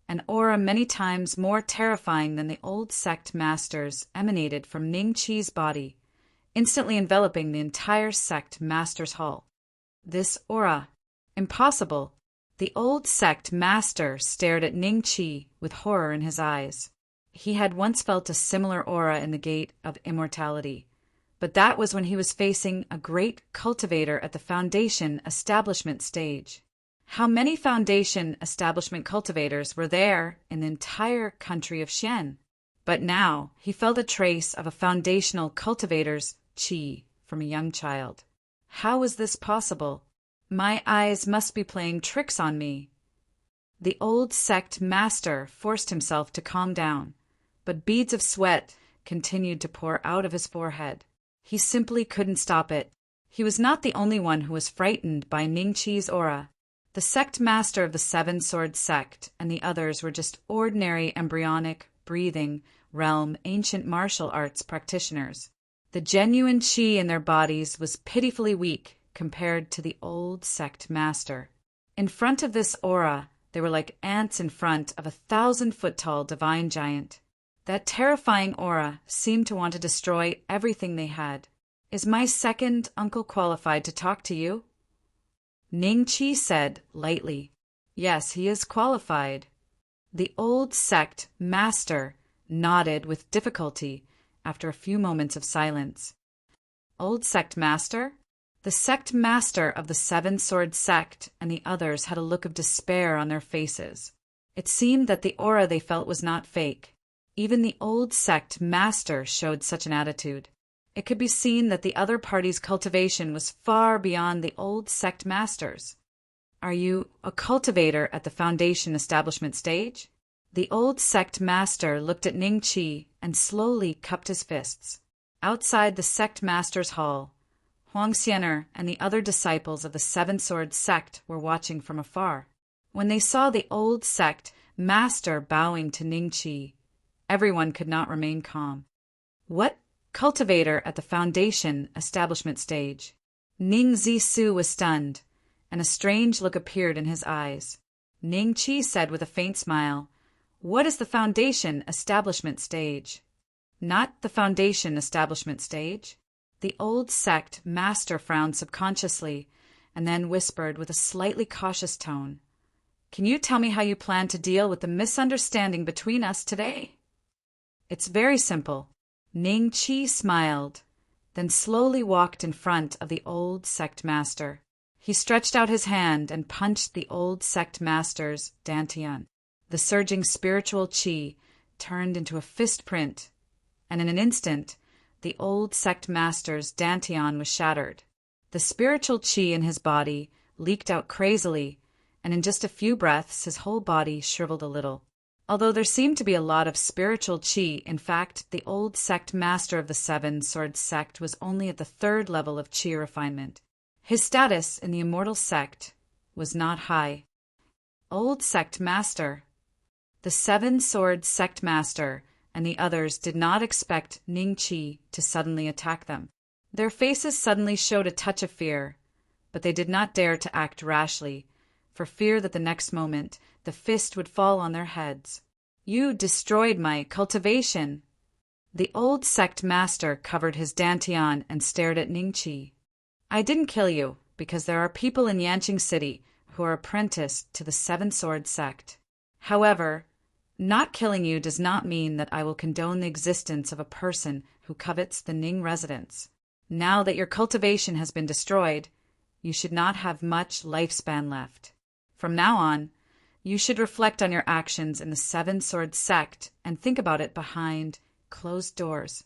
an aura many times more terrifying than the old sect master's emanated from Ning Qi's body, instantly enveloping the entire sect master's hull. This aura. Impossible. The old sect master stared at Ning Qi with horror in his eyes. He had once felt a similar aura in the Gate of Immortality, but that was when he was facing a great cultivator at the Foundation establishment stage. How many Foundation establishment cultivators were there in the entire country of Xian? But now he felt a trace of a foundational cultivator's qi from a young child. How was this possible? My eyes must be playing tricks on me. The old sect master forced himself to calm down, but beads of sweat continued to pour out of his forehead. He simply couldn't stop it. He was not the only one who was frightened by Ning Qi's aura. The sect master of the Seven Swords sect and the others were just ordinary embryonic, breathing, realm, ancient martial arts practitioners. The genuine qi in their bodies was pitifully weak compared to the old sect master. In front of this aura, they were like ants in front of 1,000-foot-tall divine giant. That terrifying aura seemed to want to destroy everything they had. Is my second uncle qualified to talk to you? Ning Qi said lightly. Yes, he is qualified. The old sect master nodded with difficulty after a few moments of silence. Old sect master? The sect master of the Seven Swords sect and the others had a look of despair on their faces. It seemed that the aura they felt was not fake. Even the old sect master showed such an attitude. It could be seen that the other party's cultivation was far beyond the old sect master's. Are you a cultivator at the foundation establishment stage? The old sect master looked at Ning Qi and slowly cupped his fists. Outside the sect master's hall, Huang Xianer and the other disciples of the Seven Swords sect were watching from afar. When they saw the old sect master bowing to Ning Qi, everyone could not remain calm. What cultivator at the foundation establishment stage? Ning Zisu was stunned, and a strange look appeared in his eyes. Ning Qi said with a faint smile, "What is the foundation establishment stage?" "Not the foundation establishment stage." The old sect master frowned subconsciously and then whispered with a slightly cautious tone, "Can you tell me how you plan to deal with the misunderstanding between us today?" "It's very simple." Ning Qi smiled, then slowly walked in front of the old sect master. He stretched out his hand and punched the old sect master's dantian. The surging spiritual qi turned into a fist print, and in an instant, the old sect master's dantian was shattered. The spiritual qi in his body leaked out crazily, and in just a few breaths his whole body shriveled a little. Although there seemed to be a lot of spiritual qi, in fact, the old sect master of the Seven Swords sect was only at the 3rd level of qi refinement. His status in the immortal sect was not high. Old sect master. The Seven Swords sect master and the others did not expect Ning Qi to suddenly attack them. Their faces suddenly showed a touch of fear, but they did not dare to act rashly, for fear that the next moment the fist would fall on their heads. "You destroyed my cultivation." The old sect master covered his dantian and stared at Ning Qi. "I didn't kill you, because there are people in Yanqing City who are apprenticed to the Seven Swords sect. However, not killing you does not mean that I will condone the existence of a person who covets the Ning residence. Now that your cultivation has been destroyed, you should not have much lifespan left. From now on, you should reflect on your actions in the Seven Swords sect and think about it behind closed doors."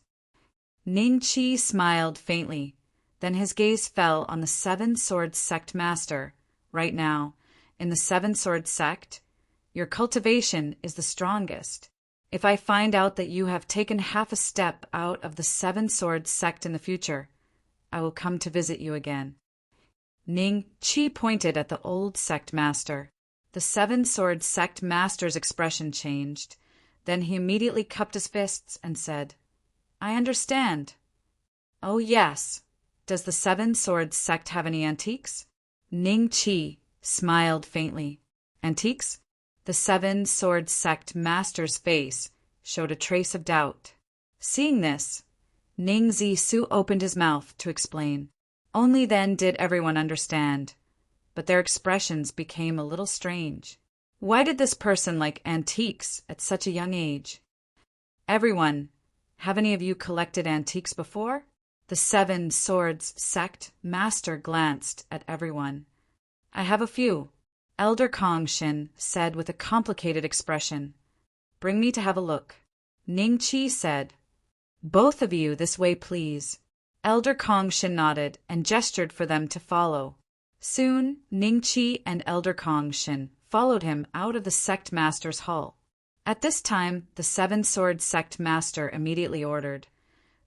Ning Qi smiled faintly. Then his gaze fell on the Seven Swords sect master. "Right now, in the Seven Swords sect, your cultivation is the strongest. If I find out that you have taken half a step out of the Seven Swords sect in the future, I will come to visit you again." Ning Qi pointed at the old sect master. The Seven Swords sect master's expression changed. Then he immediately cupped his fists and said, "I understand." "Oh yes. Does the Seven Swords sect have any antiques?" Ning Qi smiled faintly. "Antiques?" The Seven Swords sect master's face showed a trace of doubt. Seeing this, Ning Zisu opened his mouth to explain. Only then did everyone understand, but their expressions became a little strange. Why did this person like antiques at such a young age? "Everyone, have any of you collected antiques before?" The Seven Swords sect master glanced at everyone. "I have a few," Elder Kongshin said with a complicated expression. "Bring me to have a look." Ning Qi said, "Both of you this way, please." Elder Kongshin nodded and gestured for them to follow. Soon, Ning Qi and Elder Kongshin followed him out of the sect master's hall. At this time, the Seven Swords sect master immediately ordered,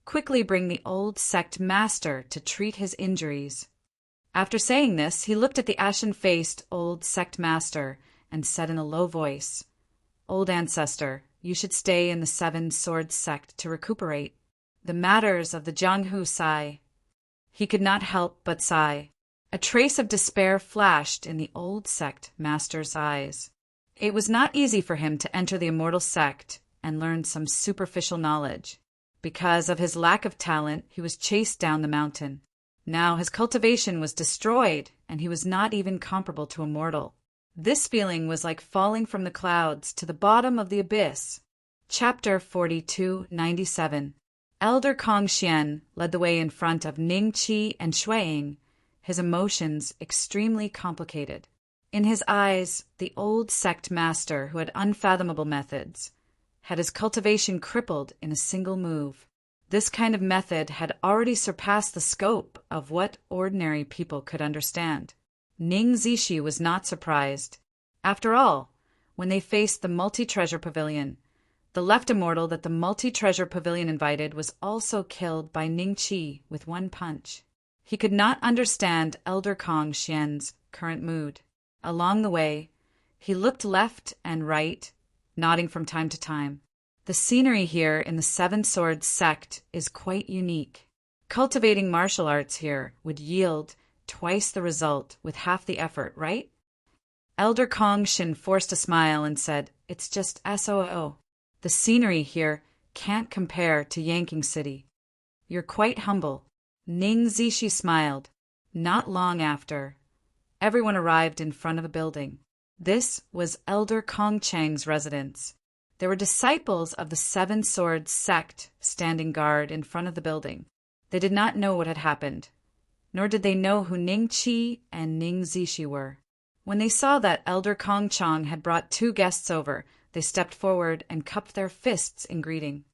"Quickly bring the old sect master to treat his injuries." After saying this, he looked at the ashen-faced old sect master and said in a low voice, "Old ancestor, you should stay in the Seven Swords sect to recuperate. The matters of the Jianghu sigh." He could not help but sigh. A trace of despair flashed in the old sect master's eyes. It was not easy for him to enter the immortal sect and learn some superficial knowledge. Because of his lack of talent, he was chased down the mountain. Now his cultivation was destroyed, and he was not even comparable to a mortal. This feeling was like falling from the clouds to the bottom of the abyss. Chapter 4297. Elder Kongshin led the way in front of Ning Qi and Shuiying, his emotions extremely complicated. In his eyes, the old sect master who had unfathomable methods, had his cultivation crippled in a single move. This kind of method had already surpassed the scope of what ordinary people could understand. Ning Zishi was not surprised. After all, when they faced the multi-treasure pavilion, the left immortal that the multi-treasure pavilion invited was also killed by Ning Qi with one punch. He could not understand Elder Kong Xian's current mood. Along the way, he looked left and right, nodding from time to time. The scenery here in the Seven Swords sect is quite unique. Cultivating martial arts here would yield twice the result with half the effort, right? Elder Kong Shin forced a smile and said, "It's just SOO. The scenery here can't compare to Yanking City. You're quite humble." Ning Zishi smiled. Not long after, everyone arrived in front of a building. This was Elder Kong Chang's residence. There were disciples of the Seven Swords sect standing guard in front of the building. They did not know what had happened, nor did they know who Ning Qi and Ning Zishi were. When they saw that Elder Kong Chang had brought two guests over, they stepped forward and cupped their fists in greeting.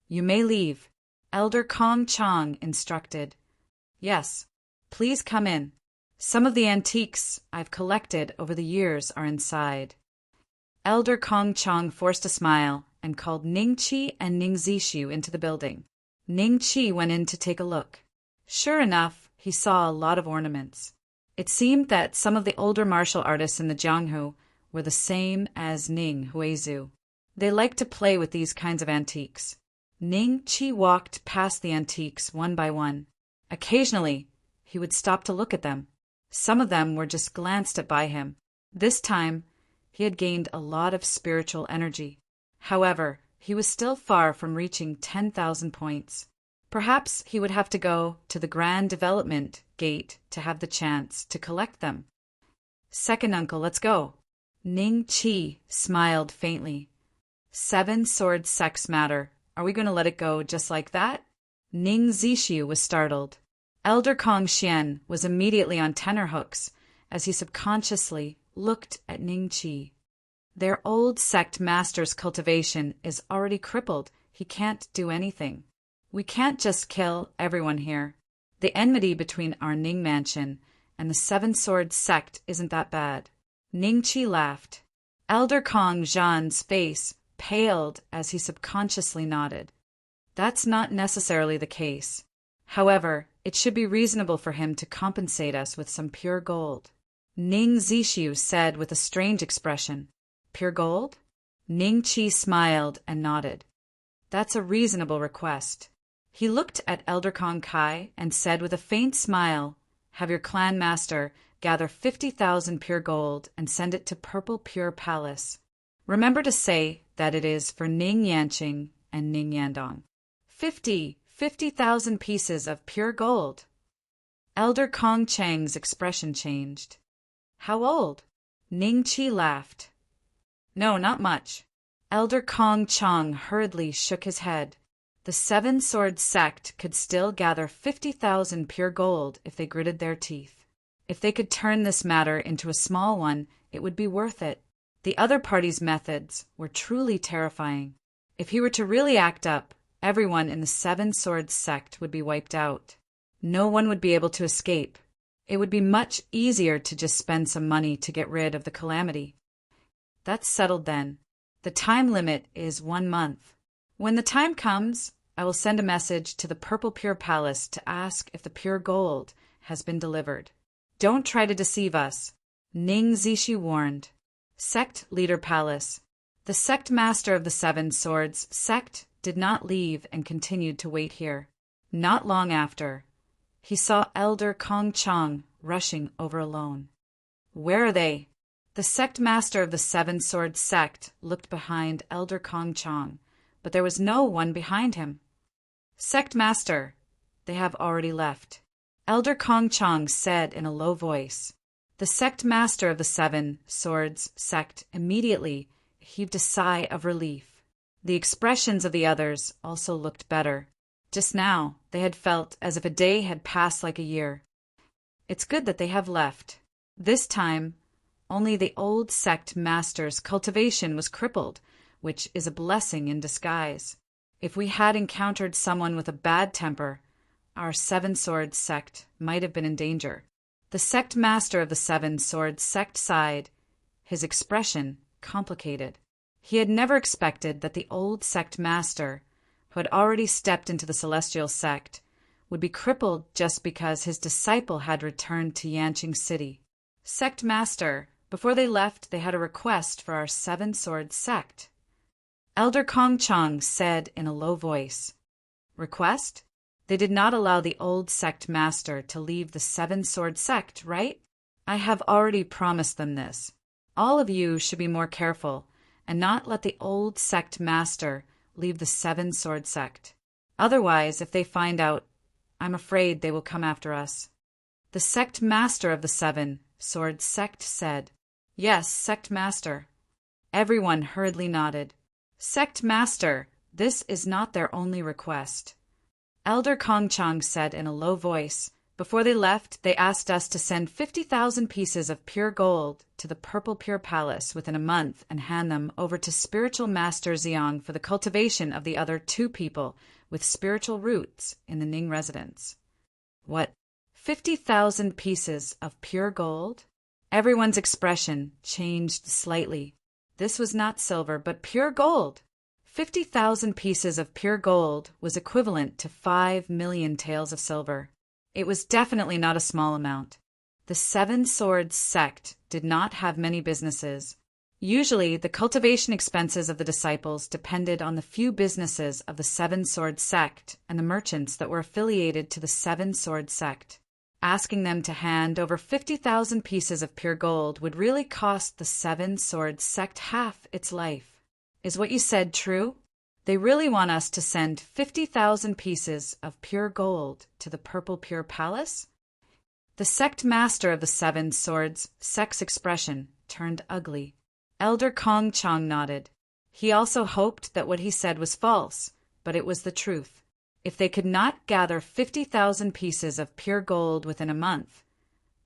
"You may leave," Elder Kong Chang instructed. "Yes, please come in. Some of the antiques I've collected over the years are inside." Elder Kong Chang forced a smile and called Ning Qi and Ning Zishu into the building. Ning Qi went in to take a look. Sure enough, he saw a lot of ornaments. It seemed that some of the older martial artists in the Jianghu were the same as Ning Huizu. They liked to play with these kinds of antiques. Ning Qi walked past the antiques one by one. Occasionally, he would stop to look at them. Some of them were just glanced at by him. This time, he had gained a lot of spiritual energy. However, he was still far from reaching 10,000 points. Perhaps he would have to go to the Grand Development Gate to have the chance to collect them. "Second uncle, let's go." Ning Qi smiled faintly. "Seven Swords sex matter. Are we going to let it go just like that?" Ning Zishu was startled. Elder Kong Xian was immediately on tenterhooks as he subconsciously looked at Ning Qi. Their old sect master's cultivation is already crippled. He can't do anything. We can't just kill everyone here. The enmity between our Ning mansion and the Seven Swords sect isn't that bad. Ning Qi laughed. Elder Kong Zhan's face paled as he subconsciously nodded. That's not necessarily the case. However, it should be reasonable for him to compensate us with some pure gold. Ning Zishu said with a strange expression. "Pure gold?" Ning Qi smiled and nodded. "That's a reasonable request." He looked at Elder Kong Kai and said with a faint smile, "Have your clan master gather 50,000 pure gold and send it to Purple Pure Palace. Remember to say that it is for Ning Yanqing and Ning Yandong. 50,000 pieces of pure gold." Elder Kong Chang's expression changed. "How old?" Ning Qi laughed. "No, not much." Elder Kong Chang hurriedly shook his head. The Seven Swords sect could still gather 50,000 pure gold if they gritted their teeth. If they could turn this matter into a small one, it would be worth it. The other party's methods were truly terrifying. If he were to really act up, everyone in the Seven Swords sect would be wiped out. No one would be able to escape. It would be much easier to just spend some money to get rid of the calamity. That's settled then. The time limit is 1 month. When the time comes, I will send a message to the Purple Pure Palace to ask if the pure gold has been delivered. Don't try to deceive us, Ning Zishi warned. Sect Leader Palace. The sect master of the Seven Swords sect did not leave and continued to wait here. Not long after, he saw Elder Kong Chang rushing over alone. "Where are they?" The sect master of the Seven Swords sect looked behind Elder Kong Chang, but there was no one behind him. "Sect master, they have already left," Elder Kong Chang said in a low voice. The sect master of the Seven Swords sect immediately heaved a sigh of relief. The expressions of the others also looked better. Just now, they had felt as if a day had passed like a year. It's good that they have left. This time, only the old sect master's cultivation was crippled, which is a blessing in disguise. If we had encountered someone with a bad temper, our Seven Swords sect might have been in danger. The sect master of the Seven Swords sect sighed, his expression complicated. He had never expected that the old sect master, who had already stepped into the celestial sect, would be crippled just because his disciple had returned to Yanqing City. Sect master, before they left, they had a request for our Seven Swords sect. Elder Kong Chang said in a low voice. Request? They did not allow the old sect master to leave the Seven Swords sect, right? I have already promised them this. All of you should be more careful and not let the old sect master leave the Seven Swords sect. Otherwise, if they find out, I'm afraid they will come after us. The sect master of the Seven Swords sect said, Yes, sect master. Everyone hurriedly nodded. Sect master, this is not their only request. Elder Kong Chang said in a low voice. Before they left, they asked us to send 50,000 pieces of pure gold to the Purple Pure Palace within a month and hand them over to Spiritual Master Xiang for the cultivation of the other 2 people with spiritual roots in the Ning residence. What? 50,000 pieces of pure gold? Everyone's expression changed slightly. This was not silver, but pure gold. 50,000 pieces of pure gold was equivalent to 5 million taels of silver. It was definitely not a small amount. The Seven Swords sect did not have many businesses. Usually, the cultivation expenses of the disciples depended on the few businesses of the Seven Swords sect and the merchants that were affiliated to the Seven Swords sect. Asking them to hand over 50,000 pieces of pure gold would really cost the Seven Swords sect half its life. Is what you said true? They really want us to send 50,000 pieces of pure gold to the Purple Pure Palace? The sect master of the Seven Swords sect's expression turned ugly. Elder Kong Chang nodded. He also hoped that what he said was false, but it was the truth. If they could not gather 50,000 pieces of pure gold within a month,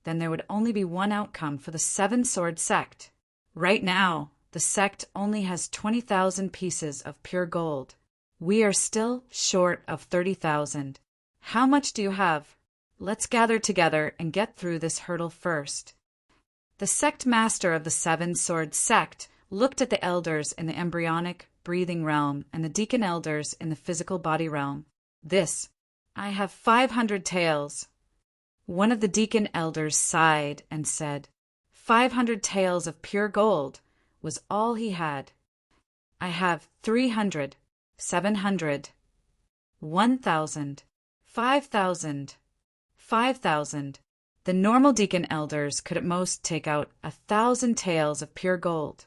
then there would only be one outcome for the Seven Swords sect. Right now, the sect only has 20,000 pieces of pure gold. We are still short of 30,000. How much do you have? Let's gather together and get through this hurdle first. The sect master of the Seven Swords sect looked at the elders in the embryonic, breathing realm and the deacon elders in the physical body realm. I have 500 taels. One of the deacon elders sighed and said, 500 taels of pure gold was all he had. I have 300, 700, 1,000, 5,000, 5,000. The normal deacon elders could at most take out 1,000 taels of pure gold.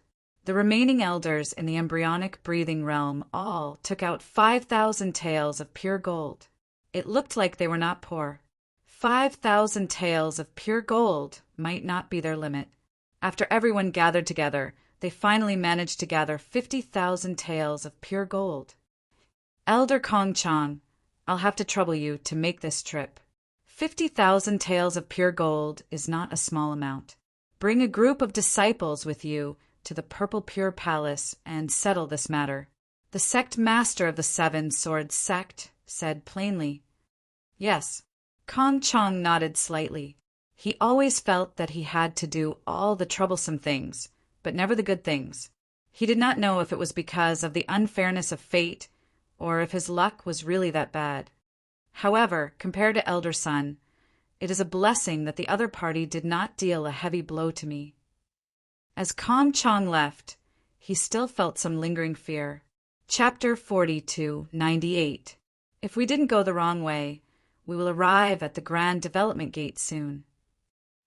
The remaining elders in the embryonic breathing realm all took out 5,000 taels of pure gold. It looked like they were not poor. 5,000 taels of pure gold might not be their limit. After everyone gathered together, they finally managed to gather 50,000 taels of pure gold. Elder Kong Chang, I'll have to trouble you to make this trip. 50,000 taels of pure gold is not a small amount. Bring a group of disciples with you to the Purple Pure Palace and settle this matter. The sect master of the Seven Swords sect said plainly. Yes. Kong Chang nodded slightly. He always felt that he had to do all the troublesome things, but never the good things. He did not know if it was because of the unfairness of fate or if his luck was really that bad. However, compared to Elder Sun, it is a blessing that the other party did not deal a heavy blow to me. As Kong Chang left, he still felt some lingering fear. Chapter 42-98. If we didn't go the wrong way, we will arrive at the Grand Development Gate soon.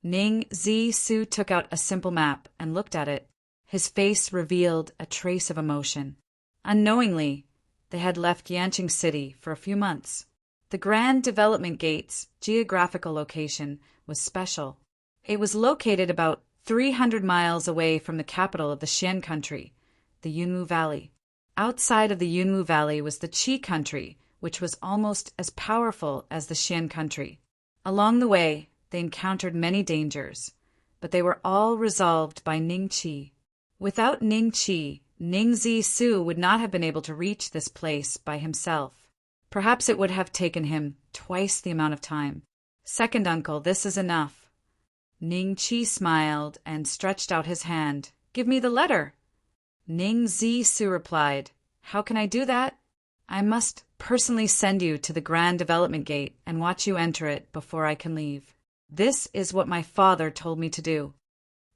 Ning Zi-Su took out a simple map and looked at it. His face revealed a trace of emotion. Unknowingly, they had left Yanqing City for a few months. The Grand Development Gate's geographical location was special. It was located about 300 miles away from the capital of the Xian country, the Yunwu Valley. Outside of the Yunwu Valley was the Qi country, which was almost as powerful as the Xian country. Along the way, they encountered many dangers, but they were all resolved by Ning Qi. Without Ning Qi, Ning Su would not have been able to reach this place by himself. Perhaps it would have taken him twice the amount of time. Second uncle, this is enough. Ning Qi smiled and stretched out his hand. Give me the letter. Ning Su replied, How can I do that? I must personally send you to the Grand Development Gate and watch you enter it before I can leave. This is what my father told me to do.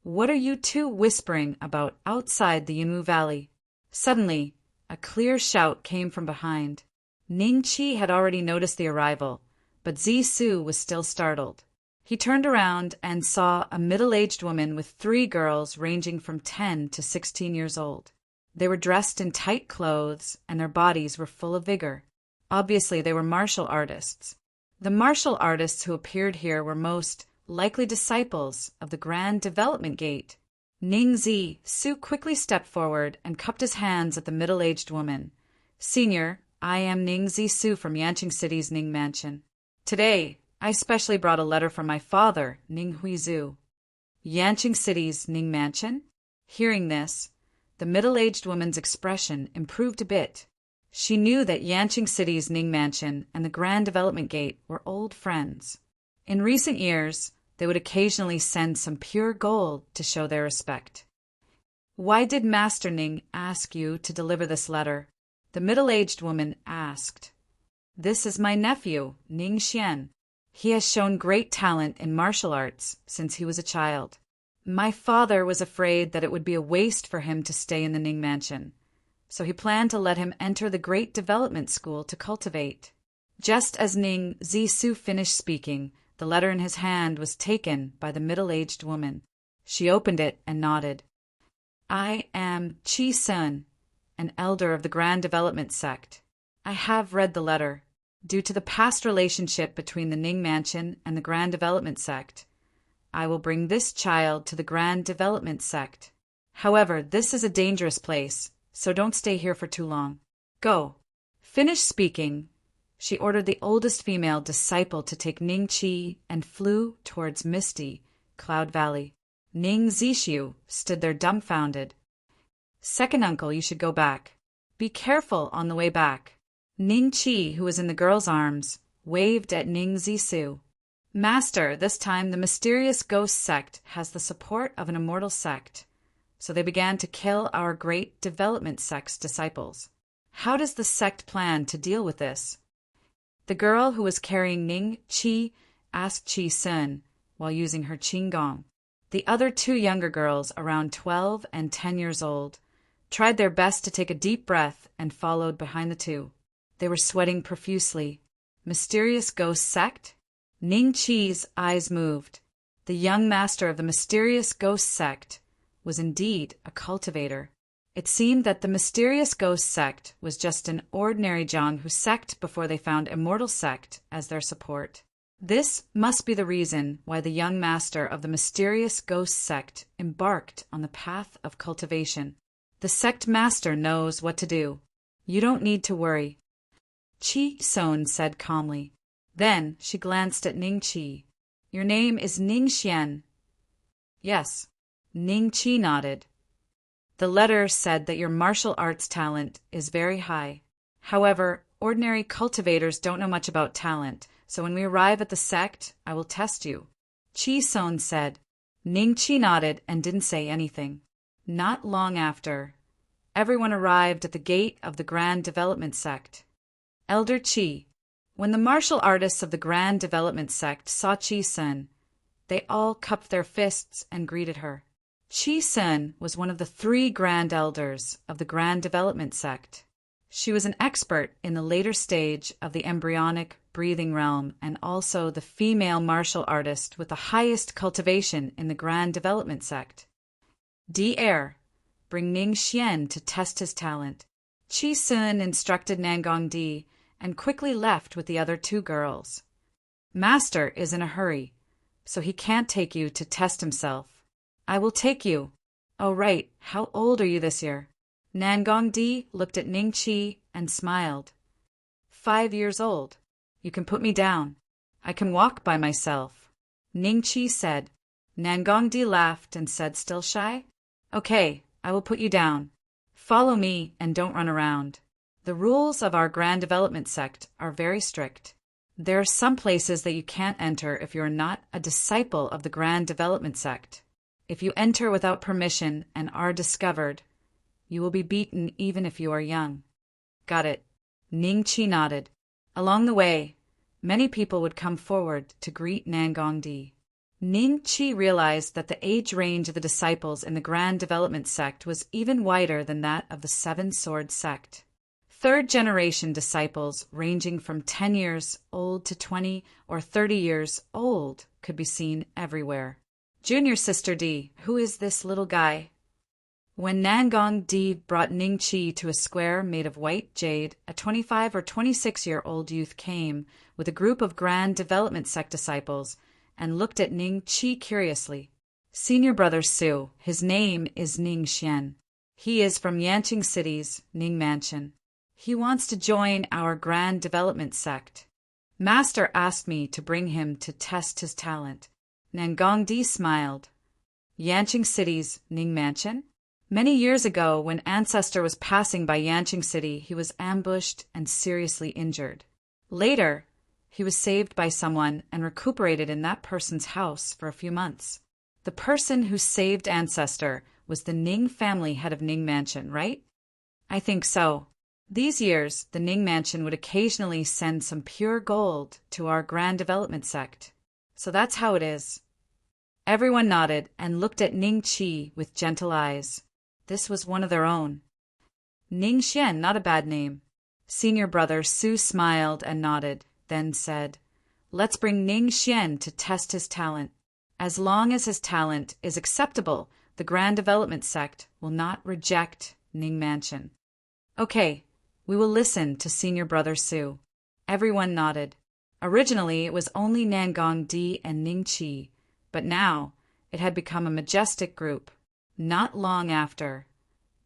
What are you two whispering about outside the Yimu Valley? Suddenly, a clear shout came from behind. Ning Qi had already noticed the arrival, but Su was still startled. He turned around and saw a middle-aged woman with 3 girls ranging from 10 to 16 years old. They were dressed in tight clothes, and their bodies were full of vigor. Obviously, they were martial artists. The martial artists who appeared here were most likely disciples of the Grand Development Gate. Ning Su quickly stepped forward and cupped his hands at the middle-aged woman. Senior, I am Ning Su from Yanqing City's Ning Mansion. Today, I specially brought a letter from my father, Ning Huizu. Yanqing City's Ning Mansion? Hearing this, the middle-aged woman's expression improved a bit. She knew that Yanqing City's Ning Mansion and the Grand Development Gate were old friends. In recent years, they would occasionally send some pure gold to show their respect. Why did Master Ning ask you to deliver this letter? The middle-aged woman asked. This is my nephew, Ning Xian. He has shown great talent in martial arts since he was a child. My father was afraid that it would be a waste for him to stay in the Ning Mansion, so he planned to let him enter the Great Development School to cultivate. Just as Ning Su finished speaking, the letter in his hand was taken by the middle-aged woman. She opened it and nodded. I am Qi Sun, an elder of the Grand Development Sect. I have read the letter. Due to the past relationship between the Ning Mansion and the Grand Development Sect, I will bring this child to the Grand Development Sect. However, this is a dangerous place, so don't stay here for too long. Go. Finished speaking, she ordered the oldest female disciple to take Ning Qi and flew towards misty Cloud Valley. Ning Zishu stood there dumbfounded. Second uncle, you should go back. Be careful on the way back. Ning Qi, who was in the girl's arms, waved at Ning Zisu. Master, this time the mysterious ghost sect has the support of an immortal sect, so they began to kill our Great Development Sect's disciples. How does the sect plan to deal with this? The girl who was carrying Ning Qi asked Qi Sun while using her qinggong. The other 2 younger girls, around 12 and 10 years old, tried their best to take a deep breath and followed behind the 2. They were sweating profusely. Mysterious ghost sect? Ning Qi's eyes moved. The young master of the mysterious ghost sect was indeed a cultivator. It seemed that the mysterious ghost sect was just an ordinary Jianghu sect before they found immortal sect as their support. This must be the reason why the young master of the mysterious ghost sect embarked on the path of cultivation. The sect master knows what to do. You don't need to worry. Qi Sun said calmly. Then she glanced at Ning Qi. Your name is Ning Xian. Yes. Ning Qi nodded. The letter said that your martial arts talent is very high. However, ordinary cultivators don't know much about talent, so when we arrive at the sect, I will test you. Qi Sun said. Ning Qi nodded and didn't say anything. Not long after, everyone arrived at the gate of the Grand Development Sect. Elder Qi. When the martial artists of the Grand Development Sect saw Qi Sun, they all cupped their fists and greeted her. Qi Sun was one of the 3 grand elders of the Grand Development Sect. She was an expert in the later stage of the embryonic breathing realm and also the female martial artist with the highest cultivation in the Grand Development Sect. Air, bring Ning Xian to test his talent. Qi Sun instructed Nangong Di and quickly left with the other 2 girls. Master is in a hurry, so he can't take you to test himself. I will take you. Oh, right. How old are you this year? Nangong Di looked at Ning Qi and smiled. 5 years old. You can put me down. I can walk by myself. Ning Qi said. Nangong Di laughed and said, still shy? Okay, I will put you down. Follow me and don't run around. The rules of our Grand Development sect are very strict. There are some places that you can't enter if you are not a disciple of the Grand Development sect. If you enter without permission and are discovered, you will be beaten even if you are young. Got it. Ningqi nodded. Along the way, many people would come forward to greet Nangongdi. Ningqi realized that the age range of the disciples in the Grand Development sect was even wider than that of the Seven Sword sect. Third-generation disciples ranging from 10 years old to 20 or 30 years old could be seen everywhere. Junior Sister D, who is this little guy? When Nangong Di brought Ningqi to a square made of white jade, a 25 or 26-year-old youth came with a group of Grand Development sect disciples and looked at Ningqi curiously. Senior brother Su, his name is Ning Xian. He is from Yanqing City's Ning Mansion. He wants to join our Grand Development sect. Master asked me to bring him to test his talent. Nangongdi smiled. Yanqing City's Ning Mansion? Many years ago, when Ancestor was passing by Yanqing City, he was ambushed and seriously injured. Later, he was saved by someone and recuperated in that person's house for a few months. The person who saved Ancestor was the Ning family head of Ning Mansion, right? I think so. These years, the Ning Mansion would occasionally send some pure gold to our Grand Development sect. So that's how it is. Everyone nodded and looked at Ningqi with gentle eyes. This was one of their own. Ning Xian, not a bad name. Senior brother Su smiled and nodded, then said, Let's bring Ning Xian to test his talent. As long as his talent is acceptable, the Grand Development sect will not reject Ning Mansion. Okay, we will listen to Senior brother Su. Everyone nodded. Originally, it was only Nangong Di and Ningqi, but now it had become a majestic group. Not long after,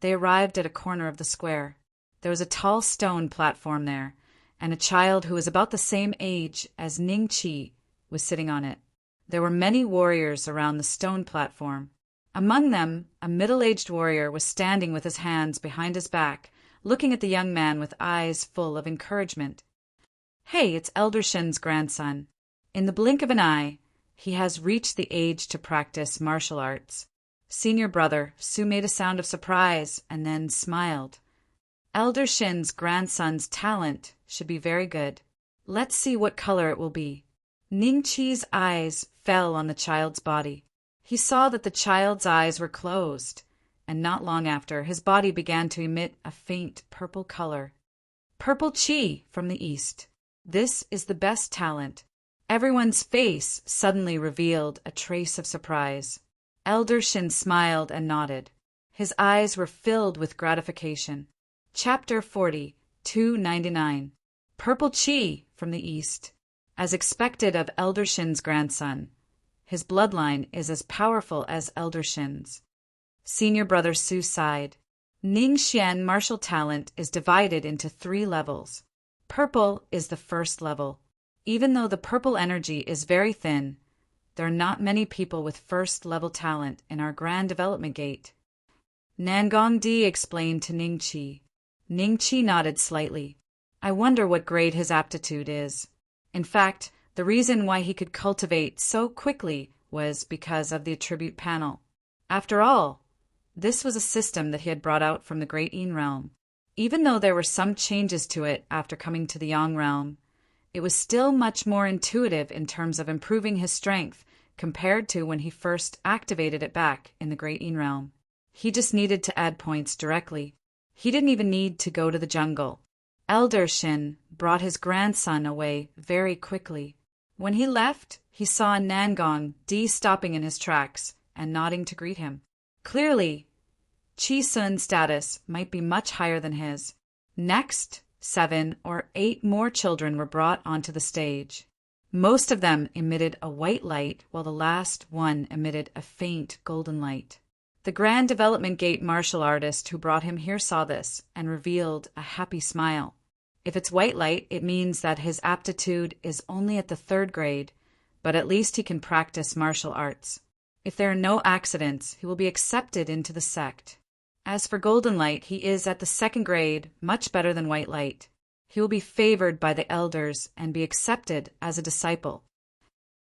they arrived at a corner of the square. There was a tall stone platform there, and a child who was about the same age as Ningqi was sitting on it. There were many warriors around the stone platform. Among them, a middle-aged warrior was standing with his hands behind his back, looking at the young man with eyes full of encouragement. Hey, it's Elder Shen's grandson. In the blink of an eye, he has reached the age to practice martial arts. Senior brother Su made a sound of surprise and then smiled. Elder Shin's grandson's talent should be very good. Let's see what color it will be. Ningqi's eyes fell on the child's body. He saw that the child's eyes were closed, and not long after, his body began to emit a faint purple color. Purple Qi from the east. This is the best talent. Everyone's face suddenly revealed a trace of surprise. Elder Shin smiled and nodded. His eyes were filled with gratification. Chapter 40, 299. Purple Qi from the east. As expected of Elder Shin's grandson, his bloodline is as powerful as Elder Shin's. Senior brother Su sighed. Ning Xian martial talent is divided into 3 levels. Purple is the first level. Even though the purple energy is very thin, there are not many people with first-level talent in our Grand Development Gate. Nangong Di explained to Ningqi. Ningqi nodded slightly. I wonder what grade his aptitude is. In fact, the reason why he could cultivate so quickly was because of the attribute panel. After all, this was a system that he had brought out from the Great Yin realm. Even though there were some changes to it after coming to the Yang realm, it was still much more intuitive in terms of improving his strength compared to when he first activated it back in the Great Yin realm. He just needed to add points directly. He didn't even need to go to the jungle. Elder Shin brought his grandson away very quickly. When he left, he saw Nangong Di stopping in his tracks and nodding to greet him. Clearly, Chi Sun's status might be much higher than his. Next, 7 or 8 more children were brought onto the stage. Most of them emitted a white light, while the last one emitted a faint golden light. The Grand Development Gate martial artist who brought him here saw this and revealed a happy smile. If it's white light, it means that his aptitude is only at the 3rd grade, but at least he can practice martial arts. If there are no accidents, he will be accepted into the sect. As for Golden Light, he is at the 2nd grade, much better than White Light. He will be favored by the elders and be accepted as a disciple.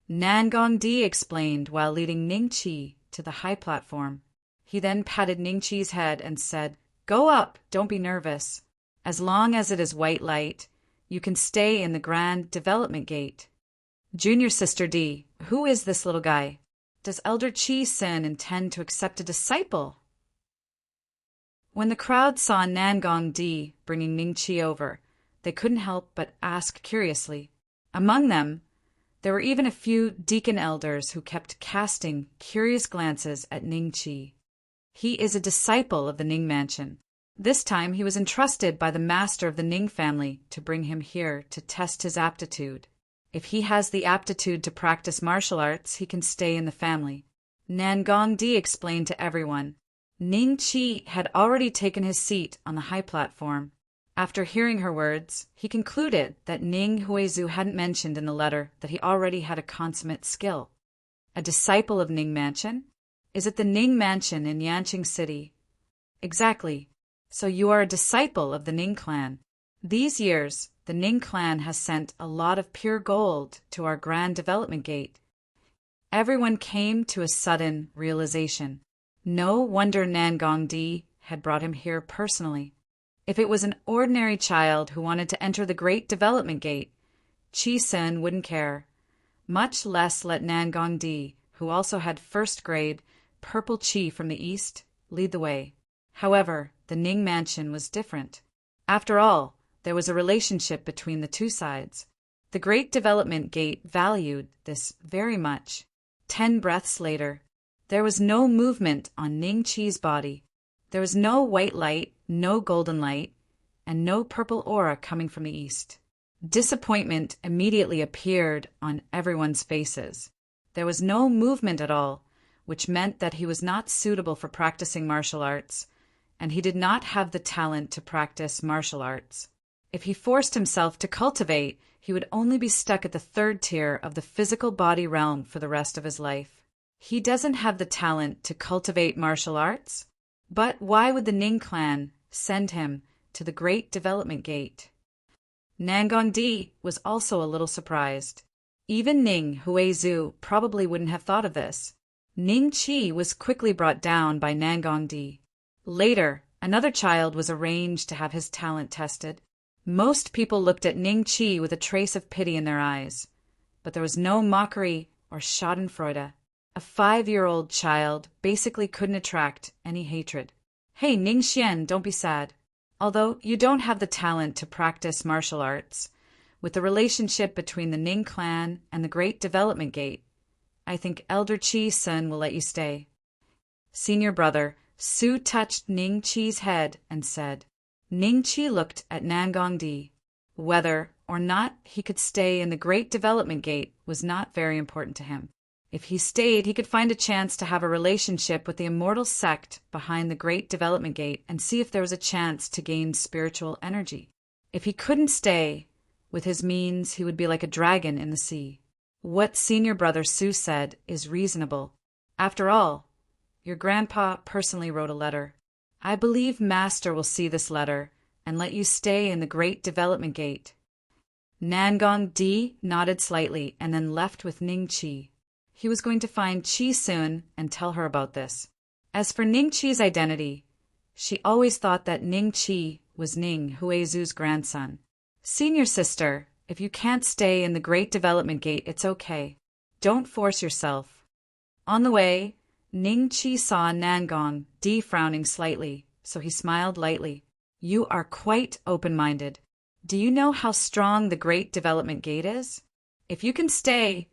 Nangong-di explained while leading Ning-chi to the high platform. He then patted Ning-chi's head and said, "Go up, don't be nervous. As long as it is White Light, you can stay in the Grand Development Gate." Junior Sister D, who is this little guy? Does Elder Chi-sen intend to accept a disciple? When the crowd saw Nangong-di bringing Ning-chi over, they couldn't help but ask curiously. Among them, there were even a few deacon elders who kept casting curious glances at Ning-chi. He is a disciple of the Ning Mansion. This time he was entrusted by the master of the Ning family to bring him here to test his aptitude. If he has the aptitude to practice martial arts, he can stay in the family. Nangong-di explained to everyone. Ning-chi had already taken his seat on the high platform. After hearing her words, he concluded that Ning Huizu hadn't mentioned in the letter that he already had a consummate skill. A disciple of Ning Mansion? Is it the Ning Mansion in Yanqing City? Exactly. So you are a disciple of the Ning clan. These years, the Ning clan has sent a lot of pure gold to our Grand Development Gate. Everyone came to a sudden realization. No wonder Nangong-di had brought him here personally. If it was an ordinary child who wanted to enter the Great Development Gate, Chi-sen wouldn't care, much less let Nangong-di, who also had 1st grade purple chi from the east, lead the way. However, the Ning Mansion was different. After all, there was a relationship between the two sides. The Great Development Gate valued this very much. 10 breaths later, there was no movement on Ning-chi's body. There was no white light, no golden light, and no purple aura coming from the east. Disappointment immediately appeared on everyone's faces. There was no movement at all, which meant that he was not suitable for practicing martial arts, and he did not have the talent to practice martial arts. If he forced himself to cultivate, he would only be stuck at the 3rd tier of the physical body realm for the rest of his life. He doesn't have the talent to cultivate martial arts? But why would the Ning clan send him to the Great Development Gate? Nangong-di was also a little surprised. Even Ning Huizu probably wouldn't have thought of this. Ning-chi was quickly brought down by Nangong-di. Later, another child was arranged to have his talent tested. Most people looked at Ning-chi with a trace of pity in their eyes, but there was no mockery or schadenfreude. A 5-year-old child basically couldn't attract any hatred. Hey, Ning-xian, don't be sad. Although you don't have the talent to practice martial arts, with the relationship between the Ning clan and the Great Development Gate, I think Elder Chi-sen will let you stay. Senior brother Su touched Ning-chi's head and said. Ning-chi looked at Nangong-di. Whether or not he could stay in the Great Development Gate was not very important to him. If he stayed, he could find a chance to have a relationship with the immortal sect behind the Great Development Gate and see if there was a chance to gain spiritual energy. If he couldn't stay, with his means he would be like a dragon in the sea. What senior brother Su said is reasonable. After all, your grandpa personally wrote a letter. I believe Master will see this letter and let you stay in the Great Development Gate. Nangong-di nodded slightly and then left with Ning-chi. He was going to find Chi-sun and tell her about this. As for Ning-chi's identity, she always thought that Ning-chi was Ning Huizu's grandson. Senior sister, if you can't stay in the Great Development Gate, it's okay. Don't force yourself. On the way, Ning-chi saw Nangong-di frowning slightly, so he smiled lightly. You are quite open-minded. Do you know how strong the Great Development Gate is? If you can stay,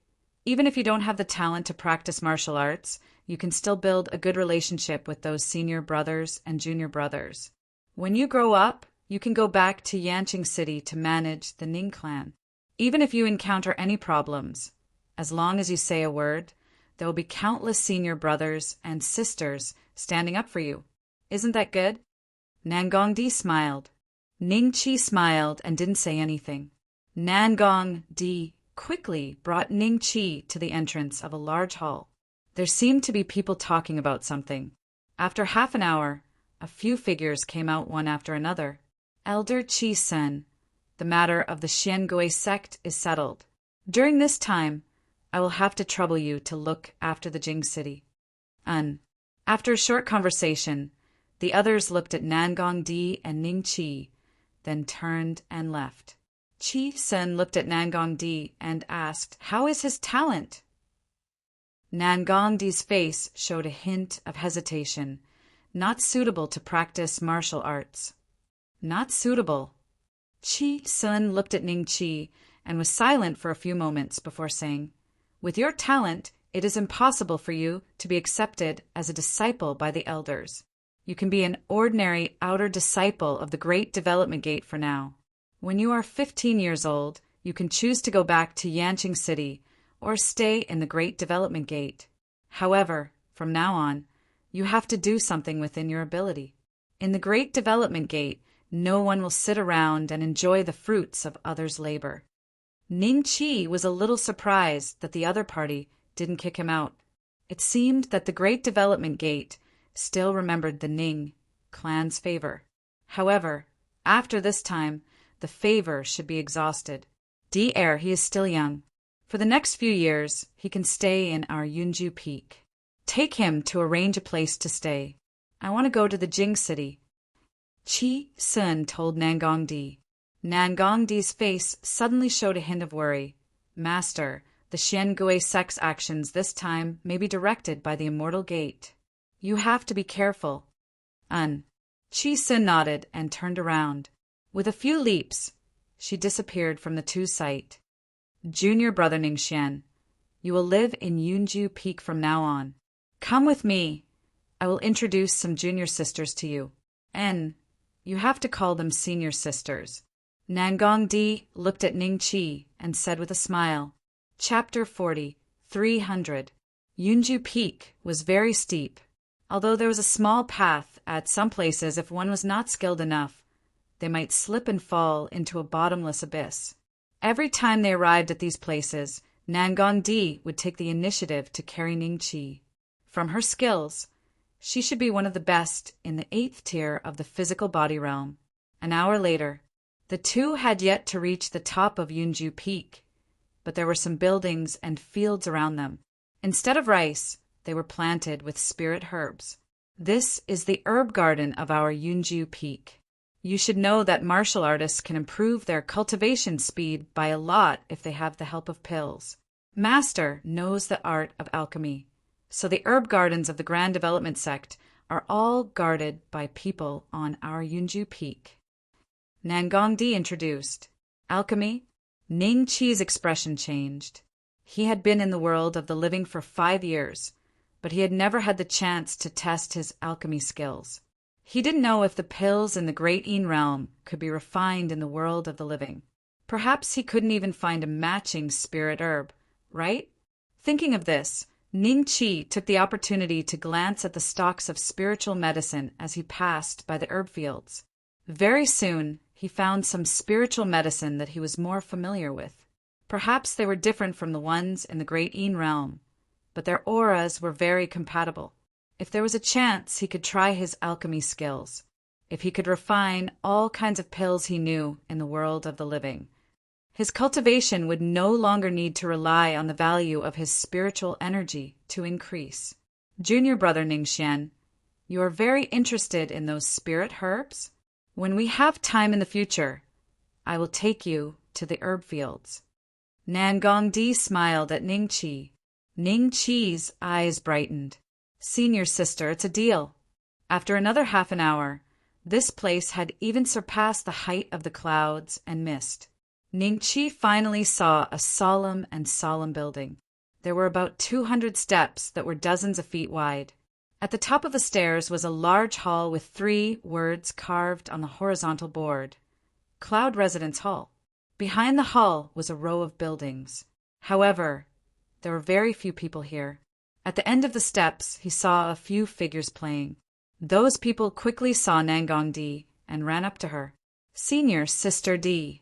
even if you don't have the talent to practice martial arts, you can still build a good relationship with those senior brothers and junior brothers. When you grow up, you can go back to Yanqing City to manage the Ning clan. Even if you encounter any problems, as long as you say a word, there will be countless senior brothers and sisters standing up for you. Isn't that good? Nangong-di smiled. Ning-chi smiled and didn't say anything. Nangong-di quickly brought Ning-chi to the entrance of a large hall. There seemed to be people talking about something. After half an hour, a few figures came out one after another. Elder Chi Sen, the matter of the Xiangui sect is settled. During this time, I will have to trouble you to look after the Jing city. After a short conversation, the others looked at Nangong Di and Ning Qi, then turned and left. Chi Sen looked at Nangong Di and asked, "How is his talent?" Nangong Di's face showed a hint of hesitation. "Not suitable to practice martial arts." "Not suitable." Chi Sen looked at Ning Qi and was silent for a few moments before saying, "With your talent, it is impossible for you to be accepted as a disciple by the elders. You can be an ordinary outer disciple of the Great Development Gate for now. When you are 15 years old, you can choose to go back to Yanqing City or stay in the Great Development Gate. However, from now on, you have to do something within your ability. In the Great Development Gate, no one will sit around and enjoy the fruits of others' labor." Ning Qi was a little surprised that the other party didn't kick him out. It seemed that the Great Development Gate still remembered the Ning clan's favor. However, after this time, the favor should be exhausted. He is still young. For the next few years, he can stay in our Yunju Peak. Take him to arrange a place to stay. I want to go to the Jing City. Chi Sun told Nangong Di. Nangong Di's face suddenly showed a hint of worry. "Master, the Xiangui sect's actions this time may be directed by the Immortal Gate. You have to be careful." Chi Sun nodded and turned around. With a few leaps, she disappeared from the two sight. "Junior brother Ningxian, you will live in Yunju Peak from now on. Come with me. I will introduce some junior sisters to you. You have to call them senior sisters." Nangong Di looked at Ning Qi and said with a smile, Chapter 40, 300. Yunju Peak was very steep. Although there was a small path at some places, if one was not skilled enough, they might slip and fall into a bottomless abyss. Every time they arrived at these places, Nangong Di would take the initiative to carry Ning Qi. From her skills, she should be one of the best in the 8th tier of the physical body realm. An hour later, the two had yet to reach the top of Yunju Peak, but there were some buildings and fields around them. Instead of rice, they were planted with spirit herbs. This is the herb garden of our Yunju Peak. You should know that martial artists can improve their cultivation speed by a lot if they have the help of pills. Master knows the art of alchemy, so the herb gardens of the Grand Development Sect are all guarded by people on our Yunju Peak. Nangong Di introduced. Alchemy? Ning Qi's expression changed. He had been in the world of the living for 5 years, but he had never had the chance to test his alchemy skills. He didn't know if the pills in the Great Een realm could be refined in the world of the living. Perhaps he couldn't even find a matching spirit herb, right? Thinking of this, Ning Qi took the opportunity to glance at the stalks of spiritual medicine as he passed by the herb fields. Very soon, he found some spiritual medicine that he was more familiar with. Perhaps they were different from the ones in the Great Een realm, but their auras were very compatible. If there was a chance, he could try his alchemy skills. If he could refine all kinds of pills he knew in the world of the living, his cultivation would no longer need to rely on the value of his spiritual energy to increase. Junior brother Ningxian, you are very interested in those spirit herbs? When we have time in the future, I will take you to the herb fields. Nangong Di smiled at Ning Qi. Ning Qi's eyes brightened. Senior sister, it's a deal. After another half an hour, this place had even surpassed the height of the clouds and mist. Ning Qi finally saw a solemn building. There were about 200 steps that were dozens of feet wide. At the top of the stairs was a large hall with 3 words carved on the horizontal board. Cloud Residence Hall. Behind the hall was a row of buildings. However, there were very few people here. At the end of the steps, he saw a few figures playing. Those people quickly saw Nangong Di and ran up to her. Senior Sister Di.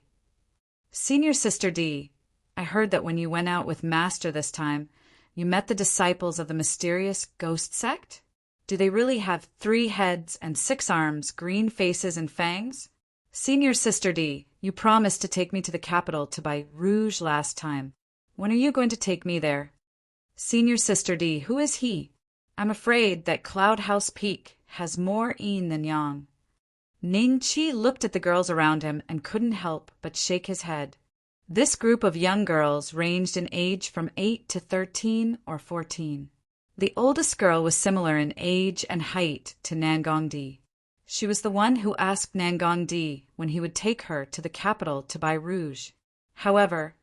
Senior Sister Di, I heard that when you went out with Master this time, you met the disciples of the mysterious ghost sect? Do they really have 3 heads and 6 arms, green faces and fangs? Senior Sister D, you promised to take me to the capital to buy rouge last time. When are you going to take me there? Senior Sister D, who is he? I'm afraid that Cloud House Peak has more een than yang. Ning Chi looked at the girls around him and couldn't help but shake his head. This group of young girls ranged in age from 8 to 13 or 14. The oldest girl was similar in age and height to Nangongdi. She was the one who asked Nangongdi when he would take her to the capital to buy rouge. However,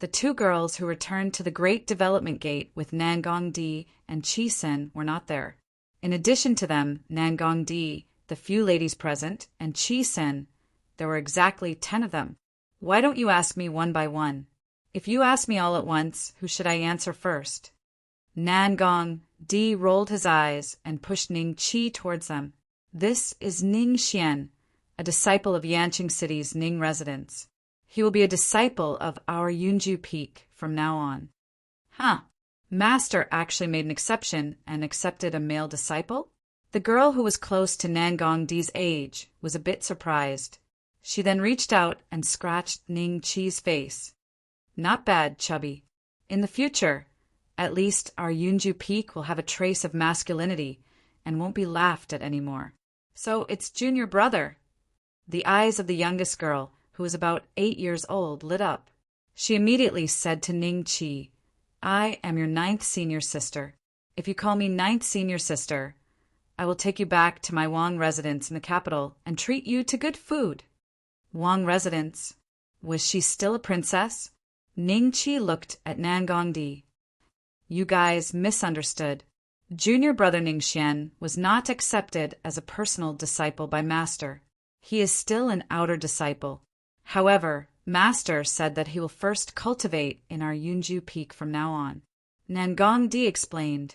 the 2 girls who returned to the Great Development Gate with Nangongdi and Chi-sen were not there. In addition to them, Nangongdi, the few ladies present, and Chi-sen, there were exactly 10 of them. Why don't you ask me one by one? If you ask me all at once, who should I answer first? Nangongdi rolled his eyes and pushed Ning Chi towards them. This is Ning Xian, a disciple of Yanqing City's Ning residence. He will be a disciple of our Yunju Peak from now on. Huh. Master actually made an exception and accepted a male disciple? The girl who was close to Nangongdi's age was a bit surprised. She then reached out and scratched Ning Chi's face. Not bad, chubby. In the future, at least our Yunju Peak will have a trace of masculinity and won't be laughed at anymore. So it's junior brother. The eyes of the youngest girl, who was about 8 years old, lit up. She immediately said to Ning Chi, I am your 9th senior sister. If you call me 9th senior sister, I will take you back to my Wang residence in the capital and treat you to good food. Wang residence? Was she still a princess? Ning Chi looked at Nangongdi. You guys misunderstood. Junior brother Ning Xian was not accepted as a personal disciple by Master. He is still an outer disciple. However, Master said that he will first cultivate in our Yunju Peak from now on. Nangongdi explained.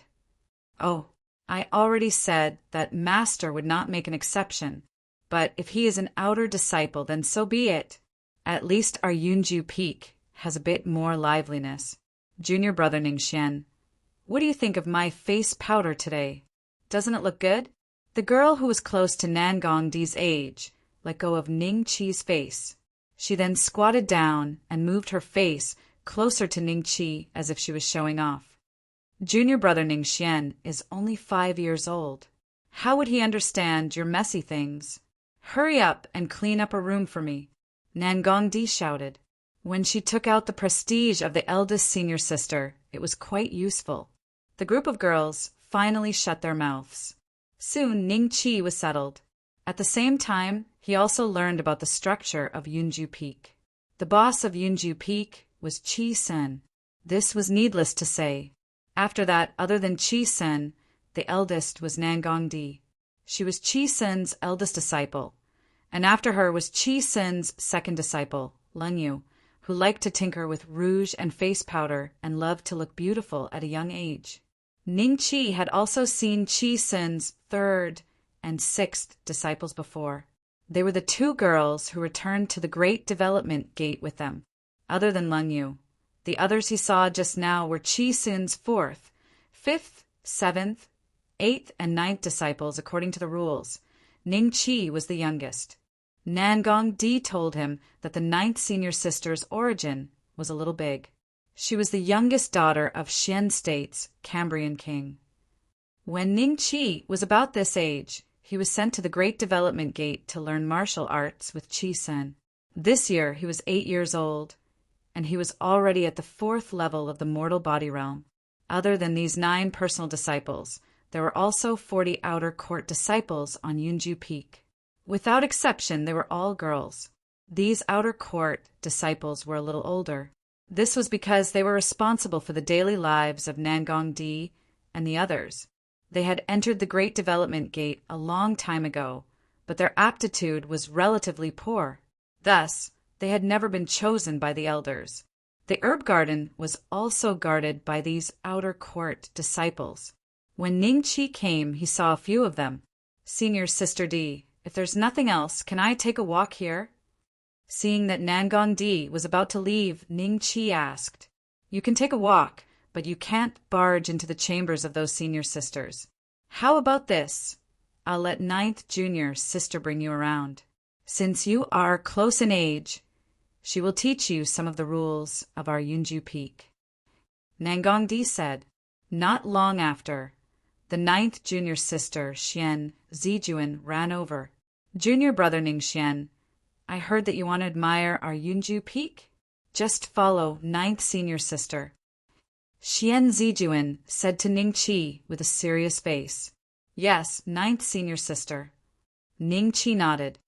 Oh, I already said that Master would not make an exception, but if he is an outer disciple, then so be it. At least our Yunju Peak has a bit more liveliness. Junior brother Ning Xian, what do you think of my face powder today? Doesn't it look good? The girl who was close to Nangongdi's age let go of Ning Chi's face. She then squatted down and moved her face closer to Ning Chi as if she was showing off. Junior brother Ning Xian is only 5 years old. How would he understand your messy things? Hurry up and clean up a room for me, Nangongdi shouted. When she took out the prestige of the eldest senior sister, it was quite useful. The group of girls finally shut their mouths. Soon Ning Chi was settled. At the same time, he also learned about the structure of Yunju Peak. The boss of Yunju Peak was Chi-sen. This was needless to say. After that, other than Chi-sen, the eldest was Nangongdi. She was Chi-sen's eldest disciple, and after her was Chi-sen's second disciple, Lengyu, who liked to tinker with rouge and face powder and loved to look beautiful at a young age. Ning Chi had also seen Chi-sen's third and sixth disciples before. They were the 2 girls who returned to the Great Development Gate with them. Other than Lengyu, the others he saw just now were Chi-sen's 4th, 5th, 7th, 8th, and 9th disciples according to the rules. Ning Chi was the youngest. Nangongdi told him that the 9th senior sister's origin was a little big. She was the youngest daughter of Xian State's Cambrian king. When Ning Chi was about this age, he was sent to the Great Development Gate to learn martial arts with Chi-sen. This year he was 8 years old, and he was already at the 4th level of the mortal body realm. Other than these 9 personal disciples, there were also 40 outer court disciples on Yunju Peak. Without exception, they were all girls. These outer court disciples were a little older. This was because they were responsible for the daily lives of Nangongdi and the others. They had entered the Great Development Gate a long time ago, but their aptitude was relatively poor. Thus, they had never been chosen by the elders. The herb garden was also guarded by these outer court disciples. When Ning Chi came, he saw a few of them. Senior Sister D, if there's nothing else, can I take a walk here? Seeing that Nangongdi was about to leave, Ning Chi asked, You can take a walk, but you can't barge into the chambers of those senior sisters. How about this? I'll let ninth junior sister bring you around. Since you are close in age, she will teach you some of the rules of our Yunju Peak. Nangongdi said. Not long after, the ninth junior sister, Xian Zijuan, ran over. Junior brother Ningxian, I heard that you want to admire our Yunju Peak? Just follow ninth senior sister. Xian Zijuan said to Ningqi with a serious face. Yes, ninth senior sister. Ningqi nodded.